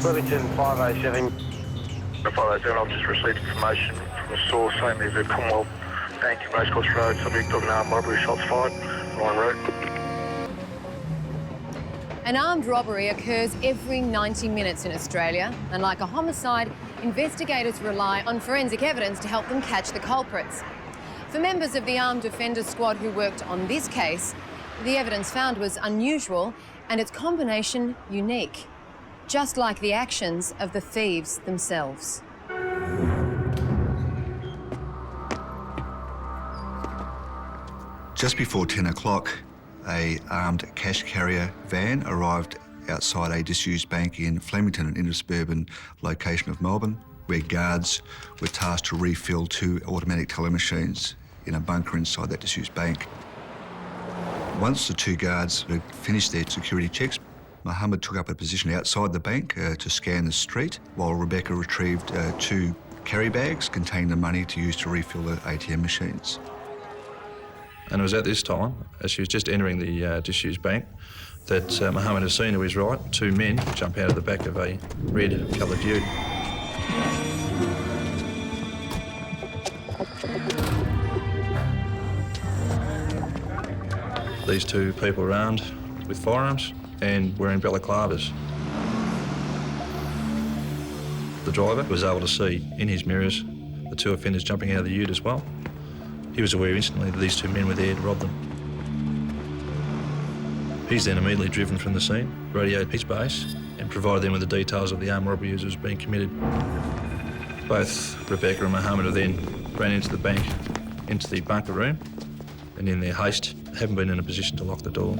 Wellington 507. 507, I've just received information from a source saying there's a Commonwealth Bank in Racecourse Road, subject of an armed robbery, shots fired, on road. An armed robbery occurs every 90 minutes in Australia, and like a homicide, investigators rely on forensic evidence to help them catch the culprits. For members of the Armed Offenders Squad who worked on this case, the evidence found was unusual and its combination unique, just like the actions of the thieves themselves. Just before 10 o'clock, an armed cash carrier van arrived outside a disused bank in Flemington, an inner-suburban location of Melbourne, where guards were tasked to refill 2 automatic teller machines in a bunker inside that disused bank. Once the 2 guards had finished their security checks, Mohammed took up a position outside the bank to scan the street, while Rebecca retrieved 2 carry bags containing the money to use to refill the ATM machines. And it was at this time, as she was just entering the disused bank, that Mohammed had seen to his right 2 men jump out of the back of a red-coloured ute. These 2 people were armed with firearms and wearing balaclavas. The driver was able to see in his mirrors the 2 offenders jumping out of the ute as well. He was aware instantly that these 2 men were there to rob them. He's then immediately driven from the scene, radioed his base, and provided them with the details of the armed robbery as it was being committed. Both Rebecca and Mohammed then ran into the bank, into the bunker room, and in their haste, haven't been in a position to lock the door.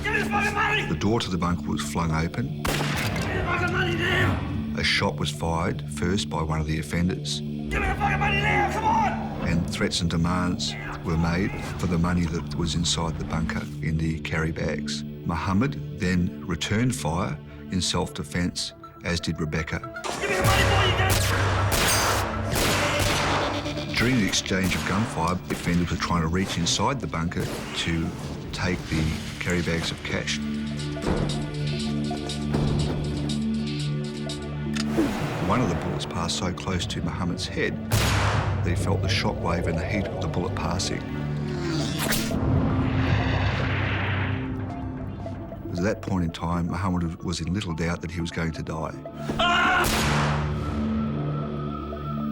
Give me the fucking money! The door to the bunker was flung open. Give me the fucking money now! A shot was fired, first by one of the offenders. Give me the fucking money now, come on! And threats and demands were made for the money that was inside the bunker in the carry bags. Mohammed then returned fire in self-defence, as did Rebecca. Give me the money, boy, you got... During the exchange of gunfire, the offenders were trying to reach inside the bunker to take the carry bags of cash. One of the bullets passed so close to Mohammed's head that he felt the shockwave and the heat of the bullet passing. It was at that point in time, Mohammed was in little doubt that he was going to die.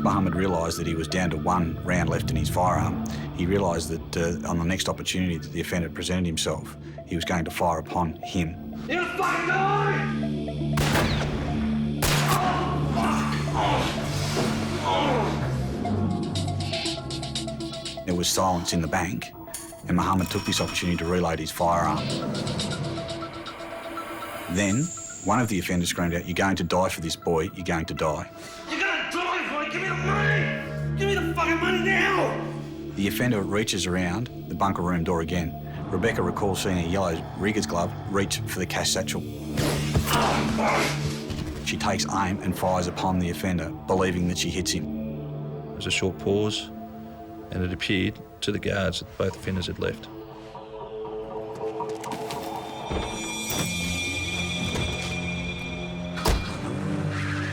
Mohammed realised that he was down to 1 round left in his firearm. He realised that on the next opportunity that the offender presented himself, he was going to fire upon him. You fucking die! There was silence in the bank, and Mohammed took this opportunity to reload his firearm. Then, one of the offenders screamed out, "You're going to die for this, boy, you're going to die." You're gonna die, boy! Give me the money! Give me the fucking money now! The offender reaches around the bunker room door again. Rebecca recalls seeing a yellow rigger's glove reach for the cash satchel. She takes aim and fires upon the offender, believing that she hits him. There was a short pause, and it appeared to the guards that both offenders had left.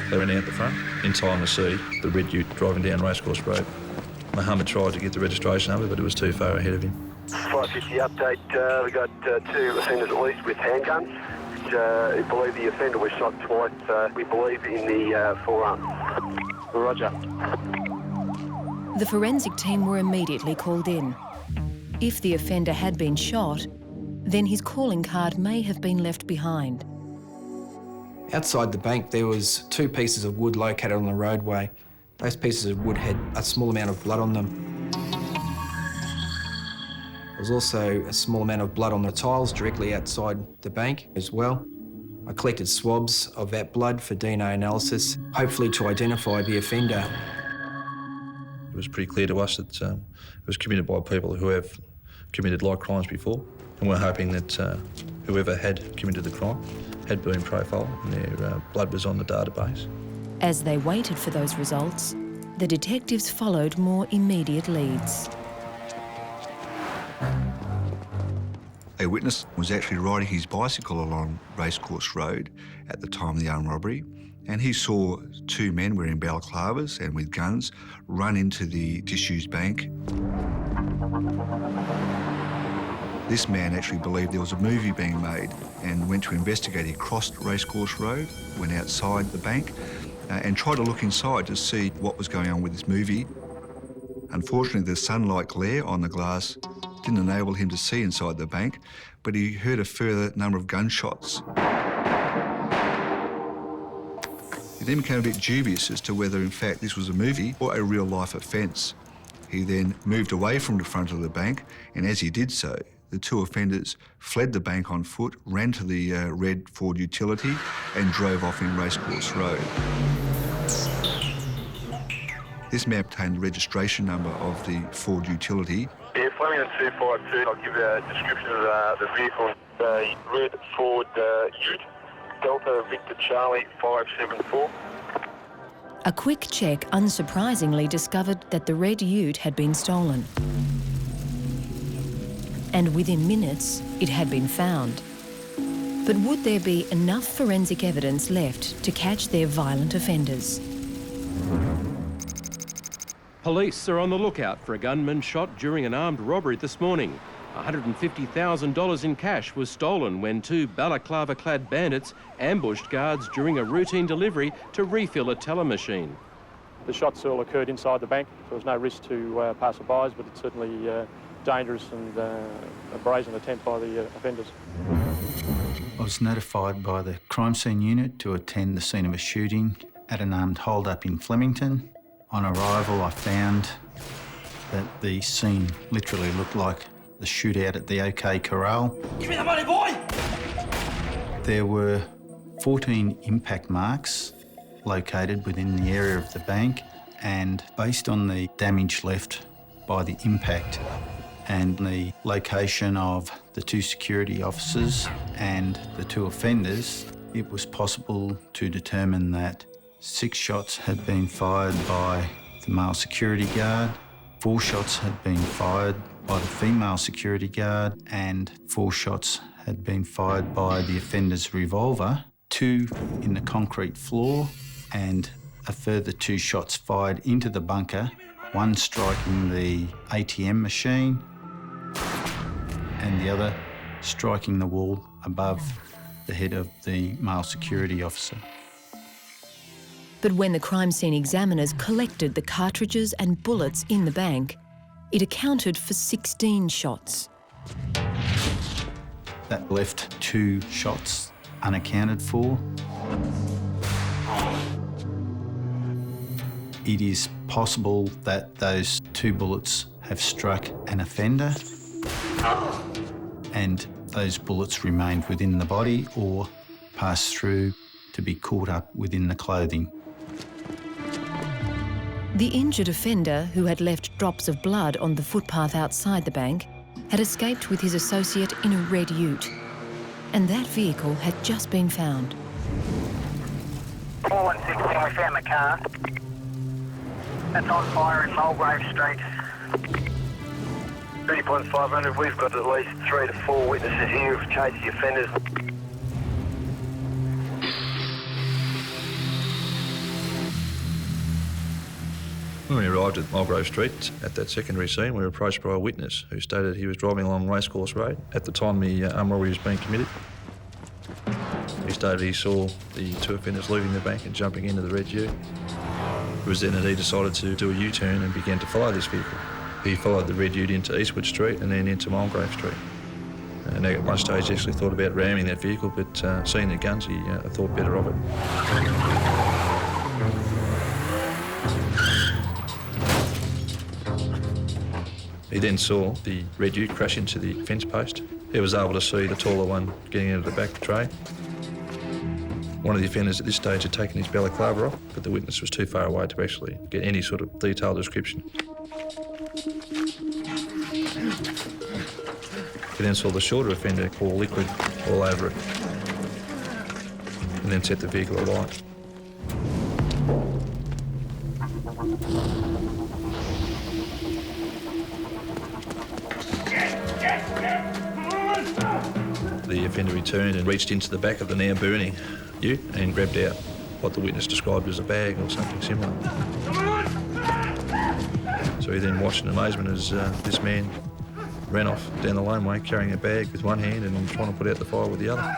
They ran out the front in time to see the red ute driving down Racecourse Road. Mohammed tried to get the registration number, but it was too far ahead of him. 550 update, we got 2 offenders at least with handguns. We believe the offender was shot twice, we believe in the forearm. Roger. The forensic team were immediately called in. If the offender had been shot, then his calling card may have been left behind. Outside the bank, there was 2 pieces of wood located on the roadway. Those pieces of wood had a small amount of blood on them. There was also a small amount of blood on the tiles directly outside the bank as well. I collected swabs of that blood for DNA analysis, hopefully to identify the offender. It was pretty clear to us that it was committed by people who have committed like crimes before, and we're hoping that whoever had committed the crime had been profiled and their blood was on the database. As they waited for those results, the detectives followed more immediate leads. A witness was actually riding his bicycle along Racecourse Road at the time of the armed robbery, and he saw two men wearing balaclavas and with guns run into the disused bank. This man actually believed there was a movie being made and went to investigate. He crossed Racecourse Road, went outside the bank and tried to look inside to see what was going on with this movie. Unfortunately, the sunlight glare on the glass didn't enable him to see inside the bank, but he heard a further number of gunshots. He then became a bit dubious as to whether, in fact, this was a movie or a real-life offence. He then moved away from the front of the bank, and as he did so, the two offenders fled the bank on foot, ran to the red Ford utility and drove off in Racecourse Road. This man obtained the registration number of the Ford utility. Yeah, Flemington 252, I'll give you a description of the vehicle. The red Ford Ute, Delta Victor Charlie 574. A quick check unsurprisingly discovered that the red Ute had been stolen. And within minutes, it had been found. But would there be enough forensic evidence left to catch their violent offenders? Police are on the lookout for a gunman shot during an armed robbery this morning. $150,000 in cash was stolen when two balaclava-clad bandits ambushed guards during a routine delivery to refill a teller machine. The shots all occurred inside the bank. There was no risk to passer-bys, but it's certainly dangerous and a brazen attempt by the offenders. I was notified by the crime scene unit to attend the scene of a shooting at an armed hold-up in Flemington. On arrival, I found that the scene literally looked like the shootout at the OK Corral. Give me the money, boy! There were 14 impact marks located within the area of the bank, and based on the damage left by the impact and the location of the two security officers and the two offenders, it was possible to determine that 6 shots had been fired by the male security guard, 4 shots had been fired by the female security guard, and 4 shots had been fired by the offender's revolver, 2 in the concrete floor, and a further 2 shots fired into the bunker, 1 striking the ATM machine and the other striking the wall above the head of the male security officer. But when the crime scene examiners collected the cartridges and bullets in the bank, it accounted for 16 shots. That left 2 shots unaccounted for. It is possible that those 2 bullets have struck an offender and those bullets remained within the body or passed through to be caught up within the clothing. The injured offender, who had left drops of blood on the footpath outside the bank, had escaped with his associate in a red Ute, and that vehicle had just been found. 416, we found the car. That's on fire in Mulgrave Street. 30.500, we've got at least 3 to 4 witnesses here who've chased the offenders. When we arrived at Mulgrave Street at that secondary scene, we were approached by a witness who stated he was driving along Racecourse Road at the time the armed robbery was being committed. He stated he saw the 2 offenders leaving the bank and jumping into the red Ute. It was then that he decided to do a U-turn and began to follow this vehicle. He followed the red Ute into Eastwood Street and then into Mulgrave Street. And at one stage he actually thought about ramming that vehicle, but seeing the guns, he thought better of it. He then saw the red Ute crash into the fence post. He was able to see the taller one getting into the back tray. One of the offenders at this stage had taken his balaclava off, but the witness was too far away to actually get any sort of detailed description. He then saw the shorter offender pour liquid all over it and then set the vehicle alight. Come on! The offender returned and reached into the back of the now burning ute and grabbed out what the witness described as a bag or something similar. So he then watched in amazement as this man ran off down the laneway carrying a bag with one hand and trying to put out the fire with the other.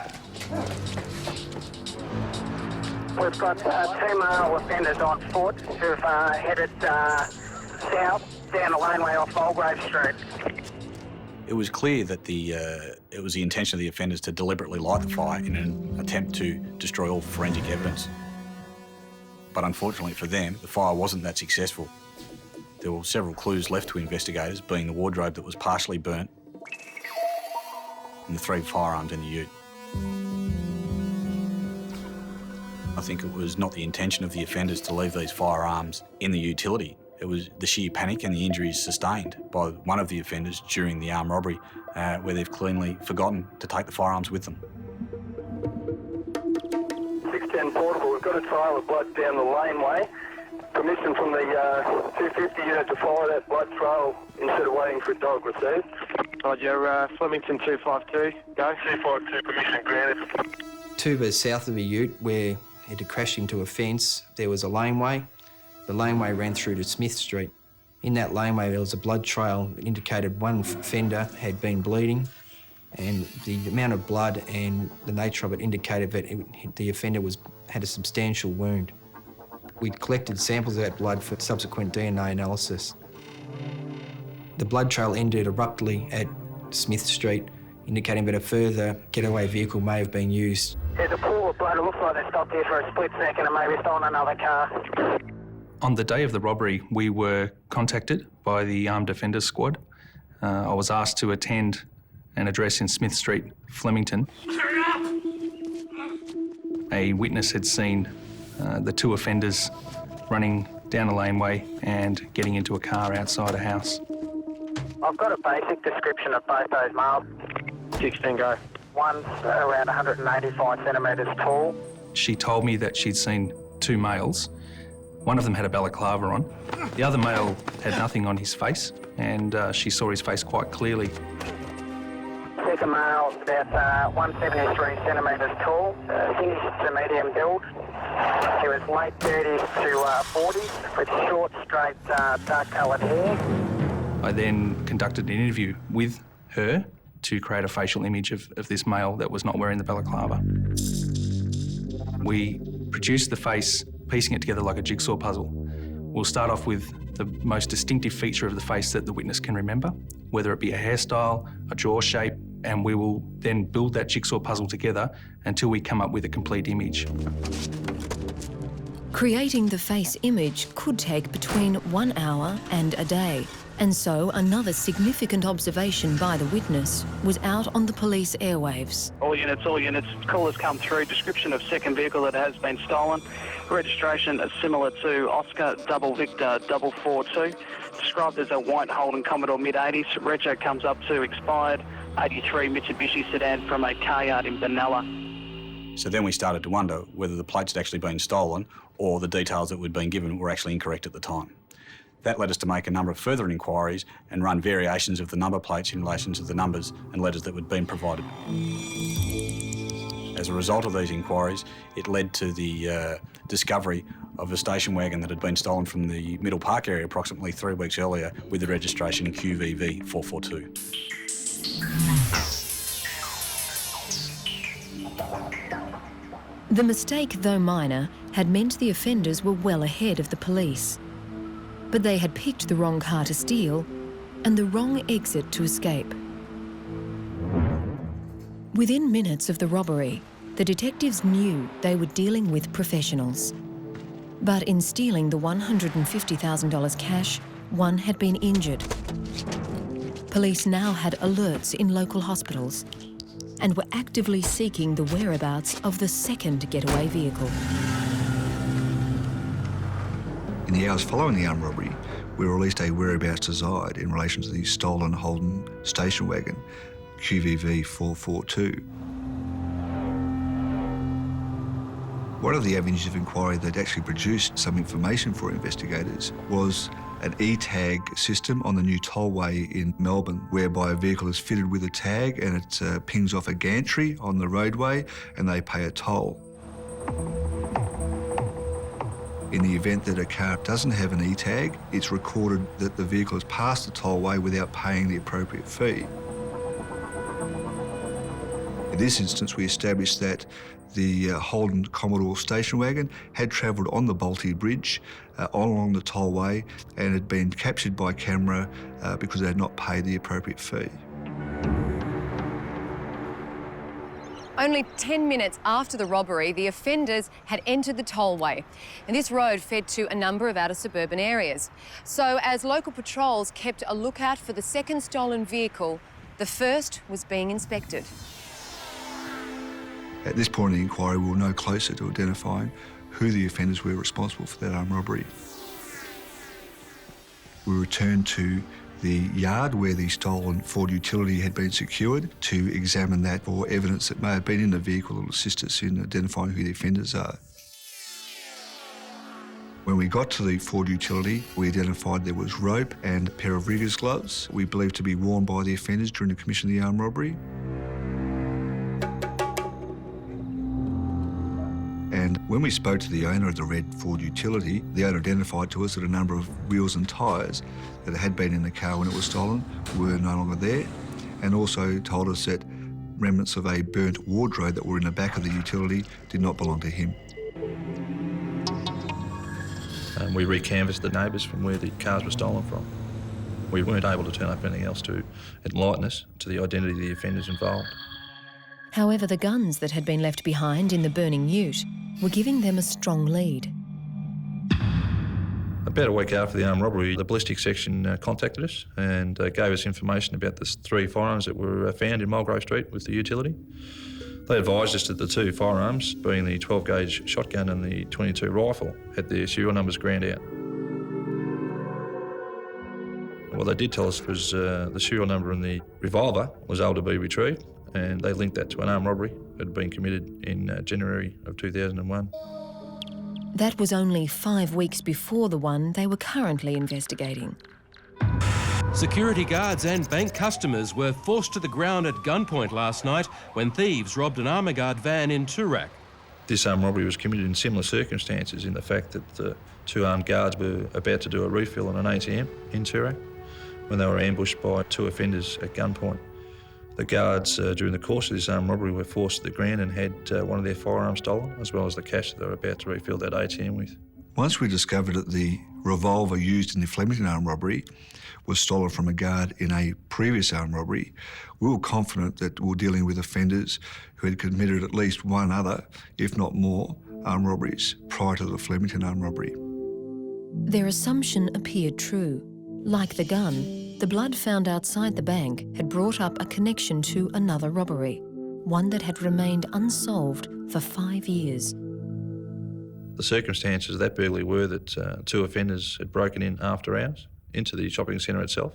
We've got two male offenders on foot who've headed south down the laneway off Mulgrave Street. It was clear that it was the intention of the offenders to deliberately light the fire in an attempt to destroy all forensic evidence. But unfortunately for them, the fire wasn't that successful. There were several clues left to investigators, being the wardrobe that was partially burnt and the 3 firearms in the ute. I think it was not the intention of the offenders to leave these firearms in the utility. It was the sheer panic and the injuries sustained by one of the offenders during the armed robbery, where they've cleanly forgotten to take the firearms with them. 610 Portable, we've got a trail of blood down the laneway. Permission from the 250 unit to follow that blood trail instead of waiting for a dog received. Roger, Flemington 252, go. 252, permission granted. 2 bits south of the ute, where it had crashed into a fence, there was a laneway. The laneway ran through to Smith Street. In that laneway, there was a blood trail that indicated one offender had been bleeding, and the amount of blood and the nature of it indicated that the offender had a substantial wound. We collected samples of that blood for subsequent DNA analysis. The blood trail ended abruptly at Smith Street, indicating that a further getaway vehicle may have been used. There's a pool of blood. It looks like they stopped here for a split second and maybe stolen another car. On the day of the robbery, we were contacted by the Armed Offenders Squad. I was asked to attend an address in Smith Street, Flemington. A witness had seen the 2 offenders running down a laneway and getting into a car outside a house. I've got a basic description of both those males. 16, go. One's around 185 centimetres tall. She told me that she'd seen 2 males. One of them had a balaclava on. The other male had nothing on his face, and she saw his face quite clearly. Second male, about 173 centimetres tall, thinnish to medium build. He was late 30s to 40s with short, straight, dark-coloured hair. I then conducted an interview with her to create a facial image of this male that was not wearing the balaclava. We produced the face, piecing it together like a jigsaw puzzle. We'll start off with the most distinctive feature of the face that the witness can remember, whether it be a hairstyle, a jaw shape, and we will then build that jigsaw puzzle together until we come up with a complete image. Creating the face image could take between 1 hour and a day, and so another significant observation by the witness was out on the police airwaves. All units, callers come through. Description of second vehicle that has been stolen. Registration is similar to Oscar Double Victor 442. Described as a white Holden Commodore mid-80s. Rego comes up to expired 83 Mitsubishi sedan from a car yard in Benalla. So then we started to wonder whether the plates had actually been stolen or the details that we'd been given were actually incorrect at the time. That led us to make a number of further inquiries and run variations of the number plates in relation to the numbers and letters that had been provided. As a result of these inquiries, it led to the discovery of a station wagon that had been stolen from the Middle Park area approximately 3 weeks earlier with the registration QVV 442. The mistake, though minor, had meant the offenders were well ahead of the police. But they had picked the wrong car to steal and the wrong exit to escape. Within minutes of the robbery, the detectives knew they were dealing with professionals. But in stealing the $150,000 cash, one had been injured. Police now had alerts in local hospitals and were actively seeking the whereabouts of the second getaway vehicle. In the hours following the armed robbery, we released a whereabouts desired in relation to the stolen Holden station wagon, QVV 442. One of the avenues of inquiry that actually produced some information for investigators was an e-tag system on the new tollway in Melbourne, whereby a vehicle is fitted with a tag and it pings off a gantry on the roadway and they pay a toll. In the event that a car doesn't have an e-tag, it's recorded that the vehicle has passed the tollway without paying the appropriate fee. In this instance, we established that the Holden Commodore station wagon had travelled on the Balti Bridge along the tollway and had been captured by camera because they had not paid the appropriate fee. Only 10 minutes after the robbery, the offenders had entered the tollway, and this road fed to a number of outer suburban areas. So as local patrols kept a lookout for the second stolen vehicle, the first was being inspected. At this point in the inquiry, we were no closer to identifying who the offenders were responsible for that armed robbery. We returned to the yard where the stolen Ford utility had been secured to examine that for evidence that may have been in the vehicle that will assist us in identifying who the offenders are. When we got to the Ford utility, we identified there was rope and a pair of rigger's gloves we believed to be worn by the offenders during the commission of the armed robbery. And when we spoke to the owner of the red Ford utility, the owner identified to us that a number of wheels and tyres that had been in the car when it was stolen were no longer there, and also told us that remnants of a burnt wardrobe that were in the back of the utility did not belong to him. We recanvassed the neighbours from where the cars were stolen from. We weren't able to turn up anything else to enlighten us to the identity of the offenders involved. However, the guns that had been left behind in the burning ute were giving them a strong lead. About a week after the armed robbery, the ballistics section contacted us and gave us information about the 3 firearms that were found in Mulgrave Street with the utility. They advised us that the 2 firearms, being the 12-gauge shotgun and the .22 rifle, had their serial numbers ground out. What they did tell us was the serial number in the revolver was able to be retrieved, and they linked that to an armed robbery that had been committed in January of 2001. That was only 5 weeks before the one they were currently investigating. Security guards and bank customers were forced to the ground at gunpoint last night when thieves robbed an armour guard van in Toorak. This armed robbery was committed in similar circumstances in the fact that 2 armed guards were about to do a refill on an ATM in Toorak when they were ambushed by 2 offenders at gunpoint. The guards, during the course of this armed robbery, were forced to the ground and had one of their firearms stolen, as well as the cash that they were about to refill that ATM with. Once we discovered that the revolver used in the Flemington armed robbery was stolen from a guard in a previous armed robbery, we were confident that we were dealing with offenders who had committed at least one other, if not more, armed robberies prior to the Flemington armed robbery. Their assumption appeared true. Like the gun, the blood found outside the bank had brought up a connection to another robbery, one that had remained unsolved for 5 years. The circumstances of that burglary were that 2 offenders had broken in after hours into the shopping centre itself.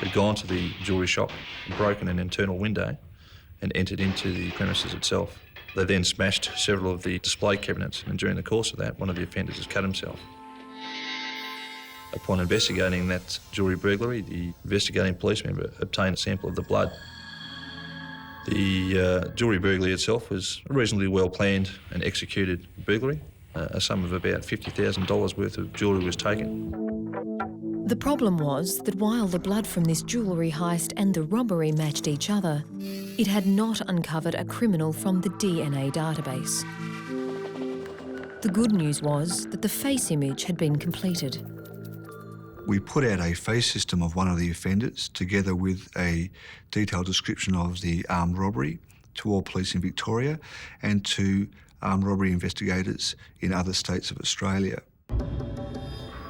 They'd gone to the jewellery shop and broken an internal window and entered into the premises itself. They then smashed several of the display cabinets, and during the course of that, one of the offenders has cut himself. Upon investigating that jewellery burglary, the investigating police member obtained a sample of the blood. The jewellery burglary itself was a reasonably well planned and executed burglary. A sum of about $50,000 worth of jewellery was taken. The problem was that while the blood from this jewellery heist and the robbery matched each other, it had not uncovered a criminal from the DNA database. The good news was that the face image had been completed. We put out a face system of one of the offenders together with a detailed description of the armed robbery to all police in Victoria and to armed robbery investigators in other states of Australia.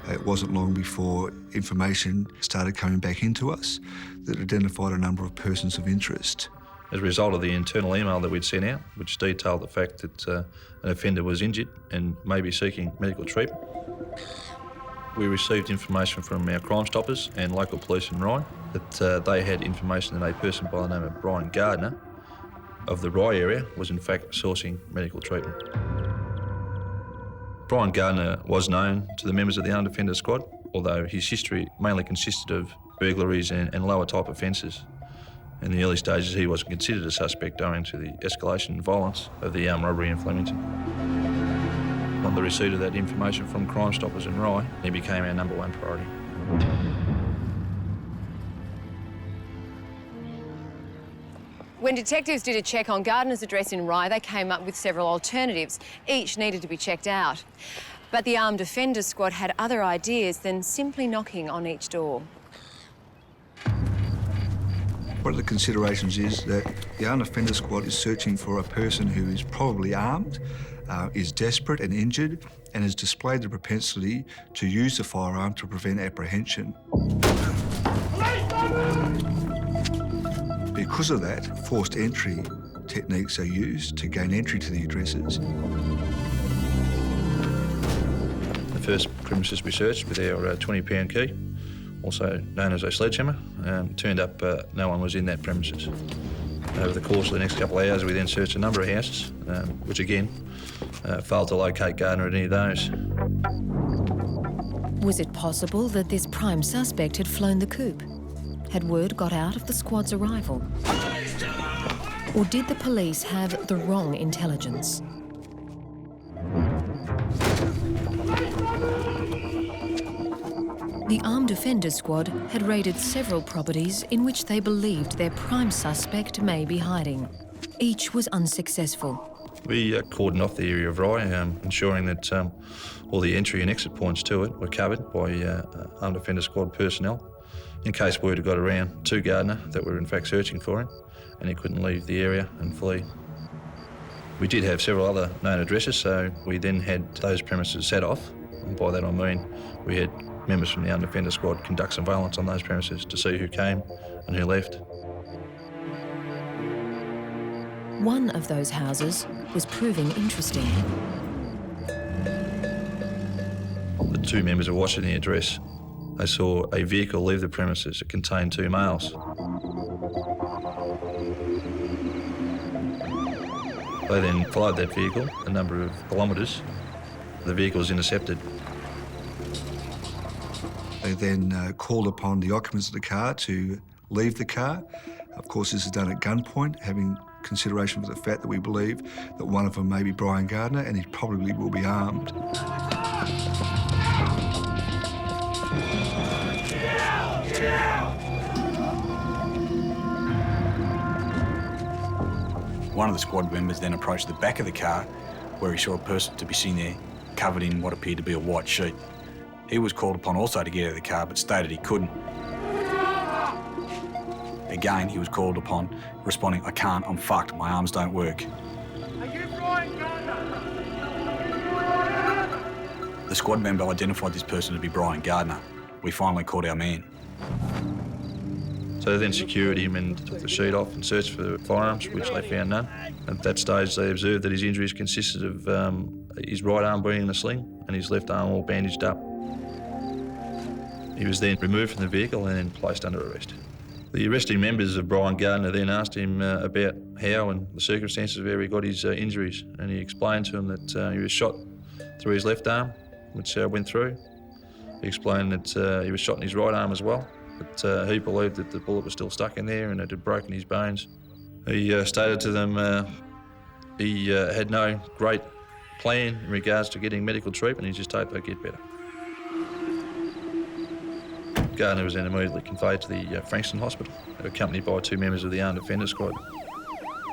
It wasn't long before information started coming back into us that identified a number of persons of interest. As a result of the internal email that we'd sent out, which detailed the fact that an offender was injured and may be seeking medical treatment, we received information from our Crime Stoppers and local police in Rye that they had information that a person by the name of Brian Gardner of the Rye area was in fact sourcing medical treatment. Brian Gardner was known to the members of the armed offender squad, although his history mainly consisted of burglaries and lower type offences. In the early stages, he was considered a suspect owing to the escalation and violence of the armed robbery in Flemington. On the receipt of that information from Crime Stoppers in Rye, he became our #1 priority. When detectives did a check on Gardner's address in Rye, they came up with several alternatives. Each needed to be checked out. But the armed offender squad had other ideas than simply knocking on each door. One of the considerations is that the armed offender squad is searching for a person who is probably armed, is desperate and injured, and has displayed the propensity to use the firearm to prevent apprehension. Because of that, forced entry techniques are used to gain entry to the addresses. The first premises we searched with our 20-pound key, also known as a sledgehammer, turned up no one was in that premises. Over the course of the next couple of hours, we then searched a number of houses, which again failed to locate Gardner at any of those. Was it possible that this prime suspect had flown the coop? Had word got out of the squad's arrival? Or did the police have the wrong intelligence? The Armed Offenders Squad had raided several properties in which they believed their prime suspect may be hiding. Each was unsuccessful. We cordoned off the area of Rye, ensuring that all the entry and exit points to it were covered by Armed Offender Squad personnel, in case word had got around to Gardner that we were in fact searching for him and he couldn't leave the area and flee. We did have several other known addresses, so we then had those premises set off, and by that I mean we had members from the Armed Offender Squad conduct surveillance on those premises to see who came and who left. One of those houses was proving interesting. The two members were watching the address. They saw a vehicle leave the premises. It contained 2 males. They then followed that vehicle a number of kilometres. The vehicle was intercepted. They then called upon the occupants of the car to leave the car. Of course, this is done at gunpoint, having consideration for the fact that we believe that one of them may be Brian Gardner and he probably will be armed. One of the squad members then approached the back of the car where he saw a person to be seen there covered in what appeared to be a white sheet. He was called upon also to get out of the car but stated he couldn't. Again, he was called upon, responding, "I can't, I'm fucked, my arms don't work." Are you Brian Gardner? The squad member identified this person to be Brian Gardner. We finally caught our man. So they then secured him and took the sheet off and searched for firearms, which they found none. At that stage, they observed that his injuries consisted of his right arm being in a sling and his left arm all bandaged up. He was then removed from the vehicle and then placed under arrest. The arresting members of Brian Gardner then asked him about how and the circumstances where he got his injuries, and he explained to them that he was shot through his left arm, which went through. He explained that he was shot in his right arm as well, but he believed that the bullet was still stuck in there and it had broken his bones. He stated to them he had no great plan in regards to getting medical treatment, he just hoped they'd get better. Gardner was then immediately conveyed to the Frankston Hospital, accompanied by 2 members of the Armed Offender Squad.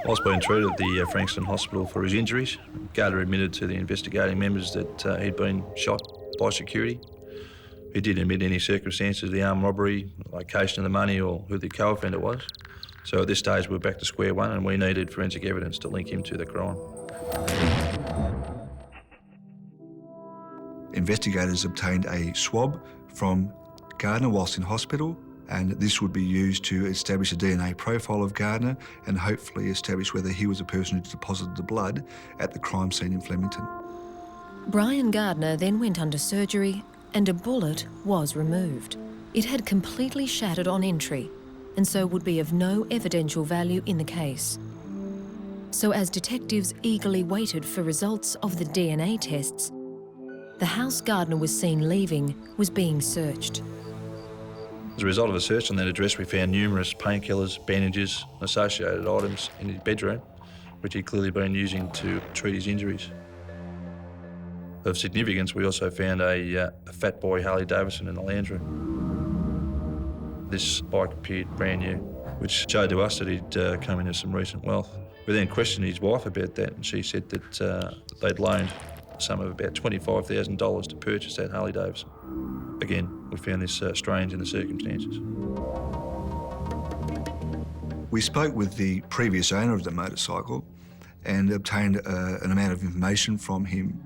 Whilst being treated at the Frankston Hospital for his injuries, Gardner admitted to the investigating members that he'd been shot by security. He didn't admit any circumstances of the armed robbery, location of the money or who the co-offender was. So at this stage we're back to square one and we needed forensic evidence to link him to the crime. Investigators obtained a swab from Gardner whilst in hospital, and this would be used to establish a DNA profile of Gardner and hopefully establish whether he was the person who deposited the blood at the crime scene in Flemington. Brian Gardner then went under surgery and a bullet was removed. It had completely shattered on entry and so would be of no evidential value in the case. So as detectives eagerly waited for results of the DNA tests, the house Gardner was seen leaving was being searched. As a result of a search on that address, we found numerous painkillers, bandages, and associated items in his bedroom, which he'd clearly been using to treat his injuries. Of significance, we also found a Fat Boy Harley Davidson in the lounge room. This bike appeared brand new, which showed to us that he'd come into some recent wealth. We then questioned his wife about that, and she said that they'd loaned a sum of about $25,000 to purchase that Harley Davidson. Again, we found this strange in the circumstances. We spoke with the previous owner of the motorcycle and obtained an amount of information from him.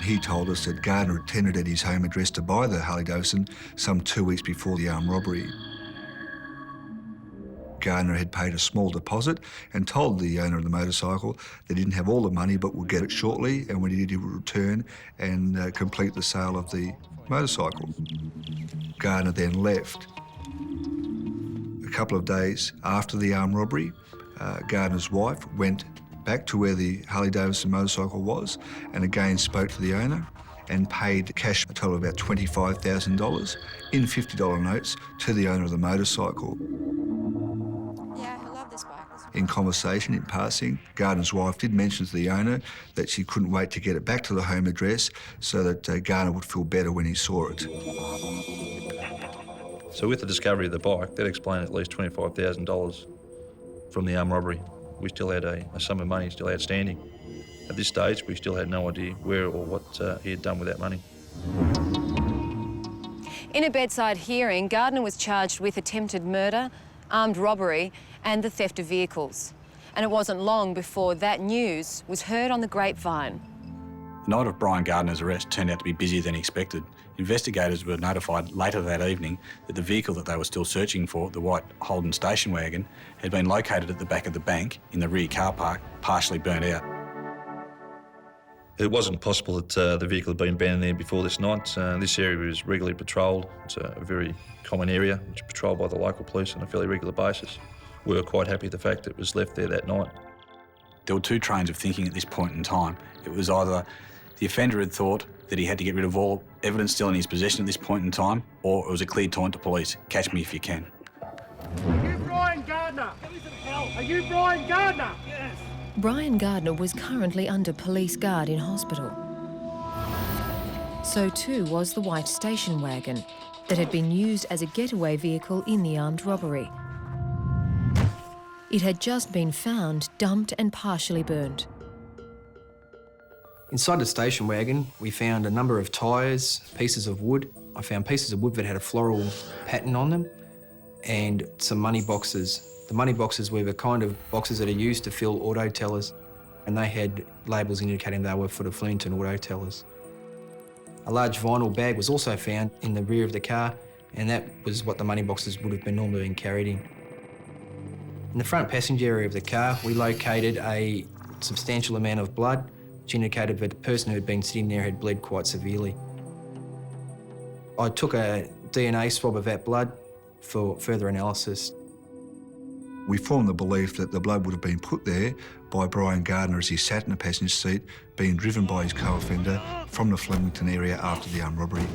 He told us that Gardner had tendered at his home address to buy the Harley Davidson some 2 weeks before the armed robbery. Gardner had paid a small deposit and told the owner of the motorcycle they didn't have all the money but would get it shortly, and when he did, he would return and complete the sale of the motorcycle. Gardner then left. A couple of days after the armed robbery, Gardner's wife went back to where the Harley Davidson motorcycle was and again spoke to the owner and paid cash, a total of about $25,000 in $50 notes to the owner of the motorcycle. In conversation, in passing, Gardner's wife did mention to the owner that she couldn't wait to get it back to the home address so that Gardner would feel better when he saw it. So with the discovery of the bike, that explained at least $25,000 from the armed robbery. We still had a sum of money still outstanding. At this stage, we still had no idea where or what he had done with that money. In a bedside hearing, Gardner was charged with attempted murder, armed robbery and the theft of vehicles. And it wasn't long before that news was heard on the grapevine. The night of Brian Gardner's arrest turned out to be busier than expected. Investigators were notified later that evening that the vehicle that they were still searching for, the white Holden station wagon, had been located at the back of the bank in the rear car park, partially burnt out. It wasn't possible that the vehicle had been abandoned there before this night. This area was regularly patrolled. It's a very common area, which is patrolled by the local police on a fairly regular basis. We were quite happy with the fact that it was left there that night. There were two trains of thinking at this point in time. It was either the offender had thought that he had to get rid of all evidence still in his possession at this point in time, or it was a clear taunt to police. Catch me if you can. Are you Brian Gardner? Are you Brian Gardner? Yes. Brian Gardner was currently under police guard in hospital. So too was the white station wagon that had been used as a getaway vehicle in the armed robbery. It had just been found, dumped and partially burnt. Inside the station wagon, we found a number of tyres, pieces of wood. I found pieces of wood that had a floral pattern on them and some money boxes. The money boxes were the kind of boxes that are used to fill auto tellers, and they had labels indicating they were for the Flemington auto tellers. A large vinyl bag was also found in the rear of the car, and that was what the money boxes would have been normally been carried in. In the front passenger area of the car, we located a substantial amount of blood, which indicated that the person who had been sitting there had bled quite severely. I took a DNA swab of that blood for further analysis. We formed the belief that the blood would have been put there by Brian Gardner as he sat in the passenger seat, being driven by his co-offender from the Flemington area after the armed robbery.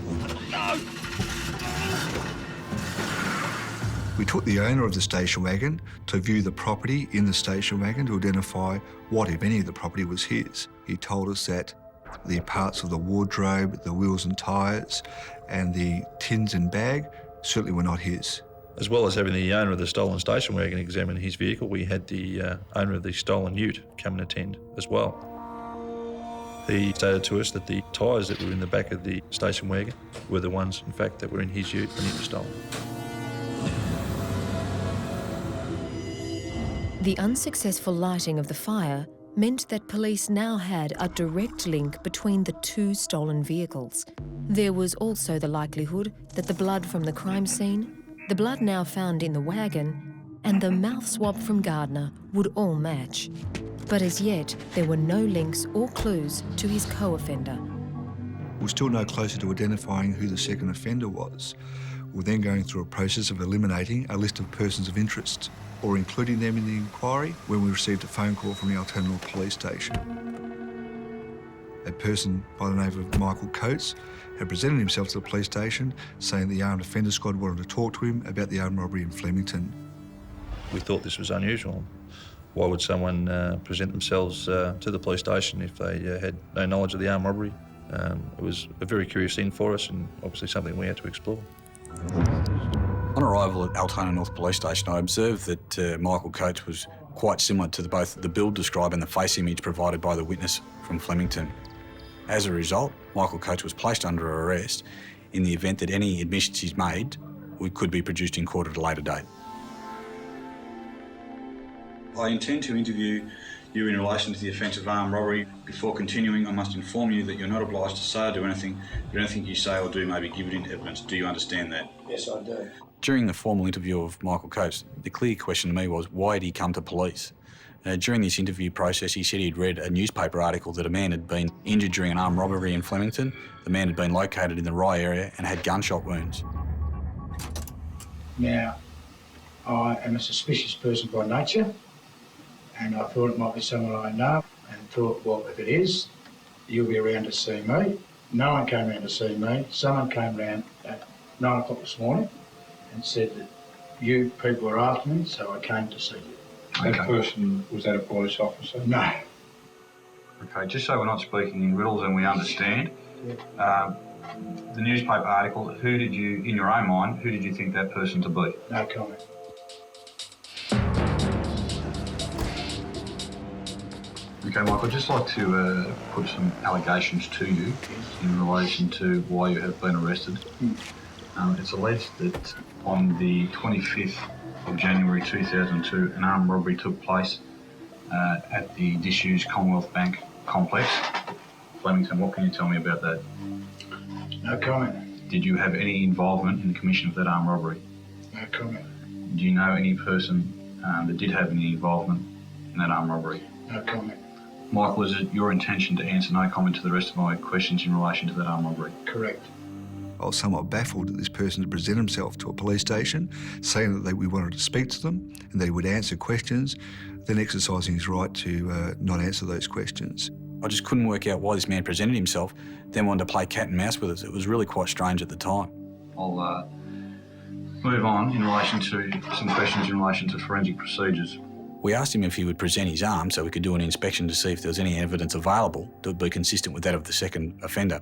We took the owner of the station wagon to view the property in the station wagon to identify what, if any, of the property was his. He told us that the parts of the wardrobe, the wheels and tyres, and the tins and bag certainly were not his. As well as having the owner of the stolen station wagon examine his vehicle, we had the owner of the stolen ute come and attend as well. He stated to us that the tyres that were in the back of the station wagon were the ones, in fact, that were in his ute when it was stolen. The unsuccessful lighting of the fire meant that police now had a direct link between the two stolen vehicles. There was also the likelihood that the blood from the crime scene, the blood now found in the wagon, and the mouth swab from Gardner would all match. But as yet, there were no links or clues to his co-offender. We're still no closer to identifying who the second offender was. We're then going through a process of eliminating a list of persons of interest, or including them in the inquiry when we received a phone call from the Alternate Police Station. A person by the name of Michael Coates had presented himself to the police station saying the armed offender squad wanted to talk to him about the armed robbery in Flemington. We thought this was unusual. Why would someone present themselves to the police station if they had no knowledge of the armed robbery? It was a very curious thing for us and obviously something we had to explore. On arrival at Altona North Police Station, I observed that Michael Coates was quite similar to both the build described and the face image provided by the witness from Flemington. As a result, Michael Coates was placed under arrest in the event that any admissions he's made could be produced in court at a later date. I intend to interview you in relation to the offence of armed robbery. Before continuing, I must inform you that you're not obliged to say or do anything, but anything you say or do may be given into evidence. Do you understand that? Yes, I do. During the formal interview of Michael Coates, the clear question to me was, why had he come to police? During this interview process, he said he'd read a newspaper article that a man had been injured during an armed robbery in Flemington. The man had been located in the Rye area and had gunshot wounds. Now, I am a suspicious person by nature, and I thought it might be someone I know, and thought, well, if it is, you'll be around to see me. No one came around to see me. Someone came round at 9 o'clock this morning and said that you people were after me, so I came to see you. That person, was that a police officer? No. Okay, just so we're not speaking in riddles and we understand, the newspaper article, who did you, in your own mind, who did you think that person to be? No comment. Okay, Mike, I'd just like to put some allegations to you in relation to why you have been arrested. It's alleged that on the 25th of January 2002, an armed robbery took place at the disused Commonwealth Bank complex. Flemington, what can you tell me about that? No comment. Did you have any involvement in the commission of that armed robbery? No comment. Do you know any person that did have any involvement in that armed robbery? No comment. Michael, is it your intention to answer no comment to the rest of my questions in relation to that armed robbery? Correct. I was somewhat baffled that this person had presented himself to a police station saying that we wanted to speak to them and they would answer questions, then exercising his right to not answer those questions. I just couldn't work out why this man presented himself, then wanted to play cat and mouse with us. It was really quite strange at the time. I'll move on in relation to some questions in relation to forensic procedures. We asked him if he would present his arm so we could do an inspection to see if there was any evidence available that would be consistent with that of the second offender.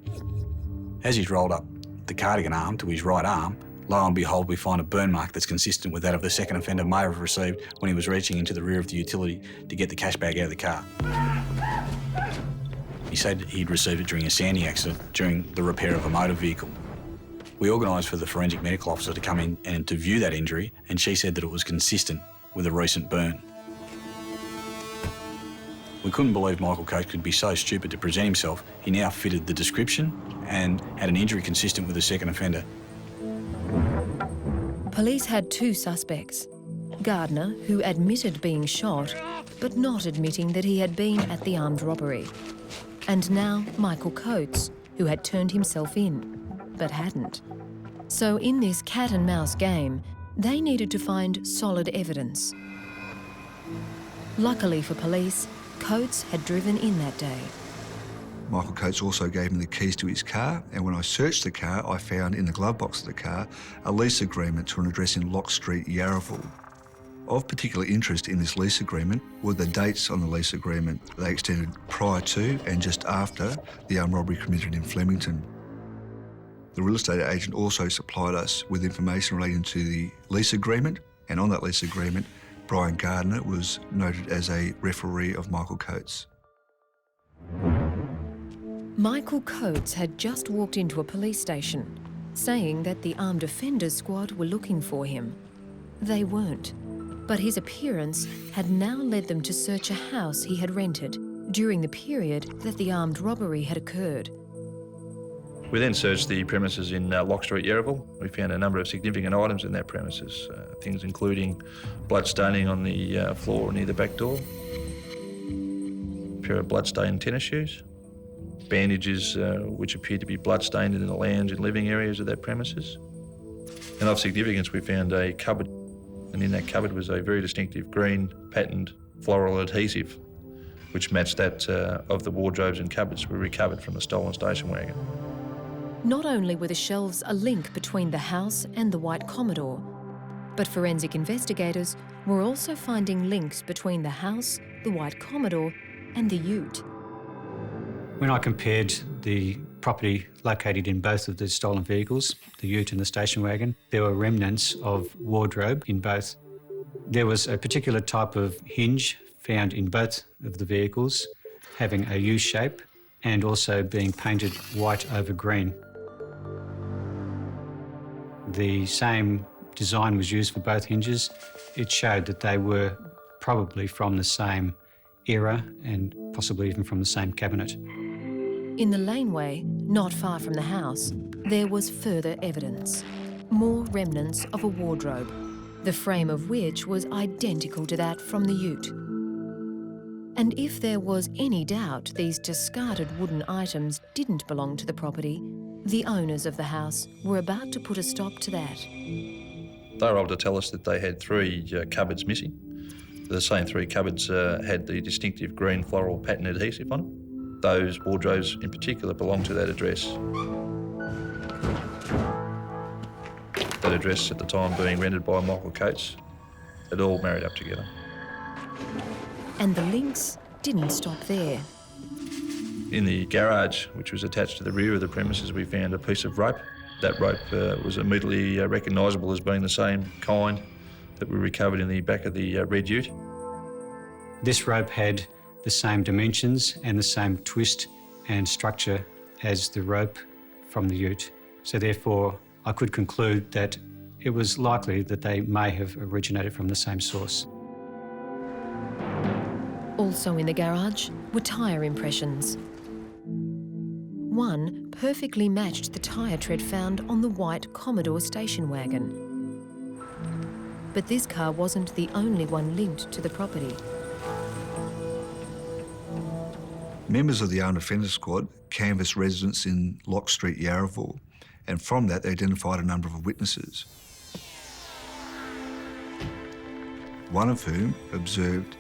As he's rolled up the cardigan arm to his right arm, lo and behold, we find a burn mark that's consistent with that of the second offender may have received when he was reaching into the rear of the utility to get the cash bag out of the car. He said he'd received it during a sanding accident during the repair of a motor vehicle. We organised for the forensic medical officer to come in and to view that injury, and she said that it was consistent with a recent burn. We couldn't believe Michael Coates could be so stupid to present himself. He now fitted the description and had an injury consistent with the second offender. Police had two suspects. Gardner, who admitted being shot, but not admitting that he had been at the armed robbery. And now Michael Coates, who had turned himself in, but hadn't. So in this cat and mouse game, they needed to find solid evidence. Luckily for police, Coates had driven in that day. Michael Coates also gave me the keys to his car, and when I searched the car, I found in the glove box of the car a lease agreement to an address in Lock Street, Yarraville. Of particular interest in this lease agreement were the dates on the lease agreement. They extended prior to and just after the armed robbery committed in Flemington. The real estate agent also supplied us with information relating to the lease agreement, and on that lease agreement, Brian Gardner was noted as a referee of Michael Coates. Michael Coates had just walked into a police station, saying that the armed offenders squad were looking for him. They weren't, but his appearance had now led them to search a house he had rented during the period that the armed robbery had occurred. We then searched the premises in Lock Street, Yarraville. We found a number of significant items in that premises, things including blood staining on the floor near the back door, a pair of blood-stained tennis shoes, bandages which appeared to be blood-stained in the lounge and living areas of that premises. And of significance, we found a cupboard, and in that cupboard was a very distinctive green patterned floral adhesive. which matched that of the wardrobes and cupboards we recovered from the stolen station wagon. Not only were the shelves a link between the house and the White Commodore, but forensic investigators were also finding links between the house, the White Commodore and the ute. When I compared the property located in both of the stolen vehicles, the ute and the station wagon, there were remnants of wardrobe in both. There was a particular type of hinge found in both of the vehicles, having a U shape and also being painted white over green. The same design was used for both hinges. It showed that they were probably from the same era and possibly even from the same cabinet. In the laneway, not far from the house, there was further evidence. More remnants of a wardrobe, the frame of which was identical to that from the ute. And if there was any doubt these discarded wooden items didn't belong to the property, the owners of the house were about to put a stop to that. They were able to tell us that they had 3 cupboards missing. The same 3 cupboards had the distinctive green floral pattern adhesive on them. Those wardrobes in particular belonged to that address. That address at the time being rented by Michael Coates. It all married up together. And the links didn't stop there. In the garage, which was attached to the rear of the premises, we found a piece of rope. That rope was immediately recognisable as being the same kind that we recovered in the back of the red ute. This rope had the same dimensions and the same twist and structure as the rope from the ute. So therefore, I could conclude that it was likely that they may have originated from the same source. Also in the garage were tyre impressions. One perfectly matched the tyre tread found on the White Commodore station wagon. But this car wasn't the only one linked to the property. Members of the Armed Offenders Squad canvassed residents in Lock Street, Yarraville, and from that they identified a number of witnesses. One of whom observed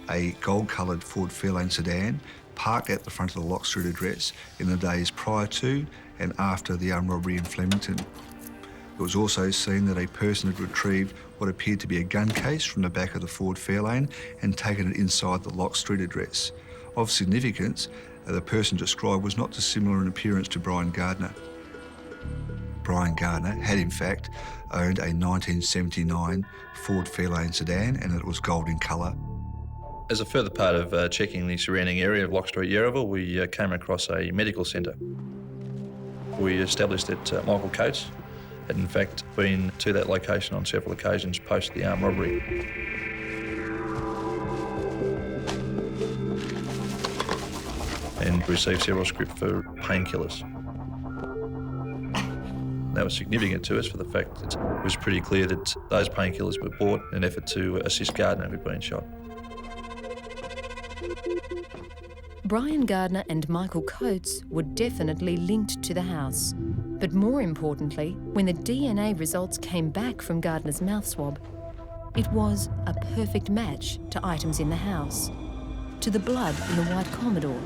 a gold-coloured Ford Fairlane sedan parked at the front of the Lock Street address in the days prior to and after the armed robbery in Flemington. It was also seen that a person had retrieved what appeared to be a gun case from the back of the Ford Fairlane and taken it inside the Lock Street address. Of significance, the person described was not dissimilar in appearance to Brian Gardner. Brian Gardner had in fact owned a 1979 Ford Fairlane sedan and it was gold in colour. As a further part of checking the surrounding area of Lock Street, Yarraville, we came across a medical centre. We established that Michael Coates had in fact been to that location on several occasions post the armed robbery. And received several scripts for painkillers. That was significant to us for the fact that it was pretty clear that those painkillers were bought in an effort to assist Gardner who'd been shot. Brian Gardner and Michael Coates were definitely linked to the house. But more importantly, when the DNA results came back from Gardner's mouth swab, it was a perfect match to items in the house, to the blood in the White Commodore,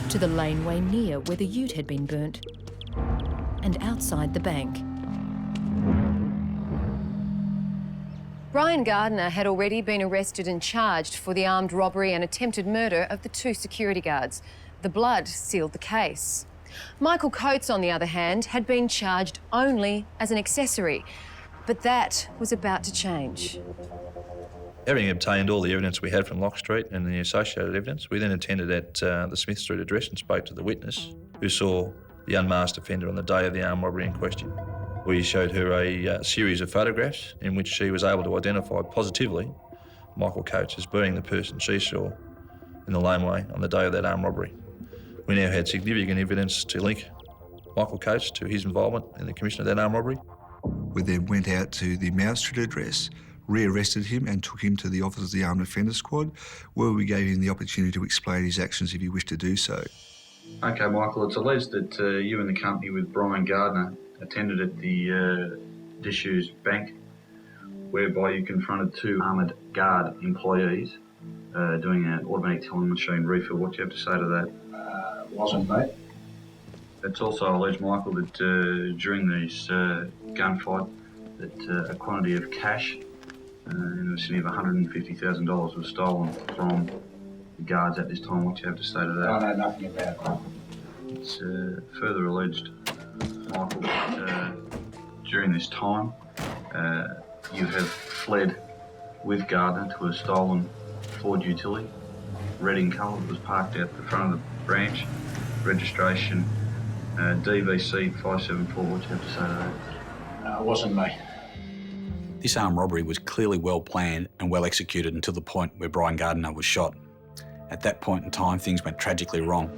to the laneway near where the ute had been burnt, and outside the bank. Brian Gardner had already been arrested and charged for the armed robbery and attempted murder of the 2 security guards. The blood sealed the case. Michael Coates, on the other hand, had been charged only as an accessory, but that was about to change. Having obtained all the evidence we had from Lock Street and the associated evidence, we then attended at the Smith Street address and spoke to the witness who saw the unmasked offender on the day of the armed robbery in question. We showed her a series of photographs in which she was able to identify positively Michael Coates as being the person she saw in the laneway on the day of that armed robbery. We now had significant evidence to link Michael Coates to his involvement in the commission of that armed robbery. We then went out to the Mount Street address, rearrested him and took him to the office of the Armed Offenders Squad, where we gave him the opportunity to explain his actions if he wished to do so. Okay, Michael, it's alleged that you and the company with Brian Gardner attended at the disused bank, whereby you confronted 2 armoured guard employees doing an automatic telling machine refill. What do you have to say to that? Wasn't, mate. It's also alleged, Michael, that during these gunfight, that a quantity of cash in the vicinity of $150,000 was stolen from the guards at this time. What do you have to say to that? I know nothing about that. It's further alleged, Michael, that during this time, you have fled with Gardner to a stolen Ford utility, red in colour, that was parked out the front of the branch, registration DVC 574. What do you have to say to that? It wasn't me. This armed robbery was clearly well planned and well executed until the point where Brian Gardner was shot. At that point in time, things went tragically wrong.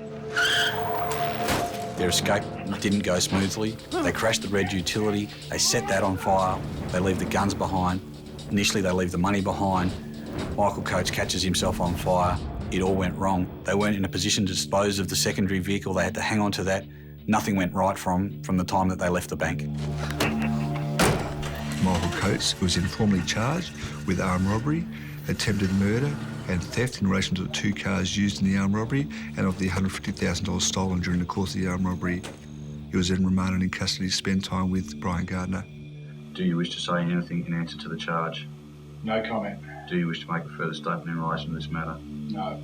Their escape didn't go smoothly. They crashed the red utility, they set that on fire, they leave the guns behind. Initially, they leave the money behind. Michael Coates catches himself on fire. It all went wrong. They weren't in a position to dispose of the secondary vehicle. They had to hang on to that. Nothing went right from the time that they left the bank. Michael Coates was informally charged with armed robbery, attempted murder and theft in relation to the 2 cars used in the armed robbery and of the $150,000 stolen during the course of the armed robbery. He was then remanded in custody to spend time with Brian Gardner. Do you wish to say anything in answer to the charge? No comment. Do you wish to make a further statement in relation to this matter? No.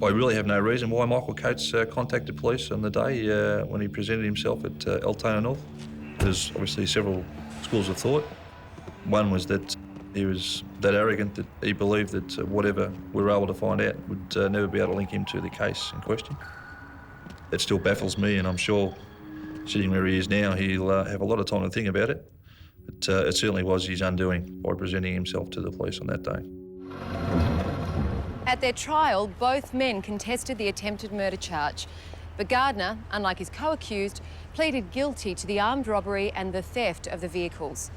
I really have no reason why Michael Coates contacted police on the day when he presented himself at Altona North. There's obviously several schools of thought. One was that he was that arrogant that he believed that whatever we were able to find out would never be able to link him to the case in question. It still baffles me, and I'm sure sitting where he is now, he'll have a lot of time to think about it. But it certainly was his undoing by presenting himself to the police on that day. At their trial, both men contested the attempted murder charge. But Gardner, unlike his co-accused, pleaded guilty to the armed robbery and the theft of the vehicles.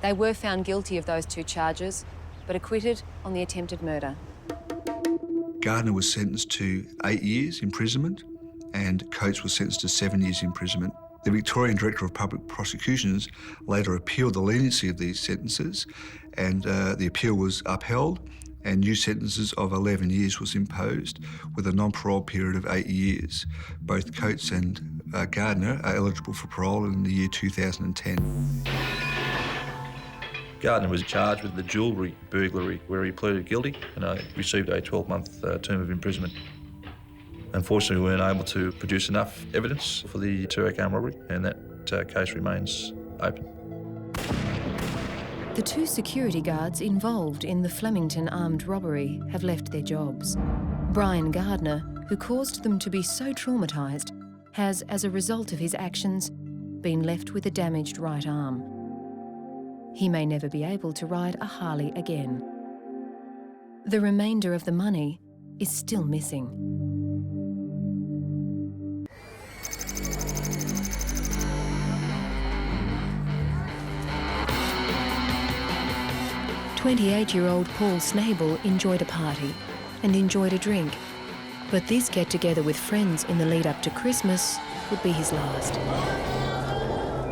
They were found guilty of those 2 charges, but acquitted on the attempted murder. Gardner was sentenced to 8 years imprisonment and Coates was sentenced to 7 years imprisonment. The Victorian Director of Public Prosecutions later appealed the leniency of these sentences, and the appeal was upheld, and new sentences of 11 years was imposed with a non-parole period of 8 years. Both Coates and Gardner are eligible for parole in the year 2010. Gardner was charged with the jewellery burglary, where he pleaded guilty and received a 12-month term of imprisonment. Unfortunately, we weren't able to produce enough evidence for the Turek armed robbery, and that case remains open. The 2 security guards involved in the Flemington armed robbery have left their jobs. Brian Gardner, who caused them to be so traumatised, has, as a result of his actions, been left with a damaged right arm. He may never be able to ride a Harley again. The remainder of the money is still missing. 28-year-old Paul Snable enjoyed a party and enjoyed a drink. But this get-together with friends in the lead-up to Christmas would be his last.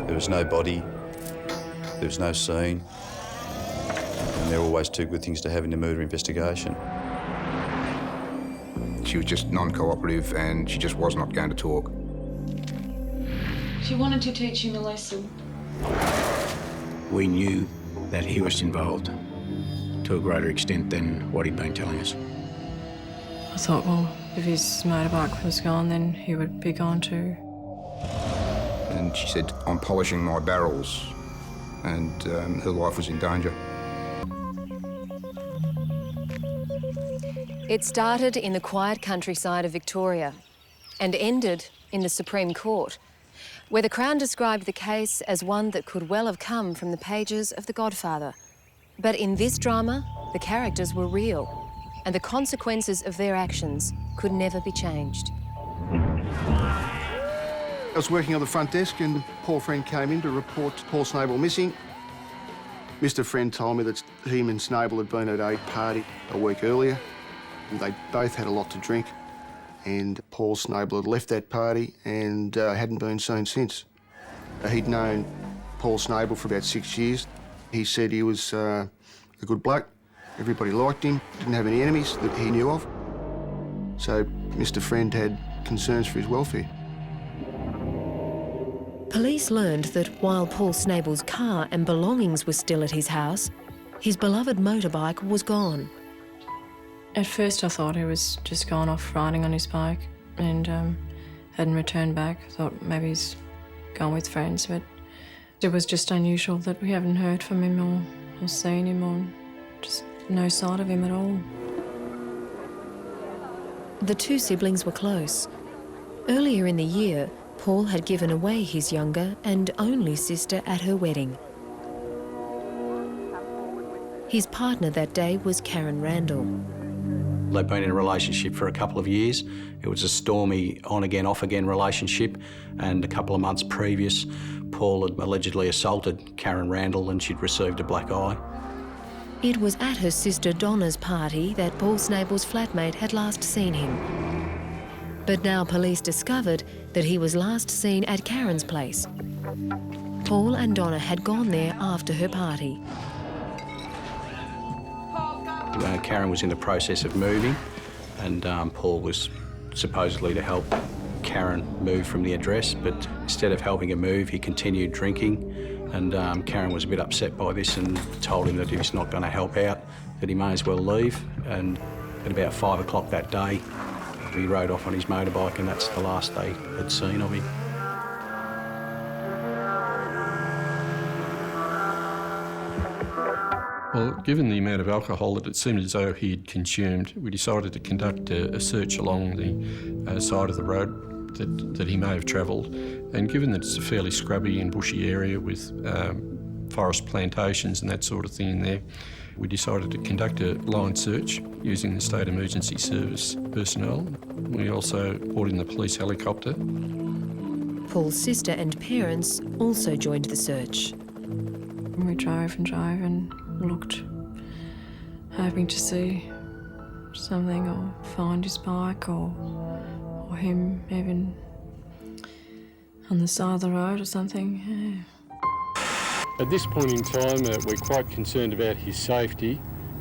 There was no body, there was no scene, and there are always 2 good things to have in a murder investigation. She was just non-cooperative and she just was not going to talk. She wanted to teach him a lesson. We knew that he was involved to a greater extent than what he'd been telling us. I thought, well, if his motorbike was gone, then he would be gone too. And she said, I'm polishing my barrels, and her life was in danger. It started in the quiet countryside of Victoria and ended in the Supreme Court, where the Crown described the case as one that could well have come from the pages of The Godfather. But in this drama, the characters were real, and the consequences of their actions could never be changed. I was working on the front desk and Paul Friend came in to report Paul Snable missing. Mr. Friend told me that him and Snable had been at a party a week earlier, and they both had a lot to drink. And Paul Snable had left that party and hadn't been seen since. He'd known Paul Snable for about 6 years. He said he was a good bloke Everybody liked him, didn't have any enemies that he knew of. So Mr. Friend had concerns for his welfare. Police learned that while Paul Snable's car and belongings were still at his house, his beloved motorbike was gone. At first I thought he was just gone off riding on his bike and hadn't returned back. I thought maybe he's gone with friends, but it was just unusual that we haven't heard from him or seen him or just no sight of him at all. The two siblings were close. Earlier in the year, Paul had given away his younger and only sister at her wedding. His partner that day was Karen Randall. They'd been in a relationship for a couple of years. It was a stormy on-again, off-again relationship, and a couple of months previous, Paul had allegedly assaulted Karen Randall and she'd received a black eye. It was at her sister Donna's party that Paul Snable's flatmate had last seen him. But now police discovered that he was last seen at Karen's place. Paul and Donna had gone there after her party. Karen was in the process of moving, and Paul was supposedly to help Karen move from the address, but instead of helping her move, he continued drinking, and Karen was a bit upset by this and told him that if he's not going to help out, that he may as well leave. And at about 5 o'clock that day, he rode off on his motorbike, and that's the last they had seen of him. Well, given the amount of alcohol that it seemed as though he had consumed, we decided to conduct a search along the side of the road that he may have travelled. And given that it's a fairly scrubby and bushy area with forest plantations and that sort of thing in there, we decided to conduct a line search using the State Emergency Service personnel. We also brought in the police helicopter. Paul's sister and parents also joined the search. We drove and looked, hoping to see something or find his bike or him even on the side of the road or something. Yeah. At this point in time, we're quite concerned about his safety.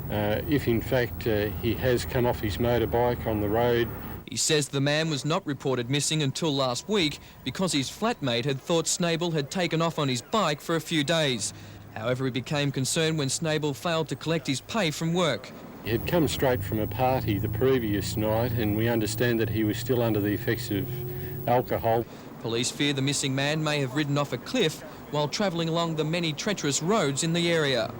If in fact he has come off his motorbike on the road. He says the man was not reported missing until last week because his flatmate had thought Snable had taken off on his bike for a few days. However, he became concerned when Snable failed to collect his pay from work. He had come straight from a party the previous night, and we understand that he was still under the effects of alcohol. Police fear the missing man may have ridden off a cliff while travelling along the many treacherous roads in the area.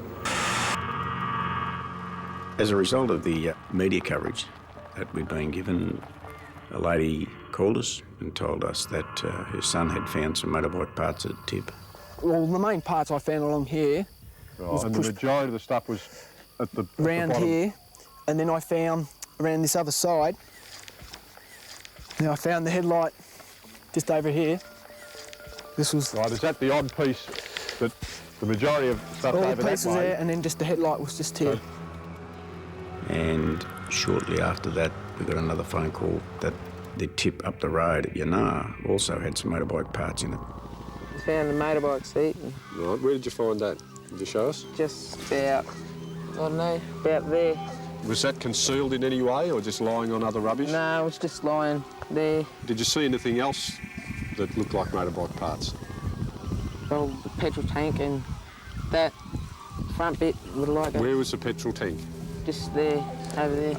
As a result of the media coverage that we'd been given, a lady called us and told us that her son had found some motorbike parts at Tip. Well, the main parts I found along here. Right, and the majority of the stuff was at the round bottom. Here, and then I found around this other side. Now I found the headlight just over here. This was right. Is that the odd piece that the majority of stuff all over the that pieces way? there, and then just the headlight was just here. And shortly after that, we got another phone call that the Tip up the road at Yanar also had some motorbike parts in it. Found the motorbike seat. Right, where did you find that? Did you show us? Just about, I don't know, about there. Was that concealed in any way or just lying on other rubbish? No, it was just lying there. Did you see anything else that looked like motorbike parts? Well, the petrol tank and that front bit looked like it. Where was the petrol tank? Just there, over there.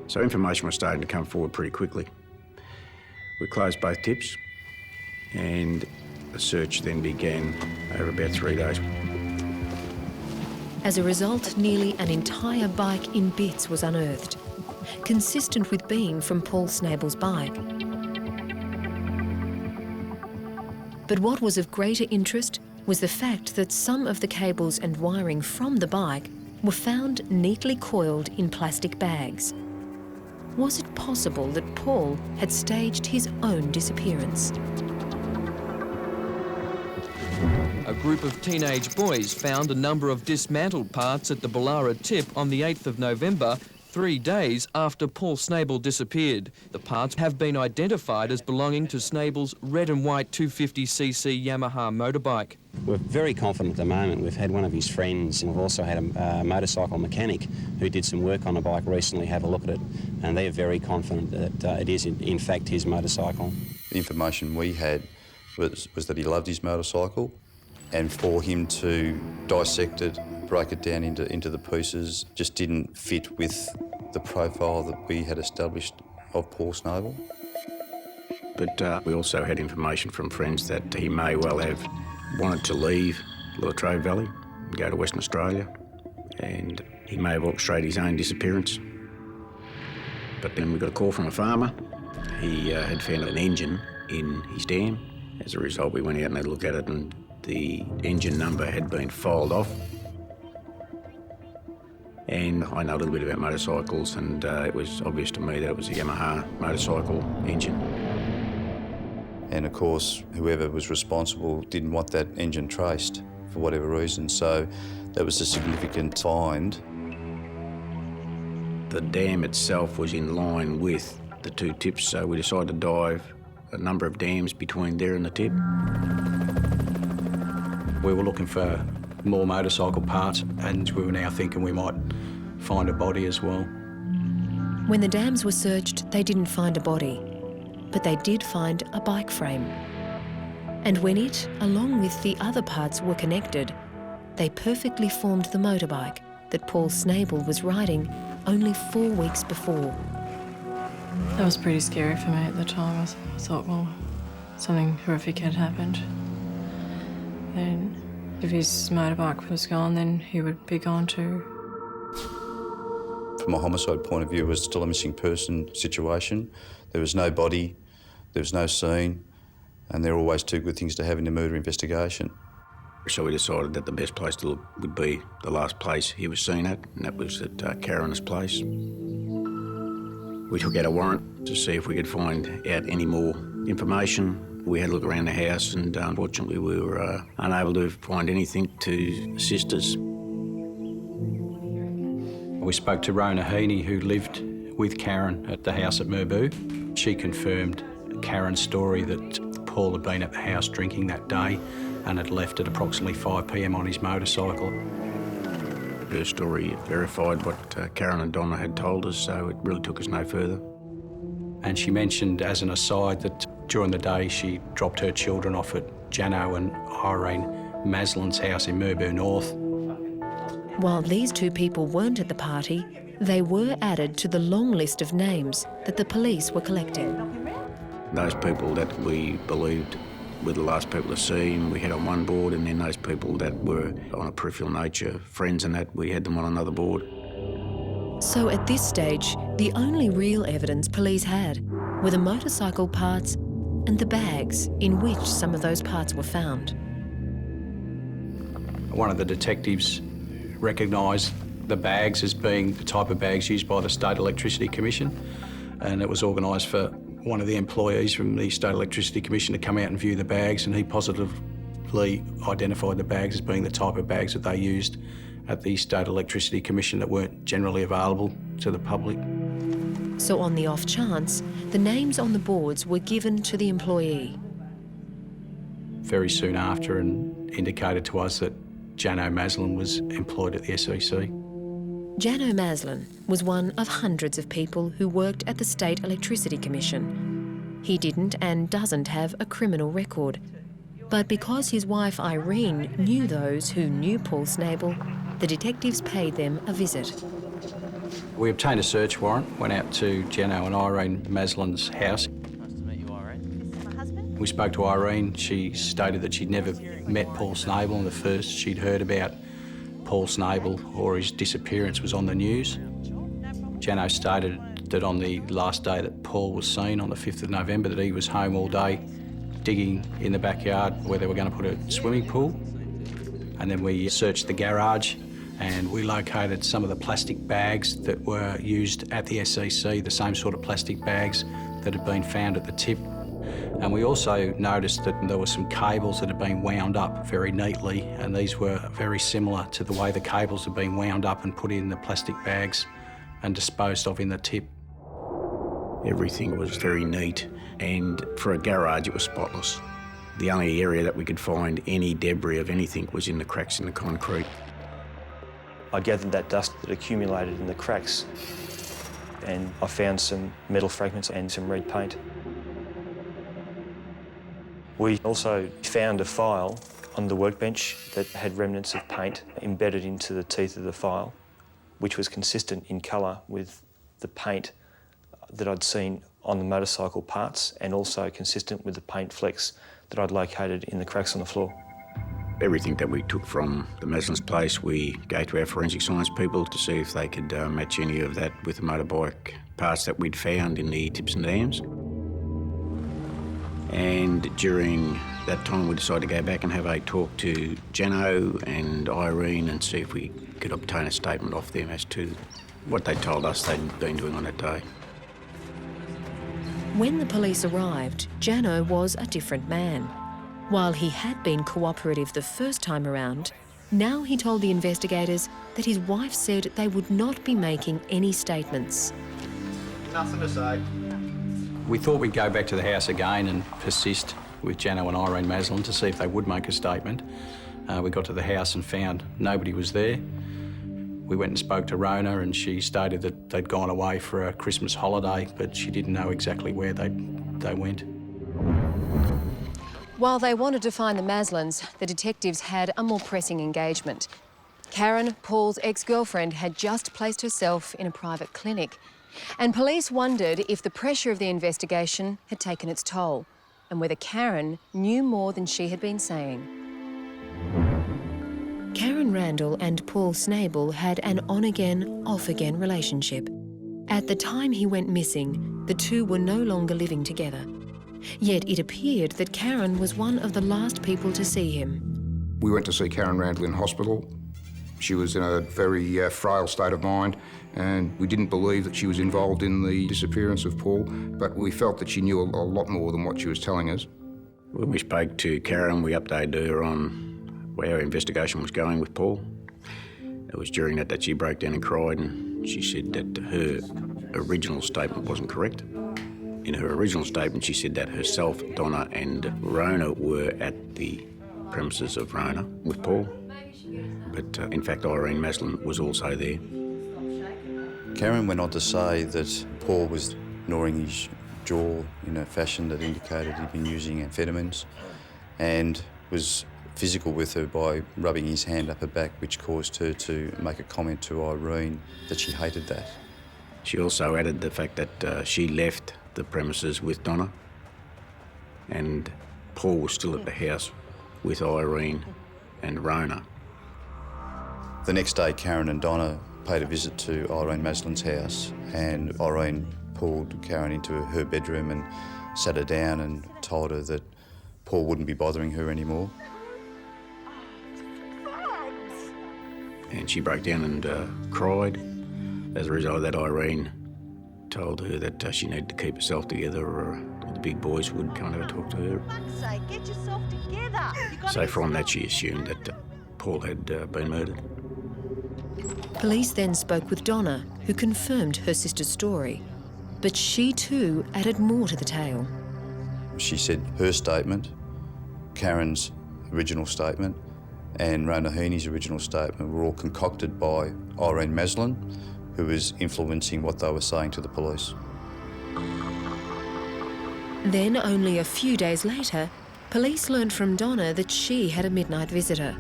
So information was starting to come forward pretty quickly. We closed both tips and the search then began over about 3 days. As a result, nearly an entire bike in bits was unearthed, consistent with being from Paul Snable's bike. But what was of greater interest was the fact that some of the cables and wiring from the bike were found neatly coiled in plastic bags. Was it possible that Paul had staged his own disappearance? A group of teenage boys found a number of dismantled parts at the Ballara Tip on the 8th of November 3 days after Paul Snable disappeared. The parts have been identified as belonging to Snable's red and white 250cc Yamaha motorbike. We're very confident at the moment. We've had one of his friends, and we've also had a motorcycle mechanic who did some work on a bike recently have a look at it, and they're very confident that it is in fact his motorcycle. The information we had was that he loved his motorcycle, and for him to dissect it, break it down into the pieces, just didn't fit with the profile that we had established of Paul Snable. But we also had information from friends that he may well have wanted to leave Latrobe Valley and go to Western Australia, and he may have orchestrated his own disappearance. But then we got a call from a farmer. He had found an engine in his dam. As a result, we went out and had a look at it, and the engine number had been filed off. And I know a little bit about motorcycles, and it was obvious to me that it was a Yamaha motorcycle engine. And of course, whoever was responsible didn't want that engine traced for whatever reason, so that was a significant find. The dam itself was in line with the two tips, so we decided to dive a number of dams between there and the tip. We were looking for more motorcycle parts, and we were now thinking we might find a body as well. When the dams were searched, they didn't find a body, but they did find a bike frame. And when it, along with the other parts, were connected, they perfectly formed the motorbike that Paul Snable was riding only 4 weeks before. That was pretty scary for me at the time. I thought, well, something horrific had happened. And if his motorbike was gone, then he would be gone too. From a homicide point of view, it was still a missing person situation. There was no body, there was no scene, and they're always two good things to have in a murder investigation. So we decided that the best place to look would be the last place he was seen at, and that was at Karen's place. We took out a warrant to see if we could find out any more information. We had a look around the house, and unfortunately we were unable to find anything to assist us. We spoke to Rona Heaney, who lived with Karen at the house at Merboo. She confirmed Karen's story that Paul had been at the house drinking that day and had left at approximately 5 p.m. on his motorcycle. Her story verified what Karen and Donna had told us, so it really took us no further. And she mentioned, as an aside, that during the day she dropped her children off at Jano and Irene Maslin's house in Merboo North. While these two people weren't at the party, they were added to the long list of names that the police were collecting. Those people that we believed were the last people to see him, we had on one board, and then those people that were on a peripheral nature, friends and that, we had them on another board. So at this stage, the only real evidence police had were the motorcycle parts and the bags in which some of those parts were found. One of the detectives recognised the bags as being the type of bags used by the State Electricity Commission, and it was organised for one of the employees from the State Electricity Commission to come out and view the bags, and he positively identified the bags as being the type of bags that they used at the State Electricity Commission that weren't generally available to the public. So on the off chance, the names on the boards were given to the employee. Very soon after, and indicated to us that Jano Maslin was employed at the SEC. Jano Maslin was one of hundreds of people who worked at the State Electricity Commission. He didn't and doesn't have a criminal record. But because his wife Irene knew those who knew Paul Snable, the detectives paid them a visit. We obtained a search warrant, went out to Jano and Irene Maslin's house. We spoke to Irene. She stated that she'd never met Paul Snable, and the first she'd heard about Paul Snable or his disappearance was on the news. Jano stated that on the last day that Paul was seen, on the 5th of November, that he was home all day digging in the backyard where they were going to put a swimming pool. And then we searched the garage and we located some of the plastic bags that were used at the SEC, the same sort of plastic bags that had been found at the tip. And we also noticed that there were some cables that had been wound up very neatly, and these were very similar to the way the cables had been wound up and put in the plastic bags and disposed of in the tip. Everything was very neat, and for a garage it was spotless. The only area that we could find any debris of anything was in the cracks in the concrete. I gathered that dust that accumulated in the cracks, and I found some metal fragments and some red paint. We also found a file on the workbench that had remnants of paint embedded into the teeth of the file, which was consistent in colour with the paint that I'd seen on the motorcycle parts, and also consistent with the paint flecks that I'd located in the cracks on the floor. Everything that we took from the Maslin's place, we gave to our forensic science people to see if they could match any of that with the motorbike parts that we'd found in the tips and dams. And during that time, we decided to go back and have a talk to Jano and Irene and see if we could obtain a statement off them as to what they told us they'd been doing on that day. When the police arrived, Jano was a different man. While he had been cooperative the first time around, now he told the investigators that his wife said they would not be making any statements. Nothing to say. We thought we'd go back to the house again and persist with Jano and Irene Maslin to see if they would make a statement. We got to the house and found nobody was there. We went and spoke to Rona, and she stated that they'd gone away for a Christmas holiday, but she didn't know exactly where they went. While they wanted to find the Maslins, the detectives had a more pressing engagement. Karen, Paul's ex-girlfriend, had just placed herself in a private clinic, and police wondered if the pressure of the investigation had taken its toll, and whether Karen knew more than she had been saying. Karen Randall and Paul Snable had an on-again, off-again relationship. At the time he went missing, the two were no longer living together. Yet it appeared that Karen was one of the last people to see him. We went to see Karen Randall in hospital. She was in a very frail state of mind, and we didn't believe that she was involved in the disappearance of Paul, but we felt that she knew a lot more than what she was telling us. When we spoke to Karen, we updated her on where our investigation was going with Paul. It was during that she broke down and cried, and she said that her original statement wasn't correct. In her original statement, she said that herself, Donna and Rona were at the premises of Rona with Paul. But in fact, Irene Maslin was also there. Karen went on to say that Paul was gnawing his jaw in a fashion that indicated he'd been using amphetamines, and was physical with her by rubbing his hand up her back, which caused her to make a comment to Irene that she hated that. She also added the fact that she left the premises with Donna, and Paul was still at the house with Irene and Rona. The next day, Karen and Donna paid a visit to Irene Maslin's house, and Irene pulled Karen into her bedroom and sat her down and told her that Paul wouldn't be bothering her anymore. And she broke down and cried. As a result of that, Irene told her that she needed to keep herself together, or the big boys would come and have a talk to her. For fuck's sake, get yourself together. So from that, she assumed that Paul had been murdered. Police then spoke with Donna, who confirmed her sister's story. But she too added more to the tale. She said her statement, Karen's original statement, and Rona Heaney's original statement were all concocted by Irene Maslin, who was influencing what they were saying to the police. Then, only a few days later, police learned from Donna that she had a midnight visitor.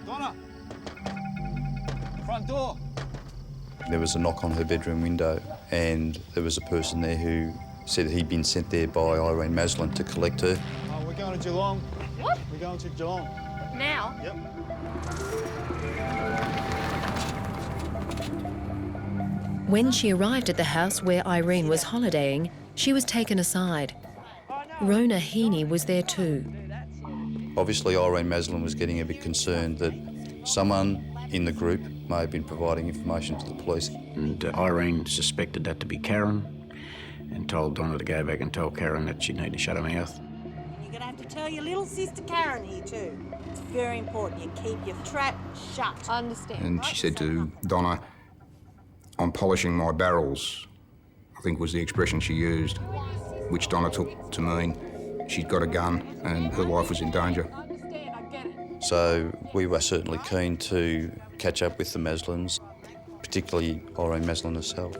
Donna! Front door! There was a knock on her bedroom window, and there was a person there who said he'd been sent there by Irene Maslin to collect her. Oh, we're going to Geelong. What? We're going to Geelong. Now? Yep. When she arrived at the house where Irene was holidaying, she was taken aside. Rona Heaney was there too. Obviously, Irene Maslin was getting a bit concerned that someone in the group may have been providing information to the police. And Irene suspected that to be Karen, and told Donna to go back and tell Karen that she'd need to shut her mouth. You're going to have to tell your little sister Karen here too. It's very important you keep your trap shut. I understand. And she said to Donna, I'm polishing my barrels, I think was the expression she used, which Donna took to mean she'd got a gun and her life was in danger. So we were certainly keen to catch up with the Maslins, particularly Irene Maslin herself.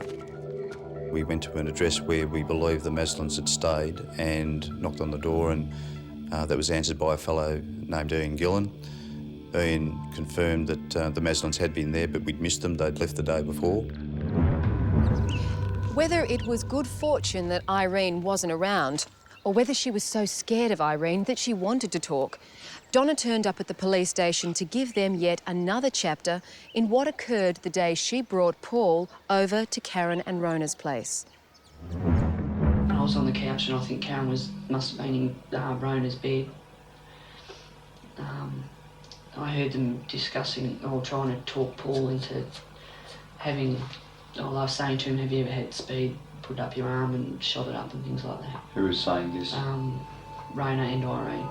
We went to an address where we believed the Maslins had stayed and knocked on the door, and that was answered by a fellow named Ian Gillen. Ian confirmed that the Maslins had been there, but we'd missed them. They'd left the day before. Whether it was good fortune that Irene wasn't around, or whether she was so scared of Irene that she wanted to talk, Donna turned up at the police station to give them yet another chapter in what occurred the day she brought Paul over to Karen and Rona's place. I was on the couch and I think Karen must have been in Rona's bed. I heard them discussing or trying to talk Paul into having, I was saying to him, have you ever had speed put up your arm and shot it up and things like that? Who was saying this? Rona and Irene.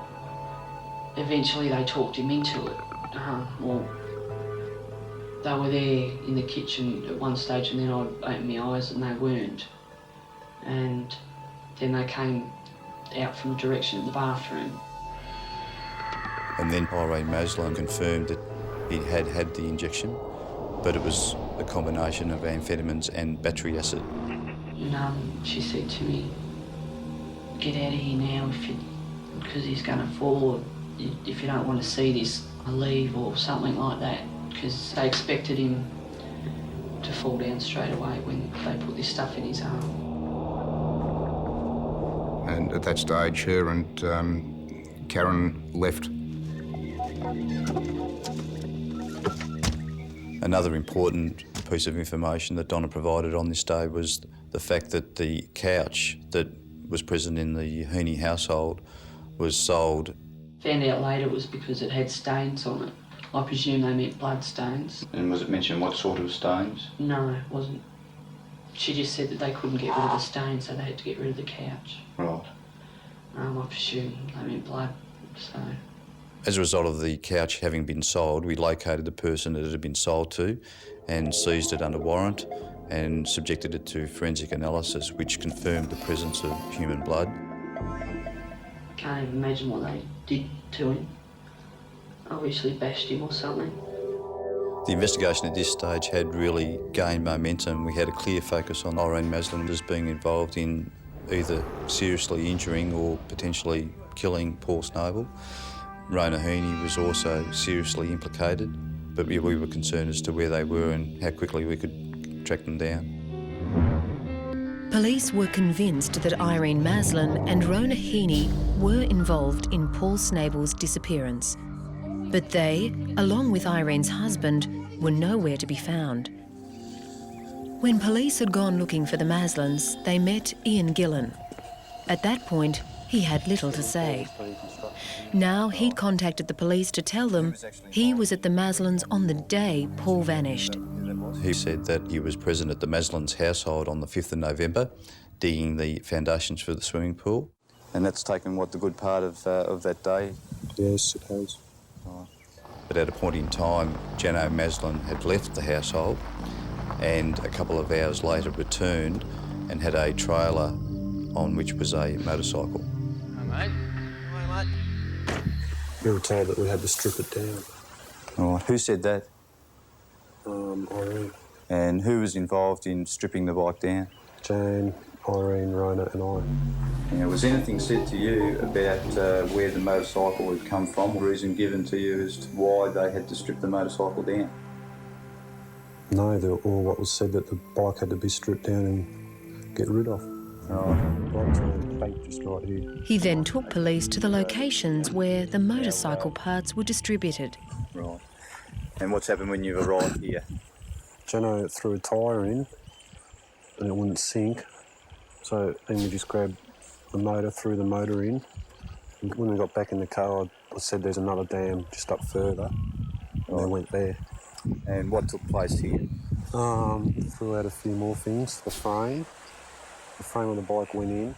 Eventually they talked him into it. Well, they were there in the kitchen at one stage and then I opened my eyes and they weren't. And then they came out from the direction of the bathroom. And then Irene Maslin confirmed that he had had the injection, but it was a combination of amphetamines and battery acid. And she said to me, get out of here now because he's going to fall, or if you don't want to see this, I'll leave, or something like that, because they expected him to fall down straight away when they put this stuff in his arm. And at that stage, her and Karen left. Another important piece of information that Donna provided on this day was the fact that the couch that was present in the Heaney household was sold. Found out later it was because it had stains on it. I presume they meant blood stains. And was it mentioned what sort of stains? No, it wasn't. She just said that they couldn't get rid of the stains, so they had to get rid of the couch. Right. I presume they meant blood, so... As a result of the couch having been sold, we located the person that it had been sold to and seized it under warrant and subjected it to forensic analysis, which confirmed the presence of human blood. Can't even imagine what they did to him. Obviously bashed him or something. The investigation at this stage had really gained momentum. We had a clear focus on Irene Maslin as being involved in either seriously injuring or potentially killing Paul Snowball. Rona Heaney was also seriously implicated, but we were concerned as to where they were and how quickly we could track them down. Police were convinced that Irene Maslin and Rona Heaney were involved in Paul Snabel's disappearance. But they, along with Irene's husband, were nowhere to be found. When police had gone looking for the Maslins, they met Ian Gillen. At that point, he had little to say. Now he'd contacted the police to tell them he was at the Maslins on the day Paul vanished. He said that he was present at the Maslins' household on the 5th of November, digging the foundations for the swimming pool. And that's taken, what, the good part of that day? Yes, it has. Right. But at a point in time, Jano Maslin had left the household and a couple of hours later returned and had a trailer on which was a motorcycle. Hi, mate. Hi, mate. We were told that we had to strip it down. Oh, who said that? Irene. And who was involved in stripping the bike down? Jane, Irene, Rona and I. Now, was anything said to you about where the motorcycle had come from, or reason given to you as to why they had to strip the motorcycle down? No, all what was said that the bike had to be stripped down and get rid of. Right to the bank just right here. He then took police to the locations where the motorcycle parts were distributed. Right. And what's happened when you've arrived here? Jano threw a tyre in and it wouldn't sink. So then we just grabbed the motor, threw the motor in. And when we got back in the car, I said there's another dam just up further. And they went there. And what took place here? Threw out a few more things. The frame of the bike went in.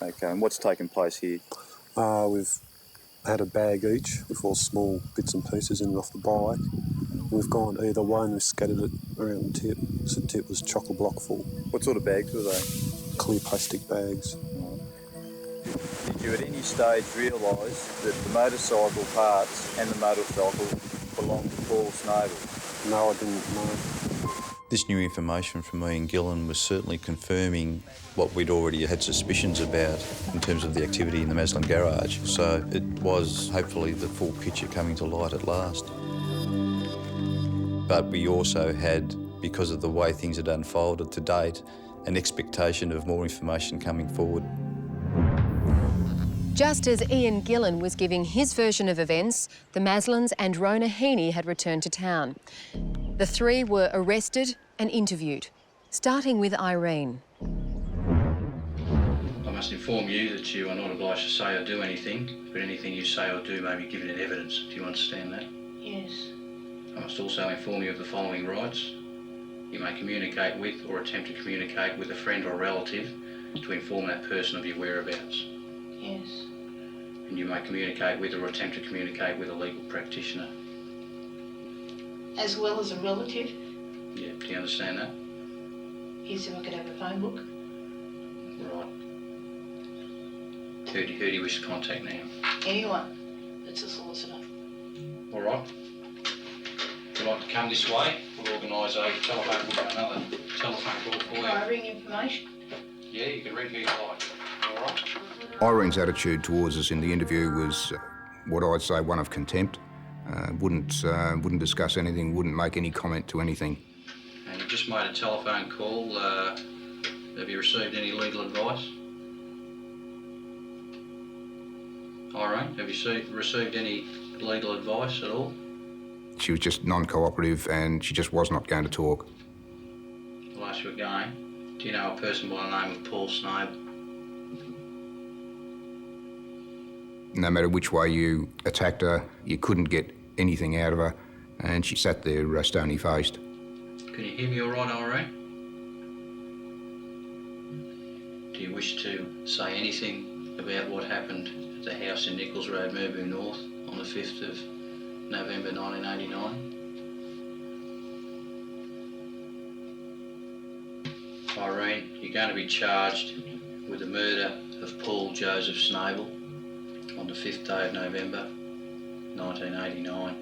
Okay, and what's taken place here? We've had a bag each with all small bits and pieces in and off the bike. We've gone either way and we've scattered it around the tip. So the tip was chock-a-block full. What sort of bags were they? Clear plastic bags. Did you at any stage realise that the motorcycle parts and the motorcycle belonged to Paul Snable? No, I didn't know. This new information from Ian Gillan was certainly confirming what we'd already had suspicions about in terms of the activity in the Maslin garage. So it was hopefully the full picture coming to light at last. But we also had, because of the way things had unfolded to date, an expectation of more information coming forward. Just as Ian Gillan was giving his version of events, the Maslins and Rona Heaney had returned to town. The three were arrested and interviewed, starting with Irene. I must inform you that you are not obliged to say or do anything, but anything you say or do may be given in evidence. Do you understand that? Yes. I must also inform you of the following rights. You may communicate with or attempt to communicate with a friend or relative to inform that person of your whereabouts. Yes. And you may communicate with or attempt to communicate with a legal practitioner. As well as a relative? Yeah, do you understand that? Yes, if I could have a phone book. Right. Who do you wish to contact now? Anyone that's a solicitor. All right. If you'd like to come this way, we'll organise a telephone book, another telephone call for you. Can I ring information? Yeah, you can ring who you like. All right. Irene's attitude towards us in the interview was what I'd say one of contempt. Wouldn't discuss anything, wouldn't make any comment to anything. And you just made a telephone call. Have you received any legal advice? Irene, have you received any legal advice at all? She was just non-cooperative and she just was not going to talk. I'll ask you again. Do you know a person by the name of Paul Snable? No matter which way you attacked her, you couldn't get anything out of her, and she sat there stony-faced. Can you hear me all right, Irene? Do you wish to say anything about what happened at the house in Nichols Road, Merbau North, on the 5th of November 1989? Irene, you're going to be charged with the murder of Paul Joseph Snable on the 5th day of November 1989.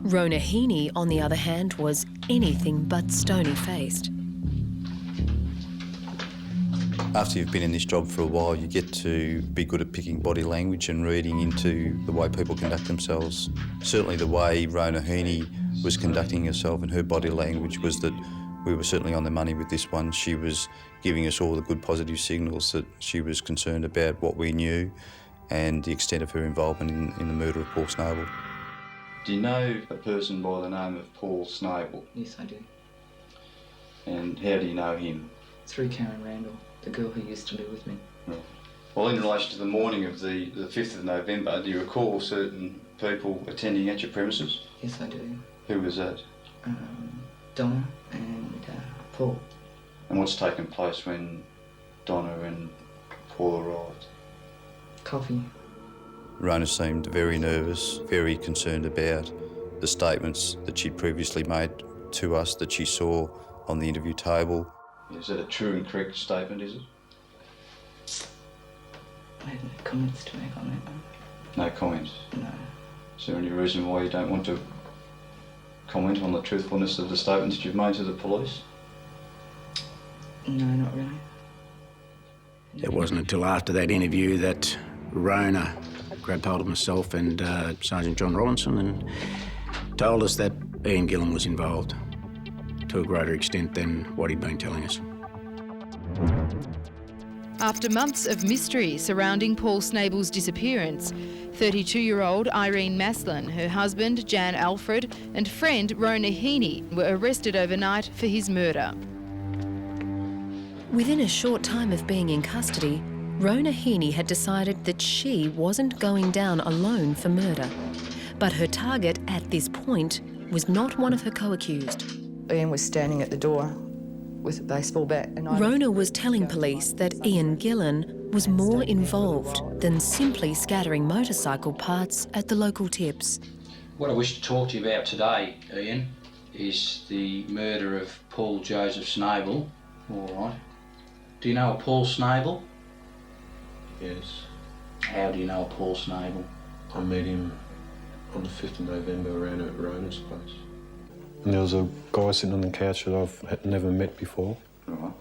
Rona Heaney, on the other hand, was anything but stony-faced. After you've been in this job for a while, you get to be good at picking body language and reading into the way people conduct themselves. Certainly the way Rona Heaney was conducting herself and her body language was that we were certainly on the money with this one. She was giving us all the good positive signals that she was concerned about what we knew and the extent of her involvement in the murder of Paul Snable. Do you know a person by the name of Paul Snable? Yes, I do. And how do you know him? Through Karen Randall, the girl who used to live with me. Right. Well, in relation to the morning of the 5th of November, do you recall certain people attending at your premises? Yes, I do. Who was that? Donna and Paul. And what's taken place when Donna and Paul arrived? Coffee. Rona seemed very nervous, very concerned about the statements that she'd previously made to us that she saw on the interview table. Is that a true and correct statement, is it? I have no comments to make on that one. No comments? No. Is there any reason why you don't want to comment on the truthfulness of the statements you've made to the police? No, not really. It wasn't until after that interview that Rona grabbed hold of myself and Sergeant John Robinson and told us that Ian Gillan was involved to a greater extent than what he'd been telling us. After months of mystery surrounding Paul Snable's disappearance, 32-year-old Irene Maslin, her husband Jan Alfred and friend Rona Heaney were arrested overnight for his murder. Within a short time of being in custody, Rona Heaney had decided that she wasn't going down alone for murder. But her target at this point was not one of her co-accused. Ian was standing at the door with a baseball bat. And Rona was telling police that Ian Gillan was more involved than simply scattering motorcycle parts at the local tips. What I wish to talk to you about today, Ian, is the murder of Paul Joseph Snable. All right. Do you know a Paul Snable? Yes. How do you know a Paul Snable? I met him on the 5th of November around at Rona's place. And there was a guy sitting on the couch that I've never met before. Right.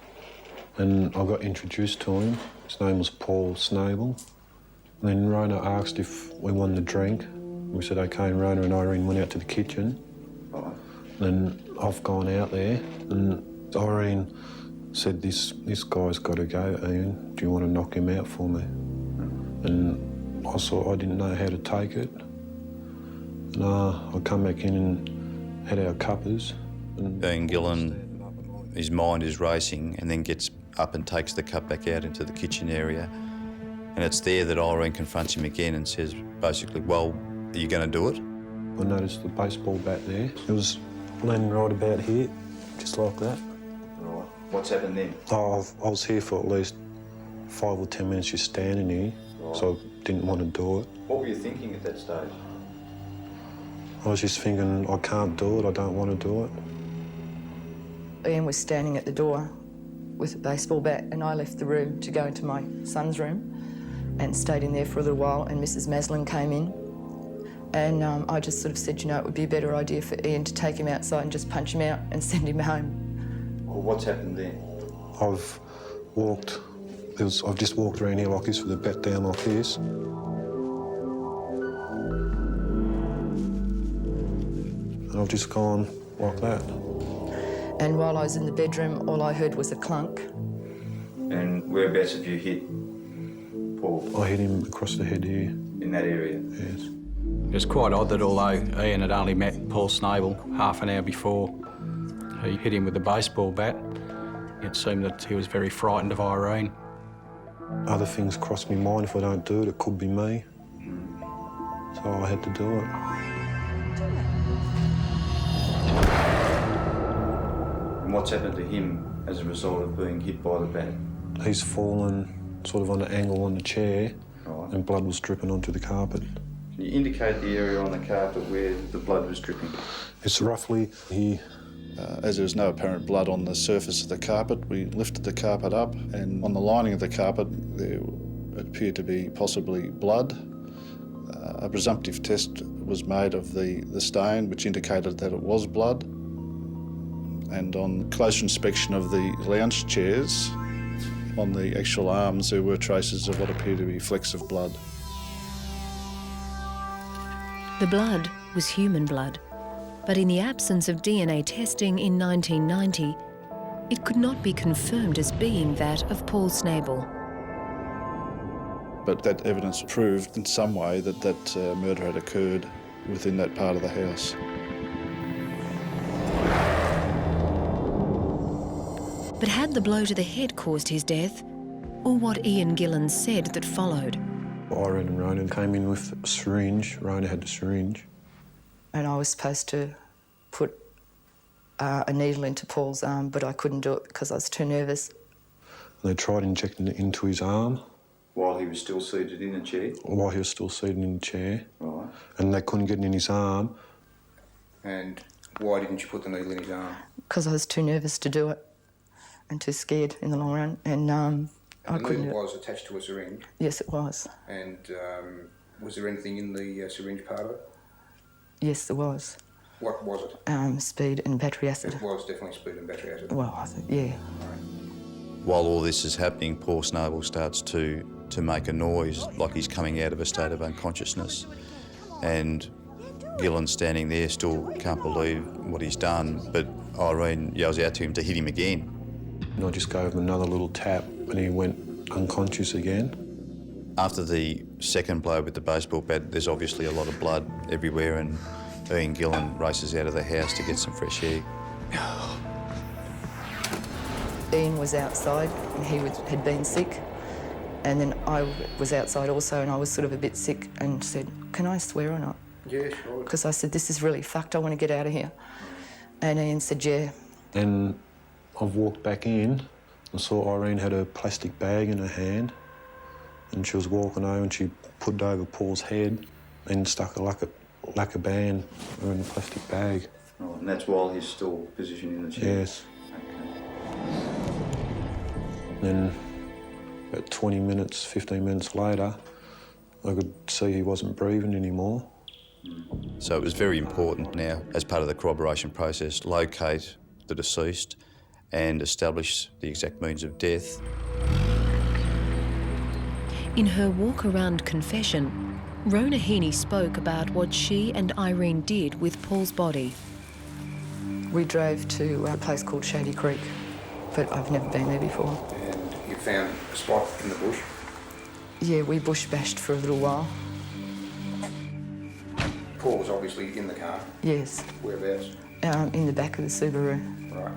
And I got introduced to him. His name was Paul Snable. And then Rona asked if we wanted a drink. We said okay, and Rona and Irene went out to the kitchen. Right. And I've gone out there, and Irene said, this guy's got to go, Ian. Do you want to knock him out for me? And I didn't know how to take it. And I come back in and had our cuppers. Ian Gillen, his mind is racing and then gets up and takes the cup back out into the kitchen area. And it's there that Irene confronts him again and says, basically, well, are you going to do it? I noticed the baseball bat there. It was laying right about here, just like that. Right. What's happened then? I was here for at least 5 or 10 minutes just standing here, right. So I didn't want to do it. What were you thinking at that stage? I was just thinking, I can't do it, I don't want to do it. Ian was standing at the door with a baseball bat, and I left the room to go into my son's room and stayed in there for a little while, and Mrs. Maslin came in. And I just sort of said, you know, it would be a better idea for Ian to take him outside and just punch him out and send him home. Well, what's happened then? I've just walked around here like this with the bat down like this. And I've just gone like that. And while I was in the bedroom, all I heard was a clunk. And whereabouts have you hit Paul? I hit him across the head here. In that area? Yes. It was quite odd that although Ian had only met Paul Snable half an hour before he hit him with a baseball bat, it seemed that he was very frightened of Irene. Other things crossed my mind. If I don't do it, it could be me. So I had to do it. And what's happened to him as a result of being hit by the bat? He's fallen sort of on an angle on the chair, right. And blood was dripping onto the carpet. Can you indicate the area on the carpet where the blood was dripping? It's roughly here. As there was no apparent blood on the surface of the carpet, we lifted the carpet up, and on the lining of the carpet there appeared to be possibly blood. A presumptive test was made of the stain, which indicated that it was blood. And on closer inspection of the lounge chairs, on the actual arms, there were traces of what appeared to be flecks of blood. The blood was human blood, but in the absence of DNA testing in 1990, it could not be confirmed as being that of Paul Snable. But that evidence proved in some way that that murder had occurred within that part of the house. But had the blow to the head caused his death, or what Ian Gillen said that followed? Irene and Rona came in with a syringe. Rona had the syringe. And I was supposed to put a needle into Paul's arm, but I couldn't do it because I was too nervous. And they tried injecting it into his arm. While he was still seated in the chair? While he was still seated in the chair. Right. And they couldn't get it in his arm. And why didn't you put the needle in his arm? Because I was too nervous to do it and too scared in the long run. And I couldn't. The needle was attached to a syringe? Yes, it was. And was there anything in the syringe part of it? Yes, there was. What was it? Speed and battery acid. It was definitely speed and battery acid. Well, I think, yeah. While all this is happening, Paul Snable starts to make a noise like he's coming out of a state of unconsciousness. And Gillen standing there still can't believe what he's done, but Irene yells out to him to hit him again. And I just gave him another little tap and he went unconscious again. After the second blow with the baseball bat, there's obviously a lot of blood everywhere, and Ian Gillen races out of the house to get some fresh air. Ian was outside and he had been sick, and then I was outside also and I was sort of a bit sick and said, can I swear or not? Yeah, sure. Because I said, this is really fucked, I want to get out of here. And Ian said, yeah. Then I've walked back in and saw Irene had a plastic bag in her hand and she was walking over and she put it over Paul's head and stuck a lacquer band in a plastic bag. Oh, and that's while he's still positioned in the chair? Yes. Then about 20 minutes, 15 minutes later, I could see he wasn't breathing anymore. So it was very important now, as part of the corroboration process, locate the deceased and establish the exact means of death. In her walk-around confession, Rona Heaney spoke about what she and Irene did with Paul's body. We drove to a place called Shady Creek, but I've never been there before. And you found a spot in the bush? Yeah, we bush bashed for a little while. Paul was obviously in the car? Yes. Whereabouts? In the back of the Subaru. Right.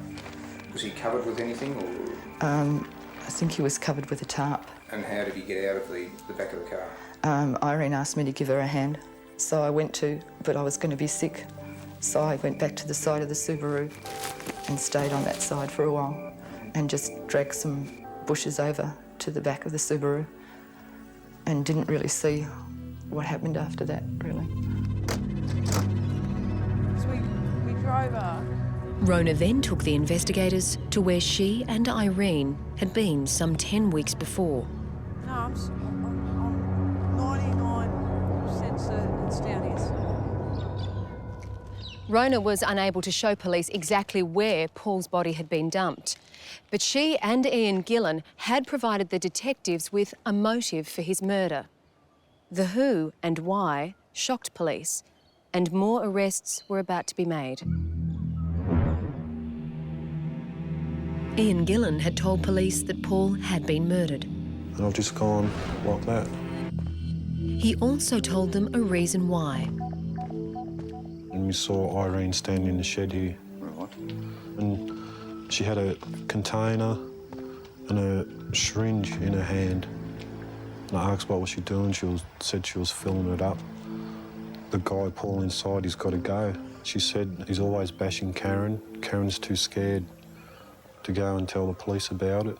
Was he covered with anything, or...? I think he was covered with a tarp. And how did he get out of the back of the car? Irene asked me to give her a hand, so I went to, but I was going to be sick. So I went back to the side of the Subaru and stayed on that side for a while and just dragged some bushes over to the back of the Subaru and didn't really see what happened after that, really. So we drove up. Rona then took the investigators to where she and Irene had been some 10 weeks before. No, I'm 99% certain it's down here. Rona was unable to show police exactly where Paul's body had been dumped, but she and Ian Gillan had provided the detectives with a motive for his murder. The who and why shocked police, and more arrests were about to be made. Ian Gillan had told police that Paul had been murdered. And I've just gone like that. He also told them a reason why. And we saw Irene standing in the shed here. Right. And she had a container and a syringe in her hand. And I asked what was she doing. She said she was filling it up. The guy, Paul, inside, he's got to go. She said he's always bashing Karen. Karen's too scared to go and tell the police about it.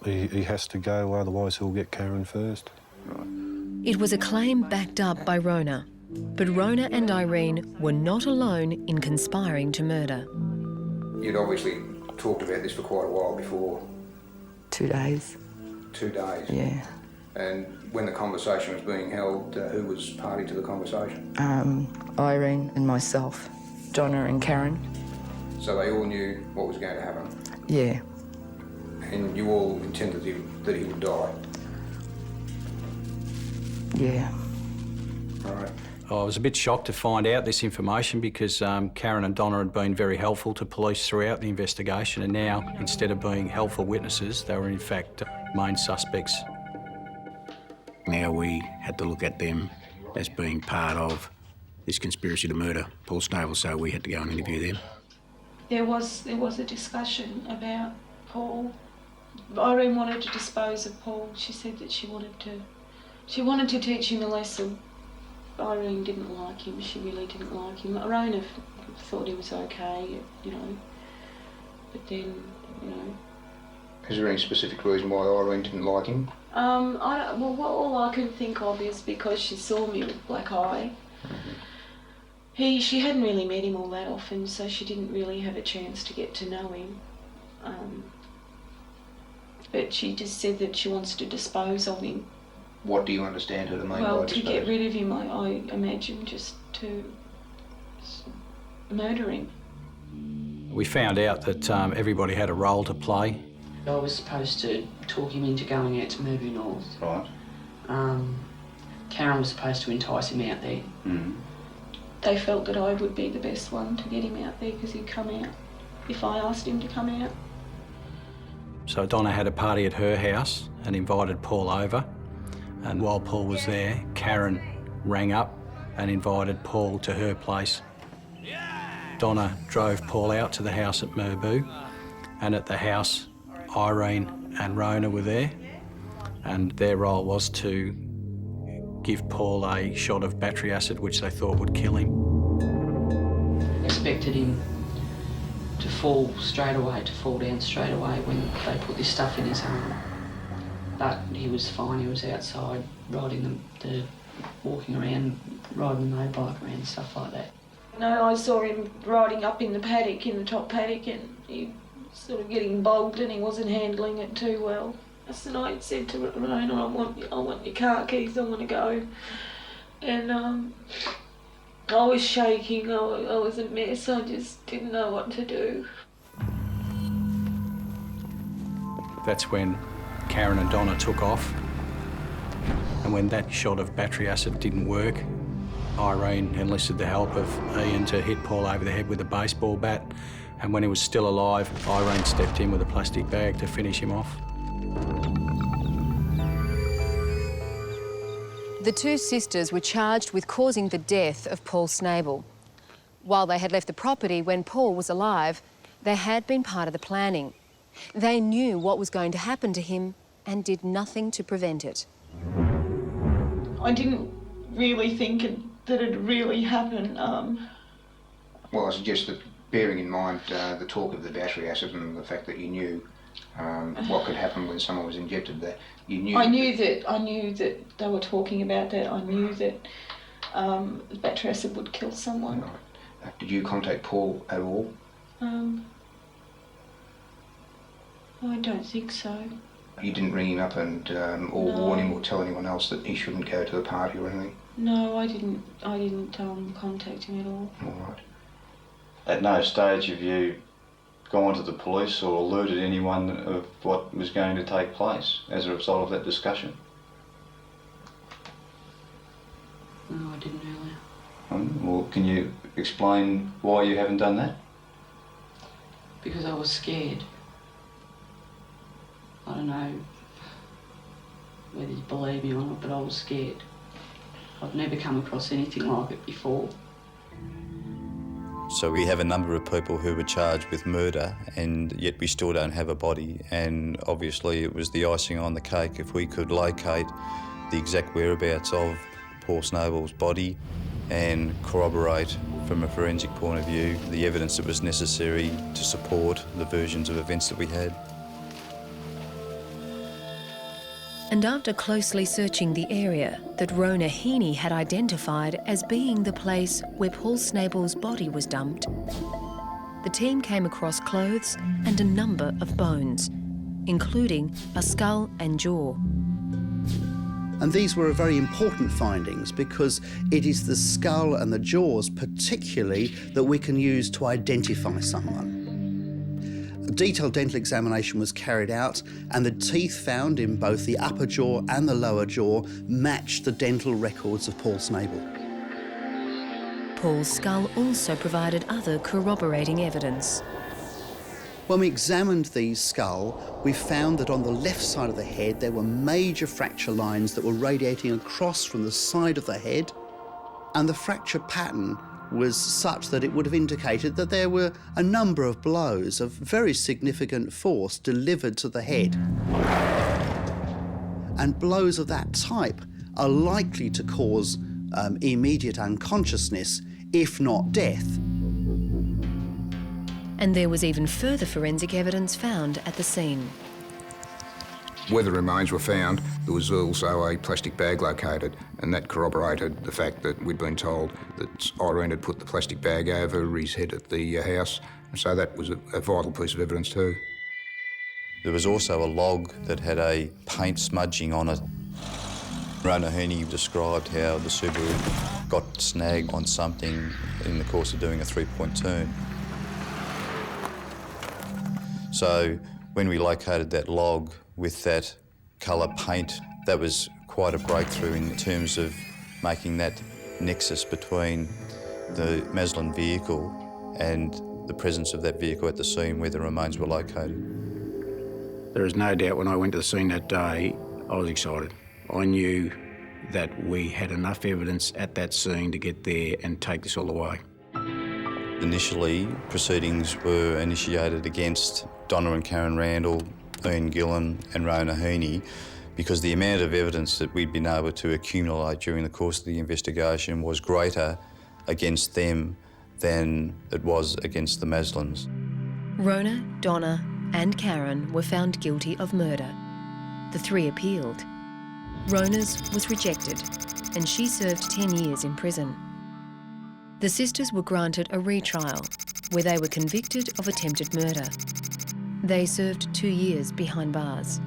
He has to go, otherwise he'll get Karen first. Right. It was a claim backed up by Rona, but Rona and Irene were not alone in conspiring to murder. You'd obviously talked about this for quite a while before. 2 days. 2 days? Yeah. And when the conversation was being held, who was party to the conversation? Irene and myself, Donna and Karen. So they all knew what was going to happen? Yeah. And you all intended that he would die? Yeah. All right. I was a bit shocked to find out this information because Karen and Donna had been very helpful to police throughout the investigation, and now, instead of being helpful witnesses, they were in fact main suspects. Now we had to look at them as being part of this conspiracy to murder Paul Snavell, so we had to go and interview them. There was a discussion about Paul. Irene wanted to dispose of Paul. She said that she wanted to teach him a lesson. Irene didn't like him. She really didn't like him. Rona thought he was okay, you know. But then, you know. Is there any specific reason why Irene didn't like him? All I can think of is because she saw me with black eye. She hadn't really met him all that often, so she didn't really have a chance to get to know him. But she just said that she wants to dispose of him. What do you understand her to mean by dispose? To get rid of him, I imagine, just to murder him. We found out that everybody had a role to play. I was supposed to talk him into going out to Movie North. Right. Karen was supposed to entice him out there. Mm. They felt that I would be the best one to get him out there because he'd come out if I asked him to come out. So Donna had a party at her house and invited Paul over. And while Paul was there, Karen rang up and invited Paul to her place. Donna drove Paul out to the house at Merboo, and at the house, Irene and Rona were there, and their role was to give Paul a shot of battery acid, which they thought would kill him. Expected him to fall down straight away when they put this stuff in his arm. But he was fine. He was outside riding walking around, riding the motorbike around, stuff like that. No, I saw him riding up in the paddock, in the top paddock, and he was sort of getting bogged and he wasn't handling it too well. And I said to Rona, I want your car keys, I want to go. And I was shaking, I was a mess, I just didn't know what to do. That's when Karen and Donna took off. And when that shot of battery acid didn't work, Irene enlisted the help of Ian to hit Paul over the head with a baseball bat. And when he was still alive, Irene stepped in with a plastic bag to finish him off. The two sisters were charged with causing the death of Paul Snable. While they had left the property when Paul was alive, they had been part of the planning. They knew what was going to happen to him and did nothing to prevent it. I didn't really think that it really happened. Well, I suggest that, bearing in mind the talk of the battery acid and the fact that you knew what could happen when someone was injected, that you knew. I knew that they were talking about that. I knew that battery acid would kill someone. Right. Did you contact Paul at all? I don't think so. You didn't ring him up and or No. warn him or tell anyone else that he shouldn't go to the party or anything? No, I didn't contact him at all. All right. At no stage have you gone to the police or alerted anyone of what was going to take place as a result of that discussion? No, I didn't earlier. Well, can you explain why you haven't done that? Because I was scared. I don't know whether you believe me or not, but I was scared. I've never come across anything like it before. So we have a number of people who were charged with murder, and yet we still don't have a body. And obviously it was the icing on the cake. If we could locate the exact whereabouts of Paul Snable's body and corroborate from a forensic point of view the evidence that was necessary to support the versions of events that we had. And after closely searching the area that Rona Heaney had identified as being the place where Paul Snable's body was dumped, the team came across clothes and a number of bones, including a skull and jaw. And these were very important findings because it is the skull and the jaws particularly that we can use to identify someone. A detailed dental examination was carried out and the teeth found in both the upper jaw and the lower jaw matched the dental records of Paul Snable. Paul's skull also provided other corroborating evidence. When we examined the skull, we found that on the left side of the head there were major fracture lines that were radiating across from the side of the head, and the fracture pattern was such that it would have indicated that there were a number of blows of very significant force delivered to the head. And blows of that type are likely to cause immediate unconsciousness, if not death. And there was even further forensic evidence found at the scene. Where the remains were found, there was also a plastic bag located, and that corroborated the fact that we'd been told that Irene had put the plastic bag over his head at the house, so that was a vital piece of evidence too. There was also a log that had a paint smudging on it. Rona Heaney described how the Subaru got snagged on something in the course of doing a three-point turn. So when we located that log with that colour paint, that was quite a breakthrough in terms of making that nexus between the Maslin vehicle and the presence of that vehicle at the scene where the remains were located. There is no doubt when I went to the scene that day, I was excited. I knew that we had enough evidence at that scene to get there and take this all away. Initially, proceedings were initiated against Donna and Karen Randall, Ian Gillen and Rona Heaney because the amount of evidence that we'd been able to accumulate during the course of the investigation was greater against them than it was against the Maslins. Rona, Donna and Karen were found guilty of murder. The three appealed. Rona's was rejected, and she served 10 years in prison. The sisters were granted a retrial, where they were convicted of attempted murder. They served 2 years behind bars.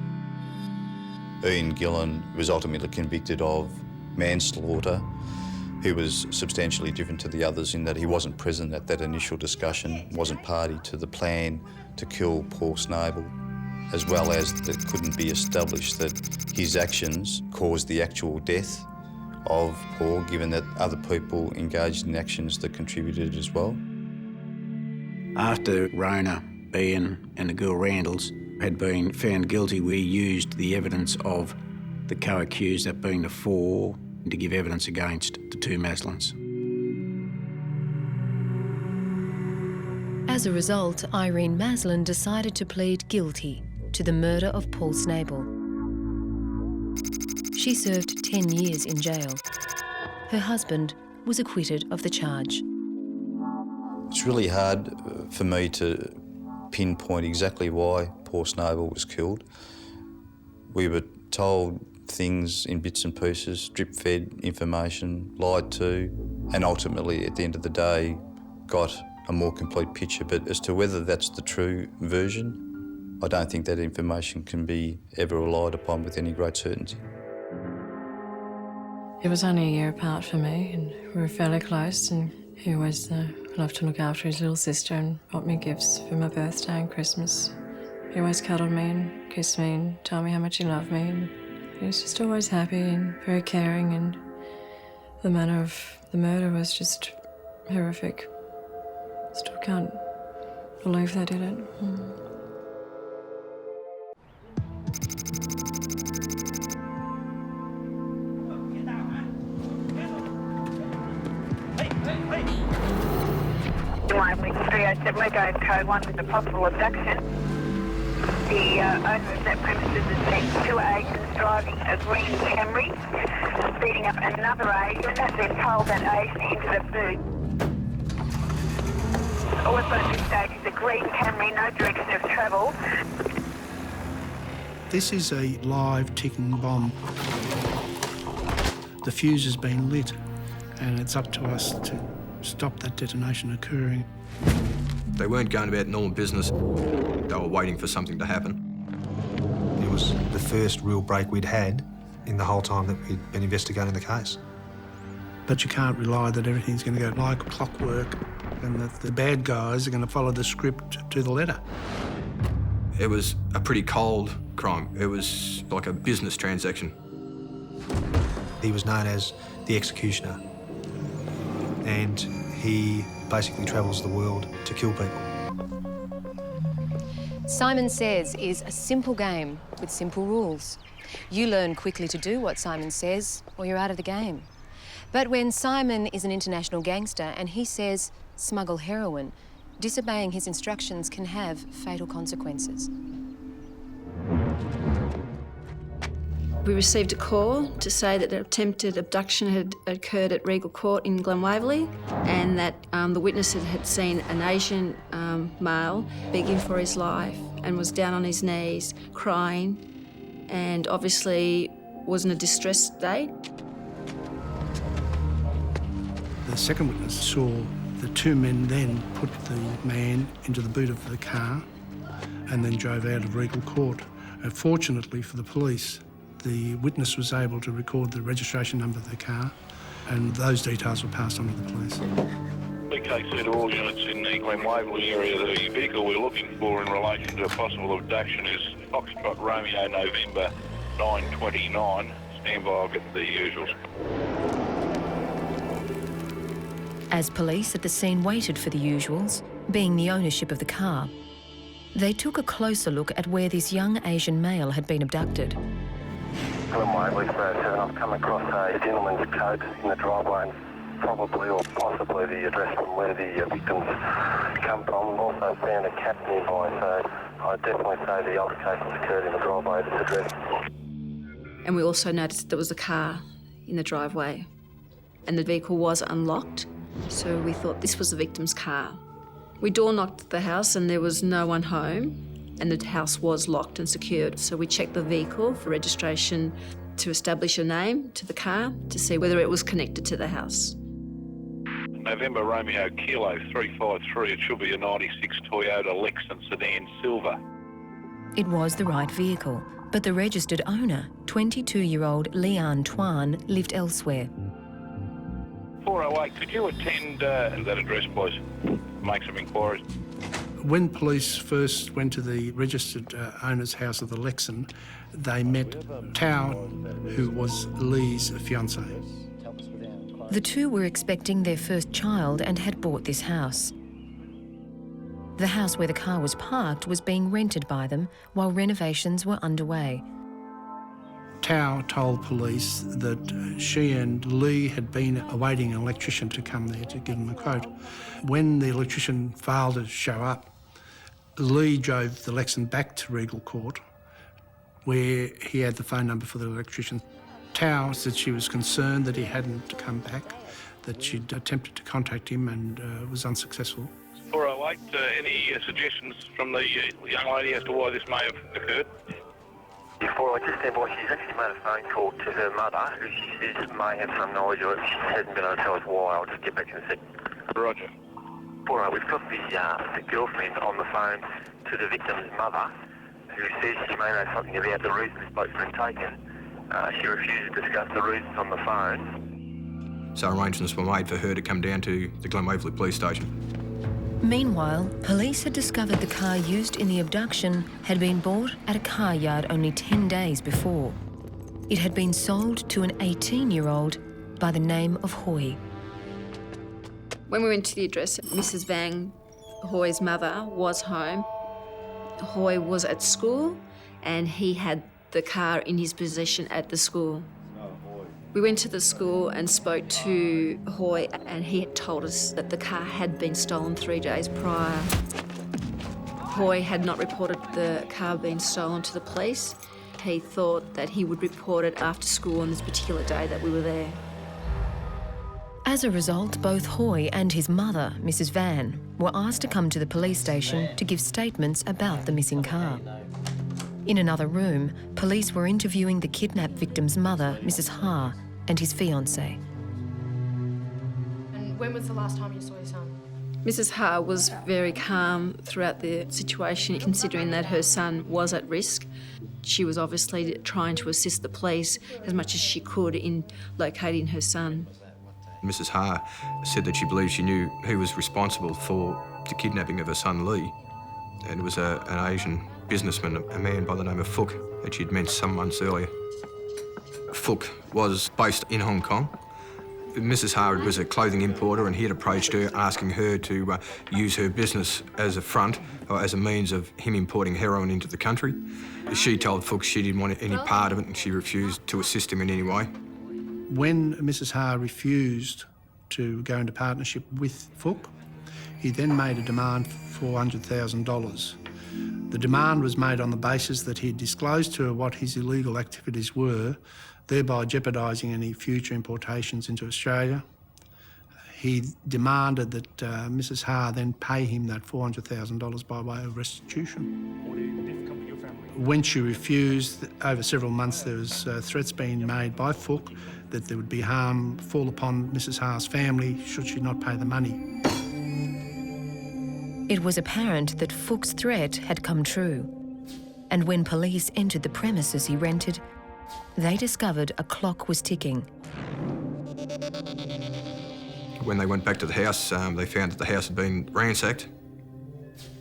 Ian Gillan was ultimately convicted of manslaughter. He was substantially different to the others in that he wasn't present at that initial discussion, wasn't party to the plan to kill Paul Snable, as well as that it couldn't be established that his actions caused the actual death of Paul, given that other people engaged in actions that contributed as well. After Rona, Ian and the girl Randalls had been found guilty, we used the evidence of the co-accused, that being the four, to give evidence against the two Maslins. As a result, Irene Maslin decided to plead guilty to the murder of Paul Snable. She served 10 years in jail. Her husband was acquitted of the charge. It's really hard for me to pinpoint exactly why Paul Snable was killed. We were told things in bits and pieces, drip-fed information, lied to, and ultimately, at the end of the day, got a more complete picture. But as to whether that's the true version, I don't think that information can be ever relied upon with any great certainty. It was only a year apart for me, and we were fairly close, and he always loved to look after his little sister and bought me gifts for my birthday and Christmas. He always cuddled me and kissed me and told me how much he loved me, and he was just always happy and very caring, and the manner of the murder was just horrific. Still can't believe they did it. Week 307, we're going code 1 with a possible abduction. The owner of that premises has seen 2 Asians driving a green Camry, speeding up another Asian, and then told that Asian into the boot. All we've got at this stage is a green Camry, no direction of travel. This is a live ticking bomb. The fuse has been lit, and it's up to us to stop that detonation occurring. They weren't going about normal business. They were waiting for something to happen. It was the first real break we'd had in the whole time that we'd been investigating the case. But you can't rely that everything's going to go like clockwork and that the bad guys are going to follow the script to the letter. It was a pretty cold crime. It was like a business transaction. He was known as the executioner, and he basically travels the world to kill people. Simon Says is a simple game with simple rules. You learn quickly to do what Simon says, or you're out of the game. But when Simon is an international gangster and he says smuggle heroin, disobeying his instructions can have fatal consequences. We received a call to say that an attempted abduction had occurred at Regal Court in Glen Waverley, and that the witness had seen an Asian male begging for his life and was down on his knees crying, and obviously was in a distressed state. The second witness saw the 2 men then put the man into the boot of the car and then drove out of Regal Court. Fortunately for the police, the witness was able to record the registration number of the car, and those details were passed on to the police. BKC to all units in the Glen Waverley area. The vehicle we're looking for in relation to a possible abduction is Foxtrot Romeo November 929. Stand by, I'll get the usuals. As police at the scene waited for the usuals, being the ownership of the car, they took a closer look at where this young Asian male had been abducted. Glen Waverley, I've come across a gentleman's coat in the driveway, and probably or possibly the address from where the victims come from. Also found a cap nearby, so I'd definitely say the altercation occurred in the driveway at this address. And we also noticed there was a car in the driveway, and the vehicle was unlocked, so we thought this was the victim's car. We door knocked the house and there was no one home. and the house was locked and secured. So we checked the vehicle for registration to establish a name to the car to see whether it was connected to the house. November Romeo Kilo 353, it should be a 96 Toyota Lexus sedan silver. It was the right vehicle, but the registered owner, 22-year-old Leanne Twan, lived elsewhere. 408, could you attend that address, please? Make some inquiries. When police first went to the registered owner's house of the Lexan, they met Tao, who was Lee's fiancée. The two were expecting their first child and had bought this house. The house where the car was parked was being rented by them while renovations were underway. Tao told police that she and Lee had been awaiting an electrician to come there to give them a quote. When the electrician failed to show up, Lee drove the Lexan back to Regal Court, where he had the phone number for the electrician. Tao said she was concerned that he hadn't come back, that she'd attempted to contact him and was unsuccessful. 408, any suggestions from the young lady as to why this may have occurred? Before I just stand by, she's actually made a phone call to her mother, who she says may have some knowledge of it. She hasn't been able to tell us why. I'll just get back in a sec. Roger. 408, we've got the girlfriend on the phone to the victim's mother, who says she may know something about the reason this bloke's been taken. She refused to discuss the reasons on the phone. So arrangements were made for her to come down to the Glen Waverley police station. Meanwhile, police had discovered the car used in the abduction had been bought at a car yard only 10 days before. It had been sold to an 18-year-old by the name of Hoy. When we went to the address, Mrs. Vang, Hoy's mother, was home. Hoy was at school and he had the car in his possession at the school. We went to the school and spoke to Hoy, and he had told us that the car had been stolen 3 days prior. Hoy had not reported the car being stolen to the police. He thought that he would report it after school on this particular day that we were there. As a result, both Hoy and his mother, Mrs. Van, were asked to come to the police station to give statements about the missing car. In another room, police were interviewing the kidnapped victim's mother, Mrs. Ha, and his fiancé. And when was the last time you saw your son? Mrs. Ha was very calm throughout the situation, considering that her son was at risk. She was obviously trying to assist the police as much as she could in locating her son. Mrs. Ha said that she believed she knew who was responsible for the kidnapping of her son Lee. And it was an Asian businessman, a man by the name of Fook, that she'd met some months earlier. Fook was based in Hong Kong. Mrs. Ha was a clothing importer and he had approached her asking her to use her business as a front or as a means of him importing heroin into the country. She told Fook she didn't want any part of it and she refused to assist him in any way. When Mrs. Ha refused to go into partnership with Fook, he then made a demand for $400,000. The demand was made on the basis that he had disclosed to her what his illegal activities were, thereby jeopardising any future importations into Australia. He demanded that Mrs. Ha then pay him that $400,000 by way of restitution. When she refused, over several months there was threats being made by Fook that there would be harm fall upon Mrs. Ha's family should she not pay the money. It was apparent that Fook's threat had come true, and when police entered the premises he rented, they discovered a clock was ticking. When they went back to the house, they found that the house had been ransacked.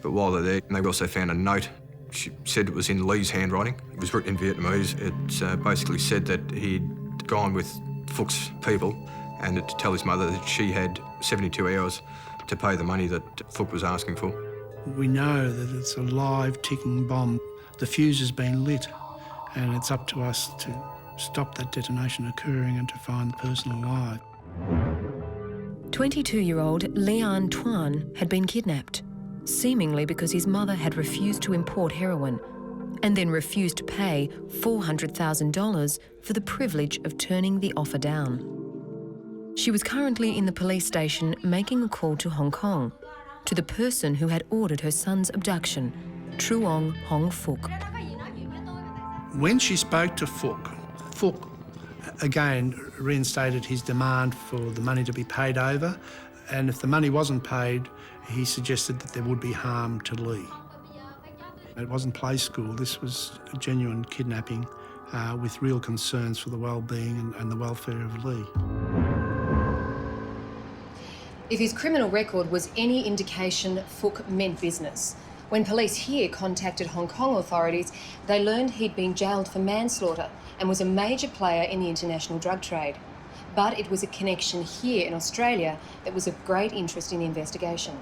But while they're there, they also found a note. She said it was in Lee's handwriting. It was written in Vietnamese. It basically said that he'd gone with Fook's people and to tell his mother that she had 72 hours to pay the money that Fook was asking for. We know that it's a live ticking bomb. The fuse has been lit and it's up to us to stop that detonation occurring and to find the person alive. 22-year-old Leanne Twan had been kidnapped, seemingly because his mother had refused to import heroin and then refused to pay $400,000 for the privilege of turning the offer down. She was currently in the police station making a call to Hong Kong, to the person who had ordered her son's abduction, Truong Hong Phuc. When she spoke to Phuc again reinstated his demand for the money to be paid over, and if the money wasn't paid, he suggested that there would be harm to Lee. It wasn't play school, this was a genuine kidnapping with real concerns for the well-being and the welfare of Lee. If his criminal record was any indication, Phuc meant business. When police here contacted Hong Kong authorities, they learned he'd been jailed for manslaughter and was a major player in the international drug trade. But it was a connection here in Australia that was of great interest in the investigation.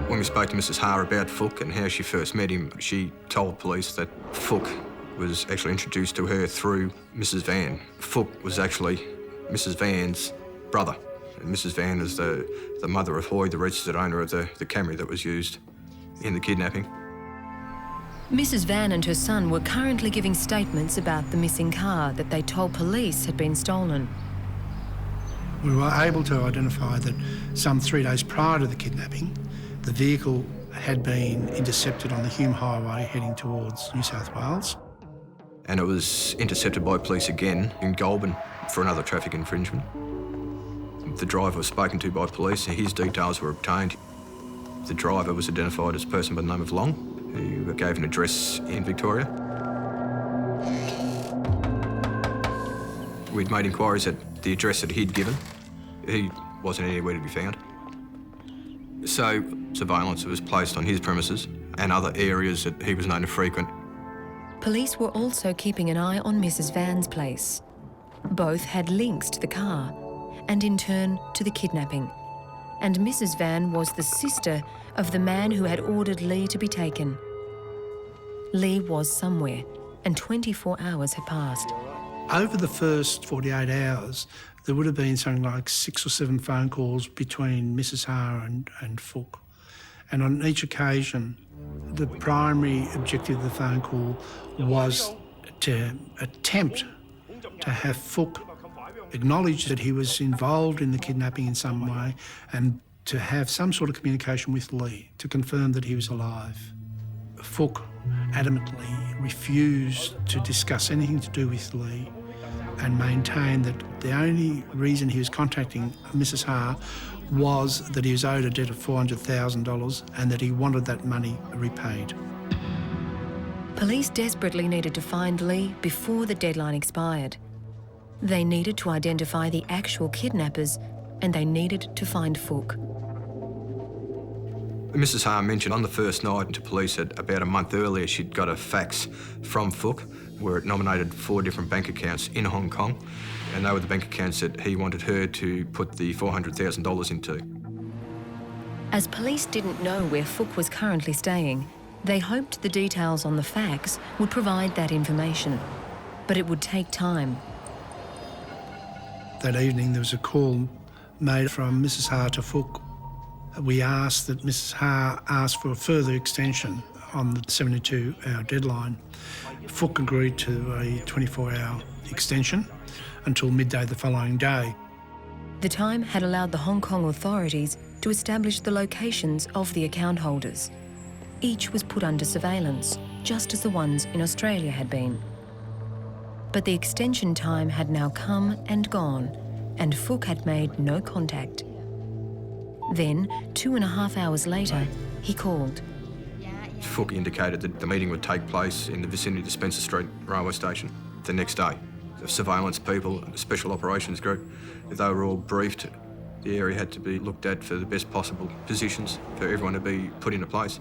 When we spoke to Mrs. Ha about Phuc and how she first met him, she told police that Phuc was actually introduced to her through Mrs. Van. Phuc was actually Mrs. Van's brother. And Mrs. Van is the mother of Hoy, the registered owner of the Camry that was used in the kidnapping. Mrs. Van and her son were currently giving statements about the missing car that they told police had been stolen. We were able to identify that some 3 days prior to the kidnapping, the vehicle had been intercepted on the Hume Highway heading towards New South Wales. And it was intercepted by police again in Goulburn for another traffic infringement. The driver was spoken to by police and his details were obtained. The driver was identified as a person by the name of Long, who gave an address in Victoria. We'd made inquiries at the address that he'd given. He wasn't anywhere to be found. So surveillance was placed on his premises and other areas that he was known to frequent. Police were also keeping an eye on Mrs. Van's place. Both had links to the car and in turn to the kidnapping. And Mrs. Van was the sister of the man who had ordered Lee to be taken. Lee was somewhere, and 24 hours had passed. Over the first 48 hours, there would have been something like 6 or 7 phone calls between Mrs. Ha and Phuc. And on each occasion, the primary objective of the phone call was to attempt to have Phuc acknowledge that he was involved in the kidnapping in some way and to have some sort of communication with Lee to confirm that he was alive. Phuc adamantly refused to discuss anything to do with Lee and maintained that the only reason he was contacting Mrs. Ha was that he was owed a debt of $400,000 and that he wanted that money repaid. Police desperately needed to find Lee before the deadline expired. They needed to identify the actual kidnappers and they needed to find Phuc. Mrs. Ha mentioned on the first night to police that about a month earlier she'd got a fax from Phuc where it nominated 4 different bank accounts in Hong Kong, and they were the bank accounts that he wanted her to put the $400,000 into. As police didn't know where Phuc was currently staying, they hoped the details on the fax would provide that information. But it would take time. That evening there was a call made from Mrs. Ha to Phuc. We asked that Mrs. Ha ask for a further extension on the 72-hour deadline. Phuc agreed to a 24-hour extension until midday the following day. The time had allowed the Hong Kong authorities to establish the locations of the account holders. Each was put under surveillance, just as the ones in Australia had been. But the extension time had now come and gone, and Phuc had made no contact. Then, 2.5 hours later, he called. Phuc indicated that the meeting would take place in the vicinity of the Spencer Street railway station the next day. The surveillance people, the special operations group, they were all briefed. The area had to be looked at for the best possible positions for everyone to be put into place.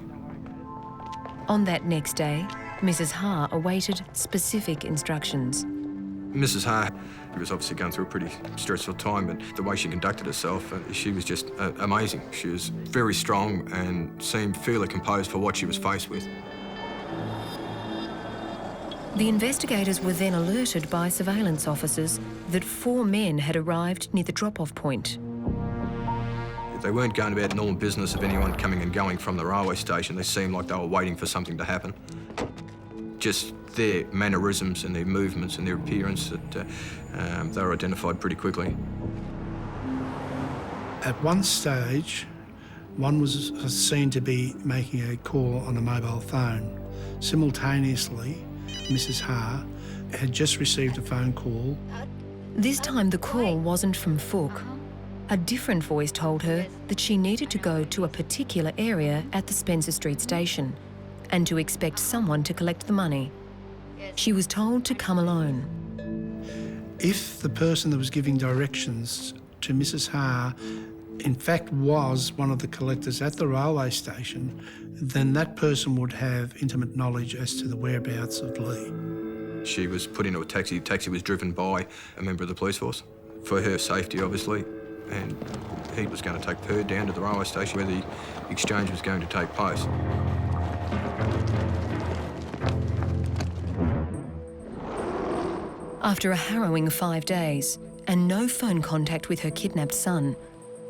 On that next day, Mrs. Ha awaited specific instructions. Mrs. Ha was obviously going through a pretty stressful time, but the way she conducted herself, she was just amazing. She was very strong and seemed fairly composed for what she was faced with. The investigators were then alerted by surveillance officers that 4 men had arrived near the drop-off point. They weren't going about normal business of anyone coming and going from the railway station. They seemed like they were waiting for something to happen. Just their mannerisms and their movements and their appearance, that they were identified pretty quickly. At one stage, One was seen to be making a call on a mobile phone. Simultaneously, Mrs. Ha had just received a phone call. This time the call wasn't from Fook. A different voice told her that she needed to go to a particular area at the Spencer Street station and to expect someone to collect the money. She was told to come alone. If the person that was giving directions to Mrs. Ha in fact was one of the collectors at the railway station, then that person would have intimate knowledge as to the whereabouts of Lee. She was put into a taxi. The taxi was driven by a member of the police force for her safety, obviously, and he was going to take her down to the railway station where the exchange was going to take place. After a harrowing 5 days and no phone contact with her kidnapped son,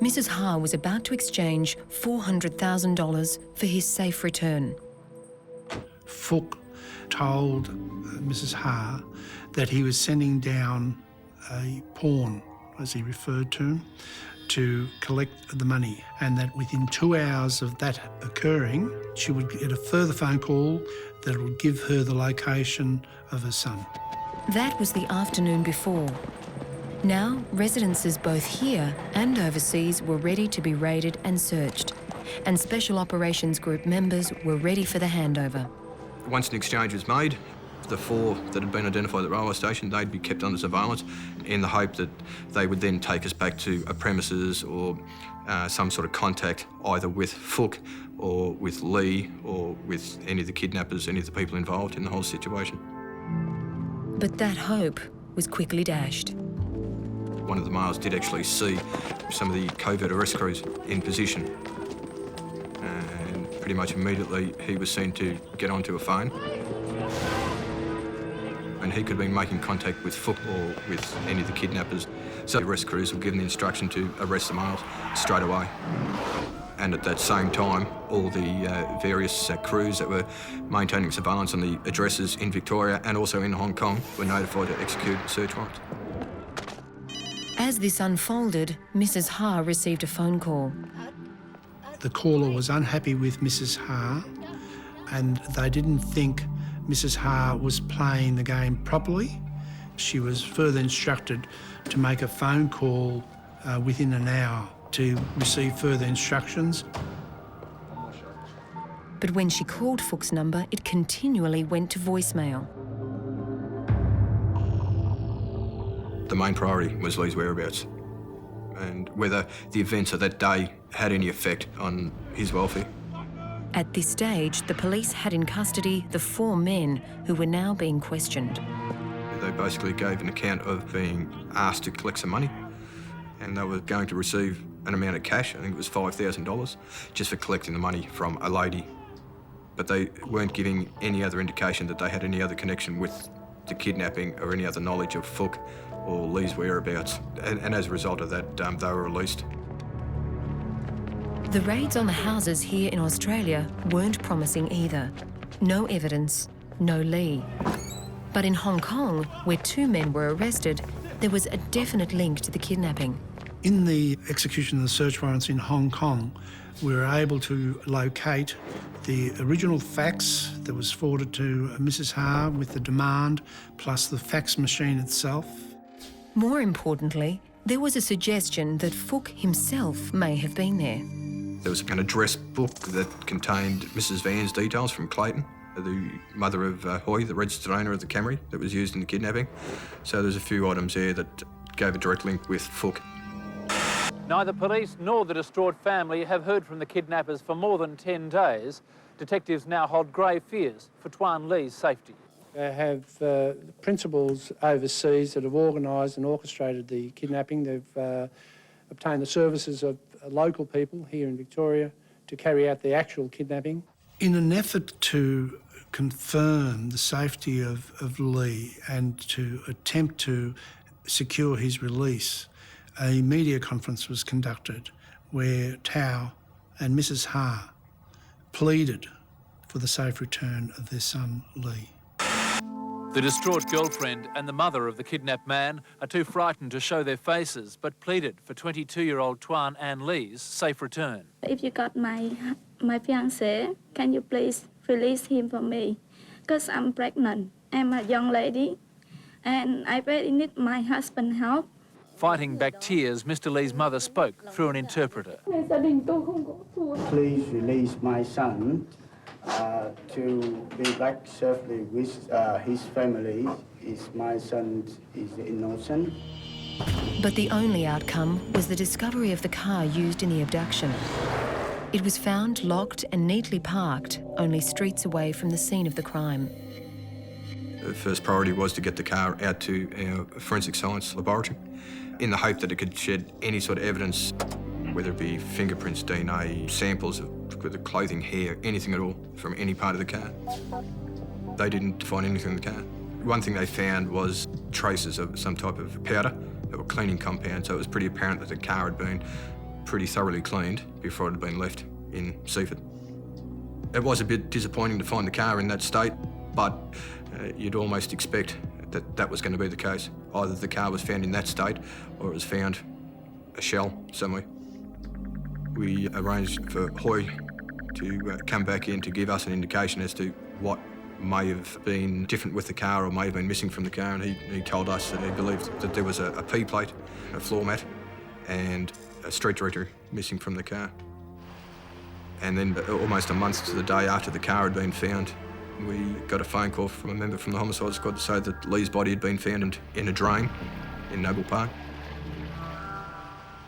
Mrs. Ha was about to exchange $400,000 for his safe return. Fook told Mrs. Ha that he was sending down a pawn, as he referred to him, to collect the money, and that within 2 hours of that occurring, she would get a further phone call that would give her the location of her son. That was the afternoon before. Now, residences both here and overseas were ready to be raided and searched, and Special Operations Group members were ready for the handover. Once an exchange was made, the 4 that had been identified at the railway station, they'd be kept under surveillance in the hope that they would then take us back to a premises or some sort of contact either with Fook or with Lee or with any of the kidnappers, any of the people involved in the whole situation. But that hope was quickly dashed. One of the males did actually see some of the covert arrest crews in position, and pretty much immediately he was seen to get onto a phone, and he could have been making contact with Fook or with any of the kidnappers. So the arrest crews were given the instruction to arrest the males straight away. And at that same time, all the various crews that were maintaining surveillance on the addresses in Victoria and also in Hong Kong were notified to execute search warrants. As this unfolded, Mrs. Ha received a phone call. The caller was unhappy with Mrs. Ha, and they didn't think Mrs. Ha was playing the game properly. She was further instructed to make a phone call within an hour to receive further instructions. But when she called Fook's number, it continually went to voicemail. The main priority was Lee's whereabouts and whether the events of that day had any effect on his welfare. At this stage, the police had in custody the 4 men who were now being questioned. They basically gave an account of being asked to collect some money, and they were going to receive an amount of cash, I think it was $5,000, just for collecting the money from a lady. But they weren't giving any other indication that they had any other connection with the kidnapping or any other knowledge of Fook or Lee's whereabouts. And as a result of that, they were released. The raids on the houses here in Australia weren't promising either. No evidence, no Lee. But in Hong Kong, where 2 men were arrested, there was a definite link to the kidnapping. In the execution of the search warrants in Hong Kong, we were able to locate the original fax that was forwarded to Mrs. Ha with the demand, plus the fax machine itself. More importantly, there was a suggestion that Fook himself may have been there. There was an address book that contained Mrs. Van's details from Clayton, the mother of Hoy, the registered owner of the Camry that was used in the kidnapping. So there's a few items there that gave a direct link with Fook. Neither police nor the distraught family have heard from the kidnappers for more than 10 days. Detectives now hold grave fears for Tuan Lee's safety. They have principals overseas that have organised and orchestrated the kidnapping. They've obtained the services of local people here in Victoria to carry out the actual kidnapping. In an effort to confirm the safety of Lee and to attempt to secure his release, a media conference was conducted where Tao and Mrs. Ha pleaded for the safe return of their son, Lee. The distraught girlfriend and the mother of the kidnapped man are too frightened to show their faces, but pleaded for 22-year-old Tuan Ann Lee's safe return. If you got my fiancé, can you please release him for me? Because I'm pregnant. I'm a young lady, and I really need my husband's help. Fighting back tears, Mr. Lee's mother spoke through an interpreter. Please release my son to be back safely with his family. My son is innocent. But the only outcome was the discovery of the car used in the abduction. It was found locked and neatly parked, only streets away from the scene of the crime. The first priority was to get the car out to our forensic science laboratory in the hope that it could shed any sort of evidence, whether it be fingerprints, DNA, samples of the clothing, hair, anything at all from any part of the car. They didn't find anything in the car. One thing they found was traces of some type of powder or cleaning compound, so it was pretty apparent that the car had been pretty thoroughly cleaned before it had been left in Seaford. It was a bit disappointing to find the car in that state, but you'd almost expect that that was going to be the case. Either the car was found in that state or it was found a shell somewhere. We arranged for Hoy to come back in to give us an indication as to what may have been different with the car or may have been missing from the car, and he told us that he believed that there was a P-plate, a floor mat and a street directory missing from the car. And then almost a month to the day after the car had been found, we got a phone call from a member from the homicide squad to say that Lee's body had been found in a drain in Noble Park.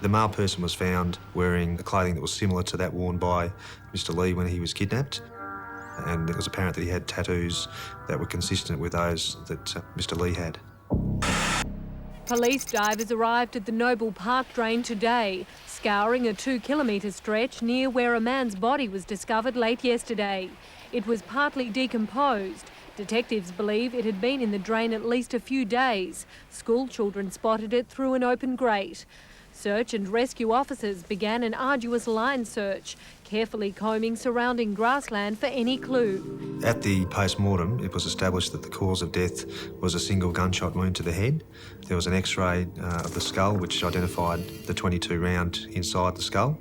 The male person was found wearing clothing that was similar to that worn by Mr. Lee when he was kidnapped, and it was apparent that he had tattoos that were consistent with those that Mr. Lee had. Police divers arrived at the Noble Park drain today, scouring a 2-kilometre stretch near where a man's body was discovered late yesterday. It was partly decomposed. Detectives believe it had been in the drain at least a few days. School children spotted it through an open grate. Search and rescue officers began an arduous line search, carefully combing surrounding grassland for any clue. At the post-mortem, it was established that the cause of death was a single gunshot wound to the head. There was an X-ray of the skull which identified the .22 round inside the skull.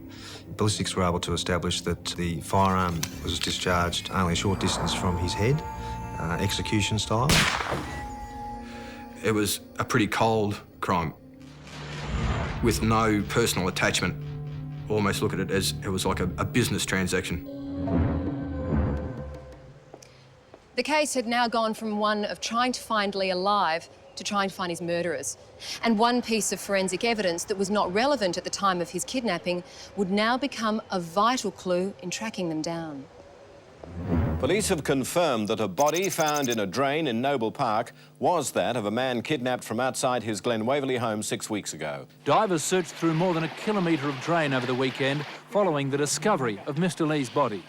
Ballistics were able to establish that the firearm was discharged only a short distance from his head, execution style. It was a pretty cold crime with no personal attachment. Almost look at it as it was like a business transaction. The case had now gone from one of trying to find Lee alive to trying to find his murderers. And one piece of forensic evidence that was not relevant at the time of his kidnapping would now become a vital clue in tracking them down. Police have confirmed that a body found in a drain in Noble Park was that of a man kidnapped from outside his Glen Waverley home 6 weeks ago. Divers searched through more than a kilometre of drain over the weekend following the discovery of Mr. Lee's body.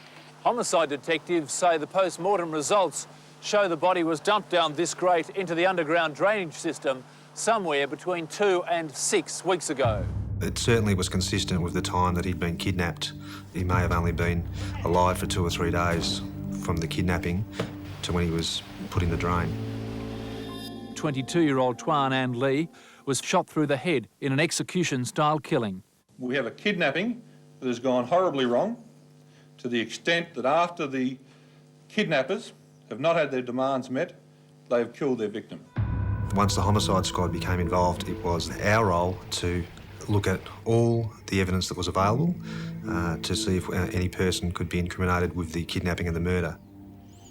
Homicide detectives say the post-mortem results show the body was dumped down this grate into the underground drainage system somewhere between 2 and 6 weeks ago. It certainly was consistent with the time that he'd been kidnapped. He may have only been alive for 2 or 3 days from the kidnapping to when he was put in the drain. 22-year-old Tuan Ann Lee was shot through the head in an execution-style killing. We have a kidnapping that has gone horribly wrong to the extent that after the kidnappers have not had their demands met, they have killed their victim. Once the homicide squad became involved, it was our role to look at all the evidence that was available to see if any person could be incriminated with the kidnapping and the murder.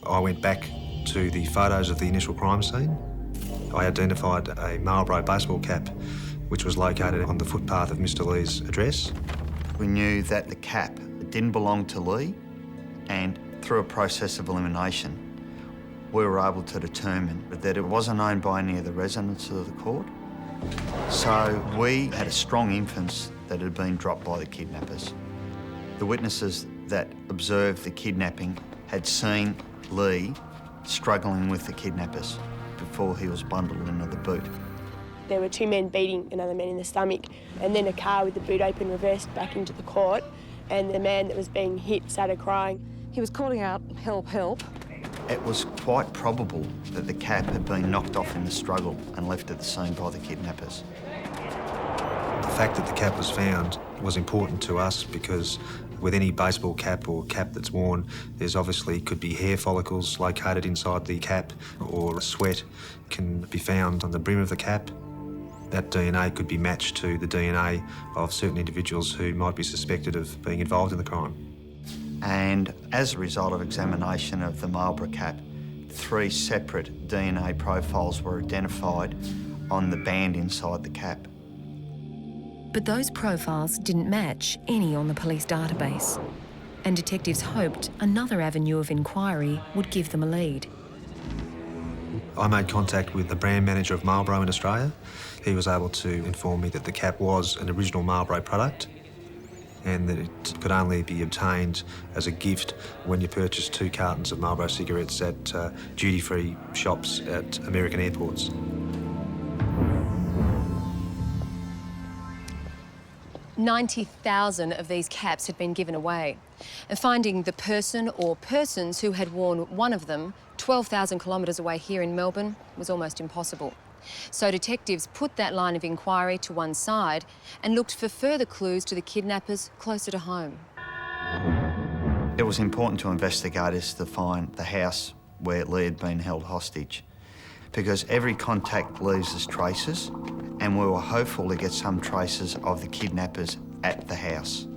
I went back to the photos of the initial crime scene. I identified a Marlboro baseball cap which was located on the footpath of Mr. Lee's address. We knew that the cap didn't belong to Lee, and through a process of elimination we were able to determine that it wasn't owned by any of the residents of the court. So we had a strong inference that it had been dropped by the kidnappers. The witnesses that observed the kidnapping had seen Lee struggling with the kidnappers before he was bundled into the boot. There were 2 men beating another man in the stomach, and then a car with the boot open reversed back into the court, and the man that was being hit started crying. He was calling out, "Help, help." It was quite probable that the cap had been knocked off in the struggle and left at the scene by the kidnappers. The fact that the cap was found was important to us because with any baseball cap or cap that's worn, there's obviously could be hair follicles located inside the cap, or sweat can be found on the brim of the cap. That DNA could be matched to the DNA of certain individuals who might be suspected of being involved in the crime. And as a result of examination of the Marlborough cap, 3 separate DNA profiles were identified on the band inside the cap. But those profiles didn't match any on the police database, and detectives hoped another avenue of inquiry would give them a lead. I made contact with the brand manager of Marlborough in Australia. He was able to inform me that the cap was an original Marlborough product and that it could only be obtained as a gift when you purchase 2 cartons of Marlborough cigarettes at duty-free shops at American airports. $90,000 of these caps had been given away. And finding the person or persons who had worn one of them 12,000 kilometres away here in Melbourne was almost impossible. So detectives put that line of inquiry to one side and looked for further clues to the kidnappers closer to home. It was important to investigators to find the house where Lee had been held hostage, because every contact leaves us traces, and we were hopeful to get some traces of the kidnappers at the house.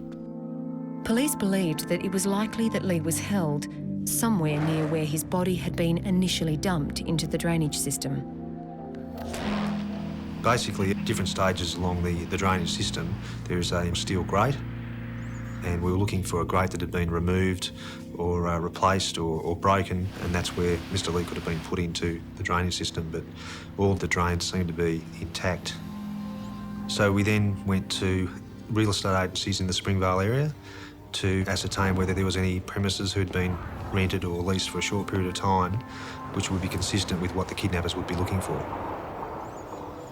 Police believed that it was likely that Lee was held somewhere near where his body had been initially dumped into the drainage system. Basically, at different stages along the drainage system, there is a steel grate, and we were looking for a grate that had been removed or replaced or broken, and that's where Mr. Lee could have been put into the drainage system, but all of the drains seemed to be intact. So we then went to real estate agencies in the Springvale area to ascertain whether there was any premises who had been rented or leased for a short period of time which would be consistent with what the kidnappers would be looking for.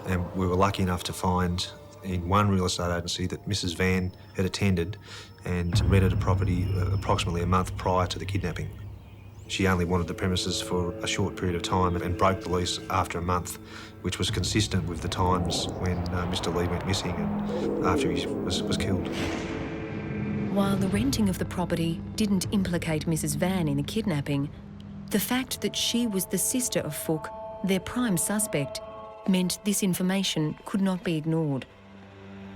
And we were lucky enough to find in one real estate agency that Mrs. Van had attended and rented a property approximately a month prior to the kidnapping. She only wanted the premises for a short period of time and broke the lease after a month, which was consistent with the times when Mr. Lee went missing and after he was killed. While the renting of the property didn't implicate Mrs. Van in the kidnapping, the fact that she was the sister of Fook, their prime suspect, meant this information could not be ignored,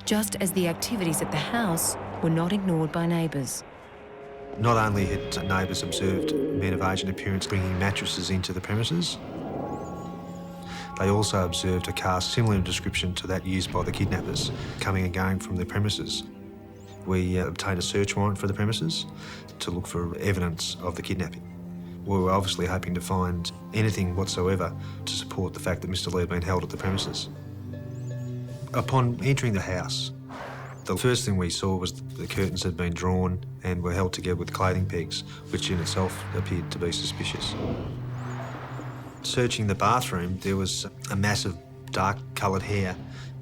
just as the activities at the house were not ignored by neighbours. Not only had neighbours observed men of Asian appearance bringing mattresses into the premises, they also observed a car similar in description to that used by the kidnappers coming and going from the premises. We obtained a search warrant for the premises to look for evidence of the kidnapping. We were obviously hoping to find anything whatsoever to support the fact that Mr. Lee had been held at the premises. Upon entering the house, the first thing we saw was the curtains had been drawn and were held together with clothing pegs, which in itself appeared to be suspicious. Searching the bathroom, there was a mass of dark-coloured hair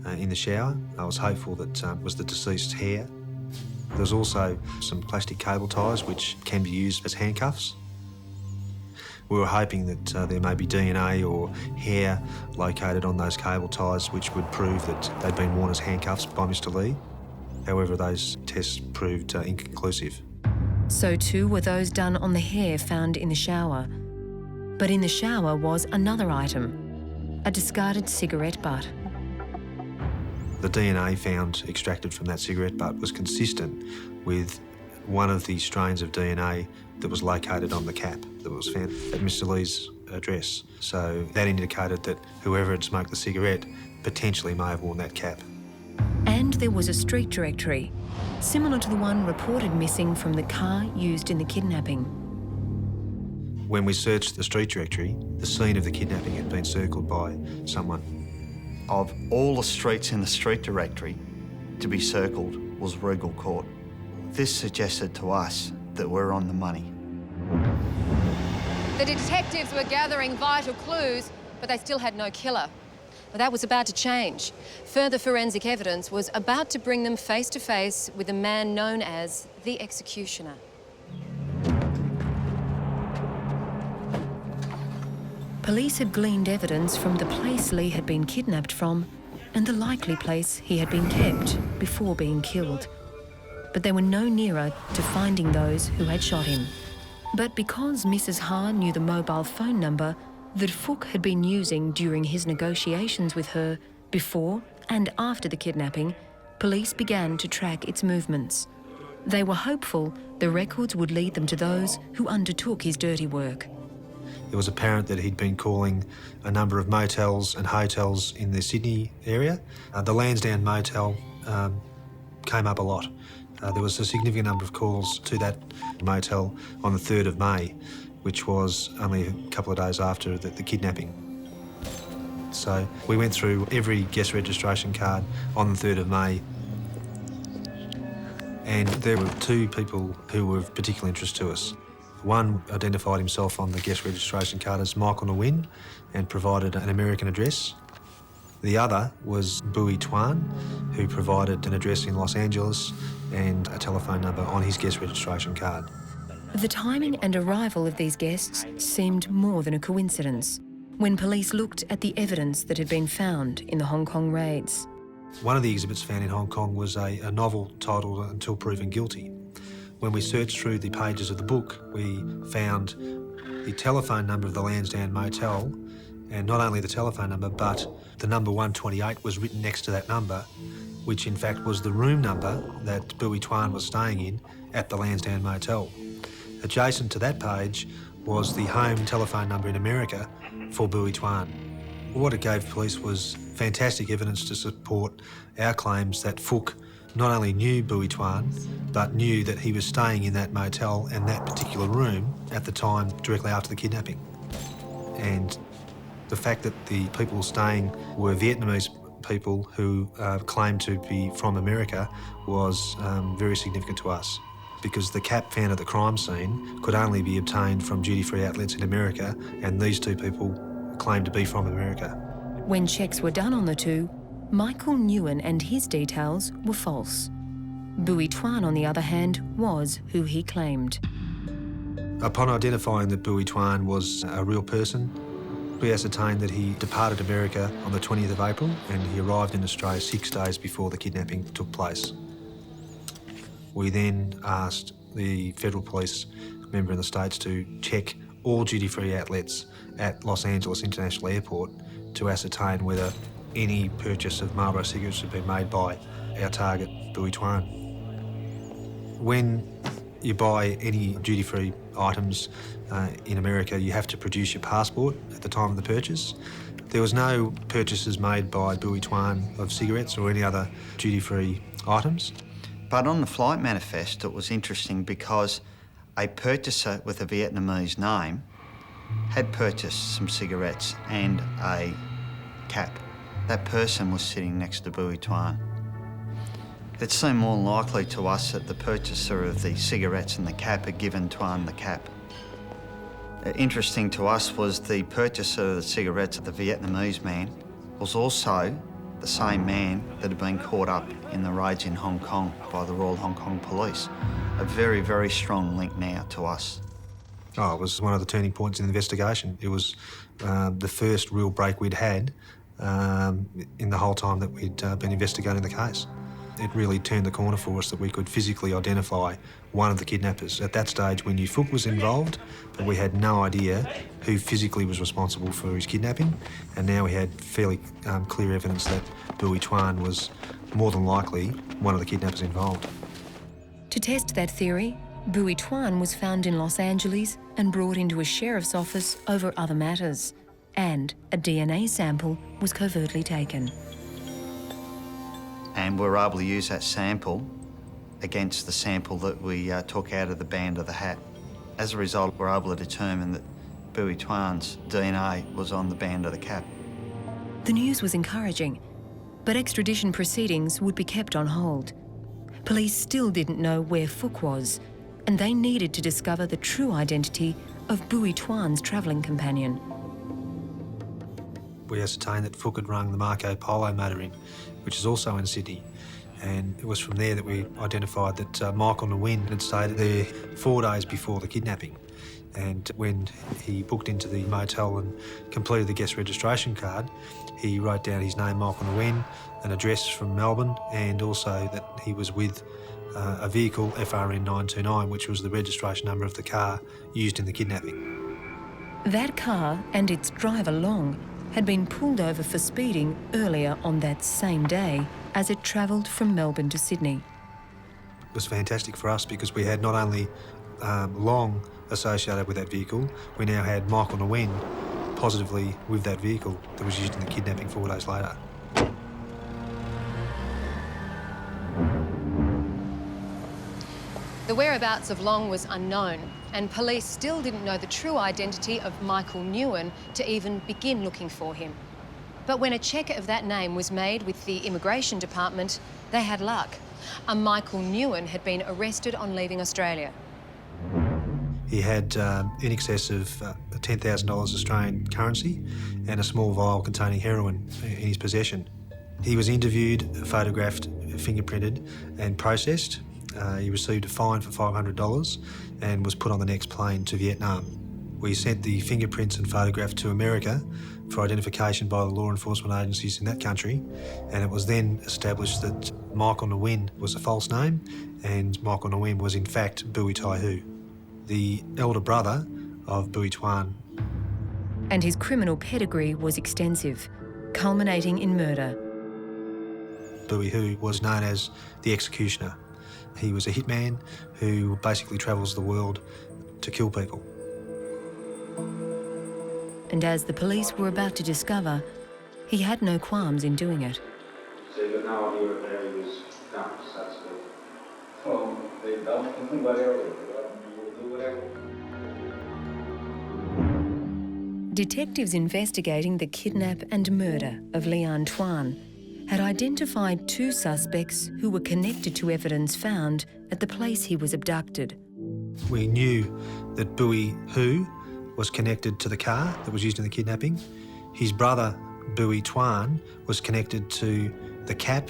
in the shower. I was hopeful that was the deceased's hair. There was also some plastic cable ties which can be used as handcuffs. We were hoping that there may be DNA or hair located on those cable ties which would prove that they'd been worn as handcuffs by Mr. Lee. However, those tests proved inconclusive. So too were those done on the hair found in the shower. But in the shower was another item, a discarded cigarette butt. The DNA found extracted from that cigarette butt was consistent with one of the strains of DNA that was located on the cap that was found at Mr. Lee's address. So that indicated that whoever had smoked the cigarette potentially may have worn that cap. And there was a street directory, similar to the one reported missing from the car used in the kidnapping. When we searched the street directory, the scene of the kidnapping had been circled by someone. Of all the streets in the street directory to be circled was Regal Court. This suggested to us that we're on the money. The detectives were gathering vital clues, but they still had no killer. But that was about to change. Further forensic evidence was about to bring them face to face with a man known as the Executioner. Police had gleaned evidence from the place Lee had been kidnapped from and the likely place he had been kept before being killed. But they were no nearer to finding those who had shot him. But because Mrs. Ha knew the mobile phone number that Phuc had been using during his negotiations with her before and after the kidnapping, police began to track its movements. They were hopeful the records would lead them to those who undertook his dirty work. It was apparent that he'd been calling a number of motels and hotels in the Sydney area. The Lansdowne motel came up a lot. There was a significant number of calls to that motel on the 3rd of May, which was only a couple of days after the kidnapping. So we went through every guest registration card on the 3rd of May, and there were 2 people who were of particular interest to us. One identified himself on the guest registration card as Michael Nguyen and provided an American address. The other was Bui Tuan, who provided an address in Los Angeles and a telephone number on his guest registration card. The timing and arrival of these guests seemed more than a coincidence when police looked at the evidence that had been found in the Hong Kong raids. One of the exhibits found in Hong Kong was a novel titled Until Proven Guilty. When we searched through the pages of the book, we found the telephone number of the Lansdowne Motel, and not only the telephone number, but the number 128 was written next to that number, which in fact was the room number that Bui Tuan was staying in at the Lansdowne Motel. Adjacent to that page was the home telephone number in America for Bui Tuan. What it gave police was fantastic evidence to support our claims that Phuc not only knew Bui Tuan, but knew that he was staying in that motel and that particular room at the time directly after the kidnapping. And the fact that the people staying were Vietnamese people who claimed to be from America was very significant to us, because the cap found at the crime scene could only be obtained from duty-free outlets in America, and these 2 people claimed to be from America. When checks were done on the 2, Michael Nguyen and his details were false. Bui Tuan, on the other hand, was who he claimed. Upon identifying that Bui Tuan was a real person, we ascertained that he departed America on the 20th of April and he arrived in Australia 6 days before the kidnapping took place. We then asked the Federal Police member in the States to check all duty-free outlets at Los Angeles International Airport to ascertain whether any purchase of Marlboro cigarettes had been made by our target, Bui Tuan. When you buy any duty-free items in America, you have to produce your passport at the time of the purchase. There was no purchases made by Bui Tuan of cigarettes or any other duty-free items. But on the flight manifest, it was interesting because a purchaser with a Vietnamese name had purchased some cigarettes and a cap. That person was sitting next to Bui Tuan. It seemed more likely to us that the purchaser of the cigarettes and the cap had given Tuan the cap. Interesting to us was the purchaser of the cigarettes, the Vietnamese man, was also the same man that had been caught up in the raids in Hong Kong by the Royal Hong Kong Police. A very, very strong link now to us. Oh, it was one of the turning points in the investigation. It was the first real break we'd had in the whole time that we'd been investigating the case. It really turned the corner for us that we could physically identify one of the kidnappers. At that stage, we knew Phuc was involved, but we had no idea who physically was responsible for his kidnapping, and now we had fairly clear evidence that Bui Tuan was more than likely one of the kidnappers involved. To test that theory, Bui Tuan was found in Los Angeles and brought into a sheriff's office over other matters, and a DNA sample was covertly taken. And we were able to use that sample against the sample that we took out of the band of the hat. As a result, we were able to determine that Bui Tuan's DNA was on the band of the cap. The news was encouraging, but extradition proceedings would be kept on hold. Police still didn't know where Phuc was, and they needed to discover the true identity of Bui Tuan's travelling companion. We ascertained that Phuc had rung the Marco Polo motor inn, which is also in Sydney. And it was from there that we identified that Michael Nguyen had stayed there 4 days before the kidnapping. And when he booked into the motel and completed the guest registration card, he wrote down his name, Michael Nguyen, an address from Melbourne, and also that he was with a vehicle, FRN 929, which was the registration number of the car used in the kidnapping. That car and its driver Long had been pulled over for speeding earlier on that same day as it travelled from Melbourne to Sydney. It was fantastic for us because we had not only Long associated with that vehicle, we now had Michael Nguyen positively with that vehicle that was used in the kidnapping 4 days later. The whereabouts of Long was unknown, and police still didn't know the true identity of Michael Nguyen to even begin looking for him. But when a check of that name was made with the Immigration Department, they had luck. A Michael Nguyen had been arrested on leaving Australia. He had in excess of $10,000 Australian currency and a small vial containing heroin in his possession. He was interviewed, photographed, fingerprinted and processed. He received a fine for $500 and was put on the next plane to Vietnam. We sent the fingerprints and photograph to America for identification by the law enforcement agencies in that country, and it was then established that Michael Nguyen was a false name and Michael Nguyen was in fact Bui Tai Hu, the elder brother of Bui Tuan. And his criminal pedigree was extensive, culminating in murder. Bui Hu was known as the executioner. He was a hitman who basically travels the world to kill people. And as the police were about to discover, he had no qualms in doing it. So you got no idea where he was going, so to speak? Well, they don't, whatever, do whatever. Detectives investigating the kidnap and murder of Leanne Tuan had identified 2 suspects who were connected to evidence found at the place he was abducted. We knew that Bui Hu was connected to the car that was used in the kidnapping. His brother, Bui Tuan, was connected to the cap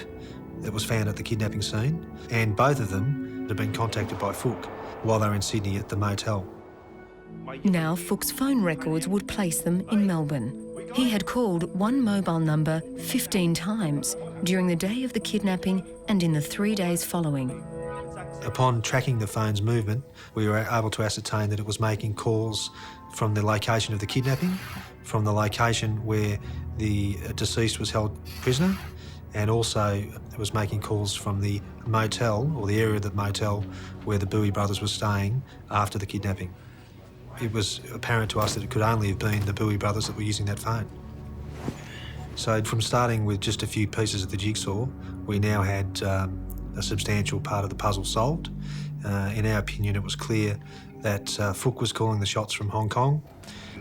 that was found at the kidnapping scene, and both of them had been contacted by Phuc while they were in Sydney at the motel. Now Phuc's phone records would place them in Melbourne. He had called one mobile number 15 times during the day of the kidnapping and in the 3 days following. Upon tracking the phone's movement, we were able to ascertain that it was making calls from the location of the kidnapping, from the location where the deceased was held prisoner, and also it was making calls from the motel, or the area of the motel, where the Bui brothers were staying after the kidnapping. It was apparent to us that it could only have been the Bui brothers that were using that phone. So from starting with just a few pieces of the jigsaw, we now had a substantial part of the puzzle solved. In our opinion, it was clear that Phuc was calling the shots from Hong Kong.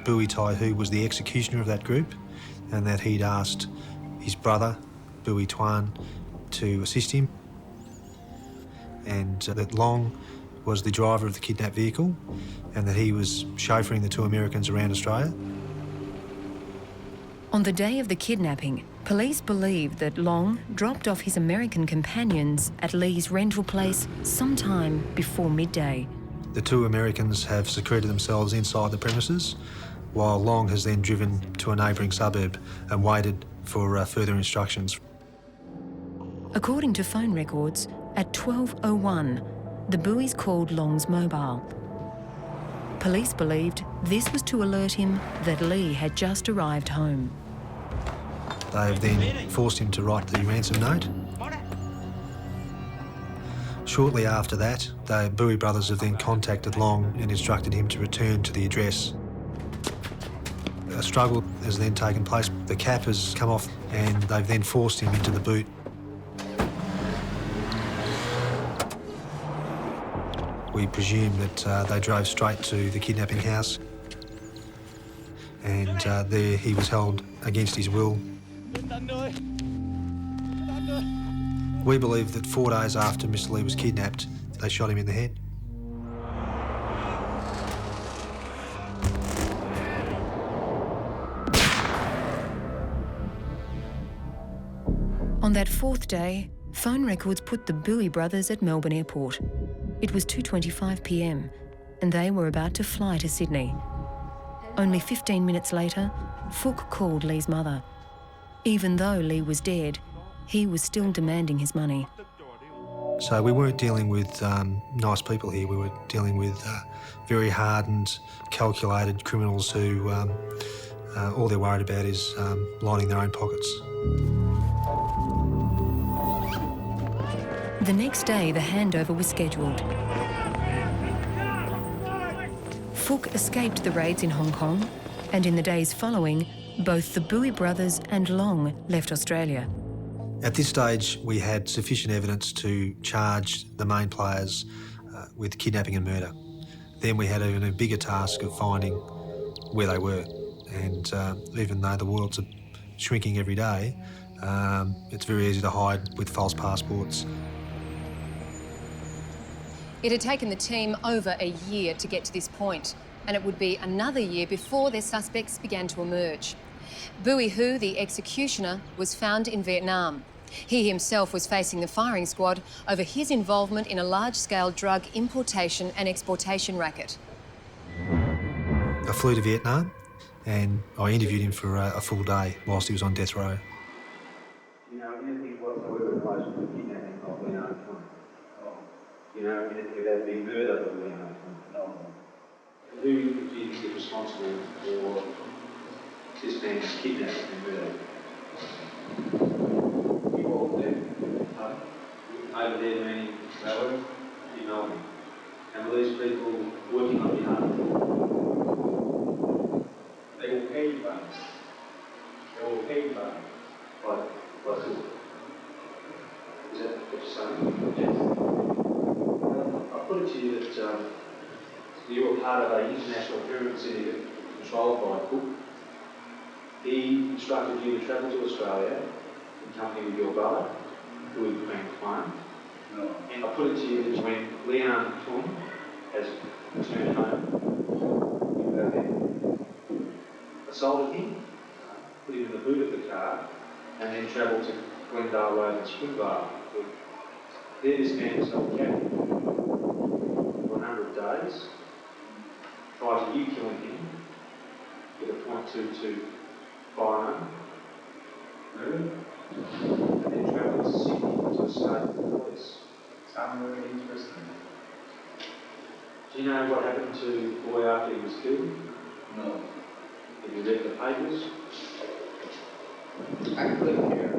Bui Tai Hu was the executioner of that group, and that he'd asked his brother, Bui Tuan, to assist him, and that Long was the driver of the kidnapped vehicle, and that he was chauffeuring the 2 Americans around Australia. On the day of the kidnapping, police believed that Long dropped off his American companions at Lee's rental place sometime before midday. The 2 Americans have secreted themselves inside the premises, while Long has then driven to a neighbouring suburb and waited for further instructions. According to phone records, at 12:01, the Buis called Long's mobile. Police believed this was to alert him that Lee had just arrived home. They have then forced him to write the ransom note. Shortly after that, the Bui brothers have then contacted Long and instructed him to return to the address. A struggle has then taken place. The cap has come off and they've then forced him into the boot. We presume that they drove straight to the kidnapping house, and there he was held against his will. We believe that 4 days after Mr. Lee was kidnapped, they shot him in the head. On that 4th day, phone records put the Bui brothers at Melbourne Airport. It was 2:25 p.m. and they were about to fly to Sydney. Only 15 minutes later, Fook called Lee's mother. Even though Lee was dead, he was still demanding his money. So we weren't dealing with nice people here. We were dealing with very hardened, calculated criminals who all they're worried about is lining their own pockets. The next day, the handover was scheduled. Fook escaped the raids in Hong Kong, and in the days following, both the Bowie brothers and Long left Australia. At this stage, we had sufficient evidence to charge the main players with kidnapping and murder. Then we had even a bigger task of finding where they were. And even though the world's shrinking every day, it's very easy to hide with false passports. It had taken the team over a year to get to this point, and it would be another year before their suspects began to emerge. Bowie Hu, the executioner, was found in Vietnam. He himself was facing the firing squad over his involvement in a large-scale drug importation and exportation racket. I flew to Vietnam and I interviewed him for a full day whilst he was on death row. You know, anything whatsoever in relation to kidnapping of Leonard Twin? You know, anything that would be murder of Leonard Twin? No. Who do you think is responsible for this man's kidnapping and murder? You all there? Over there, meaning Valerie, you know him. And were these people working on behalf of you? They will pay you back. They will pay you back. What is it? Is that what you're saying? Yes. I put it to you that you were part of an international pyramid syndicate controlled by Cook. He instructed you to travel to Australia in company with your brother, who had been claimed. No. And I put it to you that when Leonard Twin has returned home, you go there, assaulted him, put him in the boot of the car, and then travelled to Glendale Road and Springvale. There this man was held captive for a number of days, prior to you killing him with a .22 firearm. Really? And then travelled to Sydney to escape the police. Sounds really interesting. Do you know what happened to the boy after he was killed? No. Have you read the papers? I couldn't hear.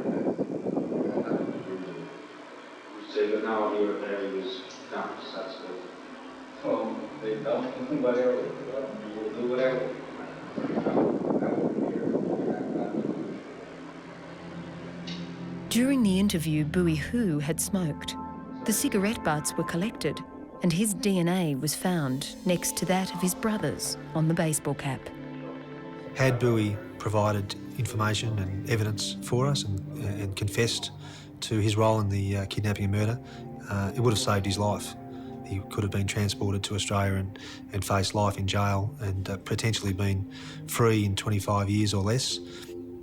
So you've got no idea of how he was dumped, so to speak? Well, they dumped him, whatever. You will do whatever. During the interview, Bowie Hu had smoked. The cigarette butts were collected, and his DNA was found next to that of his brother's on the baseball cap. Had Bowie provided information and evidence for us and confessed to his role in the kidnapping and murder, it would have saved his life. He could have been transported to Australia and faced life in jail and potentially been free in 25 years or less.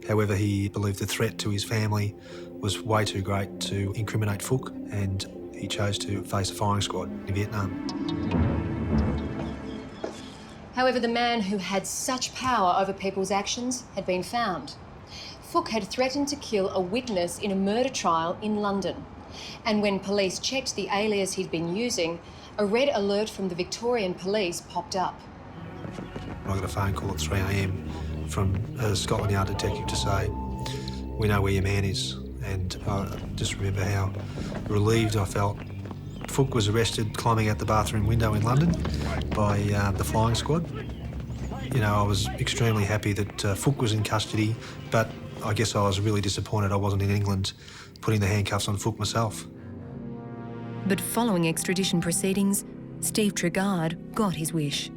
However, he believed the threat to his family was way too great to incriminate Fook, and he chose to face a firing squad in Vietnam. However, the man who had such power over people's actions had been found. Fook had threatened to kill a witness in a murder trial in London. And when police checked the alias he'd been using, a red alert from the Victorian police popped up. I got a phone call at 3 a.m. from a Scotland Yard detective to say, "We know where your man is." And I just remember how relieved I felt. Fook was arrested climbing out the bathroom window in London by the flying squad. You know, I was extremely happy that Fook was in custody, but I guess I was really disappointed I wasn't in England putting the handcuffs on Fook myself. But following extradition proceedings, Steve Trigard got his wish.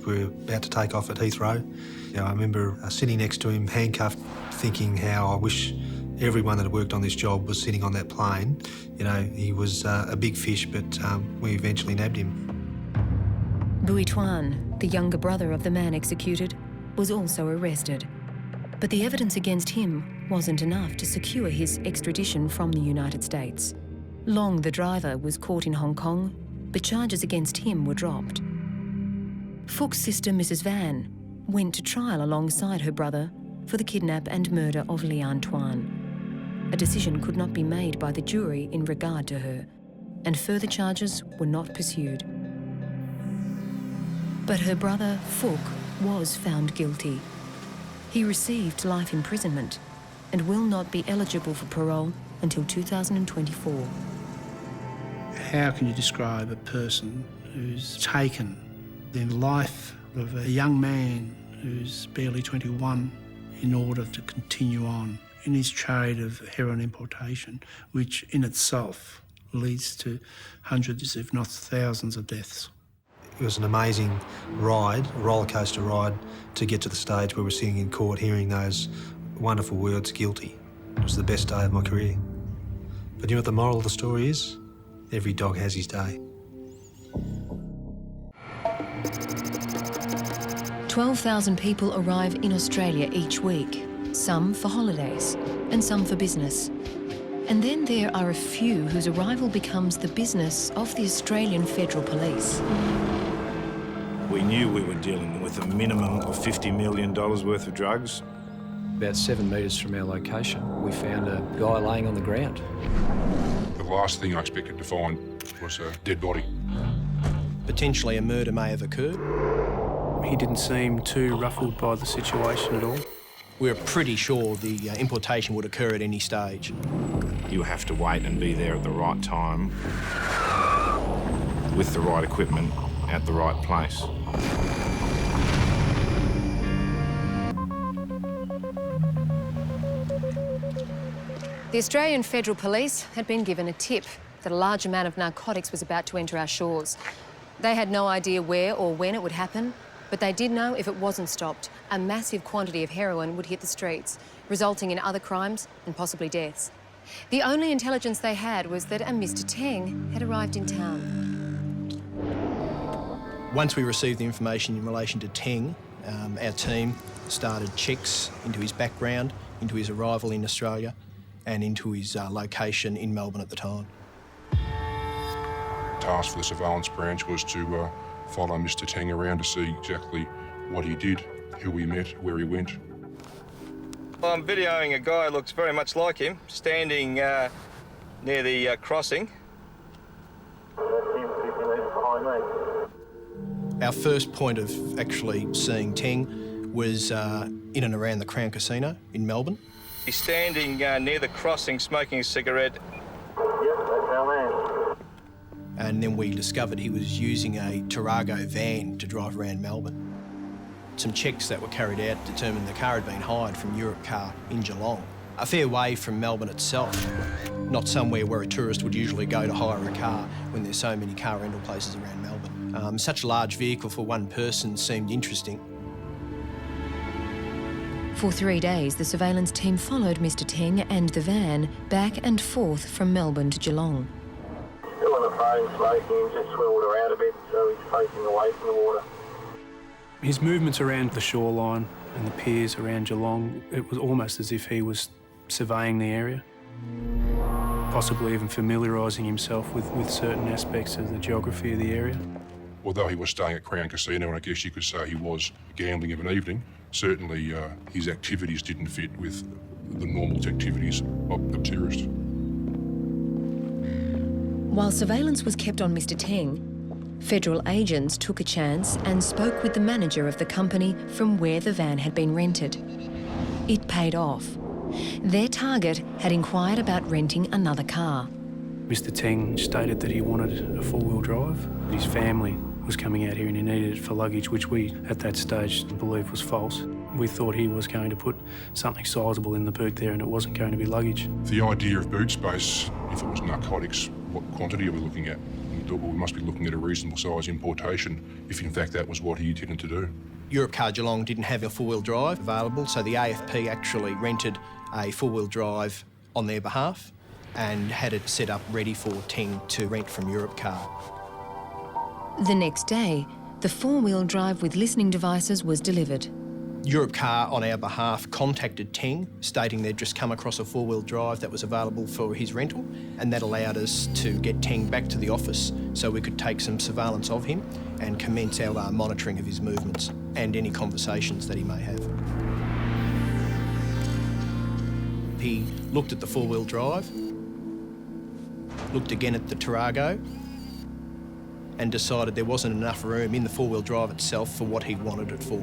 We were about to take off at Heathrow. You know, I remember sitting next to him, handcuffed, thinking how I wish everyone that had worked on this job was sitting on that plane. You know, he was a big fish, but we eventually nabbed him. Bowie Tuan, the younger brother of the man executed, was also arrested. But the evidence against him wasn't enough to secure his extradition from the United States. Long, the driver, was caught in Hong Kong, but charges against him were dropped. Fook's sister, Mrs. Van, went to trial alongside her brother for the kidnap and murder of Leanne Tuan. A decision could not be made by the jury in regard to her, and further charges were not pursued. But her brother, Fook, was found guilty. He received life imprisonment and will not be eligible for parole until 2024. How can you describe a person who's taken the life of a young man who's barely 21 in order to continue on in his trade of heroin importation, which in itself leads to hundreds, if not thousands, of deaths? It was an amazing ride, a roller coaster ride, to get to the stage where we're sitting in court hearing those wonderful words, guilty. It was the best day of my career. But you know what the moral of the story is? Every dog has his day. 12,000 people arrive in Australia each week, some for holidays and some for business. And then there are a few whose arrival becomes the business of the Australian Federal Police. We knew we were dealing with a minimum of $50 million worth of drugs. About 7 metres from our location, we found a guy laying on the ground. The last thing I expected to find was a dead body. Potentially a murder may have occurred. He didn't seem too ruffled by the situation at all. We're pretty sure the importation would occur at any stage. You have to wait and be there at the right time, with the right equipment, at the right place. The Australian Federal Police had been given a tip that a large amount of narcotics was about to enter our shores. They had no idea where or when it would happen, but they did know if it wasn't stopped, a massive quantity of heroin would hit the streets, resulting in other crimes and possibly deaths. The only intelligence they had was that a Mr. Teng had arrived in town. Once we received the information in relation to Teng, our team started checks into his background, into his arrival in Australia, and into his location in Melbourne at the time. The task for the surveillance branch was to follow Mr. Teng around to see exactly what he did, who he met, where he went. Well, I'm videoing a guy who looks very much like him, standing near the crossing. Our first point of actually seeing Teng was in and around the Crown Casino in Melbourne. He's standing near the crossing smoking a cigarette. Yep, that's our man. And then we discovered he was using a Tarago van to drive around Melbourne. Some checks that were carried out determined the car had been hired from Europe Car in Geelong, a fair way from Melbourne itself, not somewhere where a tourist would usually go to hire a car when there's so many car rental places around Melbourne. Such a large vehicle for one person seemed interesting. For 3 days, the surveillance team followed Mr. Teng and the van back and forth from Melbourne to Geelong. Still on the phone smoking, just swiveled around a bit so he's facing away from the water. His movements around the shoreline and the piers around Geelong, it was almost as if he was surveying the area, possibly even familiarising himself with certain aspects of the geography of the area. Although he was staying at Crown Casino, and I guess you could say he was gambling of an evening, certainly his activities didn't fit with the normal activities of tourists. While surveillance was kept on Mr. Teng, federal agents took a chance and spoke with the manager of the company from where the van had been rented. It paid off. Their target had inquired about renting another car. Mr. Teng stated that he wanted a four-wheel drive. His family was coming out here and he needed it for luggage, which we, at that stage, believed was false. We thought he was going to put something sizable in the boot there and it wasn't going to be luggage. The idea of boot space, if it was narcotics, what quantity are we looking at? We must be looking at a reasonable size importation, if in fact that was what he intended to do. Europe Car Geelong didn't have a four-wheel drive available, so the AFP actually rented a four-wheel drive on their behalf and had it set up ready for Teng to rent from Europe Car. The next day, the four-wheel drive with listening devices was delivered. Europcar, on our behalf, contacted Teng, stating they'd just come across a four-wheel drive that was available for his rental, and that allowed us to get Teng back to the office so we could take some surveillance of him and commence our monitoring of his movements and any conversations that he may have. He looked at the four-wheel drive, looked again at the Tarago, and decided there wasn't enough room in the four-wheel drive itself for what he wanted it for.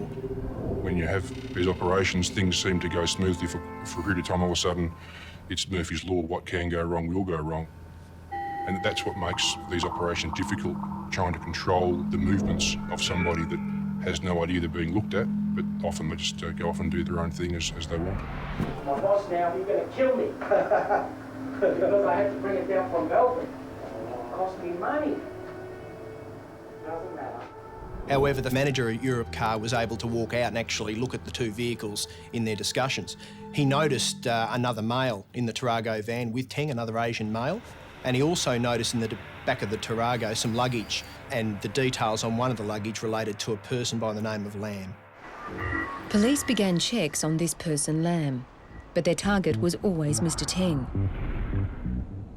When you have these operations, things seem to go smoothly for a period of time. All of a sudden, it's Murphy's Law, what can go wrong will go wrong. And that's what makes these operations difficult, trying to control the movements of somebody that has no idea they're being looked at, but often they just go off and do their own thing as they want. My boss now, he's going to kill me because I had to bring it down from Melbourne. It cost me money. Doesn't matter. However, the manager at Europcar was able to walk out and actually look at the two vehicles in their discussions. He noticed another male in the Tarago van with Teng, another Asian male, and he also noticed in the back of the Tarago some luggage, and the details on one of the luggage related to a person by the name of Lamb. Police began checks on this person, Lamb, but their target was always Mr. Teng.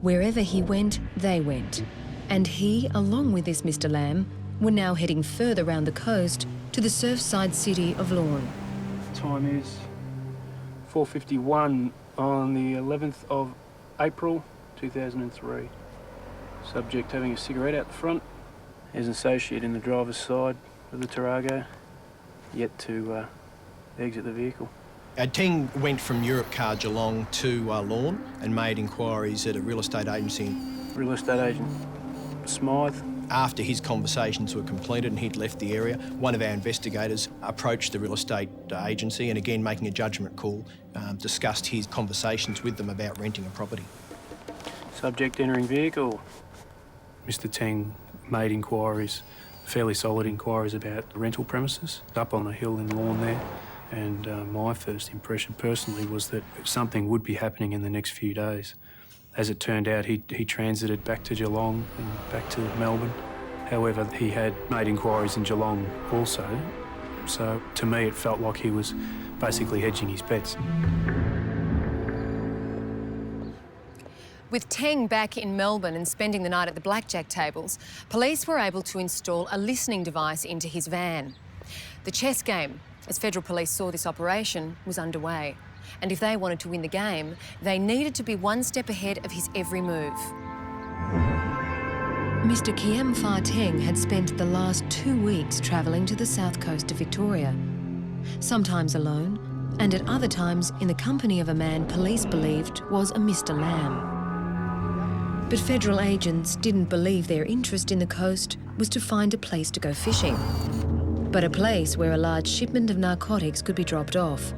Wherever he went, they went, and he, along with this Mr. Lamb, were now heading further round the coast to the surfside city of Lorne. Time is 4:51 on the 11th of April 2003. Subject having a cigarette out the front. His associate in the driver's side of the Tarago, yet to exit the vehicle. Teng went from Europcar Geelong to Lorne and made inquiries at a real estate agency. Real estate agent Smythe. After his conversations were completed and he'd left the area, one of our investigators approached the real estate agency and, again making a judgment call, discussed his conversations with them about renting a property. Subject entering vehicle. Mr. Teng made inquiries, fairly solid inquiries about rental premises up on the hill in Lorne there, and my first impression personally was that something would be happening in the next few days. As it turned out, he transited back to Geelong and back to Melbourne. However, he had made inquiries in Geelong also, so to me it felt like he was basically hedging his bets. With Teng back in Melbourne and spending the night at the blackjack tables, police were able to install a listening device into his van. The chess game, as federal police saw this operation, was underway. And if they wanted to win the game, they needed to be one step ahead of his every move. Mr. Kiem Fah Teng had spent the last 2 weeks travelling to the south coast of Victoria, sometimes alone, and at other times in the company of a man police believed was a Mr. Lamb. But federal agents didn't believe their interest in the coast was to find a place to go fishing, but a place where a large shipment of narcotics could be dropped off.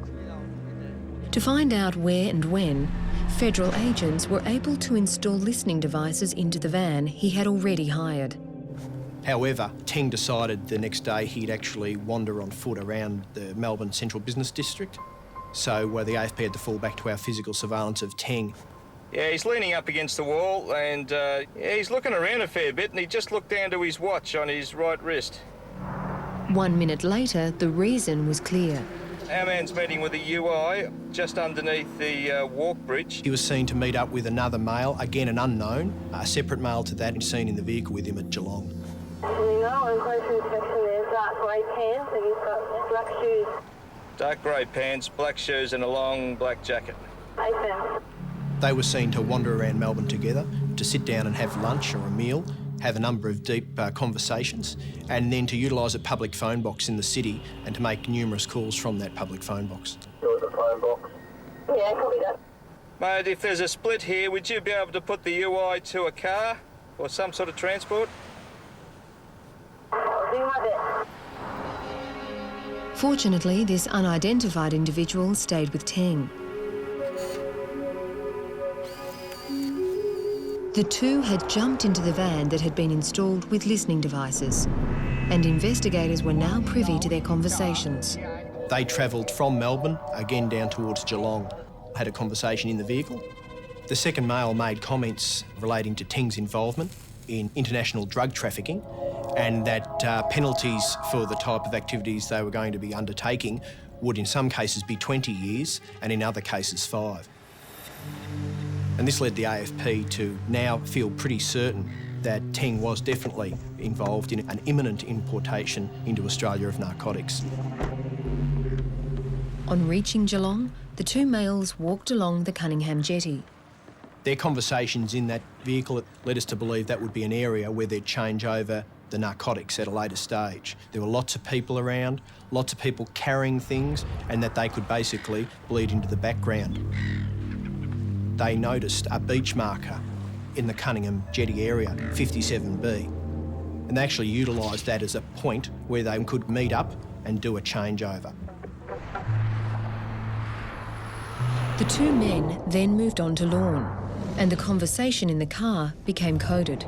To find out where and when, federal agents were able to install listening devices into the van he had already hired. However, Teng decided the next day he'd actually wander on foot around the Melbourne Central Business District. So the AFP had to fall back to our physical surveillance of Teng. Yeah, he's leaning up against the wall and he's looking around a fair bit, and he just looked down to his watch on his right wrist. 1 minute later, the reason was clear. Our man's meeting with a UI just underneath the walk bridge. He was seen to meet up with another male, again an unknown, a separate male to that, seen in the vehicle with him at Geelong. You know, on close inspection there's dark grey pants and he's got black shoes. Dark grey pants, black shoes and a long black jacket. AFM. They were seen to wander around Melbourne together, to sit down and have lunch or a meal, have a number of deep conversations, and then to utilise a public phone box in the city and to make numerous calls from that public phone box. The phone box. Yeah, copy that. Mate, if there's a split here, would you be able to put the UI to a car or some sort of transport? I'll do my best. Fortunately, this unidentified individual stayed with Teng. The two had jumped into the van that had been installed with listening devices, and investigators were now privy to their conversations. They travelled from Melbourne, again down towards Geelong, had a conversation in the vehicle. The second male made comments relating to Teng's involvement in international drug trafficking, and that penalties for the type of activities they were going to be undertaking would in some cases be 20 years and in other cases 5. And this led the AFP to now feel pretty certain that Teng was definitely involved in an imminent importation into Australia of narcotics. On reaching Geelong, the two males walked along the Cunningham jetty. Their conversations in that vehicle led us to believe that would be an area where they'd change over the narcotics at a later stage. There were lots of people around, lots of people carrying things, and that they could basically bleed into the background. They noticed a beach marker in the Cunningham jetty area, 57B, and they actually utilised that as a point where they could meet up and do a changeover. The two men then moved on to Lorne, and the conversation in the car became coded.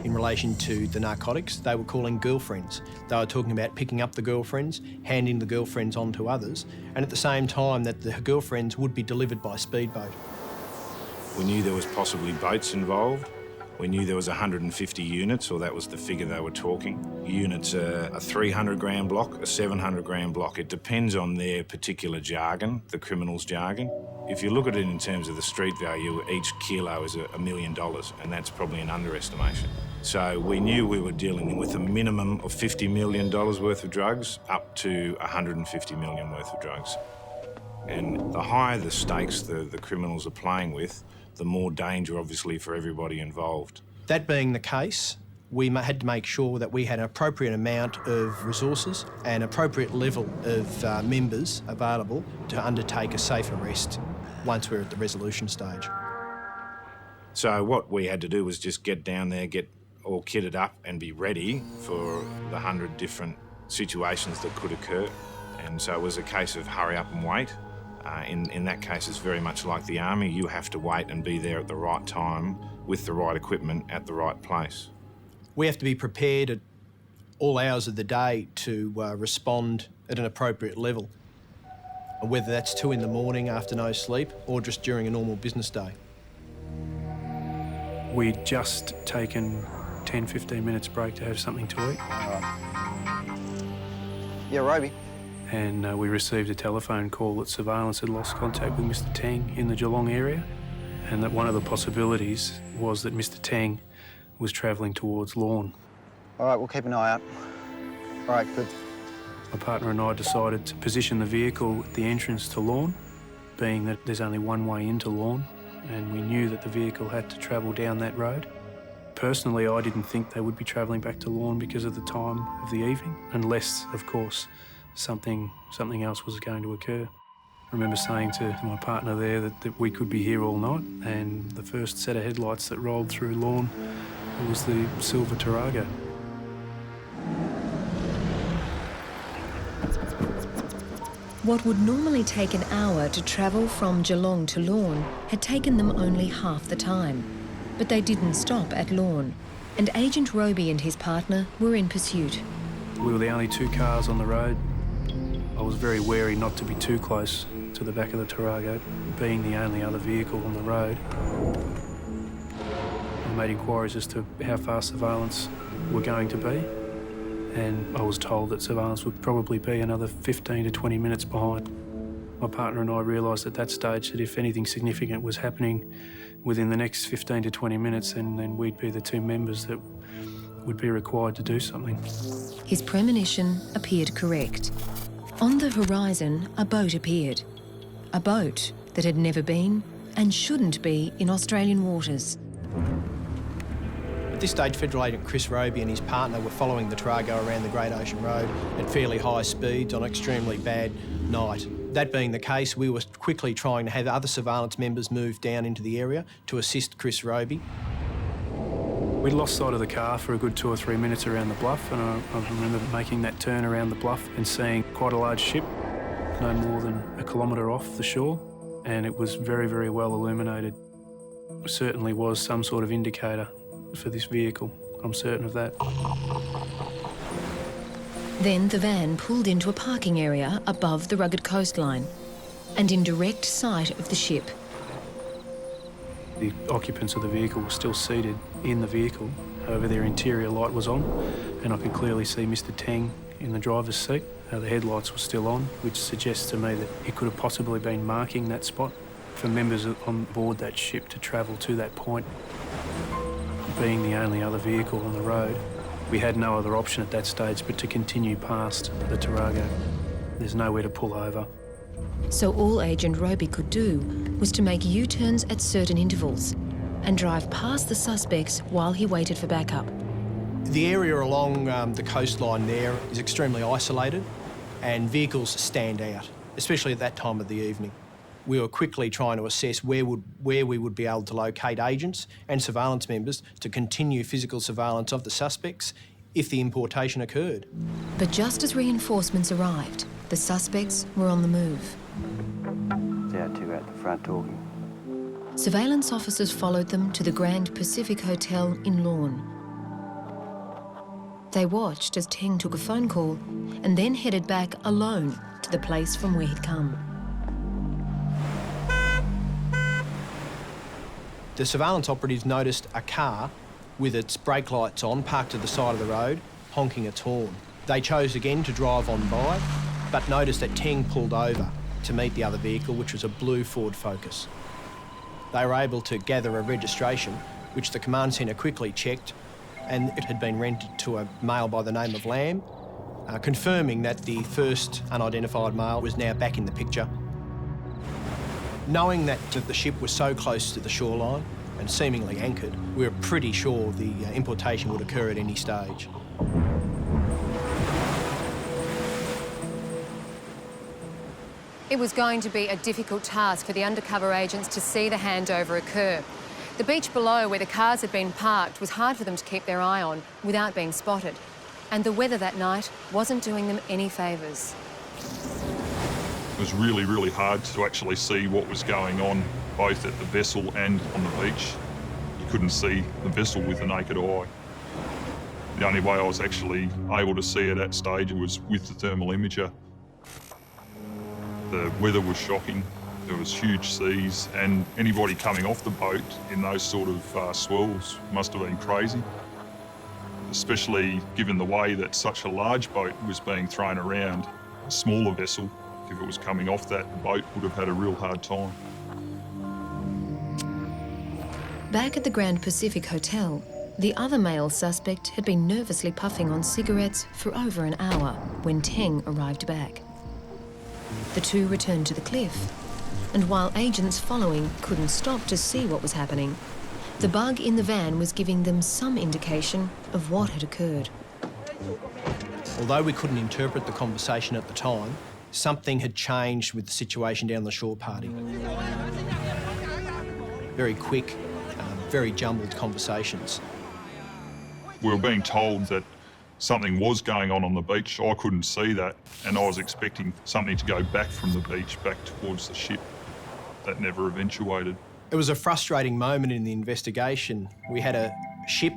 In relation to the narcotics, they were calling girlfriends. They were talking about picking up the girlfriends, handing the girlfriends on to others, and at the same time that the girlfriends would be delivered by speedboat. We knew there was possibly boats involved. We knew there was 150 units, or that was the figure they were talking. Units are a 300-gram block, a 700-gram block. It depends on their particular jargon, the criminals' jargon. If you look at it in terms of the street value, each kilo is $1 million, and that's probably an underestimation. So we knew we were dealing with a minimum of $50 million worth of drugs up to $150 million worth of drugs. And the higher the stakes the criminals are playing with, the more danger, obviously, for everybody involved. That being the case, we had to make sure that we had an appropriate amount of resources and appropriate level of members available to undertake a safe arrest once we're at the resolution stage. So what we had to do was just get down there, get all kitted up and be ready for the 100 different situations that could occur. And so it was a case of hurry up and wait. In that case, it's very much like the army. You have to wait and be there at the right time with the right equipment at the right place. We have to be prepared at all hours of the day to respond at an appropriate level, whether that's 2 in the morning after no sleep or just during a normal business day. We'd just taken 10-15 minutes break to have something to eat. Yeah, Roby. And we received a telephone call that surveillance had lost contact with Mr Teng in the Geelong area, and that one of the possibilities was that Mr Teng was travelling towards Lorne. All right, we'll keep an eye out. All right, good. My partner and I decided to position the vehicle at the entrance to Lorne, being that there's only one way into Lorne, and we knew that the vehicle had to travel down that road. Personally, I didn't think they would be travelling back to Lorne because of the time of the evening, unless, of course, something else was going to occur. I remember saying to my partner there that we could be here all night, and the first set of headlights that rolled through Lorne was the silver Tarago. What would normally take an hour to travel from Geelong to Lorne had taken them only half the time. But they didn't stop at Lorne, and Agent Roby and his partner were in pursuit. We were the only 2 cars on the road. I was very wary not to be too close to the back of the Tarago, being the only other vehicle on the road. I made inquiries as to how far surveillance were going to be, and I was told that surveillance would probably be another 15 to 20 minutes behind. My partner and I realised at that stage that if anything significant was happening within the next 15 to 20 minutes, then we'd be the 2 members that would be required to do something. His premonition appeared correct. On the horizon, a boat appeared. A boat that had never been and shouldn't be in Australian waters. At this stage, Federal Agent Chris Roby and his partner were following the Tarago around the Great Ocean Road at fairly high speeds on an extremely bad night. That being the case, we were quickly trying to have other surveillance members move down into the area to assist Chris Roby. We'd lost sight of the car for a good 2 or 3 minutes around the bluff, and I remember making that turn around the bluff and seeing quite a large ship, no more than a kilometre off the shore, and it was very, very well illuminated. It certainly was some sort of indicator for this vehicle, I'm certain of that. Then the van pulled into a parking area above the rugged coastline and in direct sight of the ship. The occupants of the vehicle were still seated in the vehicle, however their interior light was on, and I could clearly see Mr Teng in the driver's seat, The headlights were still on, which suggests to me that he could have possibly been marking that spot. For members on board that ship to travel to that point, being the only other vehicle on the road, we had no other option at that stage but to continue past the Tarago. There's nowhere to pull over. So all Agent Roby could do was to make U-turns at certain intervals and drive past the suspects while he waited for backup. The area along the coastline there is extremely isolated and vehicles stand out, especially at that time of the evening. We were quickly trying to assess where we would be able to locate agents and surveillance members to continue physical surveillance of the suspects if the importation occurred. But just as reinforcements arrived, the suspects were on the move. Our two at the front talking. Surveillance officers followed them to the Grand Pacific Hotel in Lorne. They watched as Teng took a phone call and then headed back alone to the place from where he'd come. The surveillance operatives noticed a car with its brake lights on, parked to the side of the road, honking its horn. They chose again to drive on by, but noticed that Teng pulled over to meet the other vehicle, which was a blue Ford Focus. They were able to gather a registration, which the command centre quickly checked, and it had been rented to a male by the name of Lamb, confirming that the first unidentified male was now back in the picture. Knowing that the ship was so close to the shoreline and seemingly anchored, we were pretty sure the importation would occur at any stage. It was going to be a difficult task for the undercover agents to see the handover occur. The beach below where the cars had been parked was hard for them to keep their eye on without being spotted. And the weather that night wasn't doing them any favours. It was really, really hard to actually see what was going on, both at the vessel and on the beach. You couldn't see the vessel with the naked eye. The only way I was actually able to see it at stage was with the thermal imager. The weather was shocking. There was huge seas, and anybody coming off the boat in those sort of swells must have been crazy, especially given the way that such a large boat was being thrown around. A smaller vessel, if it was coming off that, the boat would have had a real hard time. Back at the Grand Pacific Hotel, the other male suspect had been nervously puffing on cigarettes for over an hour when Teng arrived back. The two returned to the cliff, and while agents following couldn't stop to see what was happening, the bug in the van was giving them some indication of what had occurred. Although we couldn't interpret the conversation at the time, something had changed with the situation down the shore party. Very quick, very jumbled conversations. We were being told that something was going on the beach. I couldn't see that, and I was expecting something to go back from the beach, back towards the ship. That never eventuated. It was a frustrating moment in the investigation. We had a ship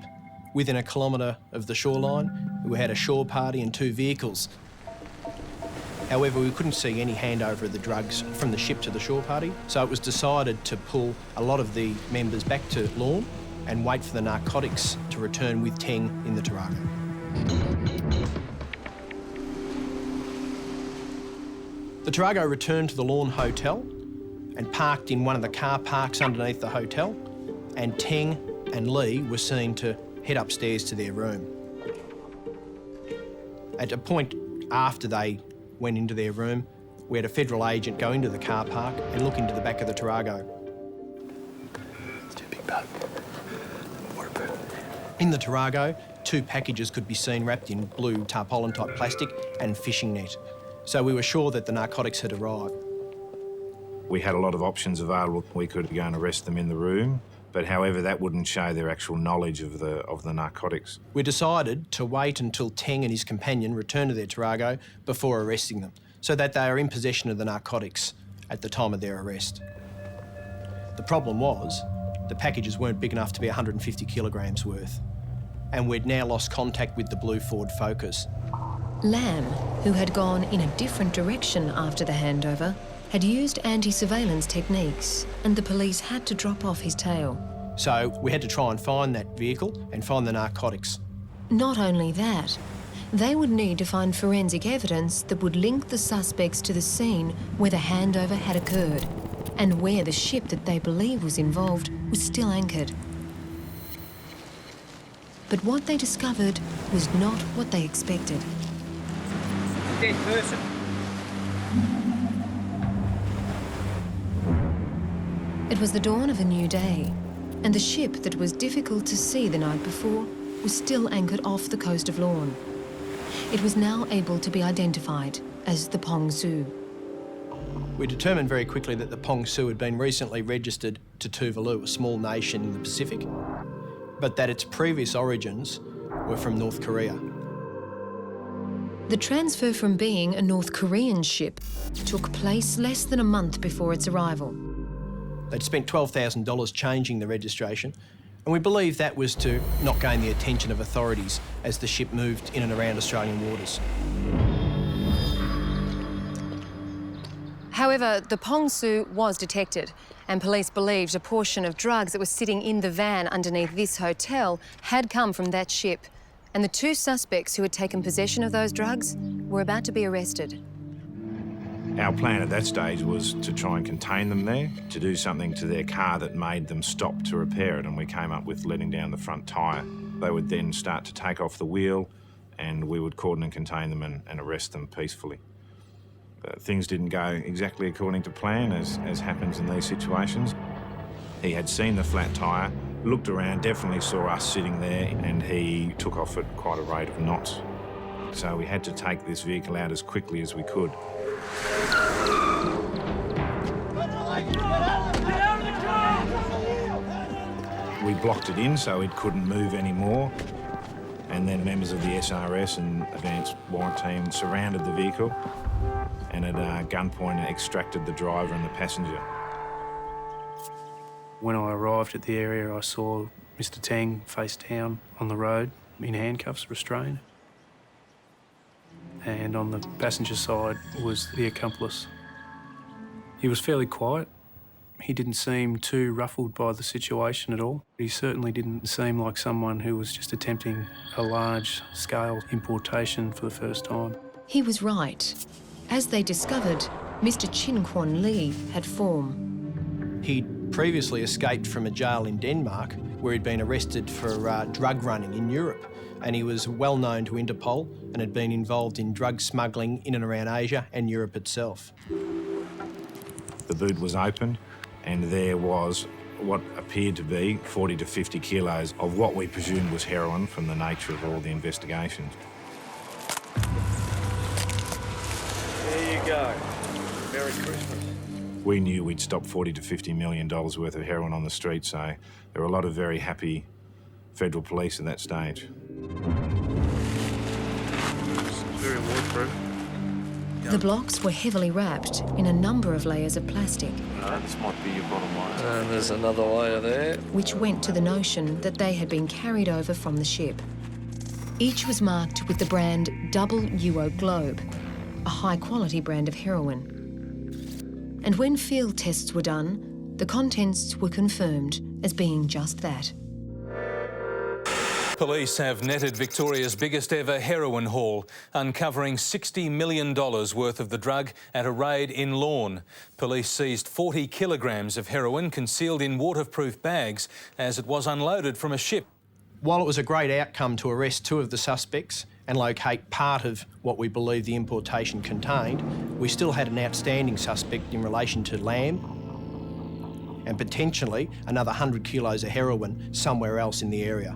within a kilometre of the shoreline. We had a shore party and two vehicles. However, we couldn't see any handover of the drugs from the ship to the shore party, so it was decided to pull a lot of the members back to Lorne and wait for the narcotics to return with Teng in the Tarago. The Tarago returned to the Lorne Hotel and parked in one of the car parks underneath the hotel, and Teng and Lee were seen to head upstairs to their room. At a point after they went into their room, we had a federal agent go into the car park and look into the back of the Tarago. It's too big, bud. In the Tarago, two packages could be seen wrapped in blue tarpaulin-type plastic and fishing net. So we were sure that the narcotics had arrived. We had a lot of options available. We could go and arrest them in the room, but however, that wouldn't show their actual knowledge of the narcotics. We decided to wait until Teng and his companion returned to their Tarago before arresting them, so that they are in possession of the narcotics at the time of their arrest. The problem was, the packages weren't big enough to be 150 kilograms worth, and we'd now lost contact with the blue Ford Focus. Lamb, who had gone in a different direction after the handover, had used anti-surveillance techniques, and the police had to drop off his tail. So we had to try and find that vehicle and find the narcotics. Not only that, They would need to find forensic evidence that would link the suspects to the scene where the handover had occurred and where the ship that they believe was involved was still anchored. But what they discovered was not what they expected. Dead person. It was the dawn of a new day, and the ship that was difficult to see the night before was still anchored off the coast of Lorne. It was now able to be identified as the Pong Su. We determined very quickly that the Pong Su had been recently registered to Tuvalu, a small nation in the Pacific, but that its previous origins were from North Korea. The transfer from being a North Korean ship took place less than a month before its arrival. They'd spent $12,000 changing the registration, and we believe that was to not gain the attention of authorities as the ship moved in and around Australian waters. However, the Pong Su was detected, and police believed a portion of drugs that was sitting in the van underneath this hotel had come from that ship, and the two suspects who had taken possession of those drugs were about to be arrested. Our plan at that stage was to try and contain them there, to do something to their car that made them stop to repair it, and we came up with letting down the front tyre. They would then start to take off the wheel, and we would cordon and contain them and arrest them peacefully. Things didn't go exactly according to plan, as happens in these situations. He had seen the flat tyre, looked around, definitely saw us sitting there, and he took off at quite a rate of knots. So we had to take this vehicle out as quickly as we could. We blocked it in so it couldn't move anymore, and then members of the SRS and advanced warrant team surrounded the vehicle and at gunpoint extracted the driver and the passenger. When I arrived at the area, I saw Mr. Tang face down on the road in handcuffs, restrained. And on the passenger side was the accomplice. He was fairly quiet. He didn't seem too ruffled by the situation at all. He certainly didn't seem like someone who was just attempting a large-scale importation for the first time. He was right. As they discovered, Mr. Chin Kwon Lee had form. He'd previously escaped from a jail in Denmark where he'd been arrested for drug running in Europe, and he was well known to Interpol and had been involved in drug smuggling in and around Asia and Europe itself. The boot was opened and there was what appeared to be 40 to 50 kilos of what we presumed was heroin from the nature of all the investigations. There you go. Merry Christmas. We knew we'd stopped $40 to $50 million worth of heroin on the street, so there were a lot of very happy federal police at that stage. It's very waterproof. The blocks were heavily wrapped in a number of layers of plastic. This might be your bottom line. And there's another layer there. Which went to the notion that they had been carried over from the ship. Each was marked with the brand Double UO Globe, a high-quality brand of heroin. And when field tests were done, the contents were confirmed as being just that. Police have netted Victoria's biggest ever heroin haul, uncovering $60 million worth of the drug at a raid in Lorne. Police seized 40 kilograms of heroin concealed in waterproof bags as it was unloaded from a ship. While it was a great outcome to arrest two of the suspects and locate part of what we believe the importation contained, we still had an outstanding suspect in relation to lamb and potentially another 100 kilos of heroin somewhere else in the area.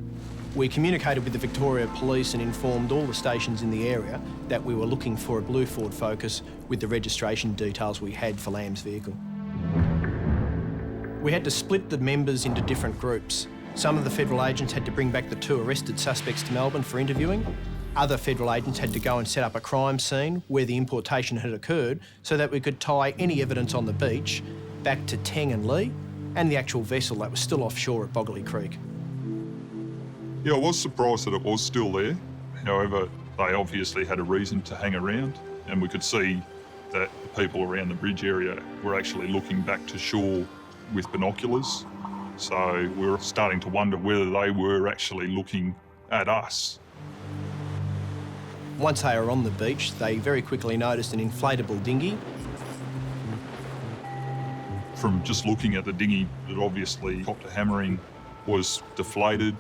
We communicated with the Victoria Police and informed all the stations in the area that we were looking for a blue Ford Focus with the registration details we had for Lamb's vehicle. We had to split the members into different groups. Some of the federal agents had to bring back the two arrested suspects to Melbourne for interviewing. Other federal agents had to go and set up a crime scene where the importation had occurred so that we could tie any evidence on the beach back to Teng and Lee and the actual vessel that was still offshore at Boggley Creek. Yeah, I was surprised that it was still there. However, they obviously had a reason to hang around, and we could see that the people around the bridge area were actually looking back to shore with binoculars. So we were starting to wonder whether they were actually looking at us. Once they were on the beach, they very quickly noticed an inflatable dinghy. From just looking at the dinghy, it obviously copped a hammering, was deflated.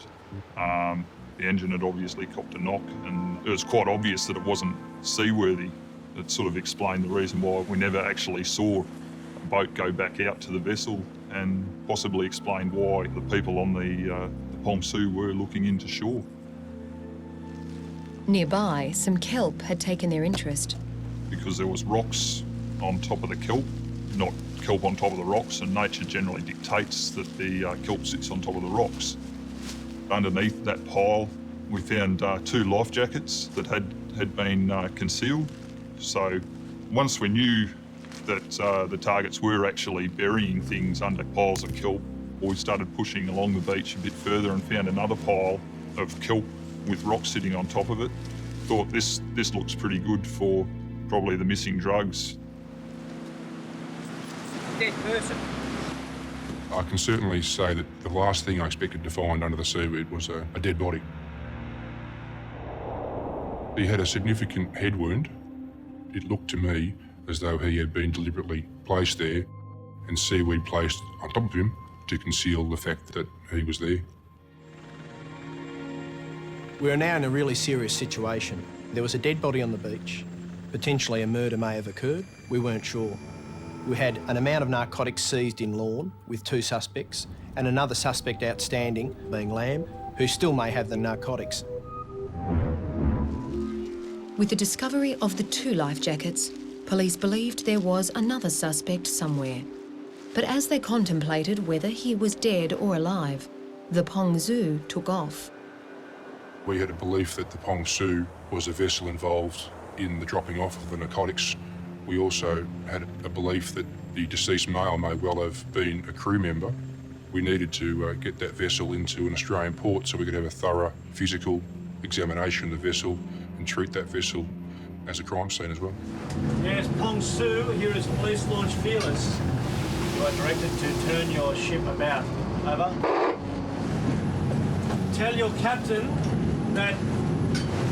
The engine had obviously copped a knock, and it was quite obvious that it wasn't seaworthy. It sort of explained the reason why we never actually saw a boat go back out to the vessel, and possibly explained why the people on the Pong Su were looking into shore. Nearby, some kelp had taken their interest. Because there was rocks on top of the kelp, not kelp on top of the rocks, and nature generally dictates that the kelp sits on top of the rocks. Underneath that pile, we found 2 life jackets that had been concealed. So once we knew that the targets were actually burying things under piles of kelp, we started pushing along the beach a bit further and found another pile of kelp with rocks sitting on top of it. Thought this looks pretty good for probably the missing drugs. Dead person. I can certainly say that the last thing I expected to find under the seaweed was a dead body. He had a significant head wound. It looked to me as though he had been deliberately placed there and seaweed placed on top of him to conceal the fact that he was there. We're now in a really serious situation. There was a dead body on the beach. Potentially a murder may have occurred. We weren't sure. We had an amount of narcotics seized in Lorne with 2 suspects and another suspect outstanding, being Lamb, who still may have the narcotics. With the discovery of the 2 life jackets, police believed there was another suspect somewhere. But as they contemplated whether he was dead or alive, the Pong Su took off. We had a belief that the Pong Su was a vessel involved in the dropping off of the narcotics. We also had a belief that the deceased male may well have been a crew member. We needed to get that vessel into an Australian port so we could have a thorough physical examination of the vessel and treat that vessel as a crime scene as well. Yes, Pong Su, here is Police Launch Fearless. You are directed to turn your ship about. Over. Tell your captain that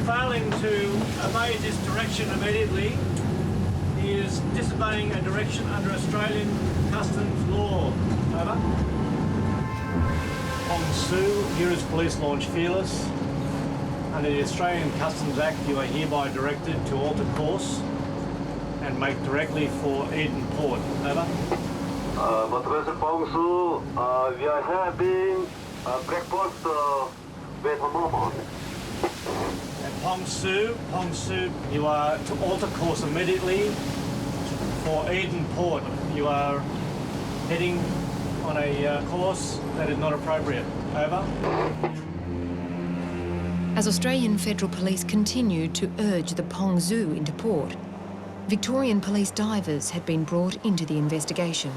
failing to obey this direction immediately, he is disobeying a direction under Australian customs law. Over. Pong Su, here is Police Launch Fearless. Under the Australian Customs Act, you are hereby directed to alter course and make directly for Eden Port. Over. But Mr. Pong Su, we are having breakfast with a moment. And Pong Su, you are to alter course immediately for Eden Port. You are heading on a course that is not appropriate. Over. As Australian Federal Police continued to urge the Pong Su into port, Victorian police divers had been brought into the investigation.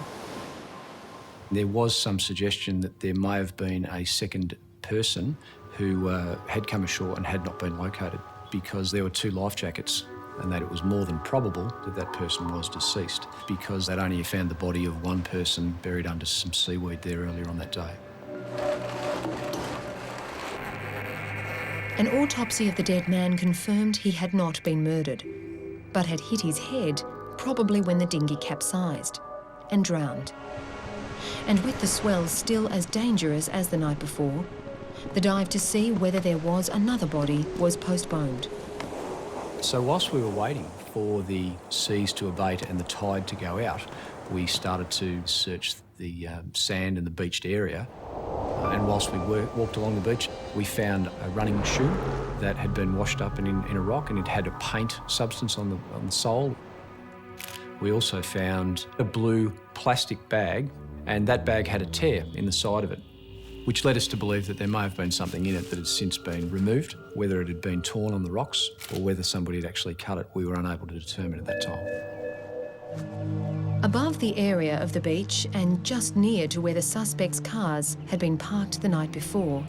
There was some suggestion that there may have been a second person who had come ashore and had not been located because there were 2 life jackets, and that it was more than probable that that person was deceased because they'd only found the body of one person buried under some seaweed there earlier on that day. An autopsy of the dead man confirmed he had not been murdered, but had hit his head, probably when the dinghy capsized, and drowned. And with the swell still as dangerous as the night before, the dive to see whether there was another body was postponed. So whilst we were waiting for the seas to abate and the tide to go out, we started to search the sand and the beached area. And whilst we walked along the beach, we found a running shoe that had been washed up in a rock, and it had a paint substance on the sole. We also found a blue plastic bag, and that bag had a tear in the side of it, which led us to believe that there may have been something in it that had since been removed. Whether it had been torn on the rocks or whether somebody had actually cut it, we were unable to determine at that time. Above the area of the beach and just near to where the suspects' cars had been parked the night before,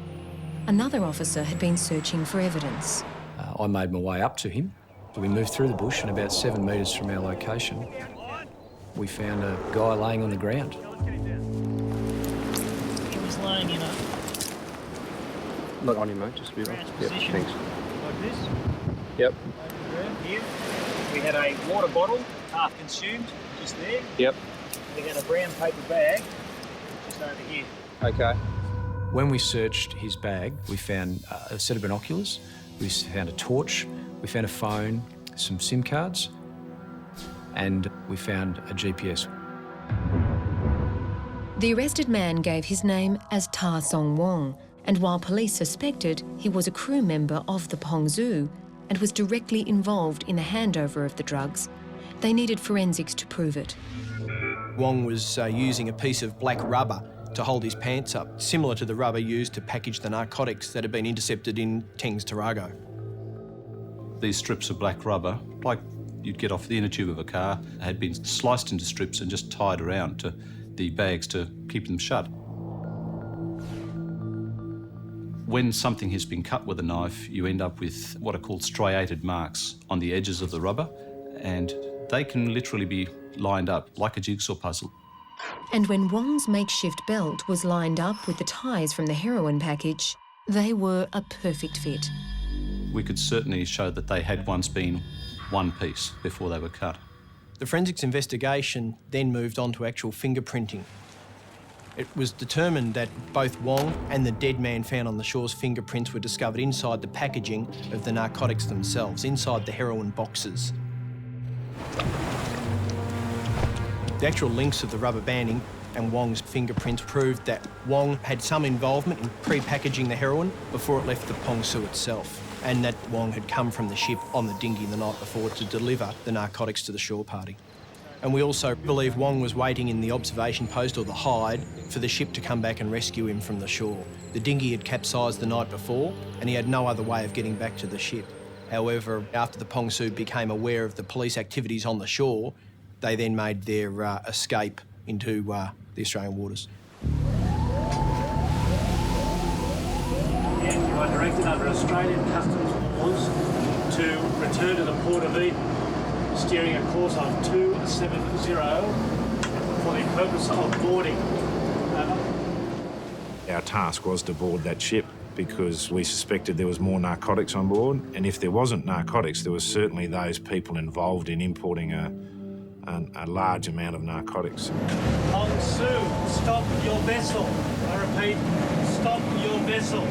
another officer had been searching for evidence. I made my way up to him. We moved through the bush, and about 7 metres from our location, we found a guy laying on the ground. He was laying in a... Not on him, mate, just be right. Yep, thanks. Like this? Yep. here. We had a water bottle, half consumed, just there. Yep. We had a brown paper bag, just over here. Okay. When we searched his bag, we found a set of binoculars, we found a torch, we found a phone, some SIM cards, and we found a GPS. The arrested man gave his name as Ta Song Wong, and while police suspected he was a crew member of the Pongzu and was directly involved in the handover of the drugs, they needed forensics to prove it. Wong was using a piece of black rubber to hold his pants up, similar to the rubber used to package the narcotics that had been intercepted in Teng's Tarago. These strips of black rubber, like you'd get off the inner tube of a car, had been sliced into strips and just tied around to the bags to keep them shut. When something has been cut with a knife, you end up with what are called striated marks on the edges of the rubber, and they can literally be lined up like a jigsaw puzzle. And when Wong's makeshift belt was lined up with the ties from the heroin package, they were a perfect fit. We could certainly show that they had once been one piece before they were cut. The forensics investigation then moved on to actual fingerprinting. It was determined that both Wong and the dead man found on the shore's fingerprints were discovered inside the packaging of the narcotics themselves, inside the heroin boxes. The actual links of the rubber banding and Wong's fingerprints proved that Wong had some involvement in pre-packaging the heroin before it left the Pongsu itself, and that Wong had come from the ship on the dinghy the night before to deliver the narcotics to the shore party. And we also believe Wong was waiting in the observation post or the hide for the ship to come back and rescue him from the shore. The dinghy had capsized the night before and he had no other way of getting back to the ship. However, after the Pongsu became aware of the police activities on the shore, they then made their escape into the Australian waters. And you are directed under Australian customs laws to return to the Port of Eden, steering a course of 270 for the purpose of boarding. Our task was to board that ship because we suspected there was more narcotics on board, and if there wasn't narcotics, there was certainly those people involved in importing a large amount of narcotics. Pongsu, stop your vessel. I repeat, stop your vessel.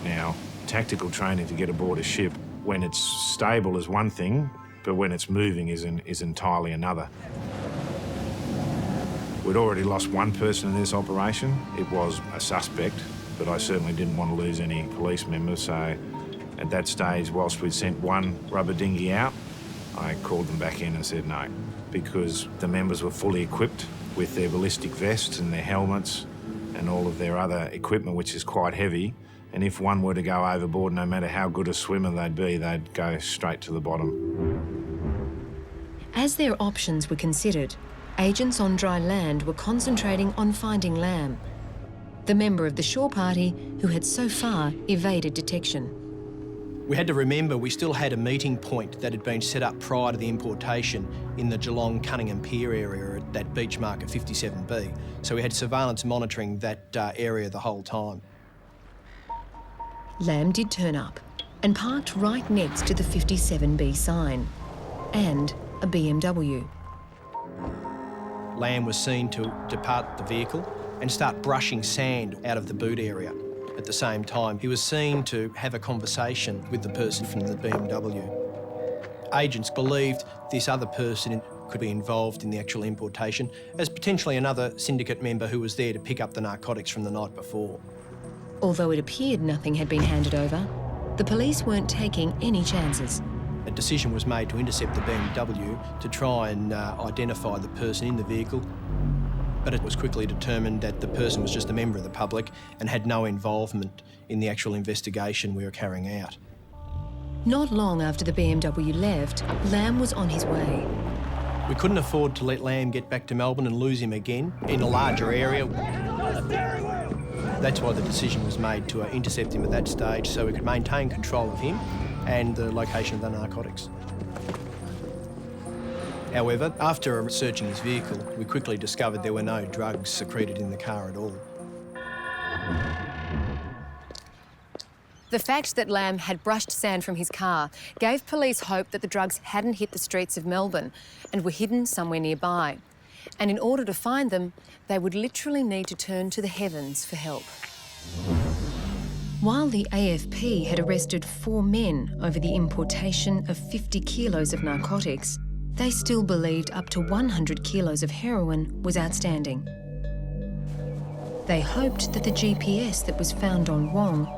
Now, tactical training to get aboard a ship, when it's stable is one thing, but when it's moving is entirely another. We'd already lost one person in this operation. It was a suspect, but I certainly didn't want to lose any police members, so at that stage, whilst we'd sent one rubber dinghy out, I called them back in and said no, because the members were fully equipped with their ballistic vests and their helmets and all of their other equipment, which is quite heavy. And if one were to go overboard, no matter how good a swimmer they'd be, they'd go straight to the bottom. As their options were considered, agents on dry land were concentrating on finding Lam, the member of the shore party who had so far evaded detection. We had to remember we still had a meeting point that had been set up prior to the importation in the Geelong-Cunningham Pier area at that beach marker 57B. So we had surveillance monitoring that area the whole time. Lam did turn up and parked right next to the 57B sign and a BMW. Lam was seen to depart the vehicle and start brushing sand out of the boot area. At the same time, he was seen to have a conversation with the person from the BMW. Agents believed this other person could be involved in the actual importation as potentially another syndicate member who was there to pick up the narcotics from the night before. Although it appeared nothing had been handed over, the police weren't taking any chances. A decision was made to intercept the BMW to try and identify the person in the vehicle, but it was quickly determined that the person was just a member of the public and had no involvement in the actual investigation we were carrying out. Not long after the BMW left, Lam was on his way. We couldn't afford to let Lam get back to Melbourne and lose him again in a larger area. That's why the decision was made to intercept him at that stage so we could maintain control of him and the location of the narcotics. However, after searching his vehicle, we quickly discovered there were no drugs secreted in the car at all. The fact that Lamb had brushed sand from his car gave police hope that the drugs hadn't hit the streets of Melbourne and were hidden somewhere nearby. And in order to find them, they would literally need to turn to the heavens for help. While the AFP had arrested 4 men over the importation of 50 kilos of narcotics, they still believed up to 100 kilos of heroin was outstanding. They hoped that the GPS that was found on Wong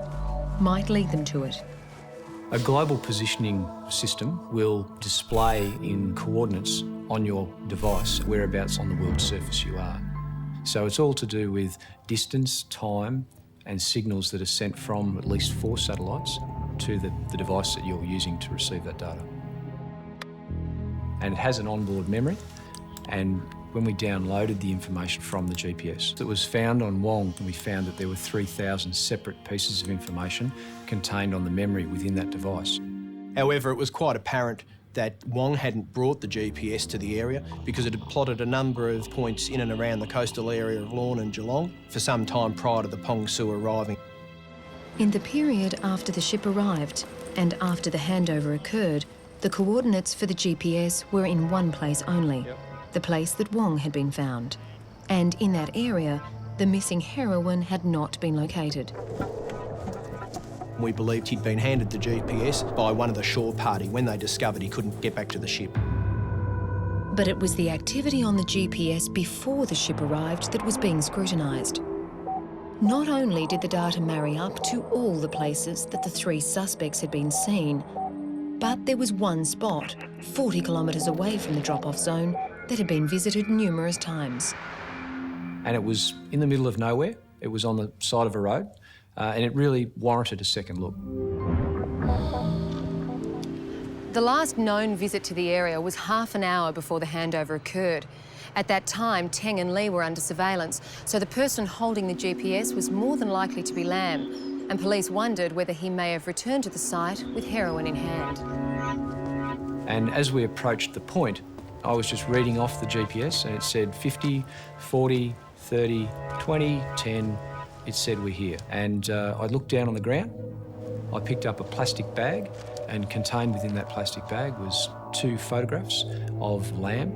might lead them to it. A global positioning system will display in coordinates on your device whereabouts on the world's surface you are. So it's all to do with distance, time, and signals that are sent from at least 4 satellites to the device that you're using to receive that data. And it has an onboard memory, and when we downloaded the information from the GPS that was found on Wong, we found that there were 3,000 separate pieces of information contained on the memory within that device. However, it was quite apparent that Wong hadn't brought the GPS to the area because it had plotted a number of points in and around the coastal area of Lorne and Geelong for some time prior to the Pong Su arriving. In the period after the ship arrived and after the handover occurred, the coordinates for the GPS were in one place only, the place that Wong had been found. And in that area, the missing heroin had not been located. We believed he'd been handed the GPS by one of the shore party when they discovered he couldn't get back to the ship. But it was the activity on the GPS before the ship arrived that was being scrutinised. Not only did the data marry up to all the places that the 3 suspects had been seen, but there was one spot, 40 kilometres away from the drop-off zone, that had been visited numerous times. And it was in the middle of nowhere. It was on the side of a road, and it really warranted a second look. The last known visit to the area was half an hour before the handover occurred. At that time, Teng and Lee were under surveillance, so the person holding the GPS was more than likely to be Lamb, and police wondered whether he may have returned to the site with heroin in hand. And as we approached the point, I was just reading off the GPS and it said 50, 40, 30, 20, 10. It said we're here. And I looked down on the ground. I picked up a plastic bag, and contained within that plastic bag was 2 photographs of Lamb.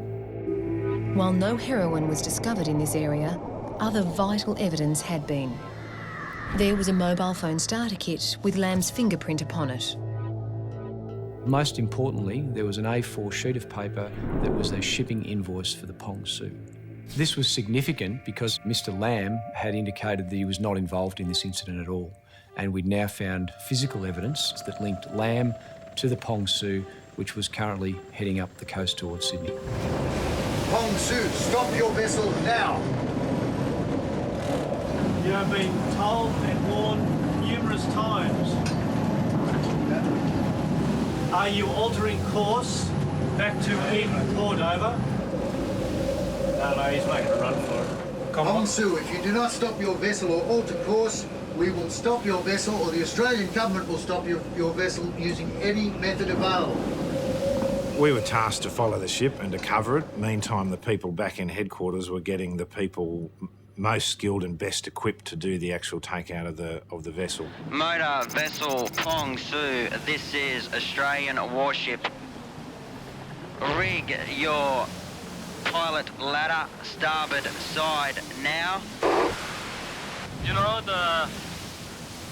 While no heroin was discovered in this area, other vital evidence had been. There was a mobile phone starter kit with Lamb's fingerprint upon it. Most importantly, there was an A4 sheet of paper that was a shipping invoice for the Pong Su. This was significant because Mr. Lamb had indicated that he was not involved in this incident at all, and we'd now found physical evidence that linked Lamb to the Pong Su, which was currently heading up the coast towards Sydney. Pong Su, stop your vessel now! You have been told and warned numerous times. Are you altering course back to Eden Port, over? No, he's making a run for it. Pong Su, if you do not stop your vessel or alter course, we will stop your vessel, or the Australian government will stop your vessel using any method available. We were tasked to follow the ship and to cover it. Meantime, the people back in headquarters were getting the people most skilled and best equipped to do the actual takeout of the vessel. Motor vessel Pong Su, this is Australian warship. Rig your pilot ladder starboard side now. You know,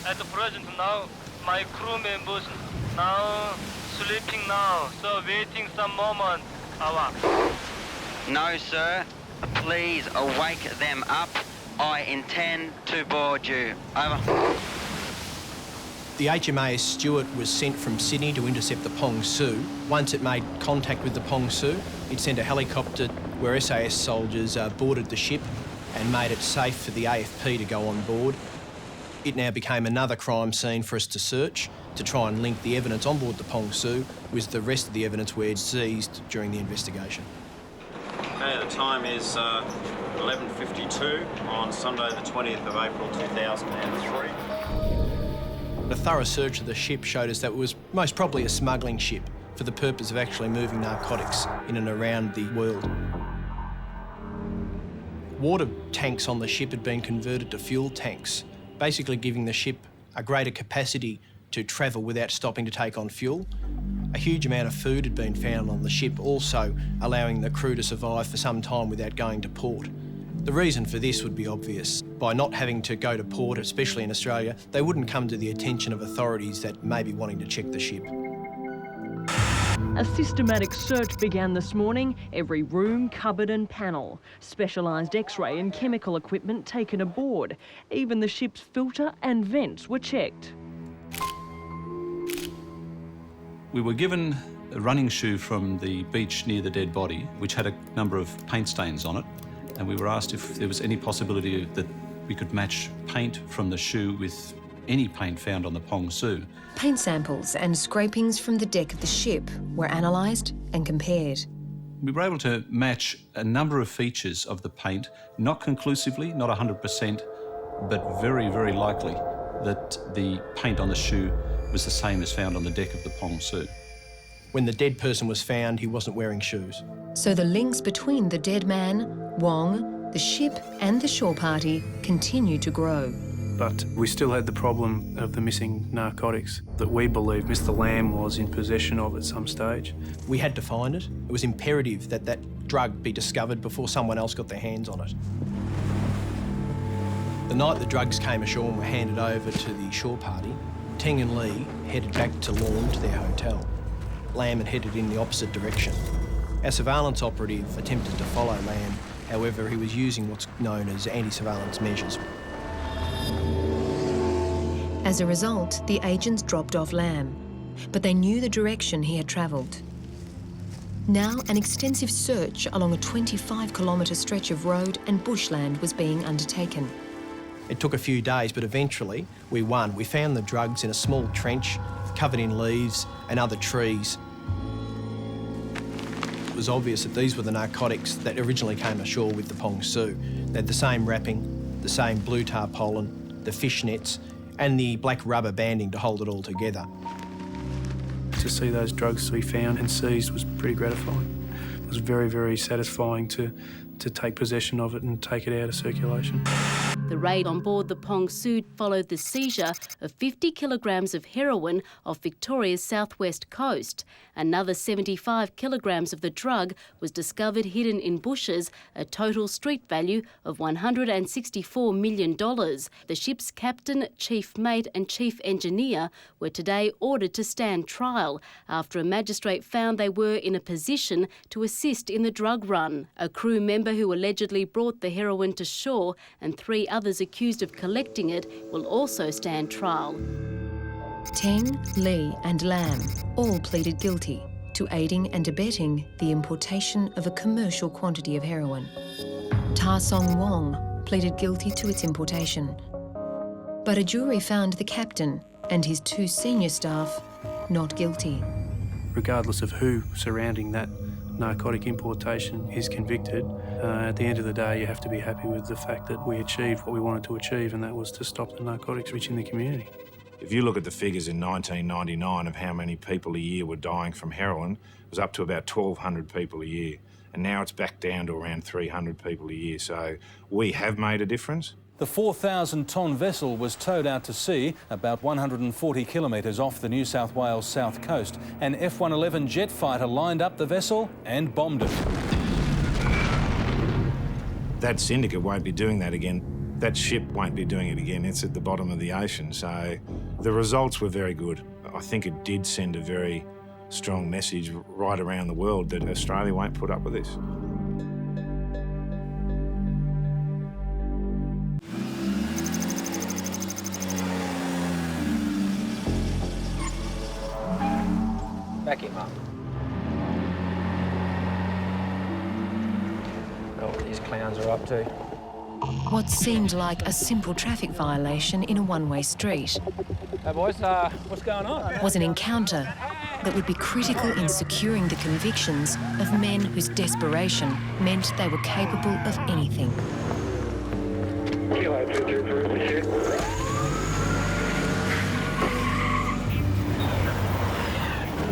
at the present now, my crew members now sleeping now, so waiting some moment. No, sir. Please wake them up. I intend to board you. Over. The HMAS Stewart was sent from Sydney to intercept the Pong Su. Once it made contact with the Pong Su, it sent a helicopter where SAS soldiers boarded the ship and made it safe for the AFP to go on board. It now became another crime scene for us to search, to try and link the evidence on board the Pong Su with the rest of the evidence we had seized during the investigation. Okay, the time is 11:52 on Sunday the 20th of April 2003. A thorough search of the ship showed us that it was most probably a smuggling ship for the purpose of actually moving narcotics in and around the world. Water tanks on the ship had been converted to fuel tanks, basically giving the ship a greater capacity to travel without stopping to take on fuel. A huge amount of food had been found on the ship, also allowing the crew to survive for some time without going to port. The reason for this would be obvious. By not having to go to port, especially in Australia, they wouldn't come to the attention of authorities that may be wanting to check the ship. A systematic search began this morning. Every room, cupboard and panel. Specialised X-ray and chemical equipment taken aboard. Even the ship's filter and vents were checked. We were given a running shoe from the beach near the dead body, which had a number of paint stains on it, and we were asked if there was any possibility that we could match paint from the shoe with any paint found on the Pong Su. Paint samples and scrapings from the deck of the ship were analysed and compared. We were able to match a number of features of the paint, not conclusively, not 100%, but very, very likely that the paint on the shoe was the same as found on the deck of the Pong Su. When the dead person was found, he wasn't wearing shoes. So the links between the dead man, Wong, the ship and the shore party continued to grow. But we still had the problem of the missing narcotics that we believe Mr. Lamb was in possession of at some stage. We had to find it. It was imperative that that drug be discovered before someone else got their hands on it. The night the drugs came ashore and were handed over to the shore party, Teng and Lee headed back to Lorne to their hotel. Lamb had headed in the opposite direction. Our surveillance operative attempted to follow Lamb, however he was using what's known as anti-surveillance measures. As a result, the agents dropped off Lamb, but they knew the direction he had travelled. Now, an extensive search along a 25-kilometre stretch of road and bushland was being undertaken. It took a few days, but eventually we won. We found the drugs in a small trench covered in leaves and other trees. It was obvious that these were the narcotics that originally came ashore with the Pong Su. They had the same wrapping, the same blue tarpaulin, the fish nets, and the black rubber banding to hold it all together. To see those drugs we found and seized was pretty gratifying. It was very, very satisfying to take possession of it and take it out of circulation. The raid on board the Pong Su followed the seizure of 50 kilograms of heroin off Victoria's southwest coast. Another 75 kilograms of the drug was discovered hidden in bushes, a total street value of $164 million. The ship's captain, chief mate and chief engineer were today ordered to stand trial after a magistrate found they were in a position to assist in the drug run. A crew member who allegedly brought the heroin to shore and 3 others accused of collecting it will also stand trial. Teng, Lee and Lamb all pleaded guilty to aiding and abetting the importation of a commercial quantity of heroin. Ta Song Wong pleaded guilty to its importation. But a jury found the captain and his 2 senior staff not guilty. Regardless of who surrounding that narcotic importation is convicted, at the end of the day you have to be happy with the fact that we achieved what we wanted to achieve, and that was to stop the narcotics reaching the community. If you look at the figures in 1999 of how many people a year were dying from heroin, it was up to about 1,200 people a year. And now it's back down to around 300 people a year. So we have made a difference. The 4,000-tonne vessel was towed out to sea about 140 kilometres off the New South Wales south coast. An F-111 jet fighter lined up the vessel and bombed it. That syndicate won't be doing that again. That ship won't be doing it again. It's at the bottom of the ocean. So the results were very good. I think it did send a very strong message right around the world that Australia won't put up with this. Back him up. Know what these clowns are up to. What seemed like a simple traffic violation in a one-way street Hey boys, what's going on? was an encounter that would be critical in securing the convictions of men whose desperation meant they were capable of anything.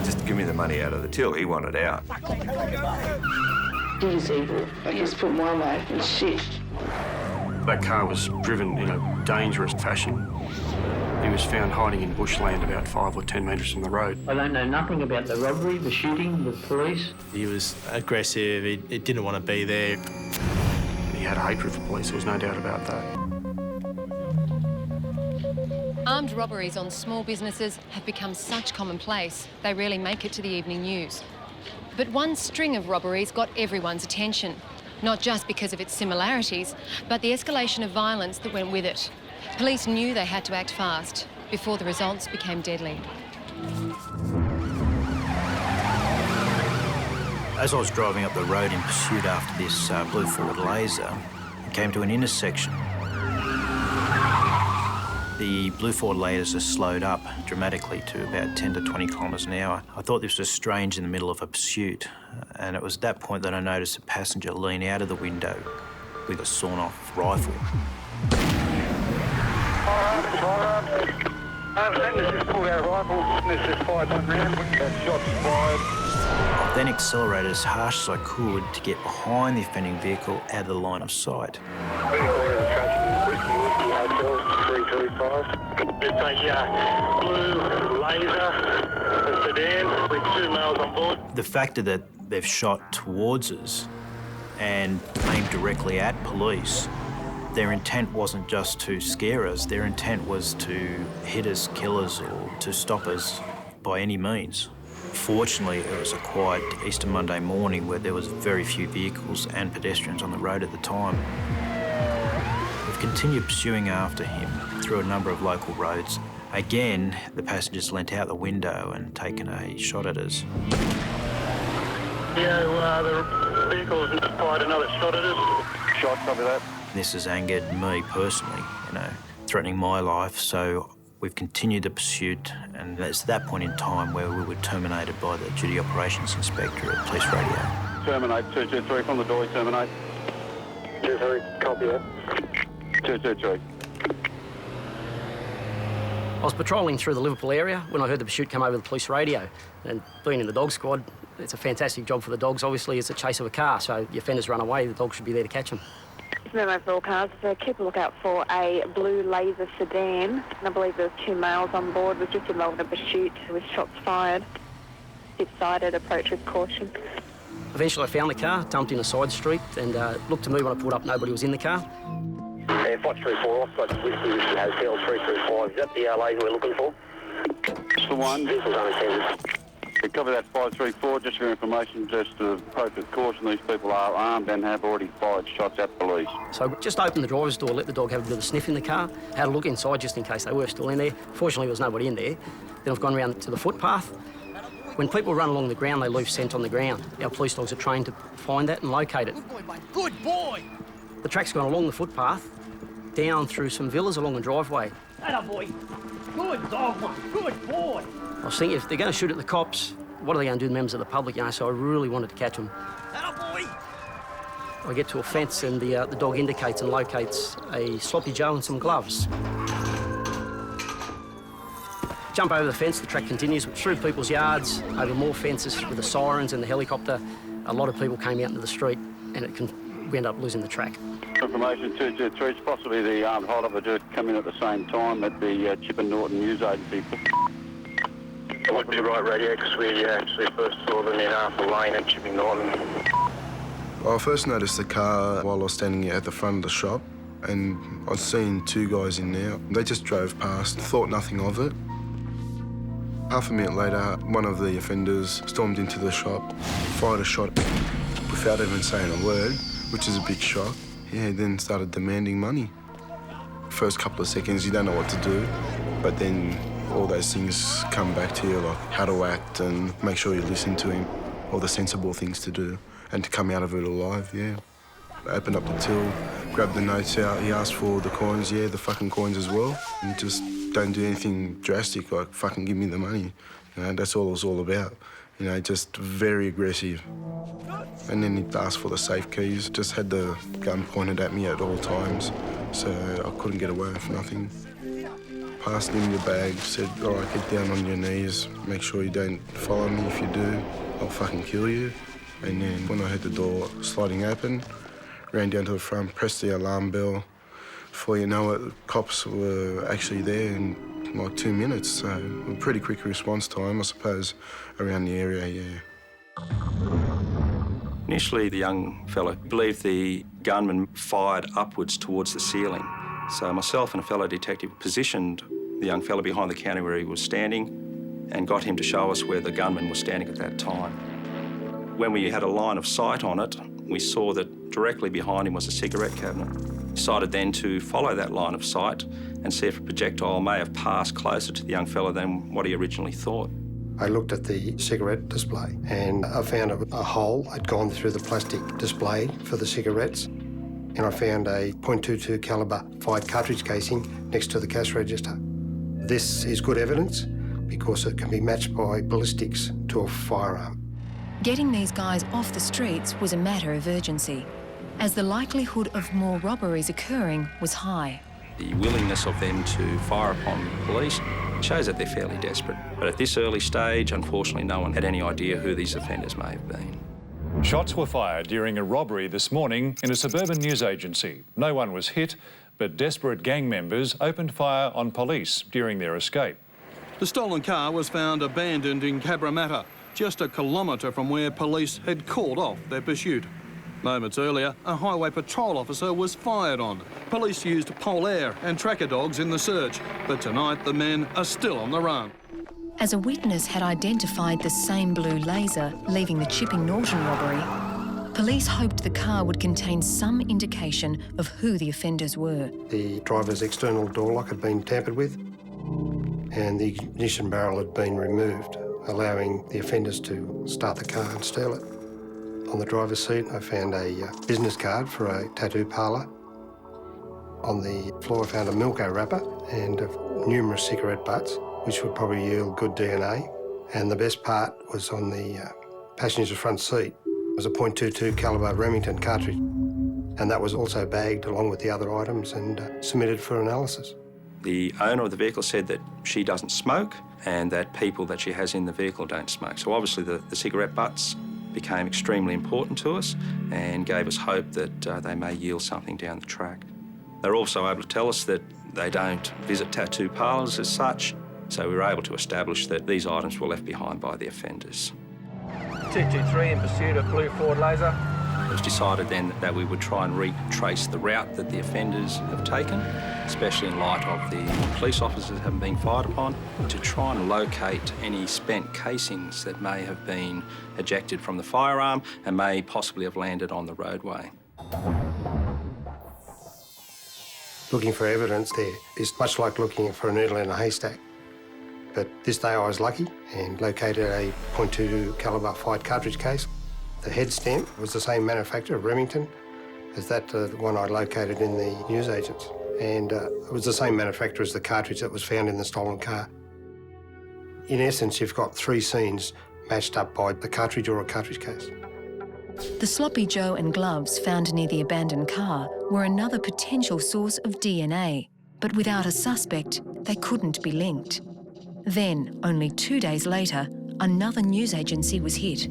Just give me the money out of the till. He wanted out. He was evil. I just put my life in shit. That car was driven in a dangerous fashion. He was found hiding in bushland about 5 or 10 metres from the road. I don't know nothing about the robbery, the shooting, the police. He was aggressive, he didn't want to be there. He had hatred for police, there was no doubt about that. Armed robberies on small businesses have become such commonplace, they rarely make it to the evening news. But one string of robberies got everyone's attention, not just because of its similarities, but the escalation of violence that went with it. Police knew they had to act fast before the results became deadly. As I was driving up the road in pursuit after this blue Ford Laser, I came to an intersection. The blue Ford Laser slowed up dramatically to about 10 to 20 kilometres an hour. I thought this was strange in the middle of a pursuit, and it was at that point that I noticed a passenger lean out of the window with a sawn-off rifle. I then accelerated as harsh as I could to get behind the offending vehicle out of the line of sight. It's a blue Laser, a sedan with 2 males on board. The fact that they've shot towards us and aimed directly at police, their intent wasn't just to scare us, their intent was to hit us, kill us, or to stop us by any means. Fortunately, it was a quiet Easter Monday morning where there was very few vehicles and pedestrians on the road at the time. We've continued pursuing after him through a number of local roads. Again, the passengers leant out the window and taken a shot at us. Yeah, the vehicle's fired another shot at us. Shot, copy that. This has angered me personally, threatening my life, so we've continued the pursuit, and it's that point in time where we were terminated by the Duty Operations Inspector at Police Radio. Terminate, 223 from the door, terminate. 23, copy that. 223. I was patrolling through the Liverpool area when I heard the pursuit come over the police radio, and being in the dog squad, it's a fantastic job for the dogs. Obviously, it's a chase of a car, so the offenders run away, the dogs should be there to catch them. Memo for all cars, so keep a lookout for a blue Laser sedan. I believe there was 2 males on board, was just involved in a pursuit with shots fired. Decided approach with caution. Eventually I found the car, dumped in a side street, and looked to me when I pulled up, nobody was in the car. Yeah, 534 off, but Whiskey Hotel 335. Is that the Laser we're looking for? It's the one. Vehicle's unattended. We cover that 534, just for information, just to approach with caution. These people are armed and have already fired shots at police. So just opened the driver's door, let the dog have a bit of a sniff in the car, had a look inside just in case they were still in there. Fortunately, there was nobody in there. Then I've gone around to the footpath. When people run along the ground, they leave scent on the ground. Our police dogs are trained to find that and locate it. Good boy, mate. Good boy! The track's gone along the footpath, down through some villas along the driveway. Atta boy. Good dog, one. Good boy. I was thinking, if they're going to shoot at the cops, what are they going to do to members of the public, So I really wanted to catch them. Attaboy! I get to a fence and the dog indicates and locates a sloppy Joe and some gloves. Jump over the fence, the track continues through people's yards, over more fences with the sirens and the helicopter. A lot of people came out into the street and we end up losing the track. Information 223, it's possibly the armed holdup did come in at the same time at the Chip and Norton News Agency. It would be right radio because we actually first saw them in half the lane at Chip and Norton. I first noticed the car while I was standing at the front of the shop, and I'd seen 2 guys in there. They just drove past, thought nothing of it. Half a minute later, one of the offenders stormed into the shop, fired a shot without even saying a word, which is a big shock. Yeah, then started demanding money. First couple of seconds, you don't know what to do, but then all those things come back to you, like how to act and make sure you listen to him, all the sensible things to do, and to come out of it alive, yeah. I opened up the till, grabbed the notes out, he asked for the coins, yeah, the fucking coins as well. And just don't do anything drastic, like fucking give me the money. That's all it was all about. Just very aggressive. And then he asked for the safe keys, just had the gun pointed at me at all times, so I couldn't get away with nothing. Passed him the bag, said, all right, get down on your knees, make sure you don't follow me. If you do, I'll fucking kill you. And then when I heard the door sliding open, ran down to the front, pressed the alarm bell. Before you know it, cops were actually there and like 2 minutes, so a pretty quick response time, I suppose, around the area, yeah. Initially, the young fellow believed the gunman fired upwards towards the ceiling. So myself and a fellow detective positioned the young fellow behind the counter where he was standing and got him to show us where the gunman was standing at that time. When we had a line of sight on it, we saw that directly behind him was a cigarette cabinet. We decided then to follow that line of sight and see if a projectile may have passed closer to the young fellow than what he originally thought. I looked at the cigarette display and I found a hole had gone through the plastic display for the cigarettes, and I found a .22 calibre 5 cartridge casing next to the cash register. This is good evidence because it can be matched by ballistics to a firearm. Getting these guys off the streets was a matter of urgency, as the likelihood of more robberies occurring was high. The willingness of them to fire upon police shows that they're fairly desperate. But at this early stage, unfortunately, no one had any idea who these offenders may have been. Shots were fired during a robbery this morning in a suburban news agency. No one was hit, but desperate gang members opened fire on police during their escape. The stolen car was found abandoned in Cabramatta, just a kilometre from where police had called off their pursuit. Moments earlier, a highway patrol officer was fired on. Police used polaire and tracker dogs in the search, but tonight the men are still on the run. As a witness had identified the same blue laser leaving the Chipping Norton robbery, police hoped the car would contain some indication of who the offenders were. The driver's external door lock had been tampered with and the ignition barrel had been removed, allowing the offenders to start the car and steal it. On the driver's seat, I found a business card for a tattoo parlour. On the floor, I found a Milko wrapper and numerous cigarette butts, which would probably yield good DNA. And the best part was on the passenger's front seat. It was a .22 calibre Remington cartridge, and that was also bagged along with the other items and submitted for analysis. The owner of the vehicle said that she doesn't smoke and that people that she has in the vehicle don't smoke. So obviously the cigarette butts became extremely important to us and gave us hope that they may yield something down the track. They're also able to tell us that they don't visit tattoo parlours as such, so we were able to establish that these items were left behind by the offenders. 223 in pursuit of blue Ford Laser. It was decided then that we would try and retrace the route that the offenders have taken, especially in light of the police officers having been fired upon, to try and locate any spent casings that may have been ejected from the firearm and may possibly have landed on the roadway. Looking for evidence there is much like looking for a needle in a haystack. But this day I was lucky and located a .22 calibre 5 cartridge case. The head stamp was the same manufacturer, Remington, as that one I located in the newsagents. And it was the same manufacturer as the cartridge that was found in the stolen car. In essence, you've got 3 scenes matched up by the cartridge or a cartridge case. The sloppy Joe and gloves found near the abandoned car were another potential source of DNA, but without a suspect, they couldn't be linked. Then, only 2 days later, another news agency was hit.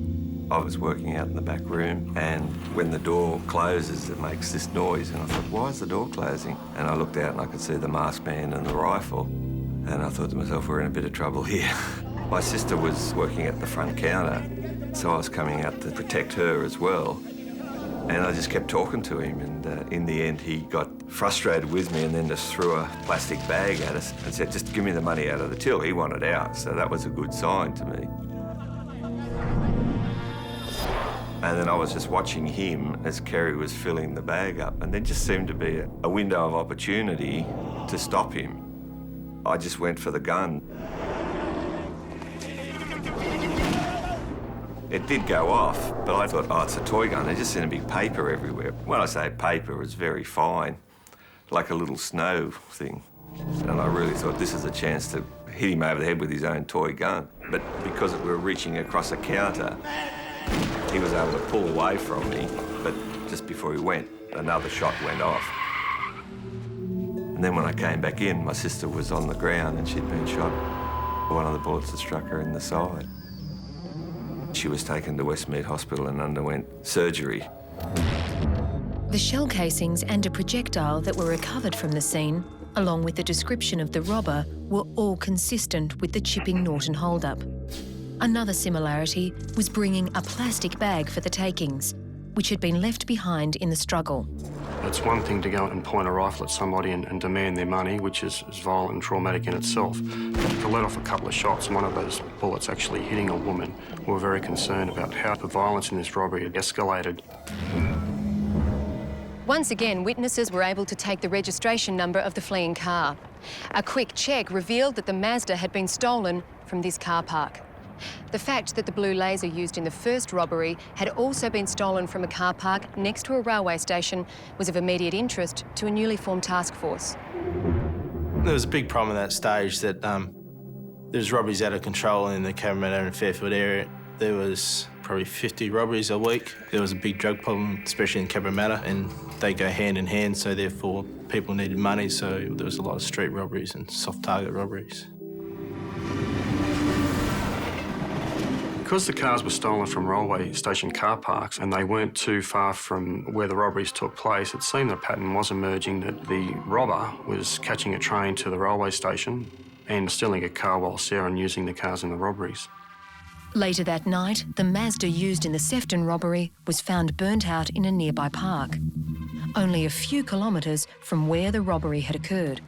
I was working out in the back room, and when the door closes, it makes this noise, and I thought, why is the door closing? And I looked out and I could see the masked man and the rifle, and I thought to myself, we're in a bit of trouble here. My sister was working at the front counter, so I was coming out to protect her as well. And I just kept talking to him, and in the end, he got frustrated with me and then just threw a plastic bag at us and said, just give me the money out of the till. He wanted out, so that was a good sign to me. And then I was just watching him as Kerry was filling the bag up, and there just seemed to be a window of opportunity to stop him. I just went for the gun. It did go off, but I thought, oh, it's a toy gun. There just seemed to be paper everywhere. When I say paper, it was very fine, like a little snow thing. And I really thought this is a chance to hit him over the head with his own toy gun. But because we were reaching across a counter, he was able to pull away from me, but just before he went, another shot went off. And then when I came back in, my sister was on the ground and she'd been shot. One of the bullets had struck her in the side. She was taken to Westmead Hospital and underwent surgery. The shell casings and a projectile that were recovered from the scene along with the description of the robber, were all consistent with the Chipping Norton hold-up. Another similarity was bringing a plastic bag for the takings, which had been left behind in the struggle. It's one thing to go and point a rifle at somebody and demand their money, which is violent and traumatic in itself. But to let off a couple of shots and one of those bullets actually hitting a woman, we were very concerned about how the violence in this robbery had escalated. Once again, witnesses were able to take the registration number of the fleeing car. A quick check revealed that the Mazda had been stolen from this car park. The fact that the blue laser used in the first robbery had also been stolen from a car park next to a railway station was of immediate interest to a newly formed task force. There was a big problem at that stage that there was robberies out of control in the Cabramatta and Fairfield area. There was probably 50 robberies a week. There was a big drug problem, especially in Cabramatta, and they go hand in hand, so therefore people needed money, so there was a lot of street robberies and soft target robberies. Because the cars were stolen from railway station car parks and they weren't too far from where the robberies took place, it seemed the pattern was emerging that the robber was catching a train to the railway station and stealing a car whilst there and using the cars in the robberies. Later that night, the Mazda used in the Sefton robbery was found burnt out in a nearby park, only a few kilometres from where the robbery had occurred.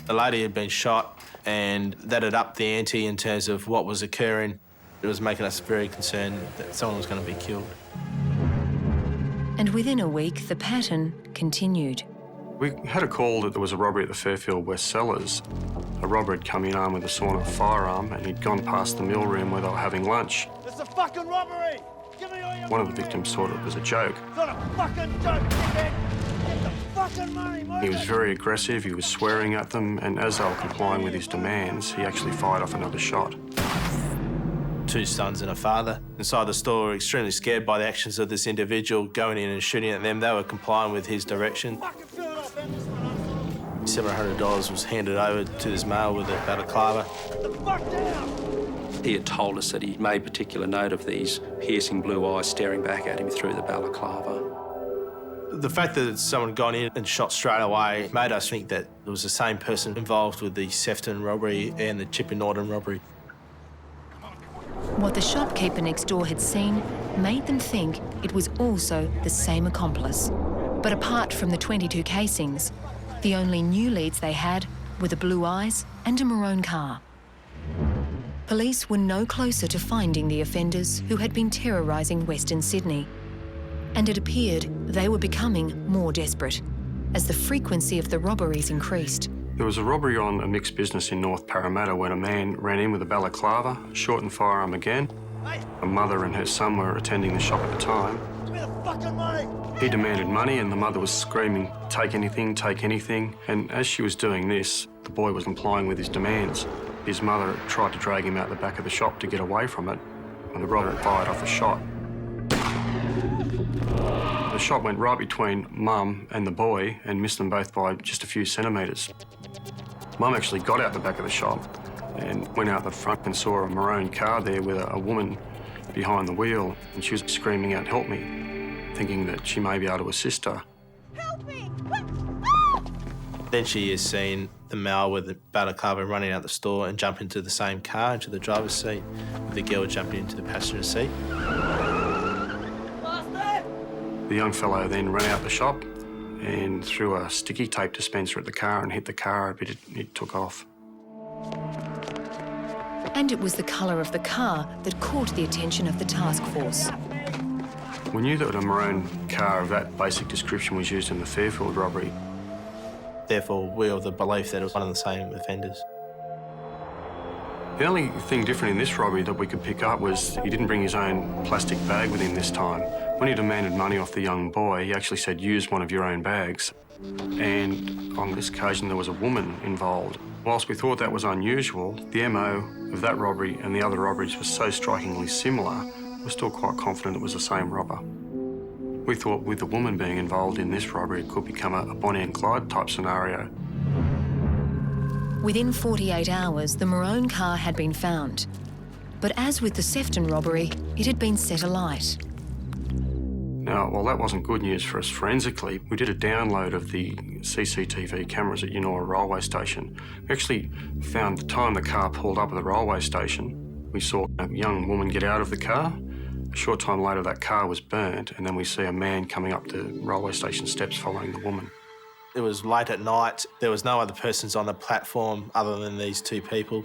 The lady had been shot and that had upped the ante in terms of what was occurring. It was making us very concerned that someone was going to be killed. And within a week, the pattern continued. We had a call that there was a robbery at the Fairfield West Cellars. A robber had come in armed with a sawn-off firearm and he'd gone past the meal room where they were having lunch. It's a fucking robbery! Give me all your One of the victims thought it was a joke. It's not a fucking joke, dickhead! Get the fucking money, move He was it! very aggressive, he was swearing at them, and as they were complying with his demands, he actually fired off another shot. Two sons and a father inside the store were extremely scared by the actions of this individual going in and shooting at them. They were complying with his direction. $700 was handed over to this male with a balaclava. He had told us that he made particular note of these piercing blue eyes staring back at him through the balaclava. The fact that someone gone in and shot straight away made us think that it was the same person involved with the Sefton robbery and the Chipping Norton robbery. What the shopkeeper next door had seen made them think it was also the same accomplice. But apart from the 22 casings, the only new leads they had were the blue eyes and a maroon car. Police were no closer to finding the offenders who had been terrorising Western Sydney. And it appeared they were becoming more desperate as the frequency of the robberies increased. There was a robbery on a mixed business in North Parramatta when a man ran in with a balaclava, shortened firearm again. A mother and her son were attending the shop at the time. Give me the fucking money! He demanded money and the mother was screaming, "Take anything, take anything." And as she was doing this, the boy was complying with his demands. His mother tried to drag him out the back of the shop to get away from it, and the robber fired off a shot. The shot went right between Mum and the boy and missed them both by just a few centimetres. Mum actually got out the back of the shop and went out the front and saw a maroon car there with a woman behind the wheel, and she was screaming out, "Help me," thinking that she may be able to assist her. Help me! Then she is seen the male with the balaclava running out the store and jump into the same car, into the driver's seat, with the girl jumping into the passenger seat. The young fellow then ran out the shop and threw a sticky tape dispenser at the car and hit the car, but it took off. And it was the colour of the car that caught the attention of the task force. We knew that a maroon car of that basic description was used in the Fairfield robbery. Therefore, we were of the belief that it was one of the same offenders. The only thing different in this robbery that we could pick up was he didn't bring his own plastic bag with him this time. When he demanded money off the young boy, he actually said, "Use one of your own bags." And on this occasion, there was a woman involved. Whilst we thought that was unusual, the MO of that robbery and the other robberies was so strikingly similar, we're still quite confident it was the same robber. We thought with the woman being involved in this robbery, it could become a Bonnie and Clyde type scenario. Within 48 hours, the maroon car had been found. But as with the Sefton robbery, it had been set alight. Now, while that wasn't good news for us forensically, we did a download of the CCTV cameras at Yennora railway station. We actually found the time the car pulled up at the railway station. We saw a young woman get out of the car. A short time later, that car was burnt, and then we see a man coming up the railway station steps following the woman. It was late at night. There was no other persons on the platform other than these two people.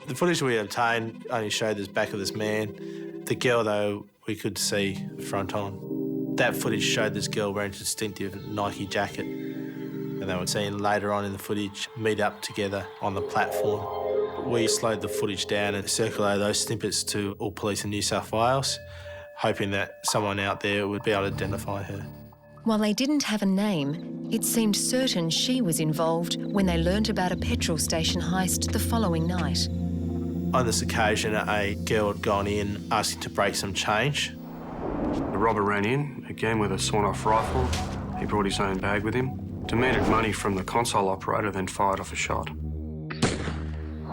The footage we obtained only showed the back of this man. The girl, though, we could see front on. That footage showed this girl wearing a distinctive Nike jacket. And they were seen later on in the footage meet up together on the platform. We slowed the footage down and circulated those snippets to all police in New South Wales, hoping that someone out there would be able to identify her. While they didn't have a name, it seemed certain she was involved when they learnt about a petrol station heist the following night. On this occasion, a girl had gone in asking to break some change. The robber ran in, again with a sawn-off rifle. He brought his own bag with him, demanded money from the console operator, then fired off a shot.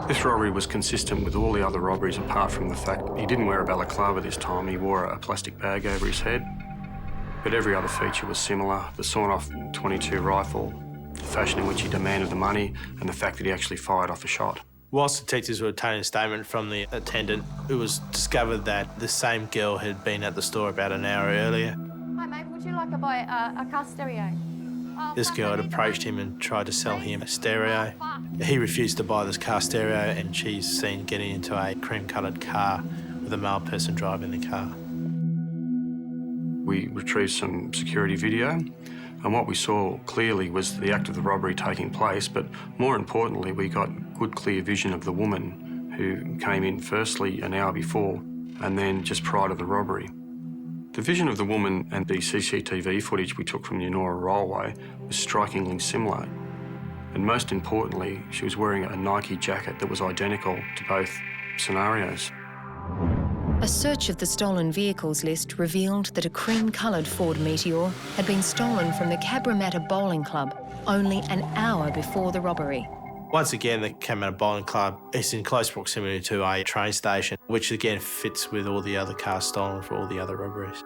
This robbery was consistent with all the other robberies apart from the fact he didn't wear a balaclava this time, he wore a plastic bag over his head. But every other feature was similar. The sawn-off .22 rifle, the fashion in which he demanded the money, and the fact that he actually fired off a shot. Whilst detectives were obtaining a statement from the attendant, it was discovered that the same girl had been at the store about an hour earlier. Hi mate, would you like to buy a car stereo? This girl had approached him and tried to sell him a stereo. He refused to buy this car stereo, and she's seen getting into a cream-coloured car with a male person driving the car. We retrieved some security video, and what we saw clearly was the act of the robbery taking place, but more importantly, we got good, clear vision of the woman who came in firstly an hour before and then just prior to the robbery. The vision of the woman and the CCTV footage we took from the Yennora railway was strikingly similar. And most importantly, she was wearing a Nike jacket that was identical to both scenarios. A search of the stolen vehicles list revealed that a cream-coloured Ford Meteor had been stolen from the Cabramatta Bowling Club only an hour before the robbery. Once again, the Cabramatta Bowling Club is in close proximity to a train station, which again fits with all the other cars stolen for all the other robberies.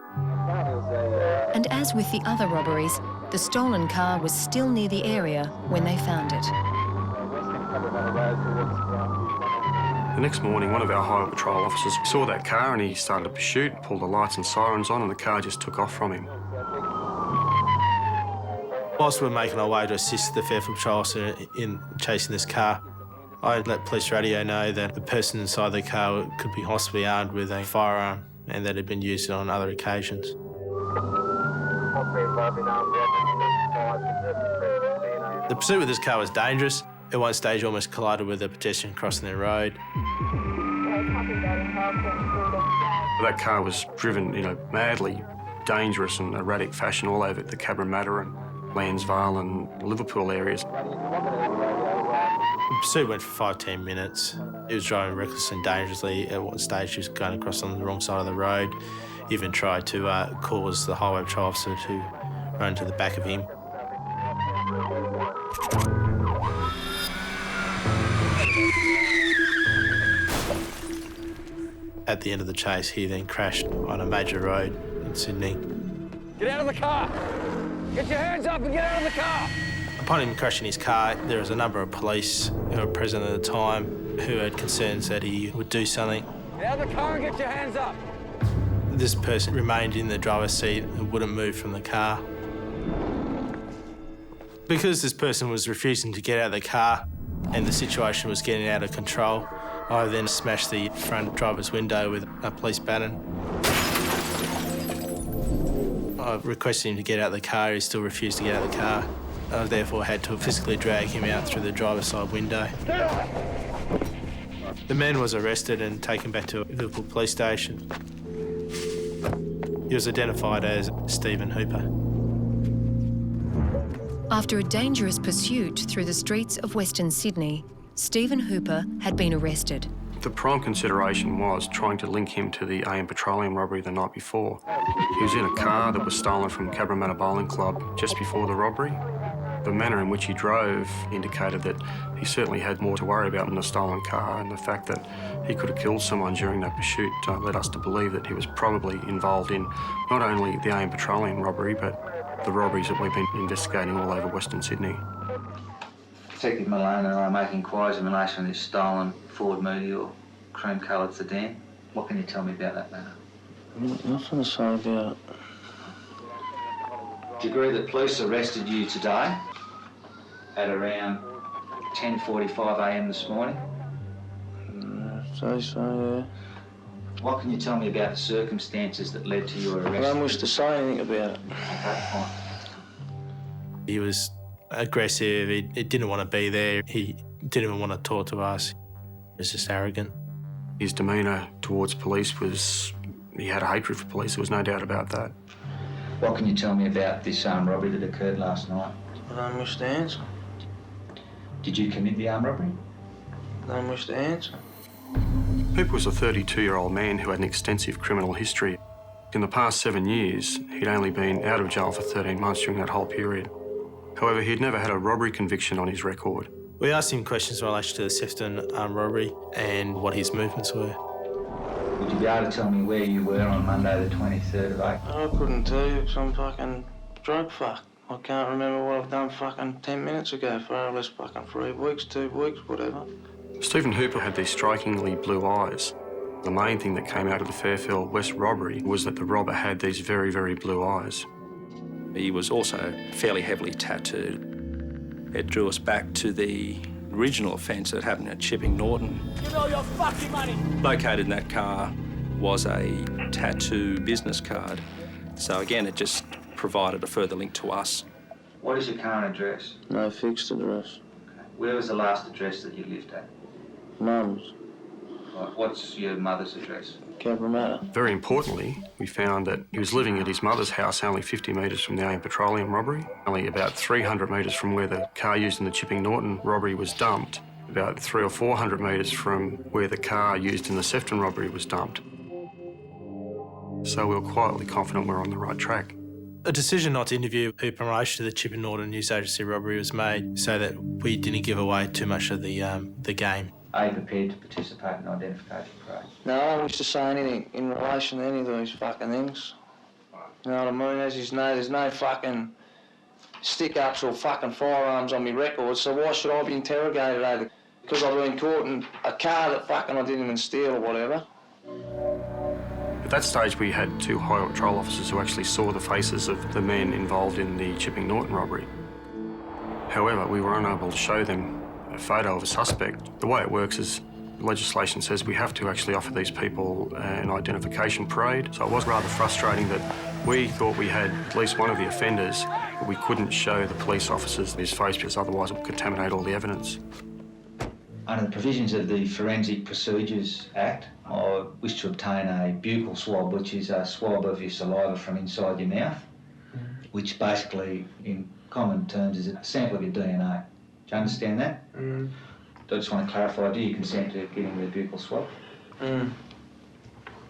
And as with the other robberies, the stolen car was still near the area when they found it. The next morning, one of our highway patrol officers saw that car and he started a pursuit, pulled the lights and sirens on, and the car just took off from him. Whilst we're making our way to assist the Fairfield Patrol officer in chasing this car, I let police radio know that the person inside the car could be possibly armed with a firearm and that had been used on other occasions. The pursuit with this car was dangerous. At one stage, almost collided with a pedestrian crossing their road. That car was driven in a madly dangerous and erratic fashion all over the Cabramatta and Lansvale and Liverpool areas. The pursuit went for 5-10 minutes. He was driving recklessly and dangerously. At one stage, he was going across on the wrong side of the road. He even tried to cause the highway patrol officer to run to the back of him. At the end of the chase, he then crashed on a major road in Sydney. Get out of the car! Get your hands up and get out of the car! Upon him crashing his car, there was a number of police who were present at the time who had concerns that he would do something. Get out of the car and get your hands up! This person remained in the driver's seat and wouldn't move from the car. Because this person was refusing to get out of the car and the situation was getting out of control, I then smashed the front driver's window with a police baton. I requested him to get out of the car. He still refused to get out of the car. I therefore had to physically drag him out through the driver's side window. The man was arrested and taken back to Liverpool Police Station. He was identified as Stephen Hooper. After a dangerous pursuit through the streets of Western Sydney, Stephen Hooper had been arrested. The prime consideration was trying to link him to the AM Petroleum robbery the night before. He was in a car that was stolen from Cabramatta Bowling Club just before the robbery. The manner in which he drove indicated that he certainly had more to worry about than a stolen car, and the fact that he could have killed someone during that pursuit led us to believe that he was probably involved in not only the AM Petroleum robbery, but the robberies that we've been investigating all over Western Sydney. Detective Malone and I are making inquiries in relation to this stolen Ford Meteor cream-coloured sedan. What can you tell me about that matter? Nothing to say about it. Do you agree that police arrested you today at around 10:45 AM this morning? Say so, yeah. What can you tell me about the circumstances that led to your arrest? I don't wish to say anything about it. Okay, fine. He was aggressive, he didn't want to be there, he didn't even want to talk to us. He was just arrogant. His demeanour towards police was... he had a hatred for police, there was no doubt about that. What can you tell me about this armed robbery that occurred last night? I don't wish to answer. Did you commit the armed robbery? I don't wish to answer. Hooper was a 32-year-old man who had an extensive criminal history. In the past 7 years, he'd only been out of jail for 13 months during that whole period. However, he'd never had a robbery conviction on his record. We asked him questions in relation to the Sefton armed robbery and what his movements were. Would you be able to tell me where you were on Monday the 23rd of April? I couldn't tell you because I'm fucking drug fucked. I can't remember what I've done fucking 10 minutes ago for at least fucking 3 weeks, 2 weeks, whatever. Stephen Hooper had these strikingly blue eyes. The main thing that came out of the Fairfield West robbery was that the robber had these very, very blue eyes. He was also fairly heavily tattooed. It drew us back to the original offence that happened at Chipping Norton. Give all your fucking money! Located in that car was a tattoo business card. So again, it just provided a further link to us. What is your current address? No fixed address. Okay. Where was the last address that you lived at? Mum's. Right. What's your mother's address? Cabramatta. Very importantly, we found that he was living at his mother's house only 50 metres from the AM Petroleum robbery, only about 300 metres from where the car used in the Chipping Norton robbery was dumped, about 300 or 400 metres from where the car used in the Sefton robbery was dumped. So we were quietly confident we were on the right track. A decision not to interview Hooper in relation to the Chipping Norton News Agency robbery was made so that we didn't give away too much of the game. Are you prepared to participate in identification parade? No, I don't wish to say anything in relation to any of these fucking things. You know what I mean? As you know, there's no fucking stick-ups or fucking firearms on my record, so why should I be interrogated over? Because I've been caught in a car that fucking I didn't even steal or whatever. At that stage, we had 2 highway patrol officers who actually saw the faces of the men involved in the Chipping Norton robbery. However, we were unable to show them a photo of a suspect. The way it works is legislation says we have to actually offer these people an identification parade. So it was rather frustrating that we thought we had at least one of the offenders, but we couldn't show the police officers his face because otherwise it would contaminate all the evidence. Under the provisions of the Forensic Procedures Act, I wish to obtain a buccal swab, which is a swab of your saliva from inside your mouth, which basically, in common terms, is a sample of your DNA. Do you understand that? I just want to clarify, do you consent to getting the buccal swab?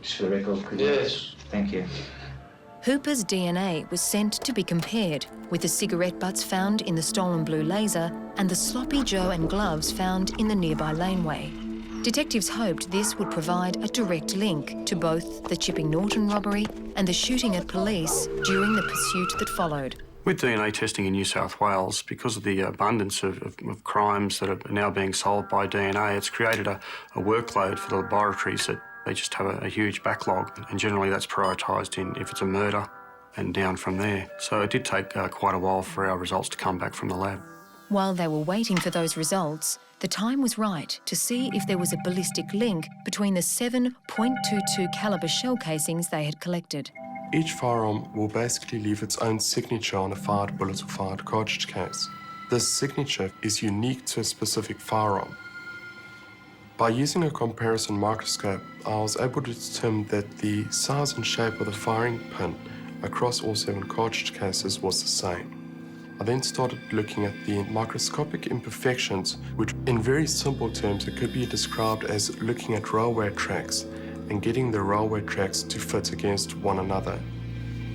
Just for the record, could you? Yes. Thank you. Hooper's DNA was sent to be compared with the cigarette butts found in the stolen blue laser and the sloppy Joe and gloves found in the nearby laneway. Detectives hoped this would provide a direct link to both the Chipping Norton robbery and the shooting at police during the pursuit that followed. With DNA testing in New South Wales, because of the abundance of crimes that are now being solved by DNA, it's created a workload for the laboratories that they just have a huge backlog, and generally that's prioritised in if it's a murder and down from there. So it did take quite a while for our results to come back from the lab. While they were waiting for those results, the time was right to see if there was a ballistic link between the 7.22 calibre shell casings they had collected. Each firearm will basically leave its own signature on a fired bullet or fired cartridge case. This signature is unique to a specific firearm. By using a comparison microscope, I was able to determine that the size and shape of the firing pin across all 7 cartridge cases was the same. I then started looking at the microscopic imperfections, which in very simple terms it could be described as looking at railway tracks and getting the railway tracks to fit against one another.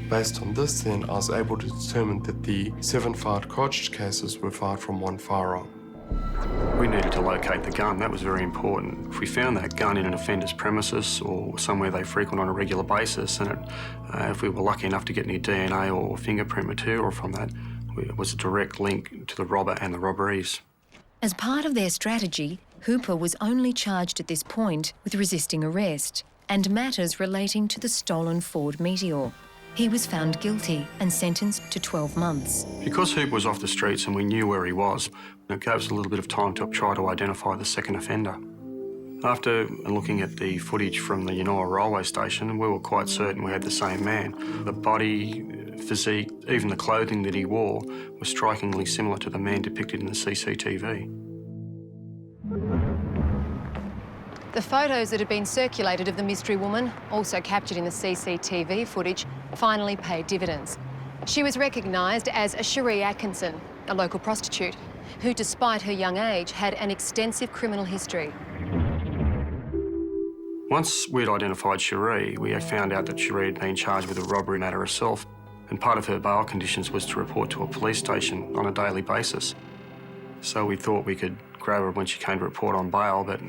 Based on this, then, I was able to determine that the 7 fired cartridge cases were fired from one firearm. We needed to locate the gun. That was very important. If we found that gun in an offender's premises or somewhere they frequent on a regular basis, and if we were lucky enough to get any DNA or fingerprint material from that, it was a direct link to the robber and the robberies. As part of their strategy, Hooper was only charged at this point with resisting arrest and matters relating to the stolen Ford Meteor. He was found guilty and sentenced to 12 months. Because Hooper was off the streets and we knew where he was, it gave us a little bit of time to try to identify the second offender. After looking at the footage from the Yanoa railway station, we were quite certain we had the same man. The body, physique, even the clothing that he wore was strikingly similar to the man depicted in the CCTV. The photos that had been circulated of the mystery woman, also captured in the CCTV footage, finally paid dividends. She was recognised as Cherie Atkinson, a local prostitute, who, despite her young age, had an extensive criminal history. Once we'd identified Cherie, we had found out that Cherie had been charged with a robbery matter herself, and part of her bail conditions was to report to a police station on a daily basis. So we thought we could grab her when she came to report on bail, but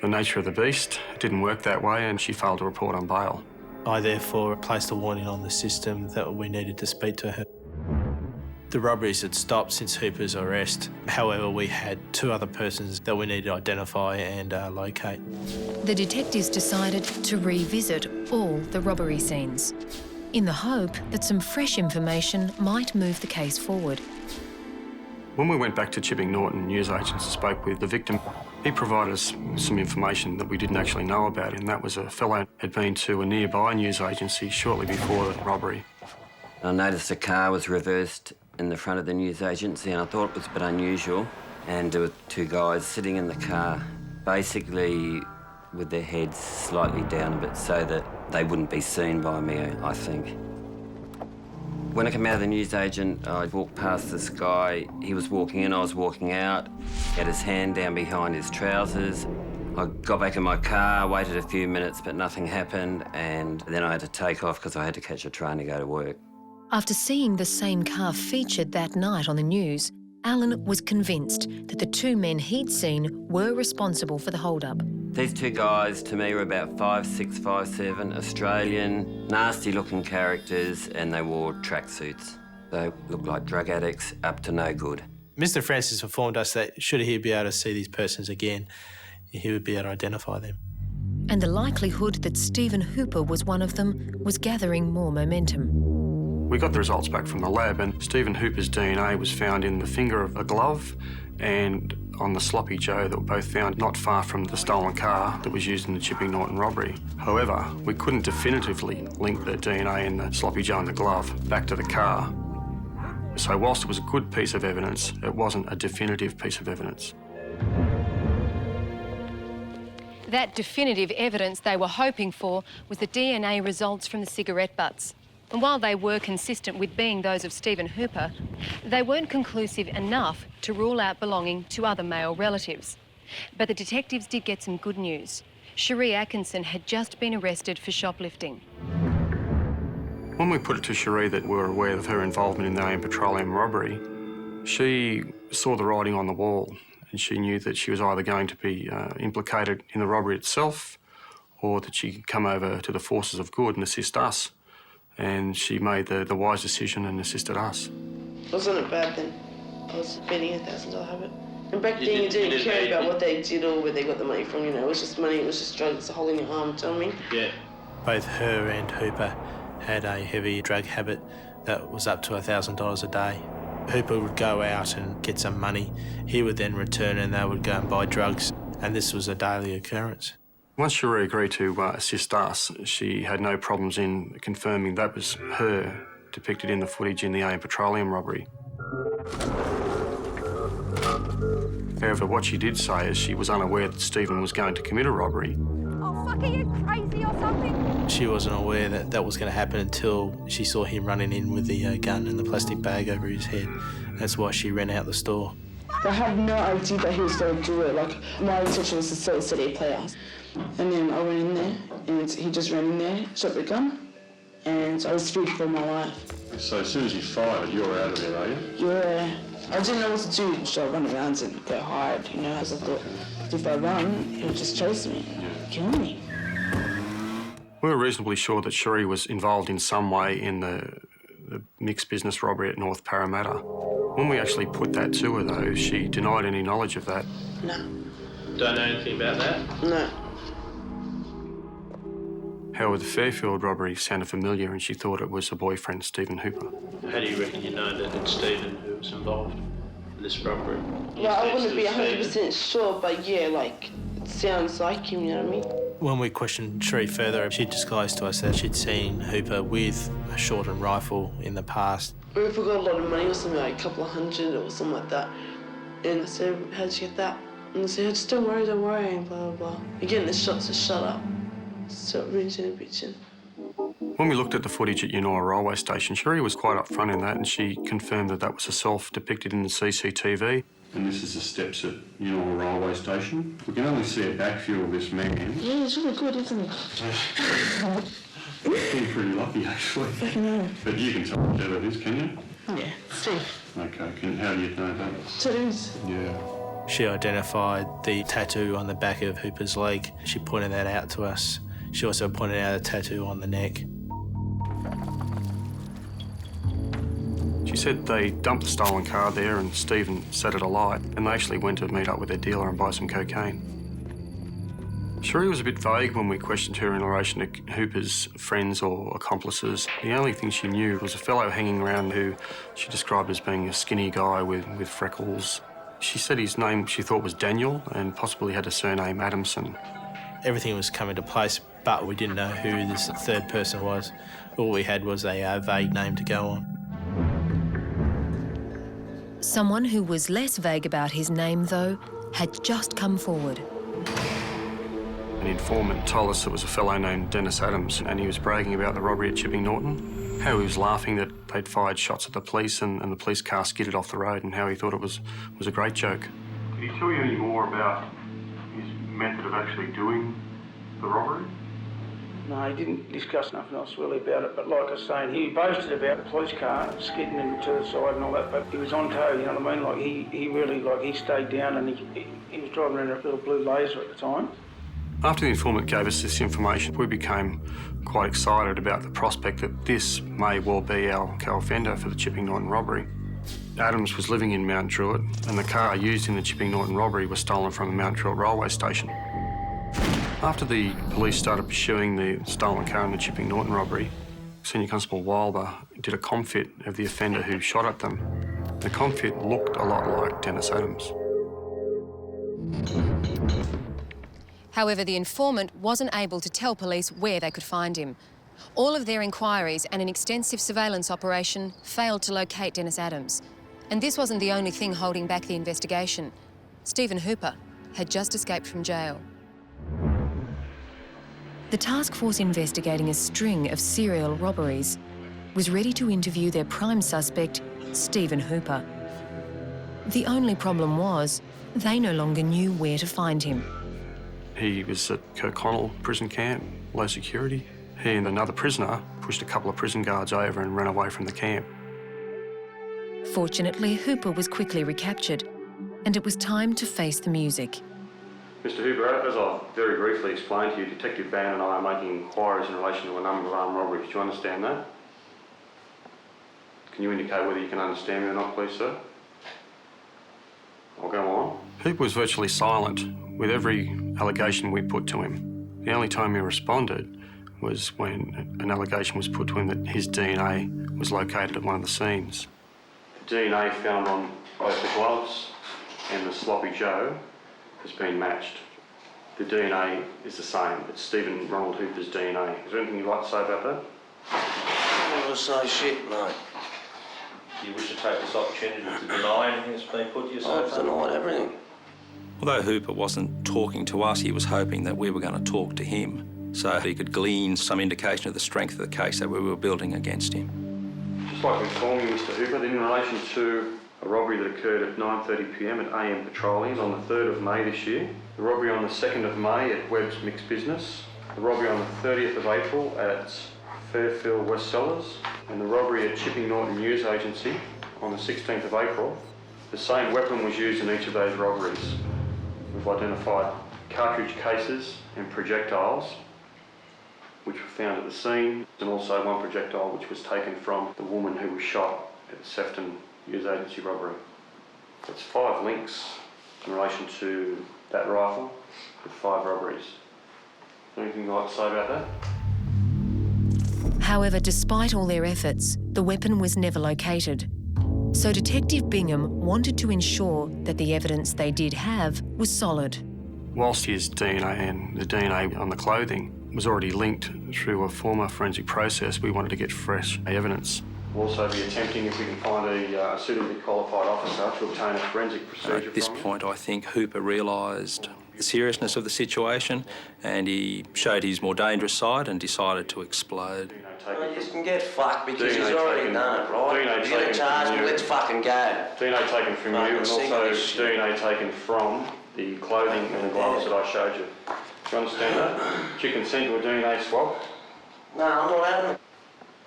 the nature of the beast, it didn't work that way, and she failed to report on bail. I therefore placed a warning on the system that we needed to speak to her. The robberies had stopped since Hooper's arrest. However, we had 2 other persons that we needed to identify and locate. The detectives decided to revisit all the robbery scenes in the hope that some fresh information might move the case forward. When we went back to Chipping Norton newsagents and spoke with the victim, he provided us some information that we didn't actually know about, and that was a fellow had been to a nearby news agency shortly before the robbery. I noticed a car was reversed in the front of the news agency, and I thought it was a bit unusual. And there were 2 guys sitting in the car, basically with their heads slightly down a bit so that they wouldn't be seen by me, I think. When I came out of the newsagent, I walked past this guy. He was walking in, I was walking out. He had his hand down behind his trousers. I got back in my car, waited a few minutes, but nothing happened, and then I had to take off because I had to catch a train to go to work. After seeing the same car featured that night on the news, Alan was convinced that the 2 men he'd seen were responsible for the hold-up. These 2 guys, to me, were about 5'6", 5'7", Australian, nasty-looking characters, and they wore tracksuits. They looked like drug addicts, up to no good. Mr. Francis informed us that should he be able to see these persons again, he would be able to identify them. And the likelihood that Stephen Hooper was one of them was gathering more momentum. We got the results back from the lab, and Stephen Hooper's DNA was found in the finger of a glove and on the sloppy joe that were both found not far from the stolen car that was used in the Chipping Norton robbery. However, we couldn't definitively link the DNA in the sloppy joe and the glove back to the car. So whilst it was a good piece of evidence, it wasn't a definitive piece of evidence. That definitive evidence they were hoping for was the DNA results from the cigarette butts. And while they were consistent with being those of Stephen Hooper, they weren't conclusive enough to rule out belonging to other male relatives. But the detectives did get some good news. Cherie Atkinson had just been arrested for shoplifting. When we put it to Cherie that we were aware of her involvement in the AIM Petroleum robbery, she saw the writing on the wall, and she knew that she was either going to be implicated in the robbery itself or that she could come over to the forces of good and assist us. And she made the wise decision and assisted us. Wasn't it bad then? I was feeding $1,000 habit. And back then you didn't care about what they did or where they got the money from, you know. It was just money, it was just drugs, holding your arm, tell me. Yeah. Both her and Hooper had a heavy drug habit that was up to $1,000 a day. Hooper would go out and get some money. He would then return and they would go and buy drugs. And this was a daily occurrence. Once Cherie agreed to assist us, she had no problems in confirming that was her depicted in the footage in the AIM Petroleum robbery. However, what she did say is she was unaware that Stephen was going to commit a robbery. Oh, fuck, are you crazy or something? She wasn't aware that that was going to happen until she saw him running in with the gun and the plastic bag over his head. That's why she ran out the store. I had no idea that he was going to do it. Like, my intention was to sell CD players. And then I went in there, and he just ran in there, shot the gun, and I was scared for my life. So as soon as you fired, you were out of there, are you? Yeah. I didn't know what to do, so I run around and go hide, you know, because I thought if I run, he'll just chase me and kill me. We were reasonably sure that Sheree was involved in some way in the mixed business robbery at North Parramatta. When we actually put that to her, though, she denied any knowledge of that. No. Don't know anything about that? No. However, the Fairfield robbery sounded familiar and she thought it was her boyfriend, Stephen Hooper. How do you reckon you know that it's Stephen who was involved in this robbery? Well, I wouldn't be 100% sure, but yeah, like, it sounds like him, you know what I mean? When we questioned Sheree further, she disclosed to us that she'd seen Hooper with a shortened rifle in the past. We forgot a lot of money or something, like a couple of hundred or something like that. And I said, how'd you get that? And I said, just don't worry, and blah, blah, blah. You're getting the shots, so shut up. Stop rinsing and bitching. When we looked at the footage at Yanoa railway station, Sheree was quite upfront in that and she confirmed that that was herself depicted in the CCTV. And this is the steps at Yanoa railway station. We can only see a back view of this man. Yeah, it's really good, isn't it? You've been pretty lucky, actually. I know. But you can tell what it is, can you? Yeah, see. Okay, how do you know that? Tattoos. Yeah. She identified the tattoo on the back of Hooper's leg. She pointed that out to us. She also pointed out a tattoo on the neck. She said they dumped the stolen car there and Stephen set it alight and they actually went to meet up with their dealer and buy some cocaine. Sheree was a bit vague when we questioned her in relation to Hooper's friends or accomplices. The only thing she knew was a fellow hanging around who she described as being a skinny guy with freckles. She said his name she thought was Daniel and possibly had a surname Adamson. Everything was coming to place, but we didn't know who this third person was. All we had was a vague name to go on. Someone who was less vague about his name, though, had just come forward. An informant told us it was a fellow named Dennis Adams and he was bragging about the robbery at Chipping Norton, how he was laughing that they'd fired shots at the police and the police car skidded off the road and how he thought it was a great joke. Did he tell you any more about his method of actually doing the robbery? No, he didn't discuss nothing else really about it, but like I was saying, he boasted about the police car skidding him to the side and all that, but he was on toe, you know what I mean? Like, he really, like, he stayed down and he was driving around a little blue laser at the time. After the informant gave us this information, we became quite excited about the prospect that this may well be our co-offender for the Chipping Norton robbery. Adams was living in Mount Druitt and the car used in the Chipping Norton robbery was stolen from the Mount Druitt railway station. After the police started pursuing the stolen car in the Chipping Norton robbery, Senior Constable Wilder did a comfit of the offender who shot at them. The comfit looked a lot like Dennis Adams. However, the informant wasn't able to tell police where they could find him. All of their inquiries and an extensive surveillance operation failed to locate Dennis Adams. And this wasn't the only thing holding back the investigation. Stephen Hooper had just escaped from jail. The task force investigating a string of serial robberies was ready to interview their prime suspect, Stephen Hooper. The only problem was they no longer knew where to find him. He was at Kirkconnell prison camp, low security. He and another prisoner pushed a couple of prison guards over and ran away from the camp. Fortunately, Hooper was quickly recaptured, and it was time to face the music. Mr Hooper, as I very briefly explained to you, Detective Ban and I are making inquiries in relation to a number of armed robberies. Do you understand that? Can you indicate whether you can understand me or not, please, sir? I'll go on. Hooper was virtually silent with every allegation we put to him. The only time he responded was when an allegation was put to him that his DNA was located at one of the scenes. The DNA found on both the gloves and the sloppy Joe has been matched. The DNA is the same. It's Stephen Ronald Hooper's DNA. Is there anything you'd like to say about that? I never say shit, mate. Do you wish to take this opportunity to deny anything that's been put to you so far? I've denied everything. Although Hooper wasn't talking to us, he was hoping that we were going to talk to him so he could glean some indication of the strength of the case that we were building against him. Just like to inform you, Mr Hooper, that in relation to a robbery that occurred at 9:30 p.m. at AM Petroleum on the 3rd of May this year, the robbery on the 2nd of May at Webb's Mixed Business, the robbery on the 30th of April at Fairfield West Cellars and the robbery at Chipping Norton News Agency on the 16th of April. The same weapon was used in each of those robberies. We've identified cartridge cases and projectiles which were found at the scene, and also one projectile which was taken from the woman who was shot at the Sefton News Agency robbery. That's 5 links in relation to that rifle with 5 robberies. Anything you'd like to say about that? However, despite all their efforts, the weapon was never located. So Detective Bingham wanted to ensure that the evidence they did have was solid. Whilst his DNA and the DNA on the clothing was already linked through a former forensic process, we wanted to get fresh evidence. We'll also be attempting, if we can find a suitably qualified officer, to obtain a forensic procedure. At this point, I think Hooper realised the seriousness of the situation, and he showed his more dangerous side and decided to explode. Well, you can get fucked because he's already done it, right? You're going to charge me, let's fucking go. DNA taken from you, and also DNA taken from the clothing and the gloves that I showed you. Do you understand that? Do you consent to a DNA swab? No, I'm not having it.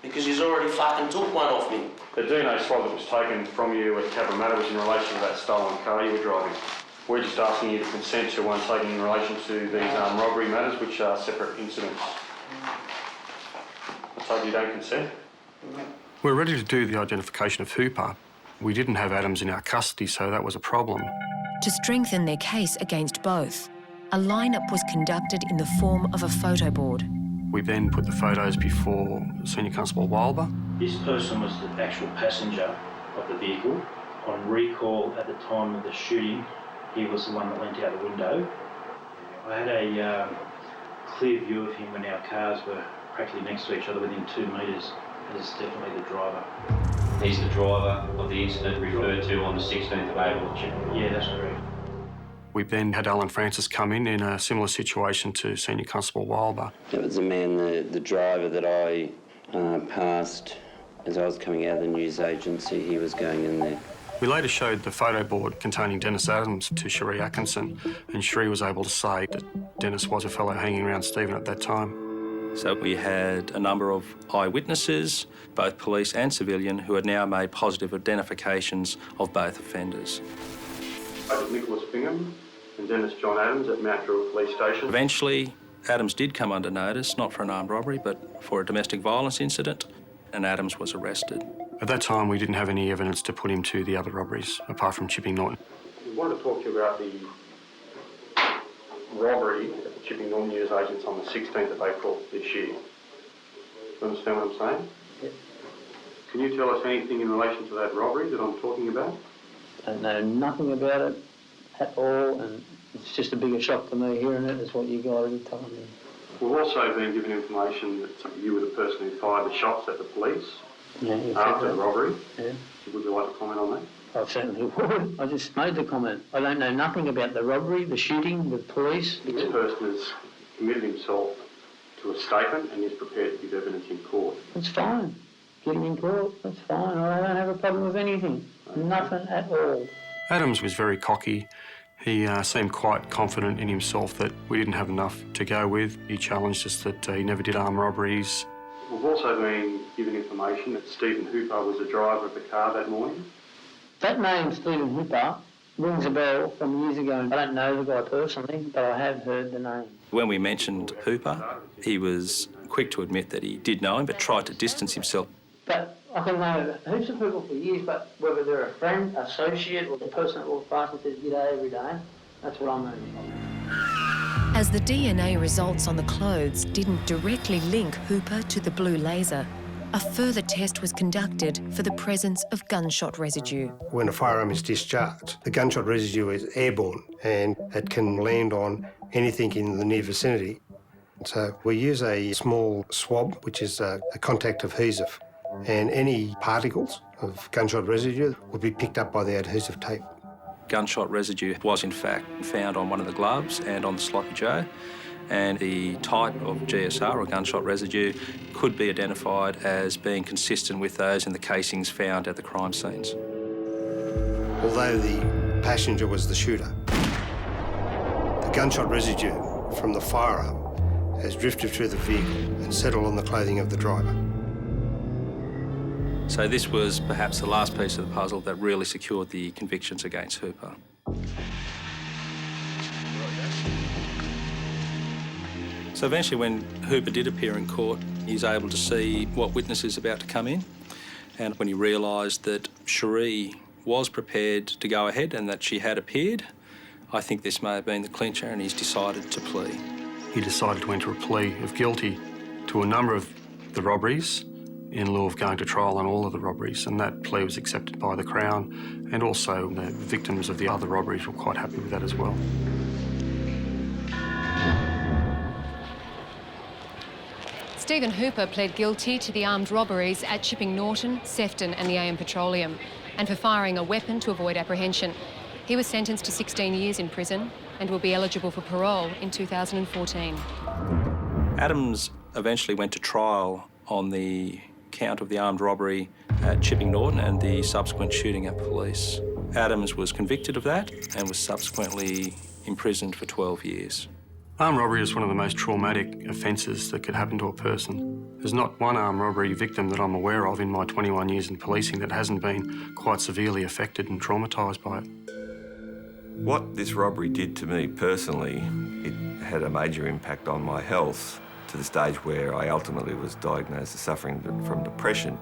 Because he's already fucking took one off me. The DNA swab that was taken from you at Cabramatta was in relation to that stolen car you were driving. We're just asking you to consent to one taken in relation to these robbery matters, which are separate incidents. I take you don't consent? We're ready to do the identification of Hooper. We didn't have Adams in our custody, so that was a problem. To strengthen their case against both, a lineup was conducted in the form of a photo board. We then put the photos before Senior Constable Wilber. This person was the actual passenger of the vehicle. On recall at the time of the shooting, he was the one that went out the window. I had a clear view of him when our cars were practically next to each other within 2 metres. That is definitely the driver. He's the driver of the incident referred to on the 16th of April. Yeah, that's correct. We then had Alan Francis come in a similar situation to Senior Constable Wilber. It was the man, the driver that I passed as I was coming out of the news agency. He was going in there. We later showed the photo board containing Dennis Adams to Sheree Atkinson, and Sheree was able to say that Dennis was a fellow hanging around Stephen at that time. So we had a number of eyewitnesses, both police and civilian, who had now made positive identifications of both offenders. Nicholas Bingham and Dennis John Adams at Mount Druitt Police Station. Eventually, Adams did come under notice, not for an armed robbery, but for a domestic violence incident, and Adams was arrested. At that time, we didn't have any evidence to put him to the other robberies, apart from Chipping Norton. We wanted to talk to you about the robbery at the Chipping Norton News Agents on the 16th of April this year. Do you understand what I'm saying? Yes. Can you tell us anything in relation to that robbery that I'm talking about? I know nothing about it at all, and it's just a bigger shock to me hearing it as what you guys are telling me. We've also been given information that you were the person who fired the shots at the police after the robbery. Yeah. Would you like to comment on that? I certainly would. I just made the comment. I don't know nothing about the robbery, the shooting, the police. This person has committed himself to a statement and is prepared to give evidence in court. That's fine. Get him in court, that's fine. I don't have a problem with anything. Nothing at all. Adams was very cocky. He seemed quite confident in himself that we didn't have enough to go with. He challenged us that he never did armed robberies. We've also been given information that Stephen Hooper was the driver of the car that morning. That name, Stephen Hooper, rings a bell from years ago. I don't know the guy personally, but I have heard the name. When we mentioned Hooper, he was quick to admit that he did know him, but tried to distance himself. But I can know heaps of people for years, but whether they're a friend, associate, or the person that walks past and says g'day every day, that's what I mean. As the DNA results on the clothes didn't directly link Hooper to the blue laser, a further test was conducted for the presence of gunshot residue. When a firearm is discharged, the gunshot residue is airborne and it can land on anything in the near vicinity. So we use a small swab, which is a contact adhesive, and any particles of gunshot residue would be picked up by the adhesive tape. Gunshot residue was in fact found on one of the gloves and on the sloppy Joe, and the type of GSR or gunshot residue could be identified as being consistent with those in the casings found at the crime scenes. Although the passenger was the shooter, the gunshot residue from the firearm has drifted through the vehicle and settled on the clothing of the driver. So this was perhaps the last piece of the puzzle that really secured the convictions against Hooper. So eventually when Hooper did appear in court, he was able to see what witnesses about to come in, and when he realised that Cherie was prepared to go ahead and that she had appeared, I think this may have been the clincher, and he's decided to plea. He decided to enter a plea of guilty to a number of the robberies in lieu of going to trial on all of the robberies, and that plea was accepted by the Crown, and also the victims of the other robberies were quite happy with that as well. Stephen Hooper pled guilty to the armed robberies at Chipping Norton, Sefton and the AM Petroleum, and for firing a weapon to avoid apprehension. He was sentenced to 16 years in prison and will be eligible for parole in 2014. Adams eventually went to trial on the count of the armed robbery at Chipping Norton and the subsequent shooting at police. Adams was convicted of that and was subsequently imprisoned for 12 years. Armed robbery is one of the most traumatic offences that could happen to a person. There's not one armed robbery victim that I'm aware of in my 21 years in policing that hasn't been quite severely affected and traumatised by it. What this robbery did to me personally, it had a major impact on my health to the stage where I ultimately was diagnosed as suffering from depression.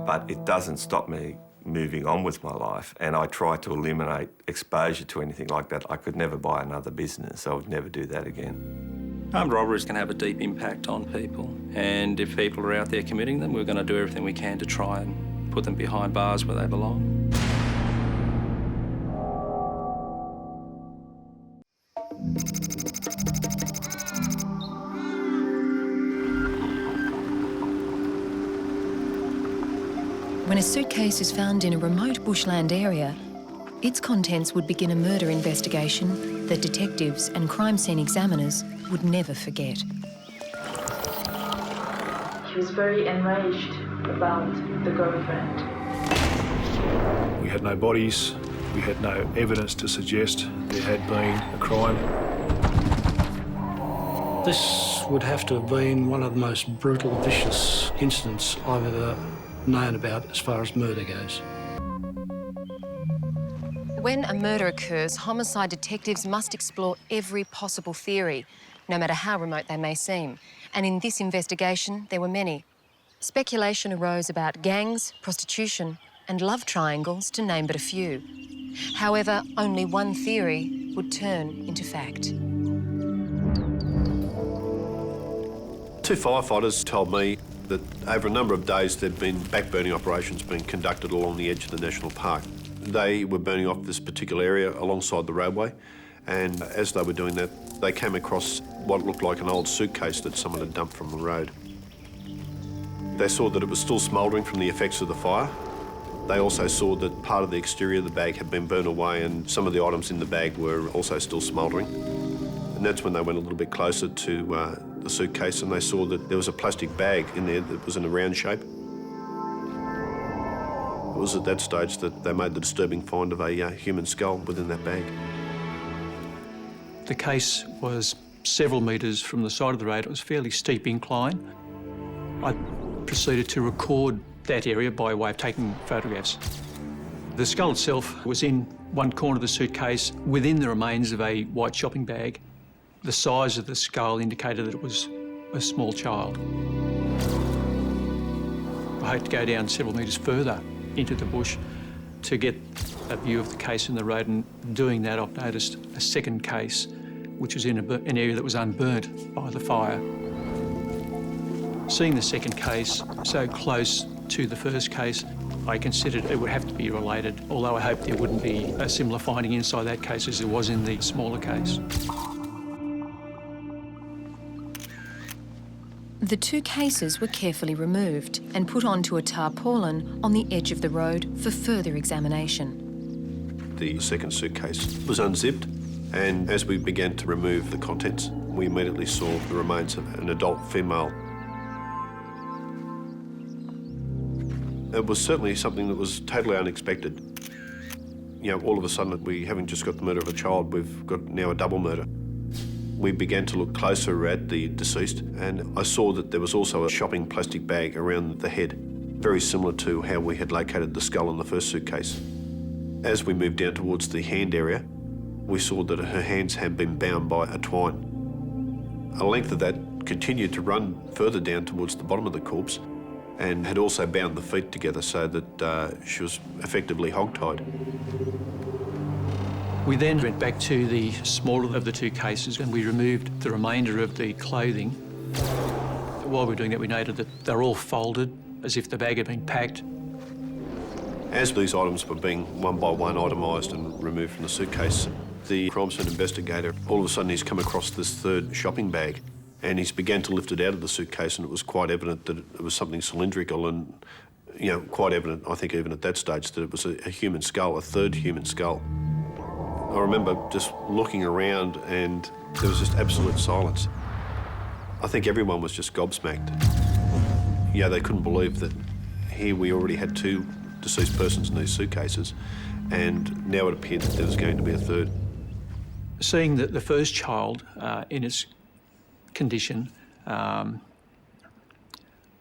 But it doesn't stop me moving on with my life, and I try to eliminate exposure to anything like that. I could never buy another business. I would never do that again. Armed robberies can have a deep impact on people, and if people are out there committing them, we're going to do everything we can to try and put them behind bars where they belong. When a suitcase is found in a remote bushland area, its contents would begin a murder investigation that detectives and crime scene examiners would never forget. She was very enraged about the girlfriend. We had no bodies, we had no evidence to suggest there had been a crime. This would have to have been one of the most brutal, vicious incidents I've ever known about as far as murder goes. When a murder occurs, homicide detectives must explore every possible theory, no matter how remote they may seem. And in this investigation, there were many. Speculation arose about gangs, prostitution, and love triangles, to name but a few. However, only one theory would turn into fact. Two firefighters told me that over a number of days there'd been backburning operations being conducted along the edge of the national park. They were burning off this particular area alongside the roadway, and as they were doing that, they came across what looked like an old suitcase that someone had dumped from the road. They saw that it was still smouldering from the effects of the fire. They also saw that part of the exterior of the bag had been burned away, and some of the items in the bag were also still smouldering. And that's when they went a little bit closer to the suitcase, and they saw that there was a plastic bag in there that was in a round shape. It was at that stage that they made the disturbing find of a human skull within that bag. The case was several metres from the side of the road. It was a fairly steep incline. I proceeded to record that area by way of taking photographs. The skull itself was in one corner of the suitcase within the remains of a white shopping bag. The size of the skull indicated that it was a small child. I had to go down several metres further into the bush to get a view of the case in the road, and doing that I've noticed a second case which was in an area that was unburnt by the fire. Seeing the second case so close to the first case, I considered it would have to be related, although I hoped there wouldn't be a similar finding inside that case as there was in the smaller case. The two cases were carefully removed and put onto a tarpaulin on the edge of the road for further examination. The second suitcase was unzipped, and as we began to remove the contents, we immediately saw the remains of an adult female. It was certainly something that was totally unexpected. You know, all of a sudden, we haven't just got the murder of a child, we've got now a double murder. We began to look closer at the deceased, and I saw that there was also a shopping plastic bag around the head, very similar to how we had located the skull in the first suitcase. As we moved down towards the hand area, we saw that her hands had been bound by a twine. A length of that continued to run further down towards the bottom of the corpse and had also bound the feet together so that she was effectively hogtied. We then went back to the smaller of the two cases and we removed the remainder of the clothing. While we were doing that, we noted that they're all folded as if the bag had been packed. As these items were being one by one itemised and removed from the suitcase, the crime scene investigator, all of a sudden he's come across this third shopping bag and he's began to lift it out of the suitcase, and it was quite evident that it was something cylindrical and, you know, quite evident, I think even at that stage, that it was a human skull, a third human skull. I remember just looking around and there was just absolute silence. I think everyone was just gobsmacked. Yeah, they couldn't believe that here we already had two deceased persons in these suitcases, and now it appeared that there was going to be a third. Seeing that the first child in its condition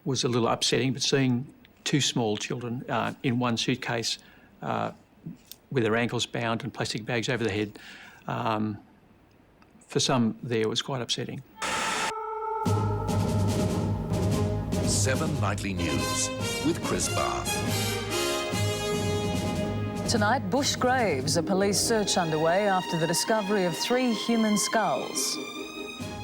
was a little upsetting, but seeing two small children in one suitcase with their ankles bound and plastic bags over the head, for some there was quite upsetting. 7 Nightly News with Chris Barth. Tonight, bush graves, a police search underway after the discovery of 3 human skulls.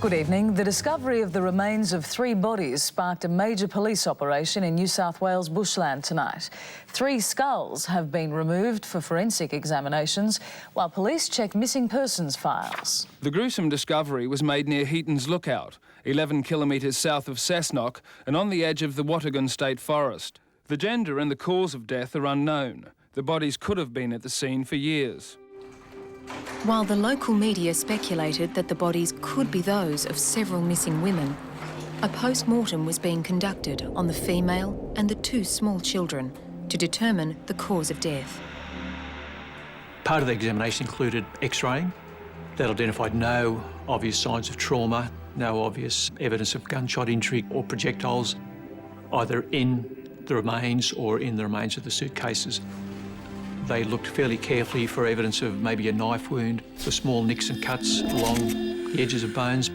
Good evening. The discovery of the remains of 3 bodies sparked a major police operation in New South Wales bushland tonight. 3 skulls have been removed for forensic examinations while police check missing persons files. The gruesome discovery was made near Heaton's Lookout, 11 kilometres south of Cessnock and on the edge of the Watergon State Forest. The gender and the cause of death are unknown. The bodies could have been at the scene for years. While the local media speculated that the bodies could be those of several missing women, a post-mortem was being conducted on the female and the 2 small children to determine the cause of death. Part of the examination included X-raying that identified no obvious signs of trauma, no obvious evidence of gunshot injury or projectiles, either in the remains or in the remains of the suitcases. They looked fairly carefully for evidence of maybe a knife wound, for small nicks and cuts along the edges of bones.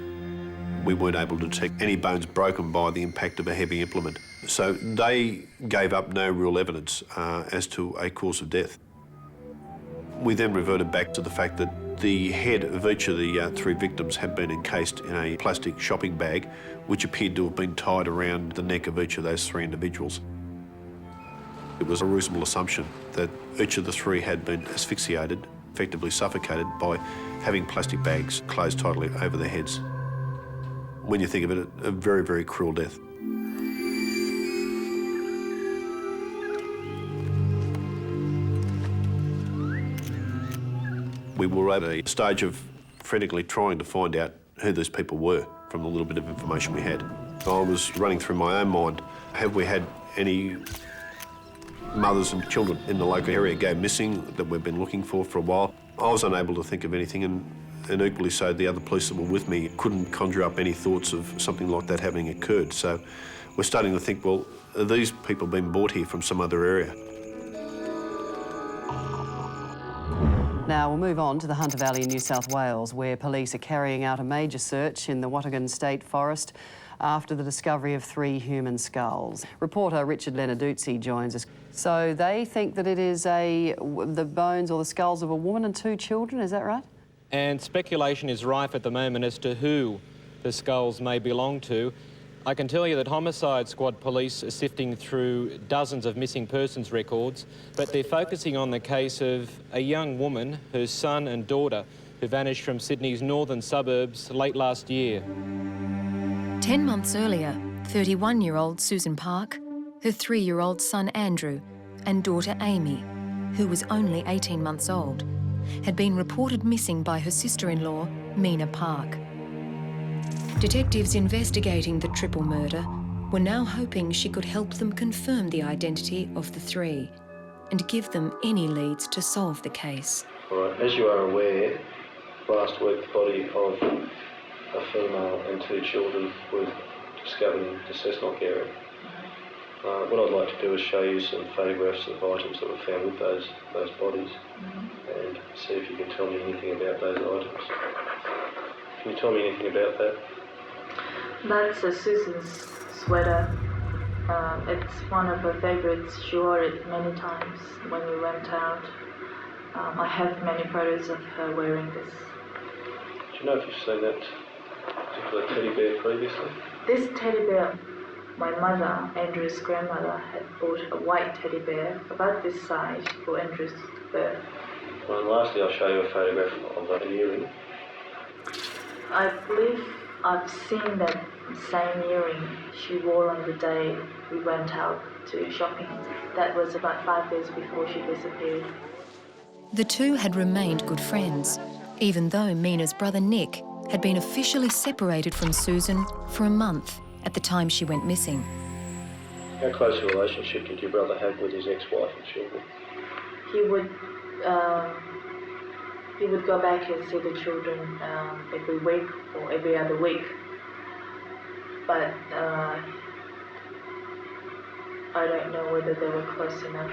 We weren't able to detect any bones broken by the impact of a heavy implement. So they gave up no real evidence as to a cause of death. We then reverted back to the fact that the head of each of the 3 victims had been encased in a plastic shopping bag, which appeared to have been tied around the neck of each of those 3 individuals. It was a reasonable assumption that each of the 3 had been asphyxiated, effectively suffocated, by having plastic bags closed tightly over their heads. When you think of it, a very, very cruel death. We were at a stage of frantically trying to find out who these people were from the little bit of information we had. I was running through my own mind, have we had any mothers and children in the local area go missing that we've been looking for a while? I was unable to think of anything, and equally so the other police that were with me couldn't conjure up any thoughts of something like that having occurred. So we're starting to think, well, are these people being brought here from some other area? Now we'll move on to the Hunter Valley in New South Wales, where police are carrying out a major search in the Watergon State Forest after the discovery of 3 human skulls. Reporter Richard Lenarduzzi joins us. So they think that it is the bones or the skulls of a woman and 2 children, is that right? And speculation is rife at the moment as to who the skulls may belong to. I can tell you that Homicide Squad police are sifting through dozens of missing persons records, but they're focusing on the case of a young woman, her son and daughter, who vanished from Sydney's northern suburbs late last year. 10 months earlier, 31-year-old Susan Park, her 3-year-old son Andrew and daughter Amy, who was only 18 months old, had been reported missing by her sister-in-law, Mina Park. Detectives investigating the triple murder were now hoping she could help them confirm the identity of the 3 and give them any leads to solve the case. All right, as you are aware, last week the body of a female and 2 children were discovered in the Cessnock area. What I'd like to do is show you some photographs of items that were found with those bodies and see if you can tell me anything about those items. Can you tell me anything about that? That's Susan's sweater. It's one of her favourites. She wore it many times when we went out. I have many photos of her wearing this. Do you know if you've seen that particular teddy bear previously? This teddy bear, my mother, Andrew's grandmother, had bought a white teddy bear about this size for Andrew's birth. Well, and lastly, I'll show you a photograph of an earring. I believe I've seen that same earring she wore on the day we went out to shopping. That was about 5 days before she disappeared. The two had remained good friends, even though Mina's brother Nick had been officially separated from Susan for a month at the time she went missing. How close a relationship did your brother have with his ex-wife and children? He would go back and see the children every week or every other week. But I don't know whether they were close enough.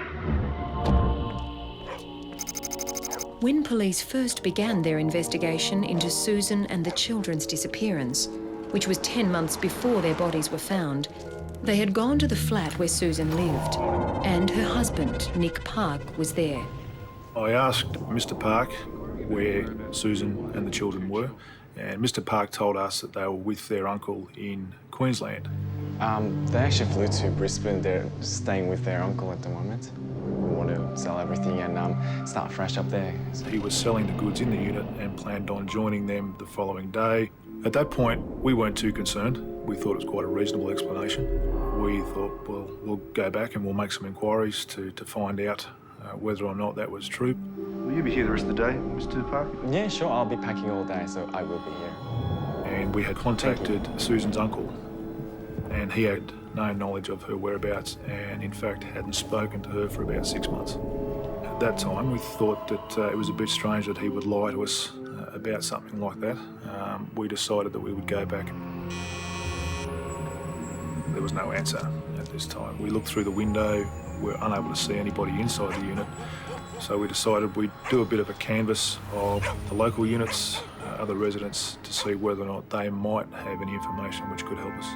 When police first began their investigation into Susan and the children's disappearance, which was 10 months before their bodies were found, they had gone to the flat where Susan lived, and her husband, Nick Park, was there. I asked Mr. Park where Susan and the children were, and Mr. Park told us that they were with their uncle in Queensland. They actually flew to Brisbane. They're staying with their uncle at the moment. We want to sell everything and start fresh up there. He was selling the goods in the unit and planned on joining them the following day. At that point, we weren't too concerned. We thought it was quite a reasonable explanation. We thought, well, we'll go back and we'll make some inquiries to find out whether or not that was true. Will you be here the rest of the day, Mr. Park? Yeah, sure. I'll be packing all day, so I will be here. And we had contacted Susan's uncle, and he had no knowledge of her whereabouts and, in fact, hadn't spoken to her for about 6 months. At that time, we thought that it was a bit strange that he would lie to us about something like that. We decided that we would go back. There was no answer at this time. We looked through the window, we were unable to see anybody inside the unit, so we decided we'd do a bit of a canvass of the local units, other residents, to see whether or not they might have any information which could help us.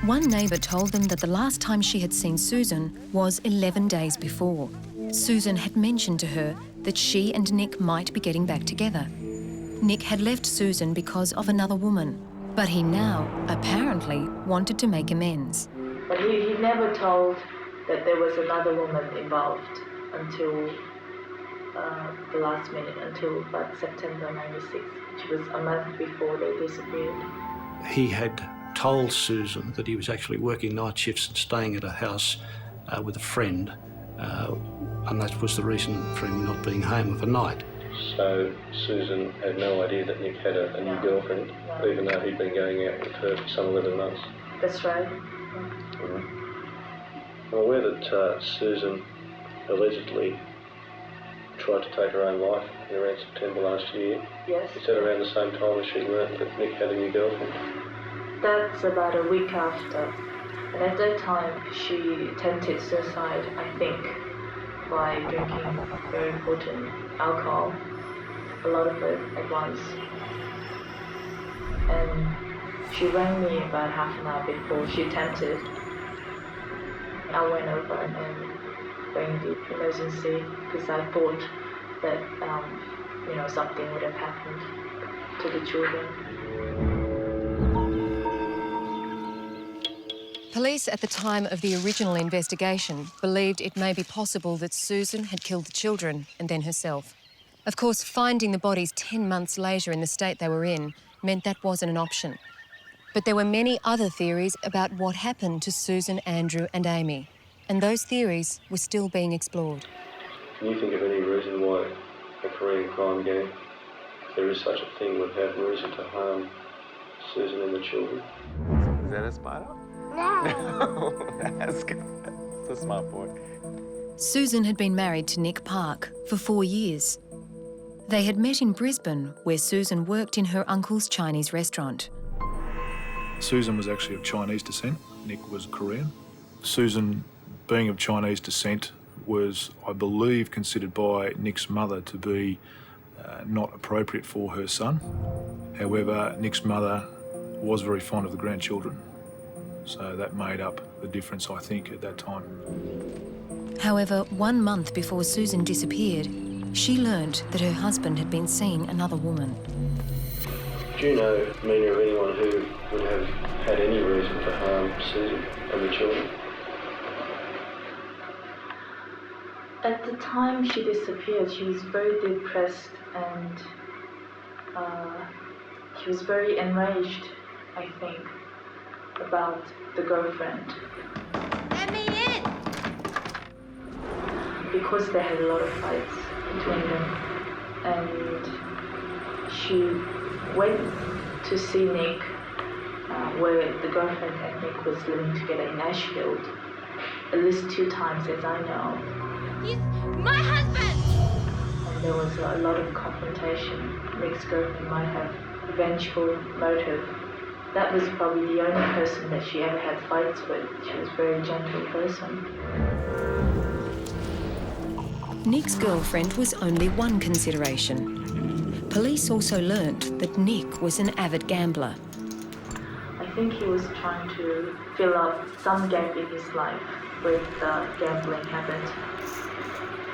One neighbour told them that the last time she had seen Susan was 11 days before. Susan had mentioned to her that she and Nick might be getting back together. Nick had left Susan because of another woman, but he now, apparently, wanted to make amends. But he never told that there was another woman involved until the last minute, until like September 96, which was a month before they disappeared. He had told Susan that he was actually working night shifts and staying at a house with a friend, and that was the reason for him not being home overnight. So Susan had no idea that Nick had a new girlfriend, even though he'd been going out with her for some 11 months? That's right. I'm aware that Susan allegedly tried to take her own life in around September last year. Yes. Is that around the same time as she learnt that Nick had a new girlfriend? That's about a week after. And at that time, she attempted suicide, I think, by drinking very potent alcohol, a lot of it at once. And she rang me about half an hour before she attempted. I went over and rang the emergency because I thought that, something would have happened to the children. Police at the time of the original investigation believed it may be possible that Susan had killed the children and then herself. Of course, finding the bodies 10 months later in the state they were in meant that wasn't an option. But there were many other theories about what happened to Susan, Andrew and Amy, and those theories were still being explored. Can you think of any reason why a Korean crime gang, if there is such a thing, would have reason to harm Susan and the children? Is that a spider? No. That's good. It's a smart boy. Susan had been married to Nick Park for 4 years. They had met in Brisbane, where Susan worked in her uncle's Chinese restaurant. Susan was actually of Chinese descent. Nick was Korean. Susan, being of Chinese descent, was, I believe, considered by Nick's mother to be not appropriate for her son. However, Nick's mother was very fond of the grandchildren, so that made up the difference, I think, at that time. However, 1 month before Susan disappeared, she learnt that her husband had been seeing another woman. Do you know, Mina, of anyone who would have had any reason to harm Susan and the children? At the time she disappeared, she was very depressed and she was very enraged, I think, about the girlfriend. Let me in! Because they had a lot of fights between them, and she went to see Nick, where the girlfriend and Nick was living together in Ashfield, at least 2 times, as I know. He's my husband! And there was a lot of confrontation. Nick's girlfriend might have a vengeful motive. That was probably the only person that she ever had fights with. She was a very gentle person. Nick's girlfriend was only one consideration. Police also learnt that Nick was an avid gambler. I think he was trying to fill up some gap in his life with the gambling habit.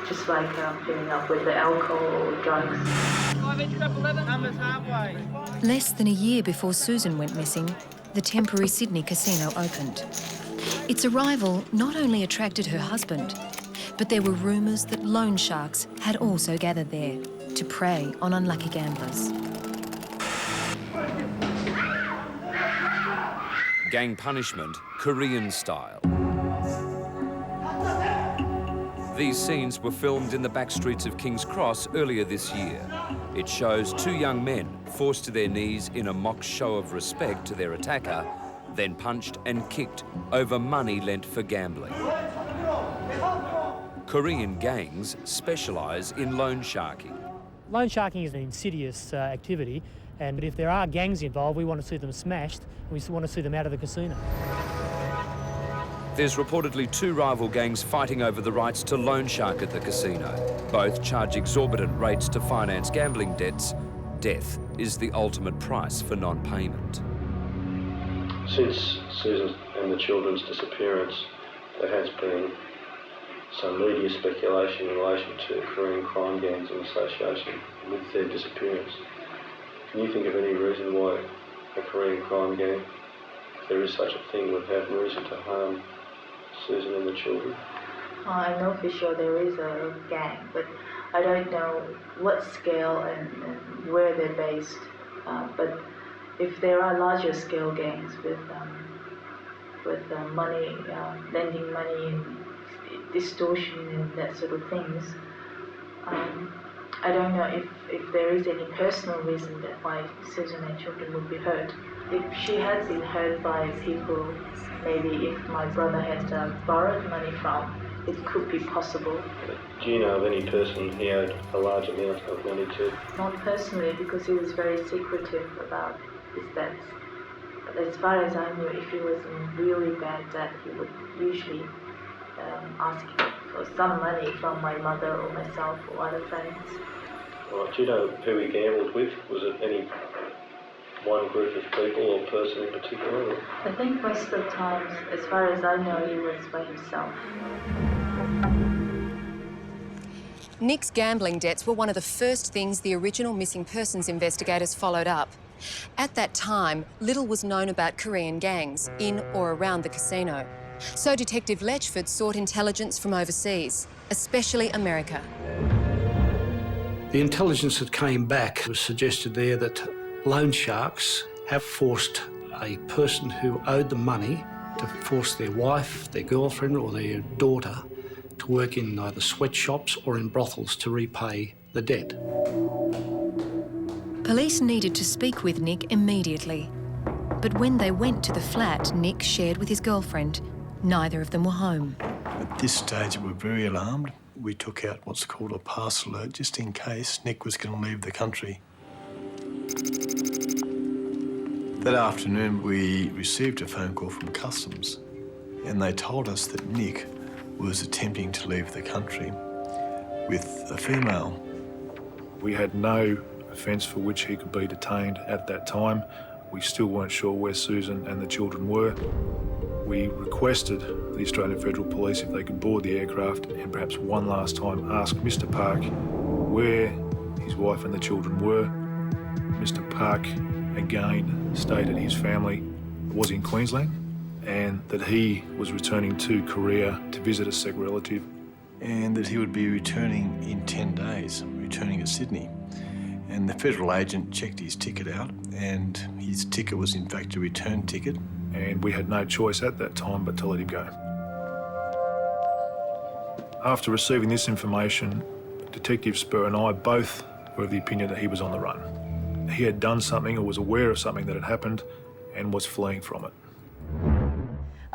Just like filling up with the alcohol or drugs. Less than a year before Susan went missing, the temporary Sydney casino opened. Its arrival not only attracted her husband, but there were rumours that loan sharks had also gathered there to prey on unlucky gamblers. Gang punishment, Korean style. These scenes were filmed in the back streets of King's Cross earlier this year. It shows 2 young men forced to their knees in a mock show of respect to their attacker, then punched and kicked over money lent for gambling. Korean gangs specialise in loan sharking. Loan sharking is an insidious activity, and if there are gangs involved, we want to see them smashed, and we want to see them out of the casino. There's reportedly 2 rival gangs fighting over the rights to loan shark at the casino. Both charge exorbitant rates to finance gambling debts. Death is the ultimate price for non-payment. Since Susan and the children's disappearance, there has been some media speculation in relation to Korean crime gangs in association with their disappearance. Can you think of any reason why a Korean crime gang, if there is such a thing, would have reason to harm Susan and the children? I know for sure there is a gang, but I don't know what scale and where they're based. But if there are larger scale gangs with money, lending money and distortion and that sort of things, I don't know if there is any personal reason that why Susan and children would be hurt. If she had been hurt by people, maybe if my brother had borrowed money from, it could be possible. Do you know of any person he owed a large amount of money to? Not personally, because he was very secretive about his debts. But as far as I knew, if he was in really bad debt, he would usually ask for some money from my mother or myself or other friends. Right. Do you know who he gambled with? Was it any one group of people or person in particular? I think most of the times, as far as I know, he was by himself. Nick's gambling debts were one of the first things the original missing persons investigators followed up. At that time, little was known about Korean gangs in or around the casino. So Detective Letchford sought intelligence from overseas, especially America. The intelligence that came back was suggested there that loan sharks have forced a person who owed them money to force their wife, their girlfriend or their daughter to work in either sweatshops or in brothels to repay the debt. Police needed to speak with Nick immediately. But when they went to the flat Nick shared with his girlfriend, neither of them were home. At this stage, we were very alarmed. We took out what's called a pass alert just in case Nick was going to leave the country. That afternoon, we received a phone call from Customs, and they told us that Nick was attempting to leave the country with a female. We had no offence for which he could be detained at that time. We still weren't sure where Susan and the children were. We requested the Australian Federal Police if they could board the aircraft and perhaps one last time ask Mr Park where his wife and the children were. Mr Park again stated his family was in Queensland and that he was returning to Korea to visit a sick relative. And that he would be returning in 10 days, returning to Sydney. And the federal agent checked his ticket out, and his ticket was in fact a return ticket. And we had no choice at that time but to let him go. After receiving this information, Detective Spur and I both were of the opinion that he was on the run. He had done something or was aware of something that had happened and was fleeing from it.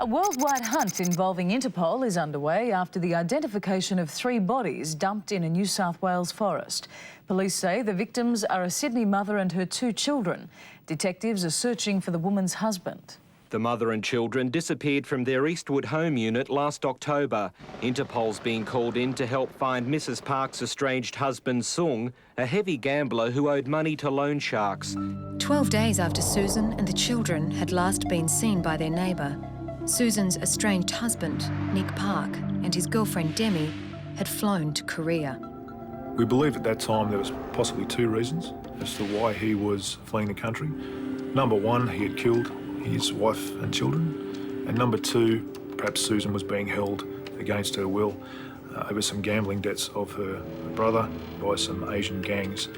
A worldwide hunt involving Interpol is underway after the identification of 3 bodies dumped in a New South Wales forest. Police say the victims are a Sydney mother and her 2 children. Detectives are searching for the woman's husband. The mother and children disappeared from their Eastwood home unit last October. Interpol's being called in to help find Mrs Park's estranged husband Sung, a heavy gambler who owed money to loan sharks. 12 days after Susan and the children had last been seen by their neighbour, Susan's estranged husband, Nick Park, and his girlfriend Demi had flown to Korea. We believed at that time there was possibly 2 reasons as to why he was fleeing the country. Number 1, he had killed his wife and children. And number 2, perhaps Susan was being held against her will over some gambling debts of her brother by some Asian gangs,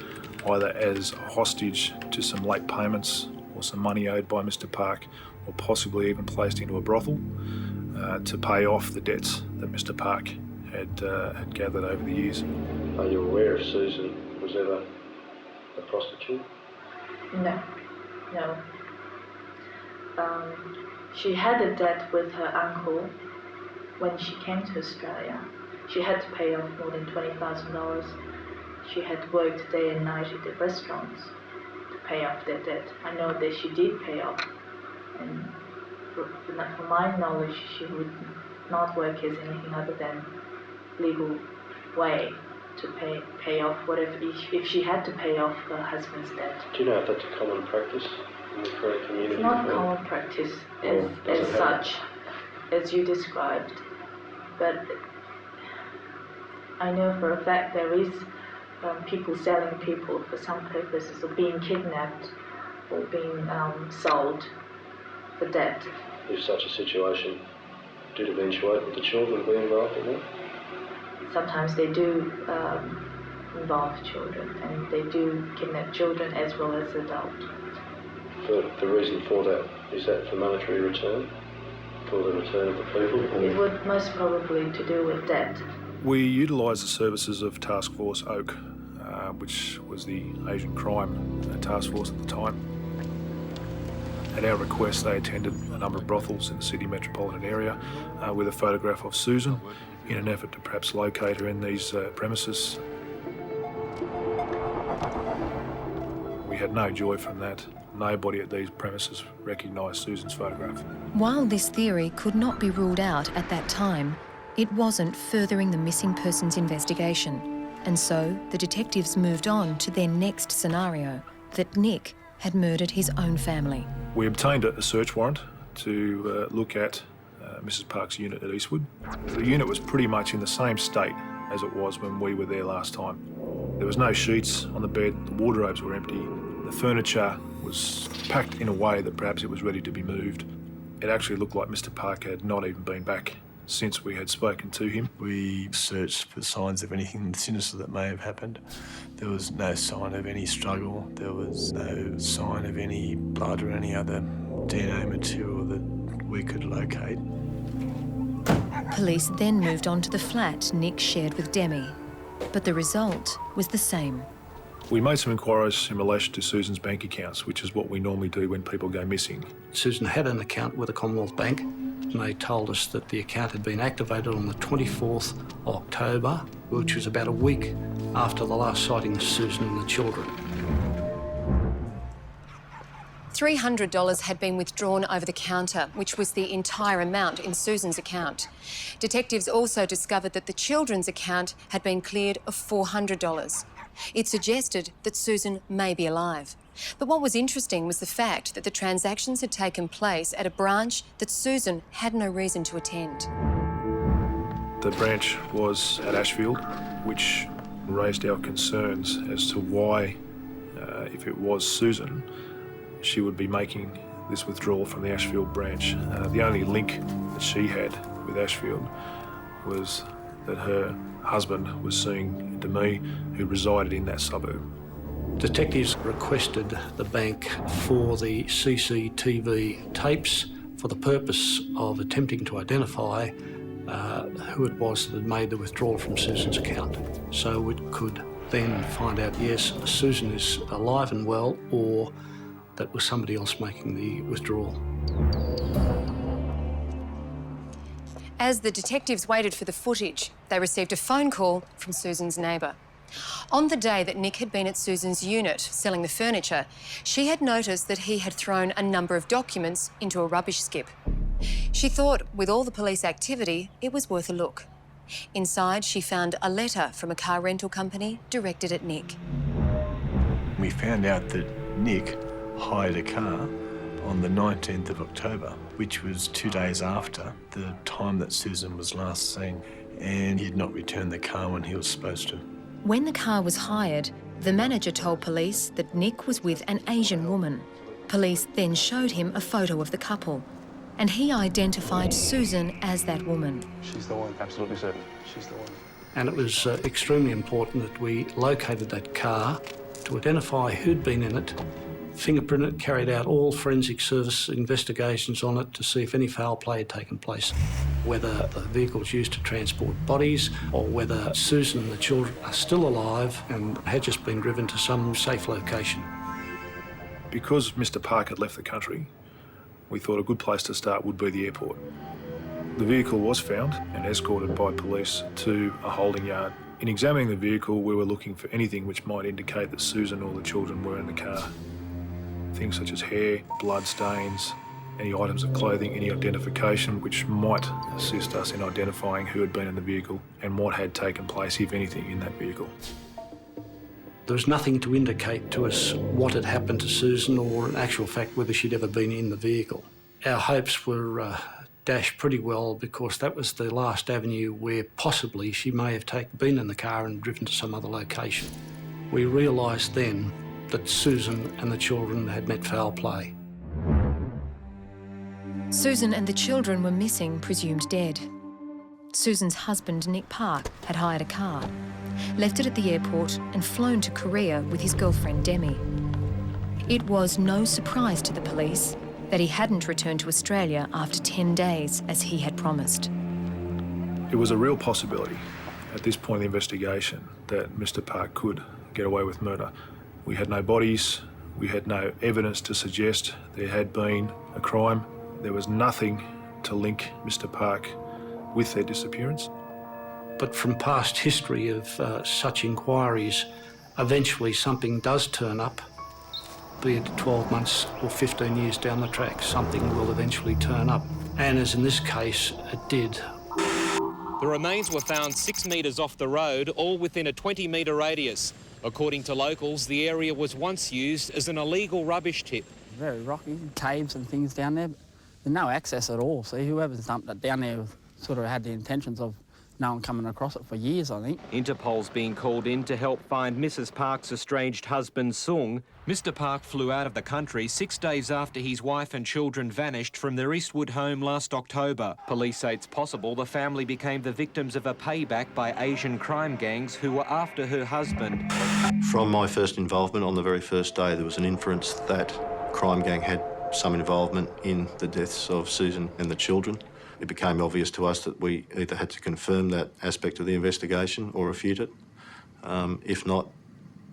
either as a hostage to some late payments or some money owed by Mr Park, or possibly even placed into a brothel to pay off the debts that Mr Park had gathered over the years. Are you aware if Susan was ever a prostitute? No. She had a debt with her uncle when she came to Australia. She had to pay off more than $20,000. She had worked day and night at the restaurants to pay off that debt. I know that she did pay off. And from my knowledge, she would not work as anything other than legal way to pay off whatever, if she had to pay off her husband's debt. Do you know if that's a common practice in the Korean community? It's not common practice as such, as you described, but I know for a fact there is people selling people for some purposes, or being kidnapped or being sold for debt. If such a situation did eventuate, would the children be involved in that? Sometimes they do involve children, and they do kidnap children as well as adults. The reason for that, is that for monetary return? For the return of the people? It would most probably to do with debt. We utilised the services of Task Force Oak, which was the Asian crime task force at the time. At our request, they attended a number of brothels in the Sydney metropolitan area with a photograph of Susan in an effort to perhaps locate her in these premises. We had no joy from that. Nobody at these premises recognised Susan's photograph. While this theory could not be ruled out at that time, it wasn't furthering the missing persons investigation. And so the detectives moved on to their next scenario, that Nick had murdered his own family. We obtained a search warrant to look at Mrs Park's unit at Eastwood. The unit was pretty much in the same state as it was when we were there last time. There was no sheets on the bed, the wardrobes were empty, the furniture was packed in a way that perhaps it was ready to be moved. It actually looked like Mr Park had not even been back since we had spoken to him. We searched for signs of anything sinister that may have happened. There was no sign of any struggle. There was no sign of any blood or any other DNA material that we could locate. Police then moved on to the flat Nick shared with Demi, but the result was the same. We made some inquiries in relation to Susan's bank accounts, which is what we normally do when people go missing. Susan had an account with a Commonwealth Bank. And they told us that the account had been activated on the 24th October, which was about a week after the last sighting of Susan and the children. $300 had been withdrawn over the counter, which was the entire amount in Susan's account. Detectives also discovered that the children's account had been cleared of $400. It suggested that Susan may be alive. But what was interesting was the fact that the transactions had taken place at a branch that Susan had no reason to attend. The branch was at Ashfield, which raised our concerns as to why, if it was Susan, she would be making this withdrawal from the Ashfield branch. The only link that she had with Ashfield was that her husband was seeing Demi, who resided in that suburb. Detectives requested the bank for the CCTV tapes for the purpose of attempting to identify who it was that had made the withdrawal from Susan's account. So it could then find out, yes, Susan is alive and well, or that was somebody else making the withdrawal. As the detectives waited for the footage, they received a phone call from Susan's neighbour. On the day that Nick had been at Susan's unit selling the furniture, she had noticed that he had thrown a number of documents into a rubbish skip. She thought, with all the police activity, it was worth a look. Inside, she found a letter from a car rental company directed at Nick. We found out that Nick hired a car on the 19th of October, which was 2 days after the time that Susan was last seen, and he had not returned the car when he was supposed to. When the car was hired, the manager told police that Nick was with an Asian woman. Police then showed him a photo of the couple, and he identified Susan as that woman. She's the one, absolutely certain. She's the one. And it was extremely important that we located that car to identify who'd been in it, fingerprint it, carried out all forensic service investigations on it to see if any foul play had taken place, whether the vehicle was used to transport bodies or whether Susan and the children are still alive and had just been driven to some safe location. Because Mr. Park had left the country, we thought a good place to start would be the airport. The vehicle was found and escorted by police to a holding yard. In examining the vehicle, we were looking for anything which might indicate that Susan or the children were in the car. Things such as hair, blood stains, any items of clothing, any identification which might assist us in identifying who had been in the vehicle and what had taken place, if anything, in that vehicle. There was nothing to indicate to us what had happened to Susan or, in actual fact, whether she'd ever been in the vehicle. Our hopes were dashed pretty well because that was the last avenue where possibly she may have been in the car and driven to some other location. We realised then that Susan and the children had met foul play. Susan and the children were missing, presumed dead. Susan's husband, Nick Park, had hired a car, left it at the airport and flown to Korea with his girlfriend, Demi. It was no surprise to the police that he hadn't returned to Australia after 10 days, as he had promised. It was a real possibility at this point in the investigation that Mr. Park could get away with murder. We had no bodies, we had no evidence to suggest there had been a crime. There was nothing to link Mr. Park with their disappearance. But from past history of such inquiries, eventually something does turn up, be it 12 months or 15 years down the track, something will eventually turn up. And as in this case, it did. The remains were found 6 metres off the road, all within a 20-metre radius. According to locals, the area was once used as an illegal rubbish tip. Very rocky, caves and things down there. There's no access at all. See, whoever's dumped it down there sort of had the intentions of no one coming across it for years, I think. Interpol's been called in to help find Mrs. Park's estranged husband, Sung. Mr. Park flew out of the country 6 days after his wife and children vanished from their Eastwood home last October. Police say it's possible the family became the victims of a payback by Asian crime gangs who were after her husband. From my first involvement on the very first day, there was an inference that crime gang had some involvement in the deaths of Susan and the children. It became obvious to us that we either had to confirm that aspect of the investigation or refute it. If not,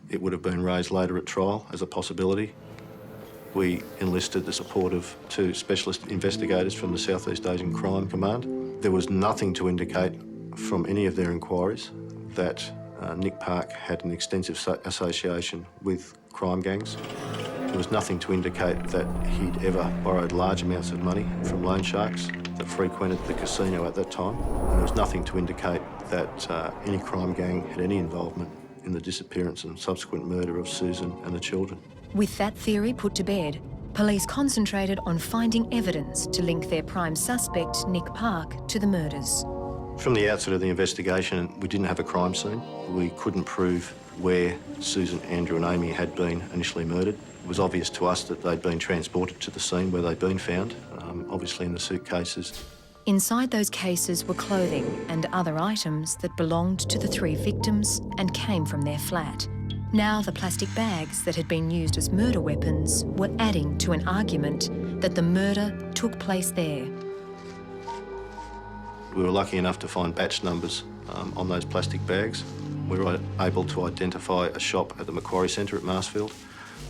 it would have been raised later at trial as a possibility. We enlisted the support of 2 specialist investigators from the South East Asian Crime Command. There was nothing to indicate from any of their inquiries that Nick Park had an extensive association with crime gangs. There was nothing to indicate that he'd ever borrowed large amounts of money from loan sharks that frequented the casino at that time. And there was nothing to indicate that any crime gang had any involvement in the disappearance and subsequent murder of Susan and the children. With that theory put to bed, police concentrated on finding evidence to link their prime suspect, Nick Park, to the murders. From the outset of the investigation, we didn't have a crime scene. We couldn't prove where Susan, Andrew and Amy had been initially murdered. It was obvious to us that they'd been transported to the scene where they'd been found, obviously in the suitcases. Inside those cases were clothing and other items that belonged to the 3 victims and came from their flat. Now the plastic bags that had been used as murder weapons were adding to an argument that the murder took place there. We were lucky enough to find batch numbers on those plastic bags. We were able to identify a shop at the Macquarie Centre at Marsfield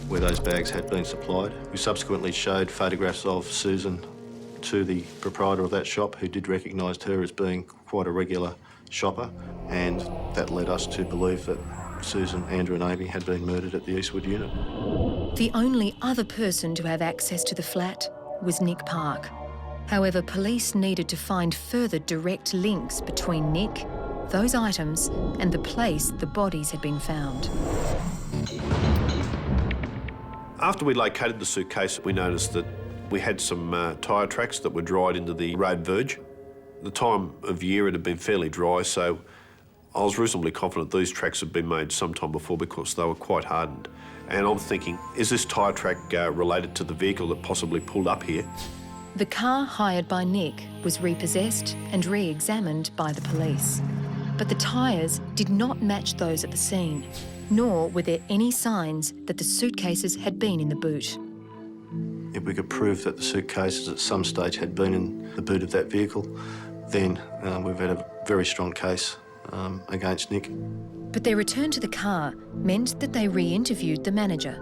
where those bags had been supplied. We subsequently showed photographs of Susan to the proprietor of that shop, who did recognise her as being quite a regular shopper, and that led us to believe that Susan, Andrew and Amy had been murdered at the Eastwood unit. The only other person to have access to the flat was Nick Park. However, police needed to find further direct links between Nick, those items, and the place the bodies had been found. After we located the suitcase, we noticed that we had some tyre tracks that were dried into the road verge. The time of year it had been fairly dry, so I was reasonably confident these tracks had been made sometime before because they were quite hardened. And I'm thinking, is this tyre track related to the vehicle that possibly pulled up here? The car hired by Nick was repossessed and re-examined by the police. But the tyres did not match those at the scene, nor were there any signs that the suitcases had been in the boot. If we could prove that the suitcases at some stage had been in the boot of that vehicle, then we've had a very strong case against Nick. But their return to the car meant that they re-interviewed the manager.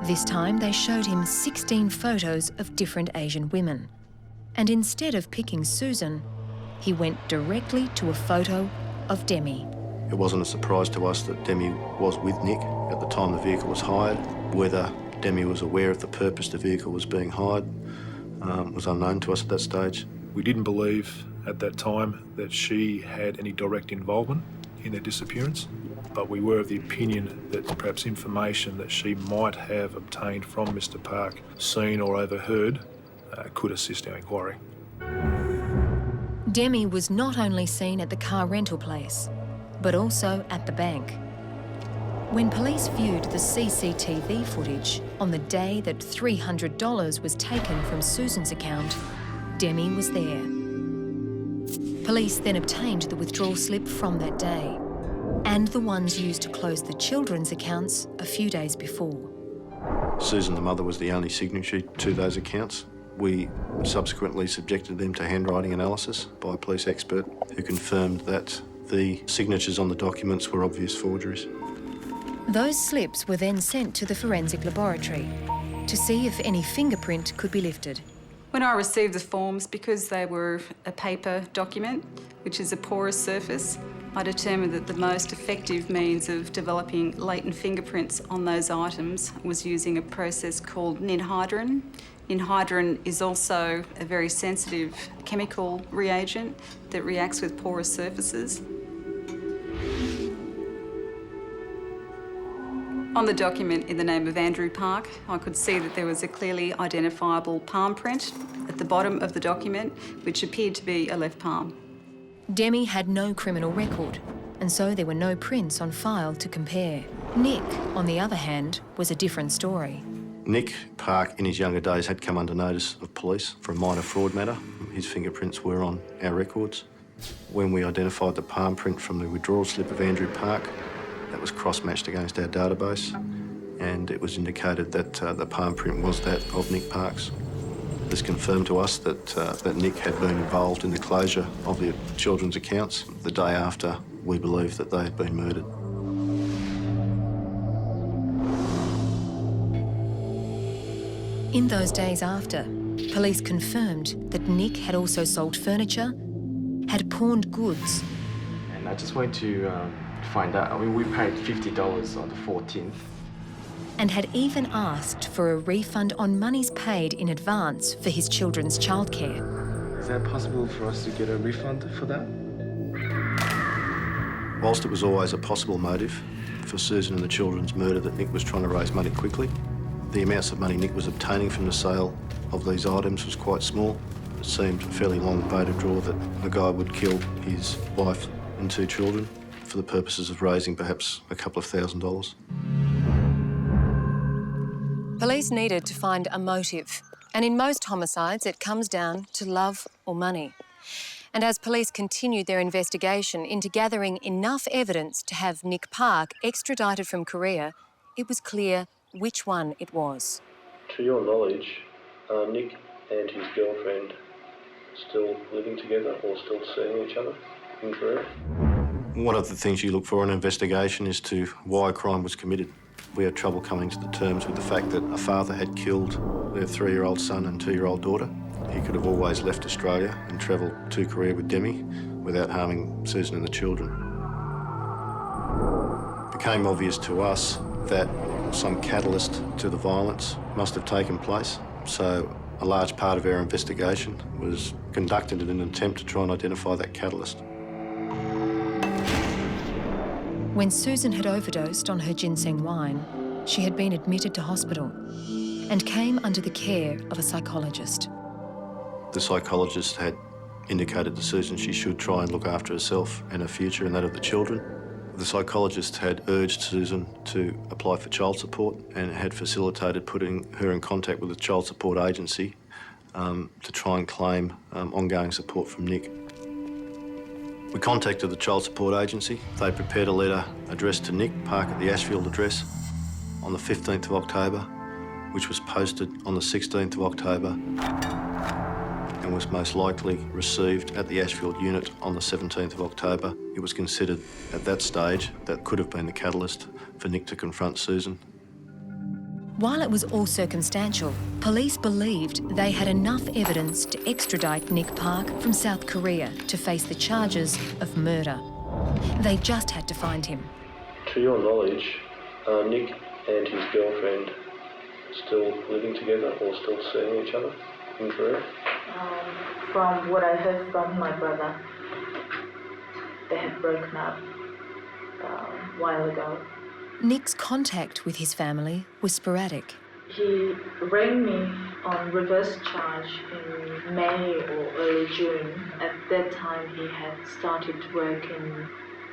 This time they showed him 16 photos of different Asian women. And instead of picking Susan, he went directly to a photo of Demi. It wasn't a surprise to us that Demi was with Nick at the time the vehicle was hired. Whether Demi was aware of the purpose the vehicle was being hired was unknown to us at that stage. We didn't believe at that time that she had any direct involvement in their disappearance, but we were of the opinion that perhaps information that she might have obtained from Mr. Park, seen or overheard, could assist our inquiry. Demi was not only seen at the car rental place, but also at the bank. When police viewed the CCTV footage on the day that $300 was taken from Susan's account, Demi was there. Police then obtained the withdrawal slip from that day and the ones used to close the children's accounts a few days before. Susan, the mother, was the only signatory to those accounts. We subsequently subjected them to handwriting analysis by a police expert who confirmed that the signatures on the documents were obvious forgeries. Those slips were then sent to the forensic laboratory to see if any fingerprint could be lifted. When I received the forms, because they were a paper document, which is a porous surface, I determined that the most effective means of developing latent fingerprints on those items was using a process called ninhydrin. Ninhydrin is also a very sensitive chemical reagent that reacts with porous surfaces. On the document in the name of Andrew Park, I could see that there was a clearly identifiable palm print at the bottom of the document, which appeared to be a left palm. Demi had no criminal record, and so there were no prints on file to compare. Nick, on the other hand, was a different story. Nick Park, in his younger days, had come under notice of police for a minor fraud matter. His fingerprints were on our records. When we identified the palm print from the withdrawal slip of Andrew Park, that was cross-matched against our database, and it was indicated that the palm print was that of Nick Park's. This confirmed to us that Nick had been involved in the closure of the children's accounts the day after we believed that they had been murdered. In those days after, police confirmed that Nick had also sold furniture, had pawned goods, And I just wanted to find out. I mean, we paid $50 on the 14th. and had even asked for a refund on monies paid in advance for his children's childcare. Is that possible for us to get a refund for that? Whilst it was always a possible motive for Susan and the children's murder that Nick was trying to raise money quickly, the amounts of money Nick was obtaining from the sale of these items was quite small. It seemed a fairly long bow to draw that a guy would kill his wife and 2 children for the purposes of raising perhaps a couple of $1,000s. Police needed to find a motive, and in most homicides it comes down to love or money. And as police continued their investigation into gathering enough evidence to have Nick Park extradited from Korea, it was clear which one it was. To your knowledge, are Nick and his girlfriend still living together or still seeing each other in Korea? One of the things you look for in an investigation is to why a crime was committed. We had trouble coming to the terms with the fact that a father had killed their 3-year-old son and 2-year-old daughter. He could have always left Australia and travelled to Korea with Demi without harming Susan and the children. It became obvious to us that some catalyst to the violence must have taken place. So a large part of our investigation was conducted in an attempt to try and identify that catalyst. When Susan had overdosed on her ginseng wine, she had been admitted to hospital and came under the care of a psychologist. The psychologist had indicated to Susan she should try and look after herself and her future and that of the children. The psychologist had urged Susan to apply for child support and had facilitated putting her in contact with the child support agency to try and claim ongoing support from Nick. We contacted the child support agency. They prepared a letter addressed to Nick Park at the Ashfield address on the 15th of October, which was posted on the 16th of October and was most likely received at the Ashfield unit on the 17th of October. It was considered at that stage that could have been the catalyst for Nick to confront Susan. While it was all circumstantial, police believed they had enough evidence to extradite Nick Park from South Korea to face the charges of murder. They just had to find him. To your knowledge, are Nick and his girlfriend still living together or still seeing each other in Korea? From what I heard from my brother, they had broken up a while ago. Nick's contact with his family was sporadic. He rang me on reverse charge in May or early June. At that time, he had started to work in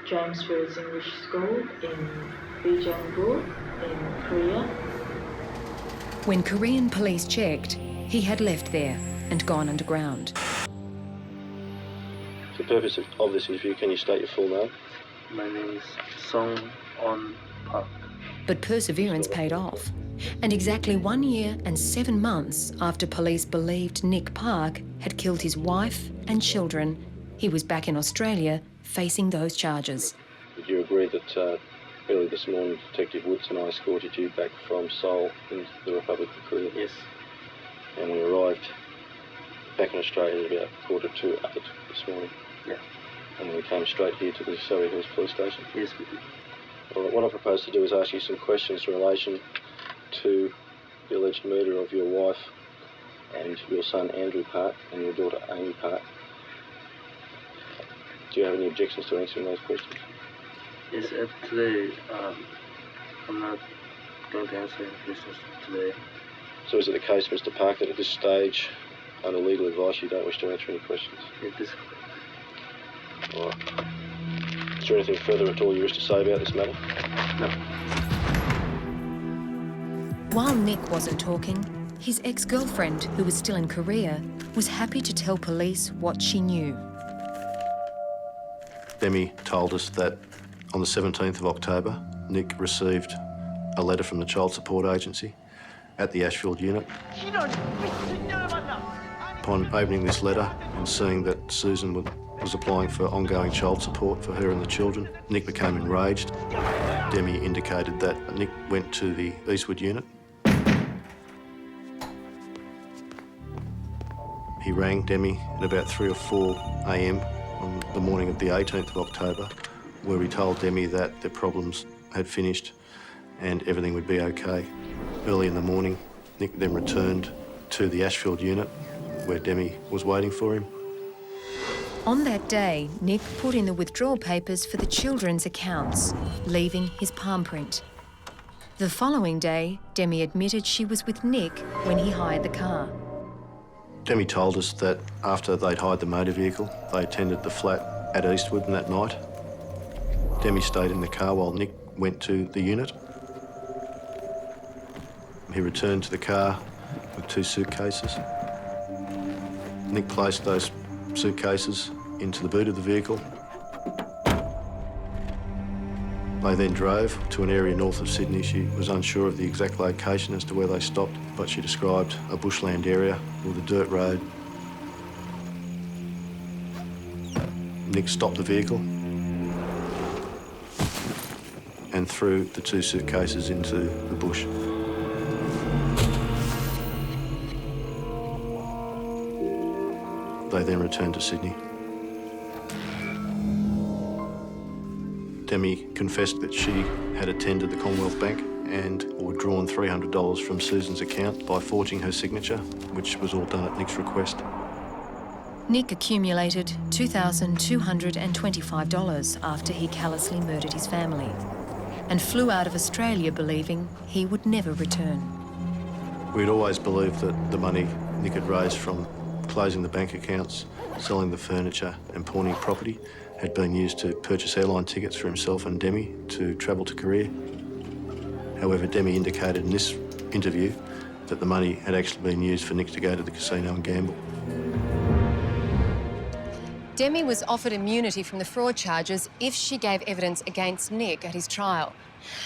James Will's English School in Bijangbu in Korea. When Korean police checked, he had left there and gone underground. For the purpose of this interview, can you state your full name? My name is Song On Park. But perseverance paid off. And exactly 1 year and 7 months after police believed Nick Park had killed his wife and children, he was back in Australia facing those charges. Would you agree that early this morning, Detective Woods and I escorted you back from Seoul into the Republic of Korea? Yes. And we arrived back in Australia at about 8:45 this morning? Yeah. And we came straight here to the Surrey Hills Police Station? Yes, we did. Well, what I propose to do is ask you some questions in relation to the alleged murder of your wife and your son Andrew Park and your daughter Amy Park. Do you have any objections to answering those questions? Yes, today I'm not going to answer any questions today. So is it the case, Mr. Park, that at this stage, under legal advice, you don't wish to answer any questions? Yes, this is correct. All right. Is there anything further at all you wish to say about this matter? No. While Nick wasn't talking, his ex-girlfriend, who was still in Korea, was happy to tell police what she knew. Demi told us that on the 17th of October, Nick received a letter from the child support agency at the Ashfield unit. Upon opening this letter and seeing that Susan was applying for ongoing child support for her and the children, Nick became enraged. Demi indicated that Nick went to the Eastwood unit He rang Demi at about 3 or 4 a.m. on the morning of the 18th of October, where he told Demi that their problems had finished and everything would be okay. Early in the morning, Nick then returned to the Ashfield unit where Demi was waiting for him. On that day, Nick put in the withdrawal papers for the children's accounts, leaving his palm print. The following day, Demi admitted she was with Nick when he hired the car. Demi told us that after they'd hired the motor vehicle, they attended the flat at Eastwood that night. Demi stayed in the car while Nick went to the unit. He returned to the car with 2 suitcases. Nick placed those suitcases into the boot of the vehicle. They then drove to an area north of Sydney. She was unsure of the exact location as to where they stopped, but she described a bushland area with a dirt road. Nick stopped the vehicle and threw the 2 suitcases into the bush. They then returned to Sydney. Demi confessed that she had attended the Commonwealth Bank and withdrawn $300 from Susan's account by forging her signature, which was all done at Nick's request. Nick accumulated $2,225 after he callously murdered his family and flew out of Australia believing he would never return. We'd always believed that the money Nick had raised from closing the bank accounts, selling the furniture and pawning property had been used to purchase airline tickets for himself and Demi to travel to Korea. However, Demi indicated in this interview that the money had actually been used for Nick to go to the casino and gamble. Demi was offered immunity from the fraud charges if she gave evidence against Nick at his trial.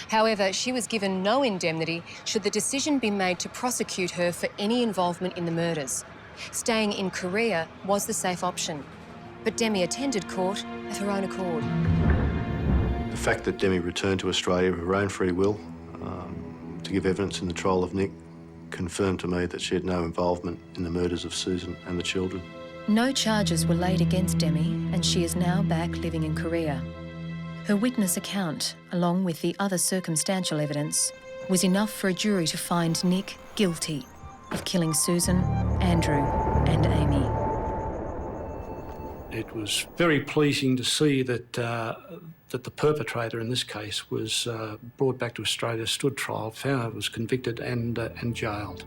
However, she was given no indemnity should the decision be made to prosecute her for any involvement in the murders. Staying in Korea was the safe option, but Demi attended court of her own accord. The fact that Demi returned to Australia of her own free will to give evidence in the trial of Nick confirmed to me that she had no involvement in the murders of Susan and the children. No charges were laid against Demi, and she is now back living in Korea. Her witness account, along with the other circumstantial evidence, was enough for a jury to find Nick guilty of killing Susan, Andrew and Amy. It was very pleasing to see that that the perpetrator in this case was brought back to Australia, stood trial, found was convicted and jailed.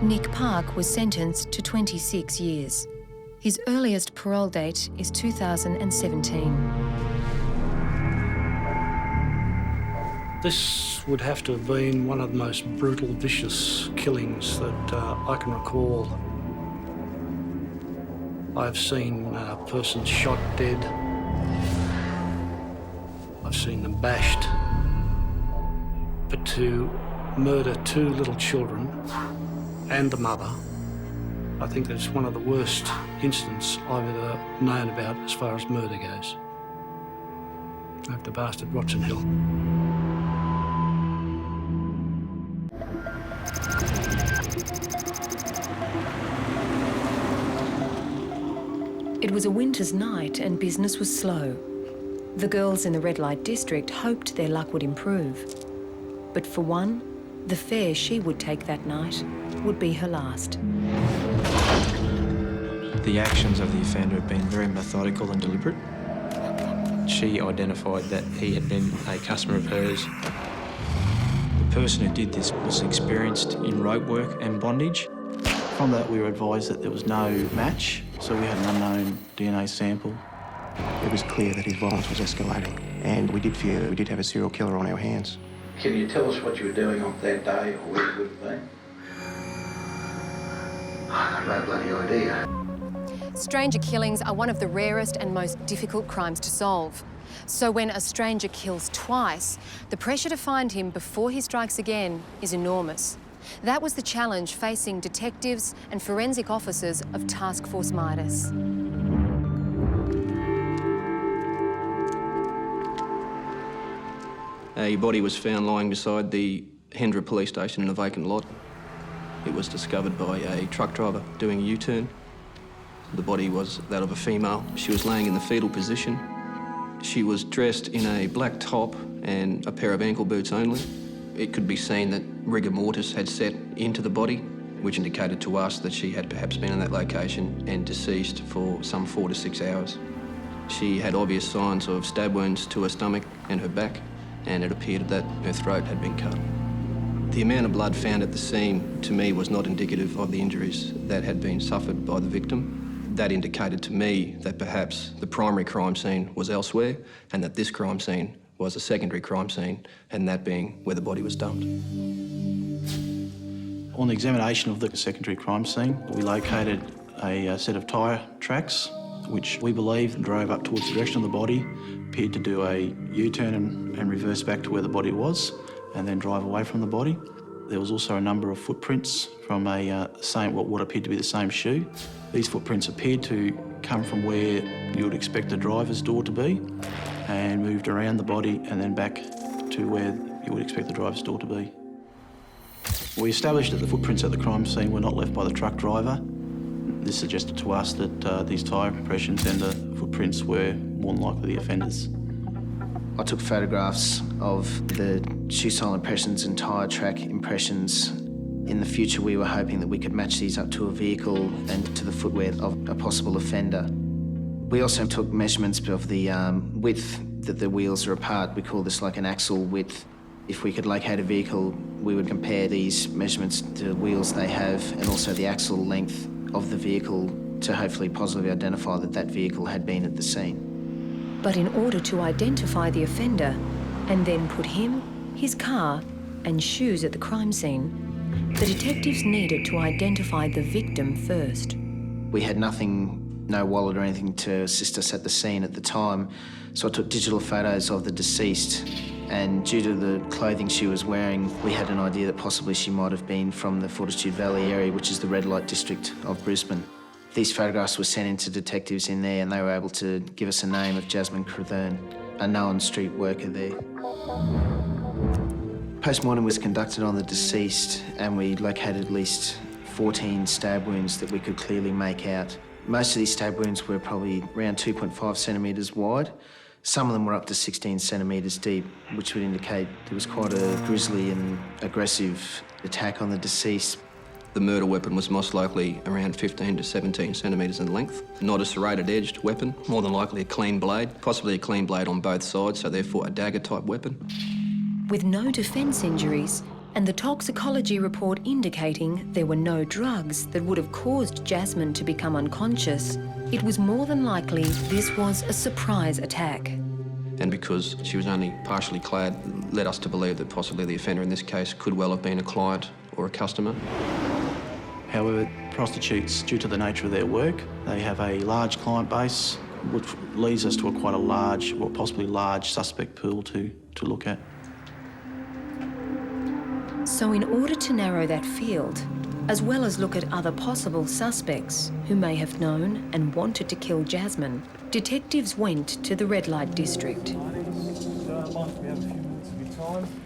Nick Park was sentenced to 26 years. His earliest parole date is 2017. This would have to have been one of the most brutal, vicious killings that I can recall. I've seen persons shot dead. I've seen them bashed. But to murder 2 little children and the mother, I think that's one of the worst incidents I've ever known about as far as murder goes. I hope the bastard rots in hell. It was a winter's night and business was slow. The girls in the red light district hoped their luck would improve. But for one, the fare she would take that night would be her last. The actions of the offender have been very methodical and deliberate. She identified that he had been a customer of hers. The person who did this was experienced in rope work and bondage. From that, we were advised that there was no match, so we had an unknown DNA sample. It was clear that his violence was escalating, and we did fear that we did have a serial killer on our hands. Can you tell us what you were doing on that day, or where you would have been? I've no bloody idea. Stranger killings are one of the rarest and most difficult crimes to solve. So when a stranger kills twice, the pressure to find him before he strikes again is enormous. That was the challenge facing detectives and forensic officers of Task Force Midas. A body was found lying beside the Hendra police station in a vacant lot. It was discovered by a truck driver doing a U-turn. The body was that of a female. She was laying in the fetal position. She was dressed in a black top and a pair of ankle boots only. It could be seen that rigor mortis had set into the body, which indicated to us that she had perhaps been in that location and deceased for some 4 to 6 hours. She had obvious signs of stab wounds to her stomach and her back, and it appeared that her throat had been cut. The amount of blood found at the scene, to me, was not indicative of the injuries that had been suffered by the victim. That indicated to me that perhaps the primary crime scene was elsewhere and that this crime scene was a secondary crime scene, and that being where the body was dumped. On the examination of the secondary crime scene, we located a set of tyre tracks, which we believe drove up towards the direction of the body, appeared to do a U-turn and reverse back to where the body was, and then drive away from the body. There was also a number of footprints from what appeared to be the same shoe. These footprints appeared to come from where you would expect the driver's door to be and moved around the body and then back to where you would expect the driver's door to be. We established that the footprints at the crime scene were not left by the truck driver. This suggested to us that these tyre impressions and the footprints were more than likely the offenders. I took photographs of the shoe sole impressions and tyre track impressions. In the future, we were hoping that we could match these up to a vehicle and to the footwear of a possible offender. We also took measurements of the width that the wheels are apart. We call this like an axle width. If we could locate a vehicle, we would compare these measurements to the wheels they have and also the axle length of the vehicle to hopefully positively identify that that vehicle had been at the scene. But in order to identify the offender and then put him, his car and shoes at the crime scene, the detectives needed to identify the victim first. We had nothing, no wallet or anything to assist us at the scene at the time, so I took digital photos of the deceased, and due to the clothing she was wearing, we had an idea that possibly she might have been from the Fortitude Valley area, which is the red light district of Brisbane. These photographs were sent in to detectives in there and they were able to give us a name of Jasmine Crethern, a known street worker there. Postmortem was conducted on the deceased and we located at least 14 stab wounds that we could clearly make out. Most of these stab wounds were probably around 2.5 centimetres wide. Some of them were up to 16 centimetres deep, which would indicate there was quite a grisly and aggressive attack on the deceased. The murder weapon was most likely around 15 to 17 centimetres in length. Not a serrated edged weapon, more than likely a clean blade, possibly a clean blade on both sides, so therefore a dagger type weapon. With no defence injuries and the toxicology report indicating there were no drugs that would have caused Jasmine to become unconscious, it was more than likely this was a surprise attack. And because she was only partially clad, led us to believe that possibly the offender in this case could well have been a client or a customer. However, prostitutes, due to the nature of their work, they have a large client base, which leads us to quite a large, or possibly large, suspect pool to look at. So in order to narrow that field, as well as look at other possible suspects who may have known and wanted to kill Jasmine, detectives went to the red light district.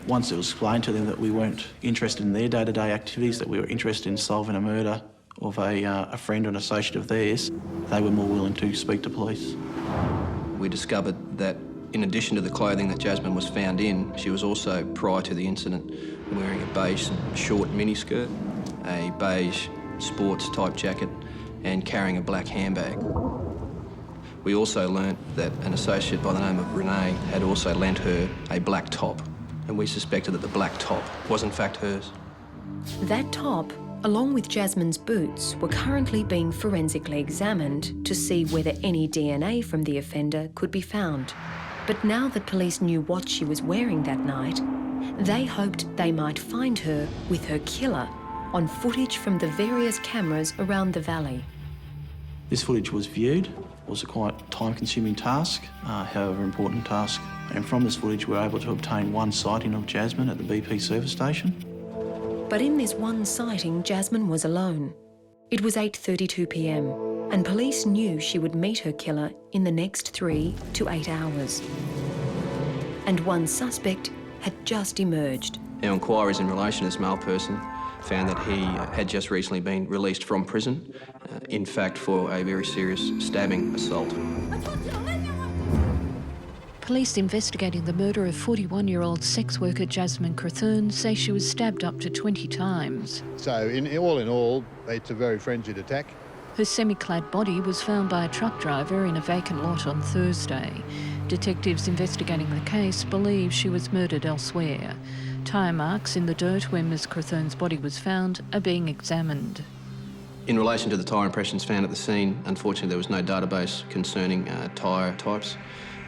Once it was explained to them that we weren't interested in their day-to-day activities, that we were interested in solving a murder of a friend or an associate of theirs, they were more willing to speak to police. We discovered that in addition to the clothing that Jasmine was found in, she was also, prior to the incident, wearing a beige short miniskirt, a beige sports type jacket and carrying a black handbag. We also learnt that an associate by the name of Renee had also lent her a black top, and we suspected that the black top was in fact hers. That top, along with Jasmine's boots, were currently being forensically examined to see whether any DNA from the offender could be found. But now that police knew what she was wearing that night, they hoped they might find her with her killer on footage from the various cameras around the valley. This footage was viewed. It was a quite time-consuming task, however important task. And from this footage, we were able to obtain one sighting of Jasmine at the BP service station. But in this one sighting, Jasmine was alone. It was 8:32 p.m, and police knew she would meet her killer in the next 3 to 8 hours. And one suspect had just emerged. Our inquiries in relation to this male person found that he had just recently been released from prison, in fact for a very serious stabbing assault. Police investigating the murder of 41-year-old sex worker Jasmine Crethurn say she was stabbed up to 20 times. So in all, it's a very frenzied attack. Her semi-clad body was found by a truck driver in a vacant lot on Thursday. Detectives investigating the case believe she was murdered elsewhere. Tyre marks in the dirt where Ms Crethurn's body was found are being examined. In relation to the tyre impressions found at the scene, unfortunately there was no database concerning tyre types.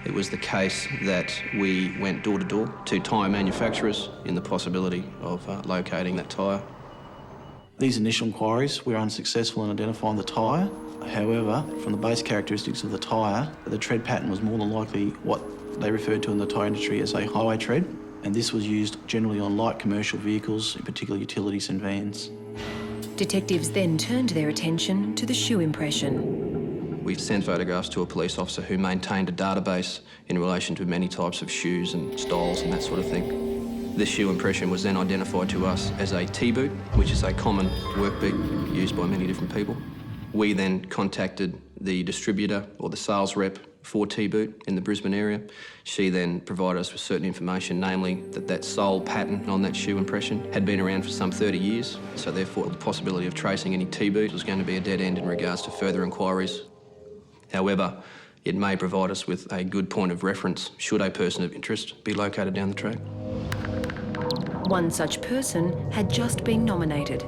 It was the case that we went door to door to tyre manufacturers in the possibility of locating that tyre. These initial inquiries, we were unsuccessful in identifying the tyre. However, from the base characteristics of the tyre, the tread pattern was more than likely what they referred to in the tyre industry as a highway tread, and this was used generally on light commercial vehicles, in particular utilities and vans. Detectives then turned their attention to the shoe impression. We sent photographs to a police officer who maintained a database in relation to many types of shoes and styles and that sort of thing. This shoe impression was then identified to us as a T-boot, which is a common work boot used by many different people. We then contacted the distributor or the sales rep for T-boot in the Brisbane area. She then provided us with certain information, namely that sole pattern on that shoe impression had been around for some 30 years, so therefore the possibility of tracing any T-boot was going to be a dead end in regards to further inquiries. However, it may provide us with a good point of reference should a person of interest be located down the track. One such person had just been nominated.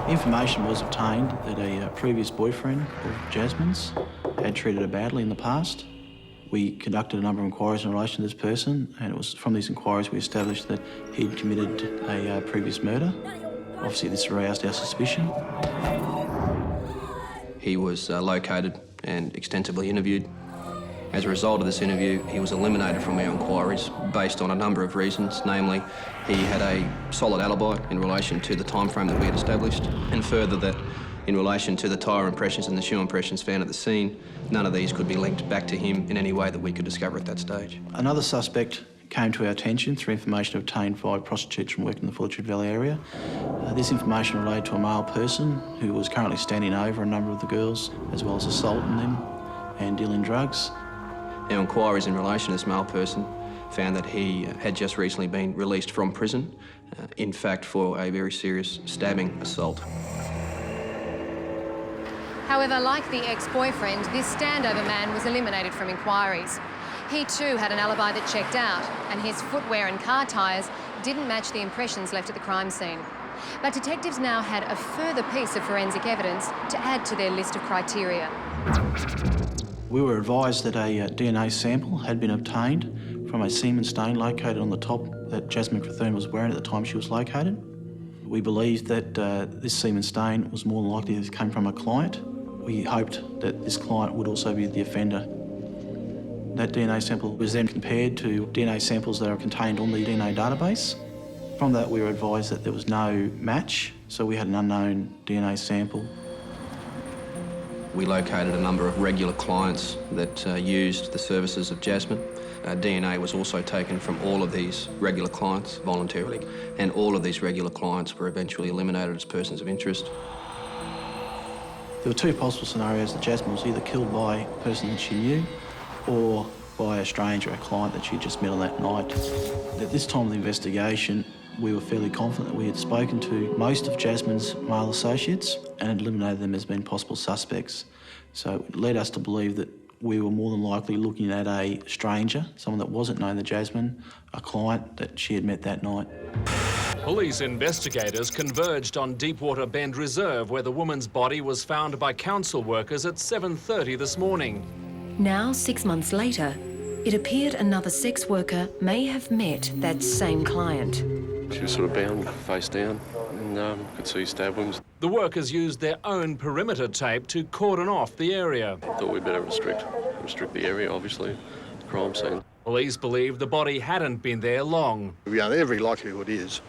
Information was obtained that a previous boyfriend of Jasmine's had treated her badly in the past. We conducted a number of inquiries in relation to this person, and it was from these inquiries we established that he'd committed a previous murder. Obviously, this aroused our suspicion. He was located and extensively interviewed. As a result of this interview, he was eliminated from our inquiries based on a number of reasons, namely he had a solid alibi in relation to the time frame that we had established, and further that in relation to the tyre impressions and the shoe impressions found at the scene, none of these could be linked back to him in any way that we could discover at that stage. Another suspect came to our attention through information obtained by prostitutes from working in the Fullerton Valley area. This information related to a male person who was currently standing over a number of the girls, as well as assaulting them and dealing drugs. Our inquiries in relation to this male person found that he had just recently been released from prison, in fact for a very serious stabbing assault. However, like the ex-boyfriend, this standover man was eliminated from inquiries. He too had an alibi that checked out, and his footwear and car tyres didn't match the impressions left at the crime scene. But detectives now had a further piece of forensic evidence to add to their list of criteria. We were advised that a DNA sample had been obtained from a semen stain located on the top that Jasmine Crethurn was wearing at the time she was located. We believed that this semen stain was more than likely to have come from a client. We hoped that this client would also be the offender. That DNA sample was then compared to DNA samples that are contained on the DNA database. From that, we were advised that there was no match, so we had an unknown DNA sample. We located a number of regular clients that used the services of Jasmine. DNA was also taken from all of these regular clients voluntarily, and all of these regular clients were eventually eliminated as persons of interest. There were two possible scenarios that Jasmine was either killed by a person that she knew or by a stranger, a client that she had just met on that night. At this time of the investigation, we were fairly confident that we had spoken to most of Jasmine's male associates and had eliminated them as being possible suspects. So it led us to believe that we were more than likely looking at a stranger, someone that wasn't known to Jasmine, a client that she had met that night. Police investigators converged on Deepwater Bend Reserve, where the woman's body was found by council workers at 7:30 this morning. Now, 6 months later, it appeared another sex worker may have met that same client. She was sort of bound face down and could see stab wounds. The workers used their own perimeter tape to cordon off the area. Thought we'd better restrict the area, obviously, the crime scene. Police believe the body hadn't been there long. Every likelihood is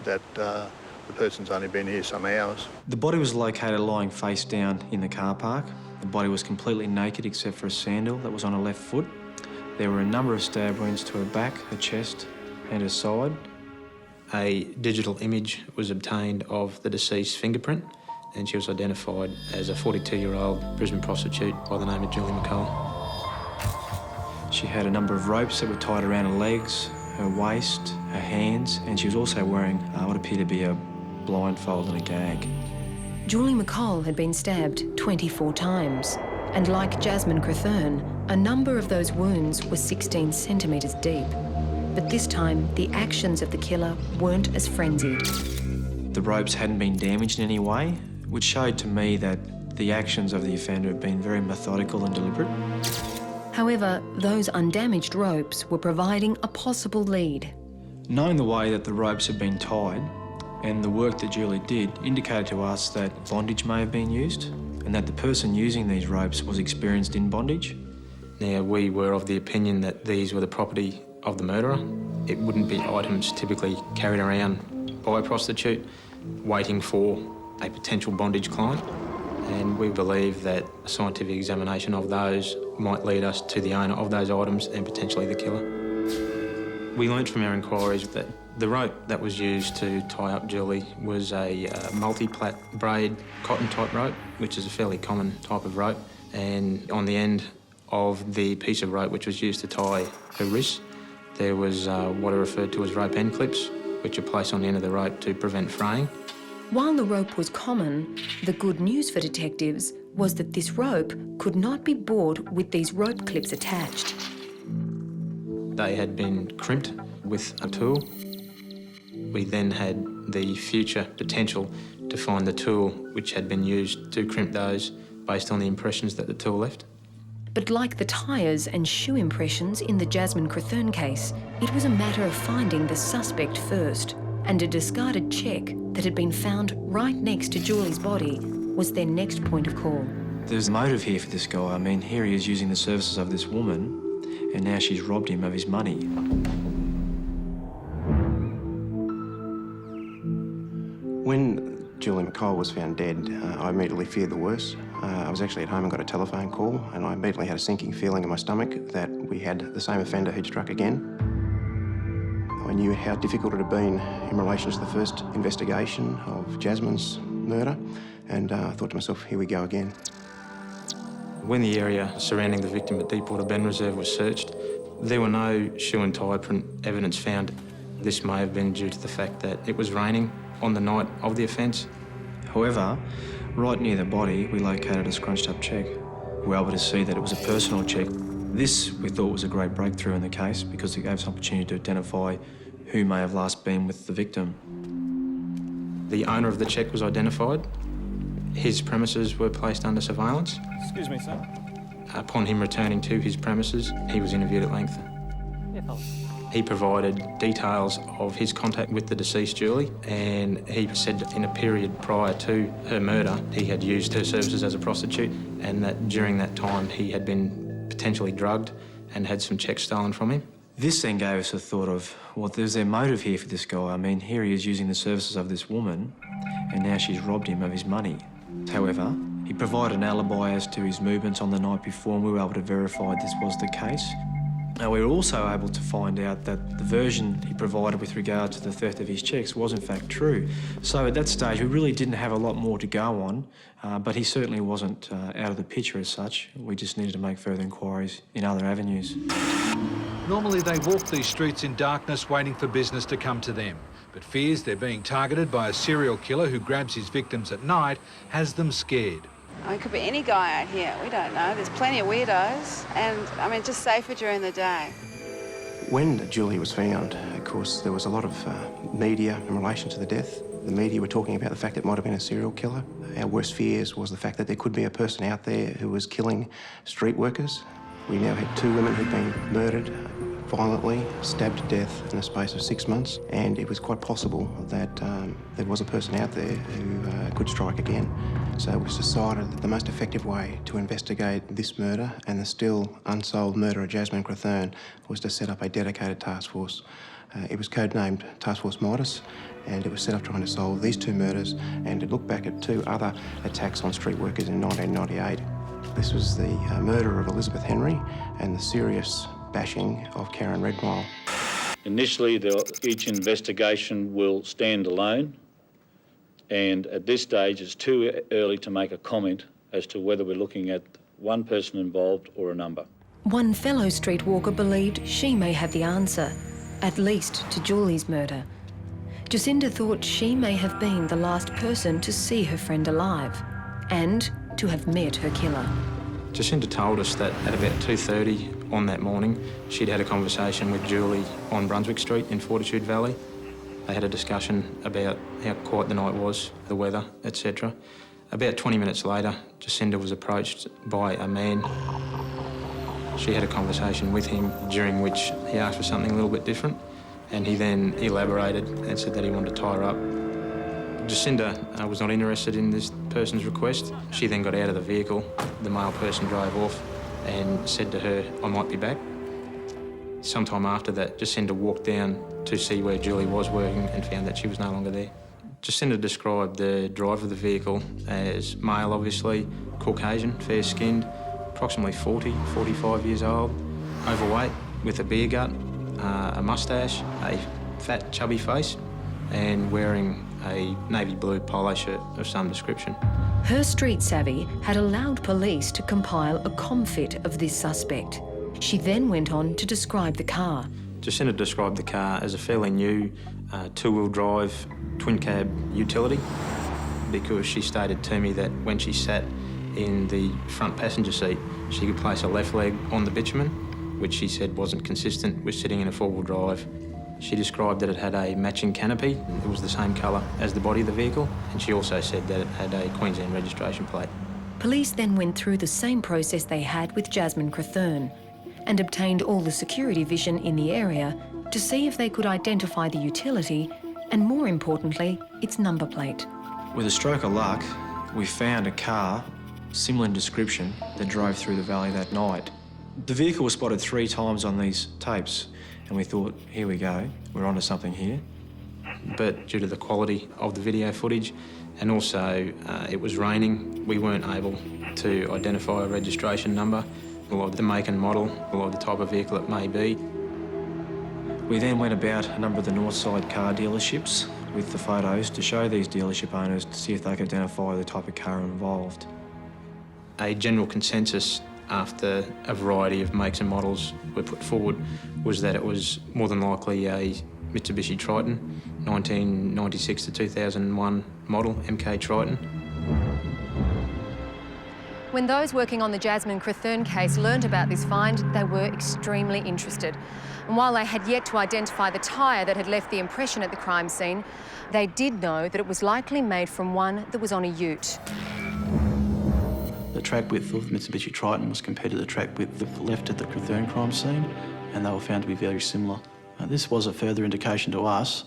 that the person's only been here some hours. The body was located lying face down in the car park. The body was completely naked except for a sandal that was on her left foot. There were a number of stab wounds to her back, her chest and her side. A digital image was obtained of the deceased's fingerprint, and she was identified as a 42-year-old Brisbane prostitute by the name of Julie McCall. She had a number of ropes that were tied around her legs, her waist, her hands, and she was also wearing what appeared to be a blindfold and a gag. Julie McCall had been stabbed 24 times, and like Jasmine Crethurn, a number of those wounds were 16 centimetres deep. But this time, the actions of the killer weren't as frenzied. The ropes hadn't been damaged in any way, which showed to me that the actions of the offender had been very methodical and deliberate. However, those undamaged ropes were providing a possible lead. Knowing the way that the ropes had been tied and the work that Julie did indicated to us that bondage may have been used and that the person using these ropes was experienced in bondage. Now, we were of the opinion that these were the property of the murderer. It wouldn't be items typically carried around by a prostitute waiting for a potential bondage client. And we believe that a scientific examination of those might lead us to the owner of those items and potentially the killer. We learnt from our inquiries that the rope that was used to tie up Julie was a multi-plait braid cotton type rope, which is a fairly common type of rope. And on the end of the piece of rope which was used to tie her wrists, there was what are referred to as rope end clips, which are placed on the end of the rope to prevent fraying. While the rope was common, the good news for detectives was that this rope could not be bought with these rope clips attached. They had been crimped with a tool. We then had the future potential to find the tool which had been used to crimp those based on the impressions that the tool left. But like the tyres and shoe impressions in the Jasmine Crethurn case, it was a matter of finding the suspect first, and a discarded cheque that had been found right next to Julie's body was their next point of call. There's motive here for this guy. I mean, here he is using the services of this woman, and now she's robbed him of his money. When Julie McCall was found dead, I immediately feared the worst. I was actually at home and got a telephone call, and I immediately had a sinking feeling in my stomach that we had the same offender who'd struck again. I knew how difficult it had been in relation to the first investigation of Jasmine's murder, and I thought to myself, here we go again. When the area surrounding the victim at Deepwater Ben Reserve was searched, there were no shoe and tie print evidence found. This may have been due to the fact that it was raining on the night of the offence. However, right near the body, we located a scrunched up cheque. We were able to see that it was a personal cheque. This, we thought, was a great breakthrough in the case because it gave us an opportunity to identify who may have last been with the victim. The owner of the cheque was identified. His premises were placed under surveillance. Excuse me, sir. Upon him returning to his premises, he was interviewed at length. He provided details of his contact with the deceased Julie, and he said in a period prior to her murder, he had used her services as a prostitute, and that during that time he had been potentially drugged and had some checks stolen from him. This then gave us a thought of, well, there's their motive here for this guy. I mean, here he is using the services of this woman, and now she's robbed him of his money. However, he provided an alibi as to his movements on the night before, and we were able to verify this was the case. Now, we were also able to find out that the version he provided with regard to the theft of his cheques was in fact true. So at that stage, we really didn't have a lot more to go on, but he certainly wasn't out of the picture as such. We just needed to make further inquiries in other avenues. Normally they walk these streets in darkness waiting for business to come to them, but fears they're being targeted by a serial killer who grabs his victims at night has them scared. It could be any guy out here, we don't know. There's plenty of weirdos and, just safer during the day. When Julie was found, of course, there was a lot of media in relation to the death. The media were talking about the fact that it might have been a serial killer. Our worst fears was the fact that there could be a person out there who was killing street workers. We now had 2 women who'd been murdered violently, stabbed to death in the space of 6 months, and it was quite possible that there was a person out there who could strike again. So it was decided that the most effective way to investigate this murder and the still unsolved murder of Jasmine Crethurn was to set up a dedicated task force. It was codenamed Task Force Midas, and it was set up trying to solve these 2 murders and to look back at 2 other attacks on street workers in 1998. This was the murder of Elizabeth Henry and the serious bashing of Karen Redmile. Initially, each investigation will stand alone, and at this stage it's too early to make a comment as to whether we're looking at one person involved or a number. One fellow streetwalker believed she may have the answer, at least to Julie's murder. Jacinda thought she may have been the last person to see her friend alive and to have met her killer. Jacinda told us that at about 2:30 on that morning, she'd had a conversation with Julie on Brunswick Street in Fortitude Valley. They had a discussion about how quiet the night was, the weather, etc. About 20 minutes later, Jacinda was approached by a man. She had a conversation with him during which he asked for something a little bit different, and he then elaborated and said that he wanted to tie her up. Jacinda was not interested in this person's request. She then got out of the vehicle. The male person drove off and said to her, "I might be back." Sometime after that, Jacinda walked down to see where Julie was working and found that she was no longer there. Jacinda described the driver of the vehicle as male, obviously, Caucasian, fair-skinned, approximately 40, 45 years old, overweight, with a beer gut, a moustache, a fat, chubby face, and wearing a navy blue polo shirt of some description. Her street savvy had allowed police to compile a comfit of this suspect. She then went on to describe the car. Jacinda described the car as a fairly new two-wheel drive twin cab utility, because she stated to me that when she sat in the front passenger seat, she could place her left leg on the bitumen, which she said wasn't consistent with sitting in a four-wheel drive. She described that it had a matching canopy. It was the same colour as the body of the vehicle, and she also said that it had a Queensland registration plate. Police then went through the same process they had with Jasmine Crethurn and obtained all the security vision in the area to see if they could identify the utility and, more importantly, its number plate. With a stroke of luck, we found a car similar in description that drove through the valley that night. The vehicle was spotted 3 times on these tapes, and we thought, here we go, we're onto something here. But due to the quality of the video footage, and also it was raining, we weren't able to identify a registration number, or the make and model, or the type of vehicle it may be. We then went about a number of the Northside car dealerships with the photos to show these dealership owners to see if they could identify the type of car involved. A general consensus after a variety of makes and models were put forward was that it was more than likely a Mitsubishi Triton, 1996 to 2001 model MK Triton. When those working on the Jasmine Crethurn case learnt about this find, they were extremely interested. And while they had yet to identify the tyre that had left the impression at the crime scene, they did know that it was likely made from one that was on a ute. The track width of Mitsubishi Triton was compared to the track width left at the Crethurn crime scene, and they were found to be very similar. This was a further indication to us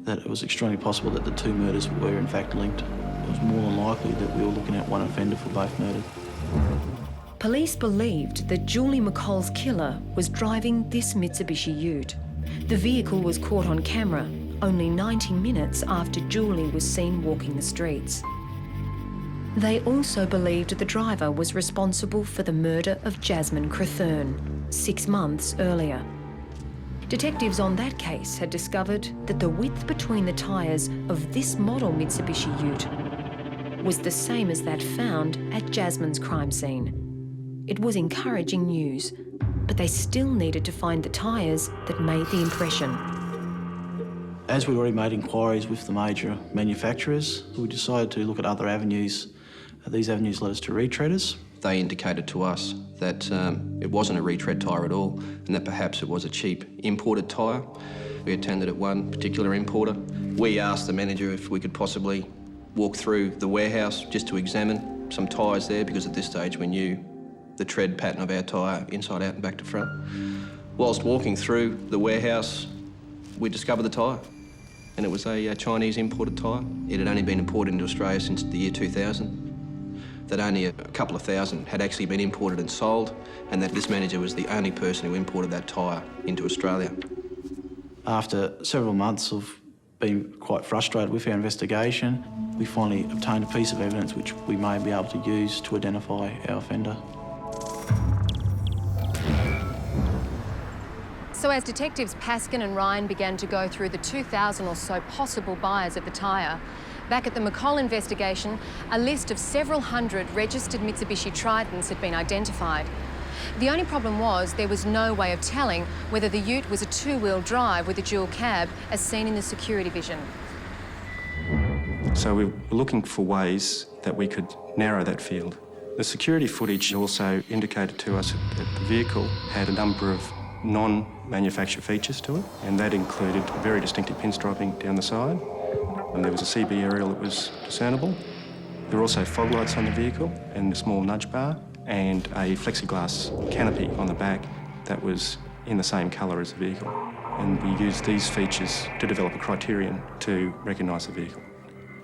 that it was extremely possible that the 2 murders were in fact linked. It was more than likely that we were looking at one offender for both murders. Police believed that Julie McColl's killer was driving this Mitsubishi ute. The vehicle was caught on camera only 90 minutes after Julie was seen walking the streets. They also believed the driver was responsible for the murder of Jasmine Crethurn 6 months earlier. Detectives on that case had discovered that the width between the tyres of this model Mitsubishi ute was the same as that found at Jasmine's crime scene. It was encouraging news, but they still needed to find the tyres that made the impression. As we already made inquiries with the major manufacturers, we decided to look at other avenues. These avenues led us to retreaders. They indicated to us that it wasn't a retread tyre at all, and that perhaps it was a cheap imported tyre. We attended at one particular importer. We asked the manager if we could possibly walk through the warehouse just to examine some tyres there, because at this stage we knew the tread pattern of our tyre inside out and back to front. Whilst walking through the warehouse, we discovered the tyre, and it was a Chinese imported tyre. It had only been imported into Australia since the year 2000. That only a couple of thousand had actually been imported and sold, and that this manager was the only person who imported that tyre into Australia. After several months of being quite frustrated with our investigation, we finally obtained a piece of evidence which we may be able to use to identify our offender. So as detectives Paskin and Ryan began to go through the 2,000 or so possible buyers of the tyre, back at the McColl investigation, a list of several hundred registered Mitsubishi Tritons had been identified. The only problem was there was no way of telling whether the ute was a two-wheel drive with a dual cab, as seen in the security vision. So we were looking for ways that we could narrow that field. The security footage also indicated to us that the vehicle had a number of non-manufacturer features to it, and that included very distinctive pinstriping down the side. And there was a CB aerial that was discernible. There were also fog lights on the vehicle and a small nudge bar and a plexiglass canopy on the back that was in the same colour as the vehicle. And we used these features to develop a criterion to recognise the vehicle.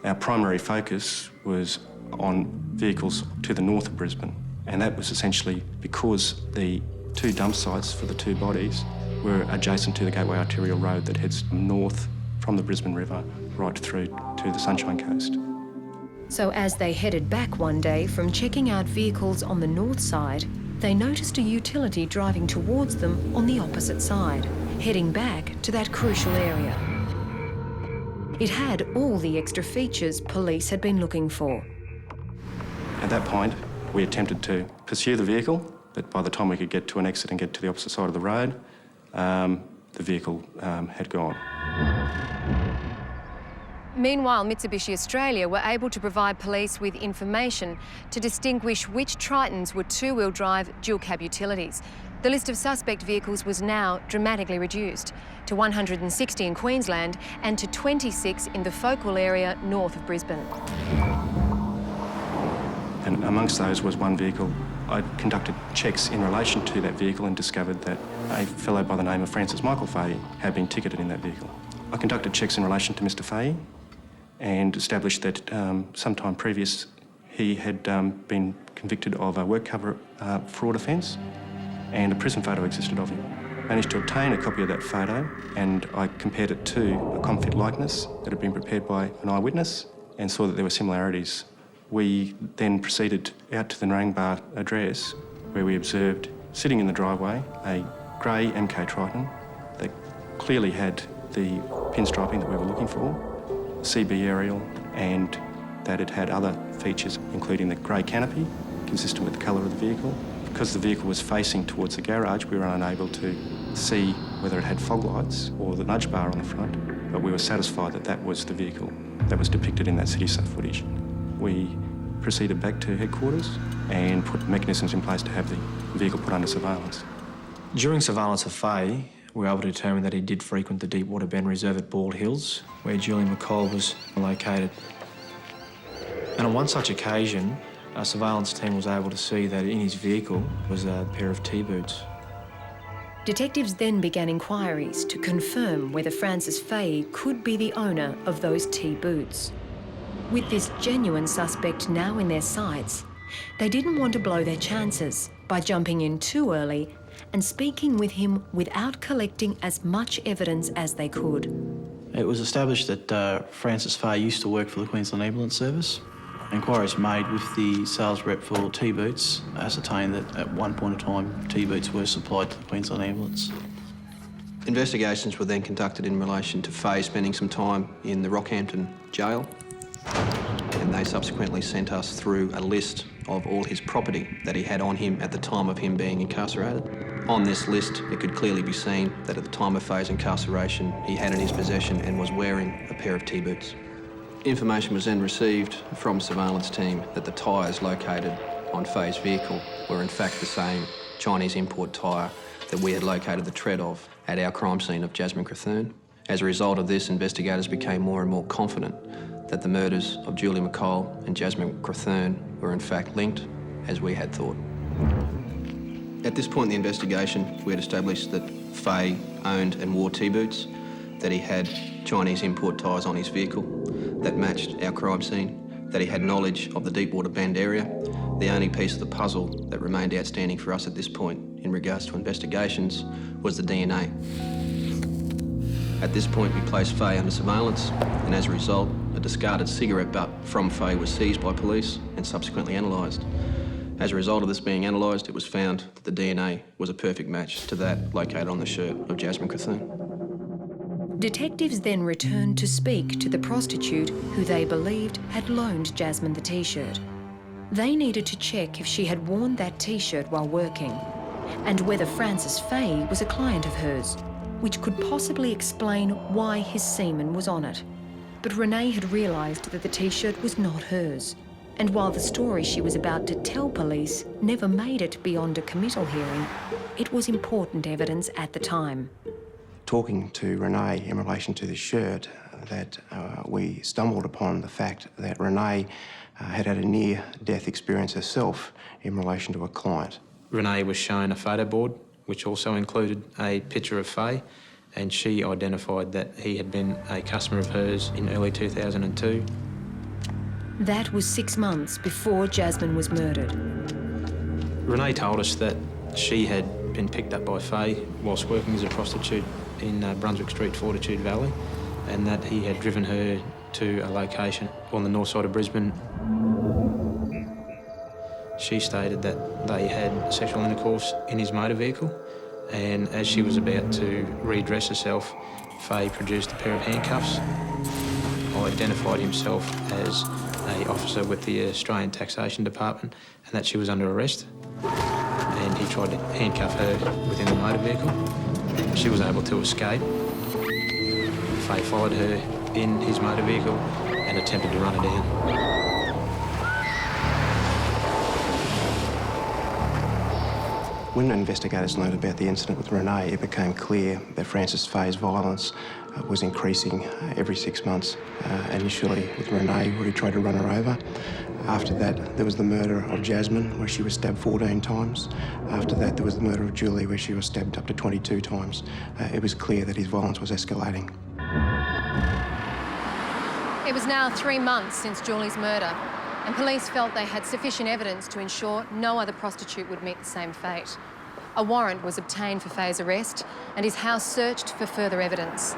Our primary focus was on vehicles to the north of Brisbane, and that was essentially because the two dump sites for the two bodies were adjacent to the Gateway Arterial Road that heads north from the Brisbane River right through to the Sunshine Coast. So as they headed back one day from checking out vehicles on the north side, they noticed a utility driving towards them on the opposite side, heading back to that crucial area. It had all the extra features police had been looking for. At that point, we attempted to pursue the vehicle, but by the time we could get to an exit and get to the opposite side of the road, the vehicle had gone. Meanwhile, Mitsubishi Australia were able to provide police with information to distinguish which Tritons were two-wheel drive dual cab utilities. The list of suspect vehicles was now dramatically reduced to 160 in Queensland and to 26 in the focal area north of Brisbane. And amongst those was one vehicle. I conducted checks in relation to that vehicle and discovered that a fellow by the name of Francis Michael Fahey had been ticketed in that vehicle. I conducted checks in relation to Mr Fahey and established that sometime previous he had been convicted of a work cover fraud offence, and a prison photo existed of him. Managed to obtain a copy of that photo, and I compared it to a confit likeness that had been prepared by an eyewitness and saw that there were similarities. We then proceeded out to the Narangba address, where we observed, sitting in the driveway, a grey MK Triton that clearly had the pinstriping that we were looking for, CB aerial, and that it had other features, including the grey canopy, consistent with the colour of the vehicle. Because the vehicle was facing towards the garage, we were unable to see whether it had fog lights or the nudge bar on the front, but we were satisfied that that was the vehicle that was depicted in that CitySat footage. We proceeded back to headquarters and put mechanisms in place to have the vehicle put under surveillance. During surveillance of Fahey, we were able to determine that he did frequent the Deepwater Bend Reserve at Bald Hills, where Julian McColl was located. And on one such occasion, our surveillance team was able to see that in his vehicle was a pair of T-boots. Detectives then began inquiries to confirm whether Francis Fahey could be the owner of those T-boots. With this genuine suspect now in their sights, they didn't want to blow their chances by jumping in too early and speaking with him without collecting as much evidence as they could. It was established that Francis Fahey used to work for the Queensland Ambulance Service. Inquiries made with the sales rep for T-boots ascertained that at one point in time T-boots were supplied to the Queensland Ambulance. Investigations were then conducted in relation to Fahey spending some time in the Rockhampton jail, and they subsequently sent us through a list of all his property that he had on him at the time of him being incarcerated. On this list, it could clearly be seen that at the time of Fahey's incarceration, he had in his possession and was wearing a pair of T-boots. Information was then received from surveillance team that the tyres located on Fahey's vehicle were in fact the same Chinese import tyre that we had located the tread of at our crime scene of Jasmine Crathurn. As a result of this, investigators became more and more confident that the murders of Julie McColl and Jasmine Crathurn were in fact linked, as we had thought. At this point in the investigation, we had established that Fahey owned and wore T-boots, that he had Chinese import tyres on his vehicle that matched our crime scene, that he had knowledge of the Deepwater Bend area. The only piece of the puzzle that remained outstanding for us at this point in regards to investigations was the DNA. At this point, we placed Fahey under surveillance, and as a result, a discarded cigarette butt from Fahey was seized by police and subsequently analysed. As a result of this being analysed, it was found that the DNA was a perfect match to that located on the shirt of Jasmine Crethurn. Detectives then returned to speak to the prostitute who they believed had loaned Jasmine the T-shirt. They needed to check if she had worn that T-shirt while working, and whether Francis Fay was a client of hers, which could possibly explain why his semen was on it. But Renee had realised that the T-shirt was not hers, and while the story she was about to tell police never made it beyond a committal hearing, it was important evidence at the time. Talking to Renee in relation to the shirt, that we stumbled upon the fact that Renee had had a near-death experience herself in relation to a client. Renee was shown a photo board, which also included a picture of Fay, and she identified that he had been a customer of hers in early 2002. That was 6 months before Jasmine was murdered. Renee told us that she had been picked up by Fay whilst working as a prostitute in Brunswick Street, Fortitude Valley, and that he had driven her to a location on the north side of Brisbane. She stated that they had sexual intercourse in his motor vehicle, and as she was about to redress herself, Fay produced a pair of handcuffs, identified himself as an officer with the Australian Taxation Department and that she was under arrest, and he tried to handcuff her within the motor vehicle. She was able to escape. Fay followed her in his motor vehicle and attempted to run her down. When investigators learned about the incident with Renee, it became clear that Francis Fay's violence was increasing every 6 months. Initially with Renee, where he tried to run her over. After that, there was the murder of Jasmine, where she was stabbed 14 times. After that, there was the murder of Julie, where she was stabbed up to 22 times. It was clear that his violence was escalating. It was now 3 months since Julie's murder, and police felt they had sufficient evidence to ensure no other prostitute would meet the same fate. A warrant was obtained for Fay's arrest and his house searched for further evidence.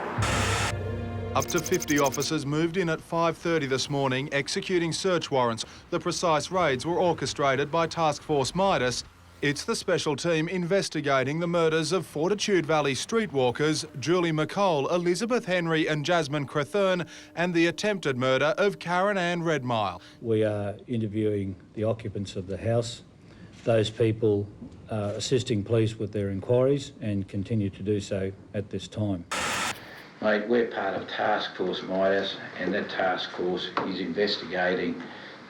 Up to 50 officers moved in at 5:30 this morning, executing search warrants. The precise raids were orchestrated by Task Force Midas. It's the special team investigating the murders of Fortitude Valley streetwalkers Julie McColl, Elizabeth Henry and Jasmine Crethurn, and the attempted murder of Karen Ann Redmile. We are interviewing the occupants of the house. Those people are assisting police with their inquiries and continue to do so at this time. Mate, we're part of Task Force Midas, and that task force is investigating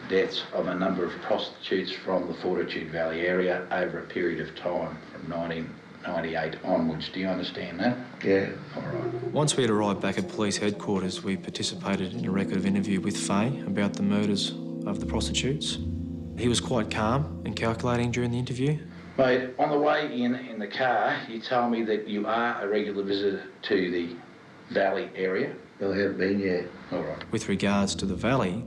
deaths of a number of prostitutes from the Fortitude Valley area over a period of time from 1998 onwards. Do you understand that? Yeah. All right. Once we had arrived back at police headquarters, we participated in a record of interview with Fay about the murders of the prostitutes. He was quite calm and calculating during the interview. Mate, on the way in the car, you told me that you are a regular visitor to the Valley area. I have been, yeah. All right. With regards to the Valley,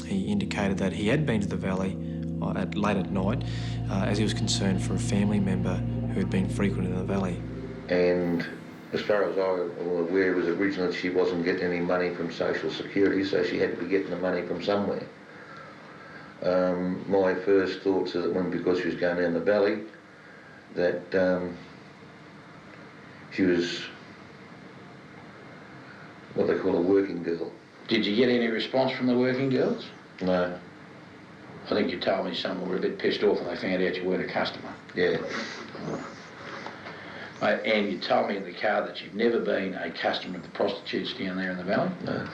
he indicated that he had been to the Valley late at night as he was concerned for a family member who had been frequent in the Valley. And as far as I was aware, was originally she wasn't getting any money from Social Security, so she had to be getting the money from somewhere. My first thoughts are that because she was going down the Valley, that she was what they call a working girl. Did you get any response from the working girls? No. I think you told me some were a bit pissed off when they found out you weren't a customer. Yeah. And you told me in the car that you've never been a customer of the prostitutes down there in the Valley? No.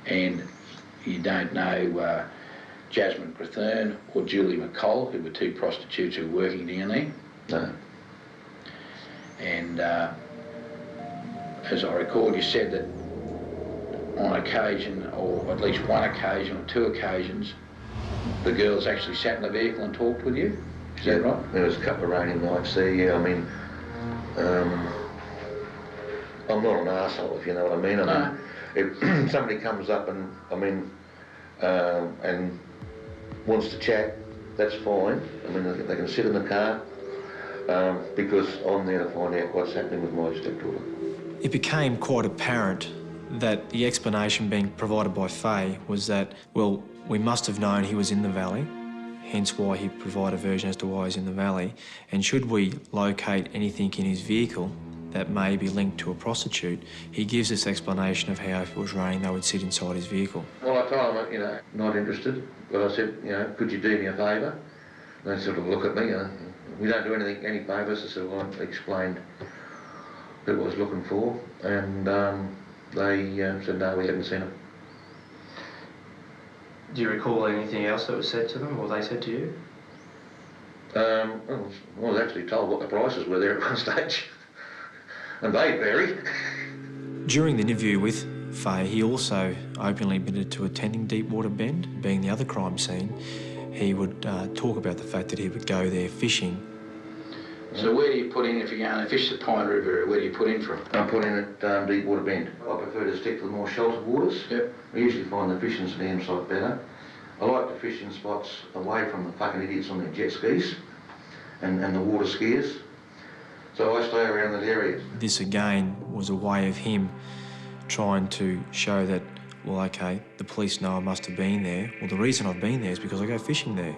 And you don't know Jasmine Crethurn or Julie McColl, who were two prostitutes who were working down there? No. And as I recall, you said that on occasion, or at least one occasion or two occasions, the girls actually sat in the vehicle and talked with you? Is that right? There was a couple of rainy nights there, yeah. I mean, I'm not an arsehole, if you know what I mean. I mean, if somebody comes up and, and wants to chat, that's fine. I mean, they can sit in the car because I'm there to find out what's happening with my stepdaughter. It became quite apparent that the explanation being provided by Fay was that, well, we must have known he was in the Valley hence why he provided a version as to why he's in the valley. And should we locate anything in his vehicle that may be linked to a prostitute, he gives this explanation of how if it was raining they would sit inside his vehicle. Well, I told him, not interested, but I said, could you do me a favour? And they sort of look at me, we don't do any favours, so I explained who I was looking for, and they said no, we hadn't seen him. Do you recall anything else that was said to them, or they said to you? I was actually told what the prices were there at one stage, and they vary. During the interview with Faye, he also openly admitted to attending Deepwater Bend, being the other crime scene. He would talk about the fact that he would go there fishing. So where do you put in, if you're going to fish the Pine River, where do you put in from? I put in at Deepwater Bend. I prefer to stick to the more sheltered waters. Yep. I usually find the fishing dam site better. I like the fishing spots away from the fucking idiots on their jet skis and the water skiers. So I stay around that area. This again was a way of him trying to show that, well, okay, the police know I must have been there. Well, the reason I've been there is because I go fishing there.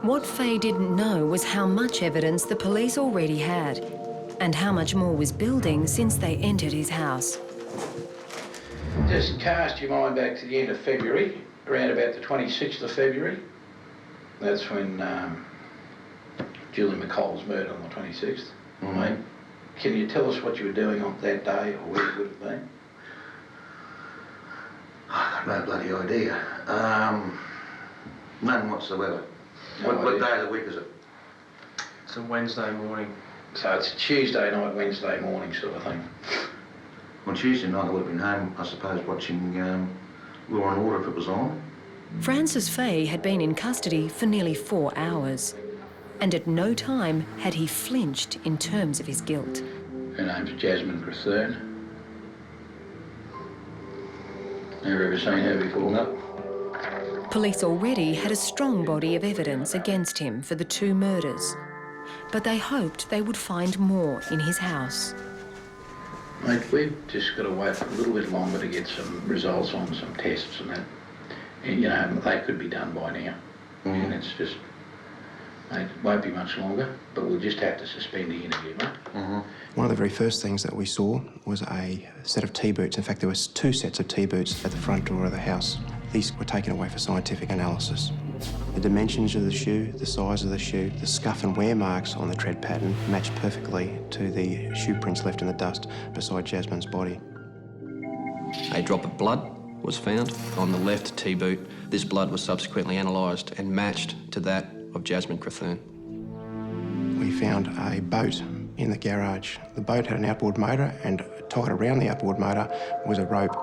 What Faye didn't know was how much evidence the police already had and how much more was building since they entered his house. Just cast your mind back to the end of February, around about the 26th of February. That's when Julie McColl was murdered on the 26th. Mate, can you tell us what you were doing on that day, or where you would have been? I've got no bloody idea. None whatsoever. What day of the week is it? It's a Wednesday morning. So it's a Tuesday night, Wednesday morning sort of thing. On Tuesday night I would have been home, I suppose, watching Law and Order if it was on. Francis Faye had been in custody for nearly 4 hours, and at no time had he flinched in terms of his guilt. Her name's Jasmine Crethurn. Never ever seen her before? No. Police already had a strong body of evidence against him for the 2 murders, but they hoped they would find more in his house. Mate, we've just got to wait a little bit longer to get some results on some tests and that. And, they could be done by now. And it's just, mate, it won't be much longer, but we'll just have to suspend the interview, mate. One of the very first things that we saw was a set of T-boots. In fact, there was 2 sets of T-boots at the front door of the house. These were taken away for scientific analysis. The dimensions of the shoe, the size of the shoe, the scuff and wear marks on the tread pattern matched perfectly to the shoe prints left in the dust beside Jasmine's body. A drop of blood was found on the left T-boot. This blood was subsequently analysed and matched to that of Jasmine Crethurn. We found a boat in the garage. The boat had an outboard motor, and tied around the outboard motor was a rope.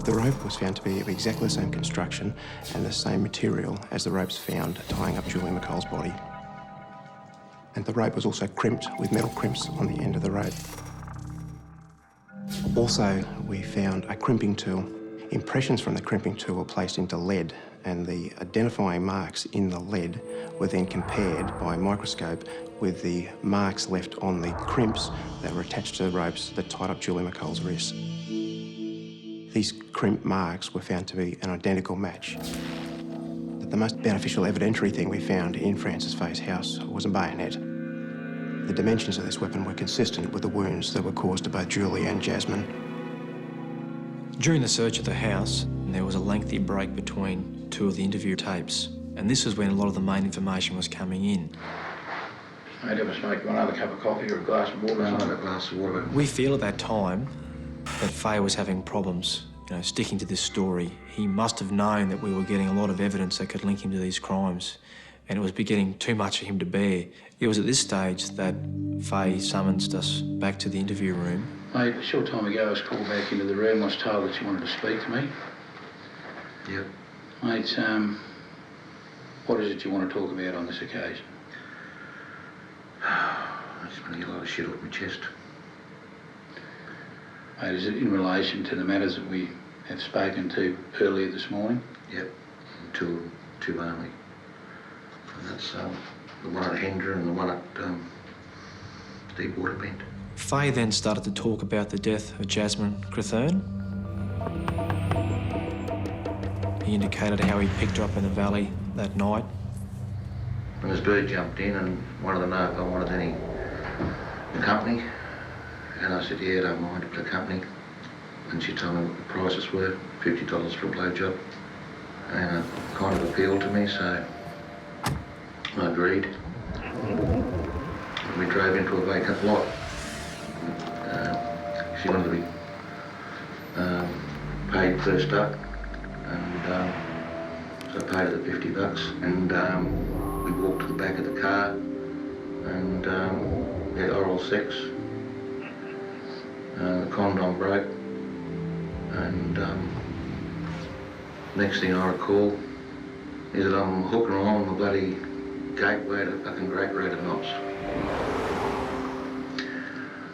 The rope was found to be of exactly the same construction and the same material as the ropes found tying up Julie McColl's body. And the rope was also crimped with metal crimps on the end of the rope. Also, we found a crimping tool. Impressions from the crimping tool were placed into lead, and the identifying marks in the lead were then compared by microscope with the marks left on the crimps that were attached to the ropes that tied up Julie McColl's wrists. These crimp marks were found to be an identical match. The most beneficial evidentiary thing we found in Francis Faye's house was a bayonet. The dimensions of this weapon were consistent with the wounds that were caused to both Julie and Jasmine. During the search of the house, there was a lengthy break between 2 of the interview tapes, and this is when a lot of the main information was coming in. Mate, ever smoke another cup of coffee or a glass of water? Another glass of water. We feel at that time that Faye was having problems, sticking to this story. He must have known that we were getting a lot of evidence that could link him to these crimes, and it was getting too much for him to bear. It was at this stage that Faye summoned us back to the interview room. Mate, a short time ago I was called back into the room. I was told that you wanted to speak to me. Yep. Mate, what is it you want to talk about on this occasion? I just want to get a lot of shit off my chest. Mate, is it in relation to the matters that we have spoken to earlier this morning? Yep, two only. And that's the one at Hendra and the one at Deepwater Bend. Faye then started to talk about the death of Jasmine Crethurn. He He indicated how he picked her up in the valley that night. And this bird jumped in and wanted to know if I wanted any company. And I said, yeah, I don't mind the company. And she told me what the prices were, $50 for a blowjob. And it kind of appealed to me, so I agreed. We drove into a vacant lot. She wanted to be paid first up, and so I paid her the $50, and we walked to the back of the car and had oral sex. The condom broke, and next thing I recall is that I'm hooking along the bloody gateway at a fucking great rate of knots.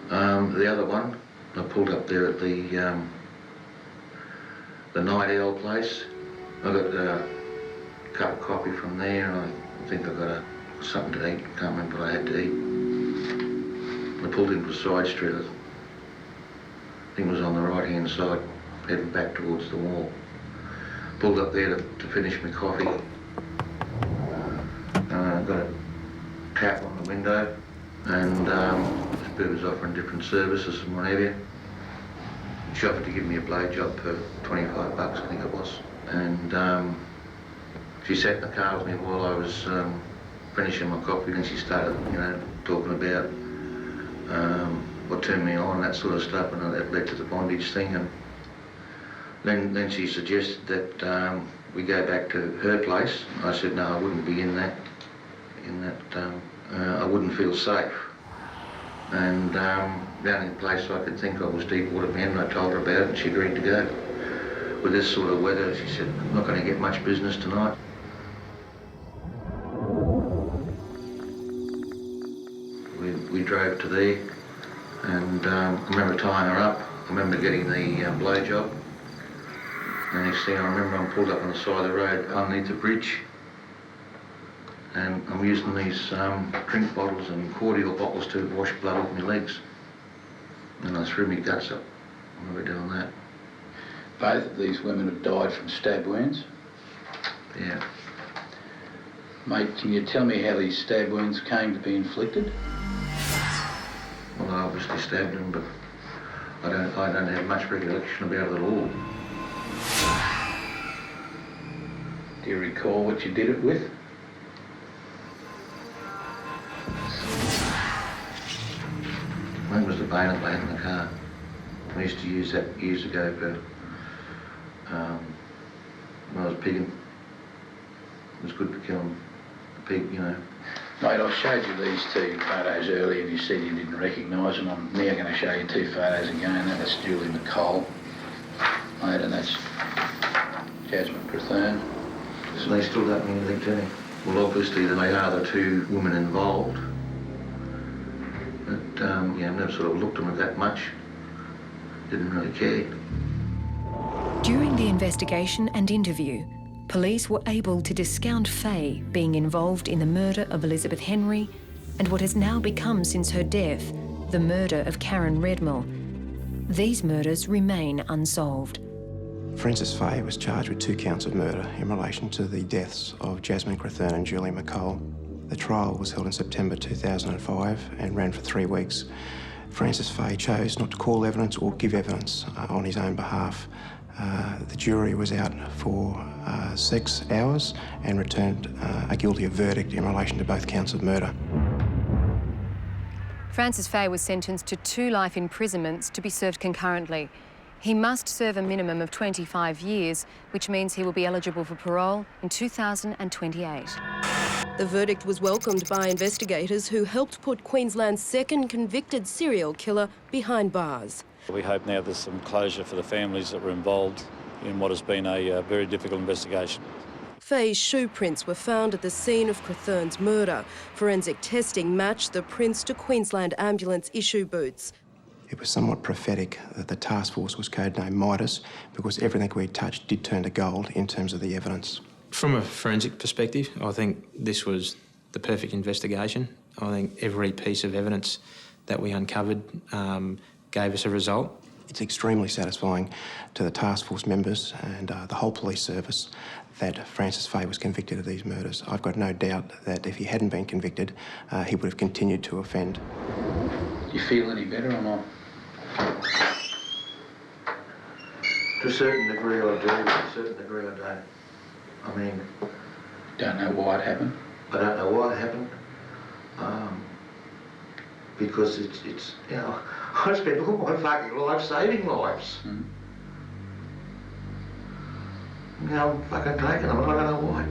The other one, I pulled up there at the Night Owl place. I got a cup of coffee from there, and I think I got something to eat. Can't remember what I had to eat. I pulled into a side street. I think it was on the right-hand side, heading back towards the wall. Pulled up there to finish my coffee. Got a tap on the window, and this bird was offering different services and what have you. She offered to give me a blowjob for $25, I think it was. And she sat in the car with me while I was finishing my coffee, and she started, talking about what turned me on, that sort of stuff, and that led to the bondage thing. And then she suggested that we go back to her place. I said no, I wouldn't be in that. I wouldn't feel safe. And the only place I could think of was Deepwater Bend. I told her about it, and she agreed to go. With this sort of weather, she said, I'm not going to get much business tonight. We drove to there, and I remember tying her up. I remember getting the blowjob. The next thing I remember, I'm pulled up on the side of the road underneath the bridge, and I'm using these drink bottles and cordial bottles to wash blood off my legs. And I threw my guts up. I remember doing that. Both of these women have died from stab wounds. Yeah. Mate, can you tell me how these stab wounds came to be inflicted? Well, I obviously stabbed them, but I don't have much recollection about it at all. Do you recall what you did it with? I think it was the bayonet I had in the car. I used to use that years ago for when I was pigging. It was good for killing the pig, Mate, I showed you these two photos earlier and you said you didn't recognise them. I'm now going to show you two photos again. That's Julie McColl, mate, and that's Jasmine Crethern. So they still don't mean anything to me. Well, obviously they are the two women involved. But, I've never sort of looked at them that much. Didn't really care. During the investigation and interview, police were able to discount Faye being involved in the murder of Elizabeth Henry and what has now become, since her death, the murder of Karen Redmill. These murders remain unsolved. Frances Faye was charged with 2 counts of murder in relation to the deaths of Jasmine Crethern and Julie McColl. The trial was held in September 2005 and ran for 3 weeks. Frances Faye chose not to call evidence or give evidence on his own behalf. The jury was out for 6 hours and returned a guilty verdict in relation to both counts of murder. Frances Faye was sentenced to 2 life imprisonments to be served concurrently. He must serve a minimum of 25 years, which means he will be eligible for parole in 2028. The verdict was welcomed by investigators who helped put Queensland's second convicted serial killer behind bars. We hope now there's some closure for the families that were involved in what has been a very difficult investigation. Faye's shoe prints were found at the scene of Crethern's murder. Forensic testing matched the prints to Queensland Ambulance issue boots. It was somewhat prophetic that the task force was codenamed Midas because everything we touched did turn to gold in terms of the evidence. From a forensic perspective, I think this was the perfect investigation. I think every piece of evidence that we uncovered gave us a result. It's extremely satisfying to the task force members and the whole police service that Francis Fay was convicted of these murders. I've got no doubt that if he hadn't been convicted, he would have continued to offend. Do you feel any better or not? To a certain degree I do, to a certain degree I don't. I mean... Don't know why it happened? I don't know why it happened. Because it's you know, I spent all my fucking life saving lives. Now I'm fucking taking them and I don't know why.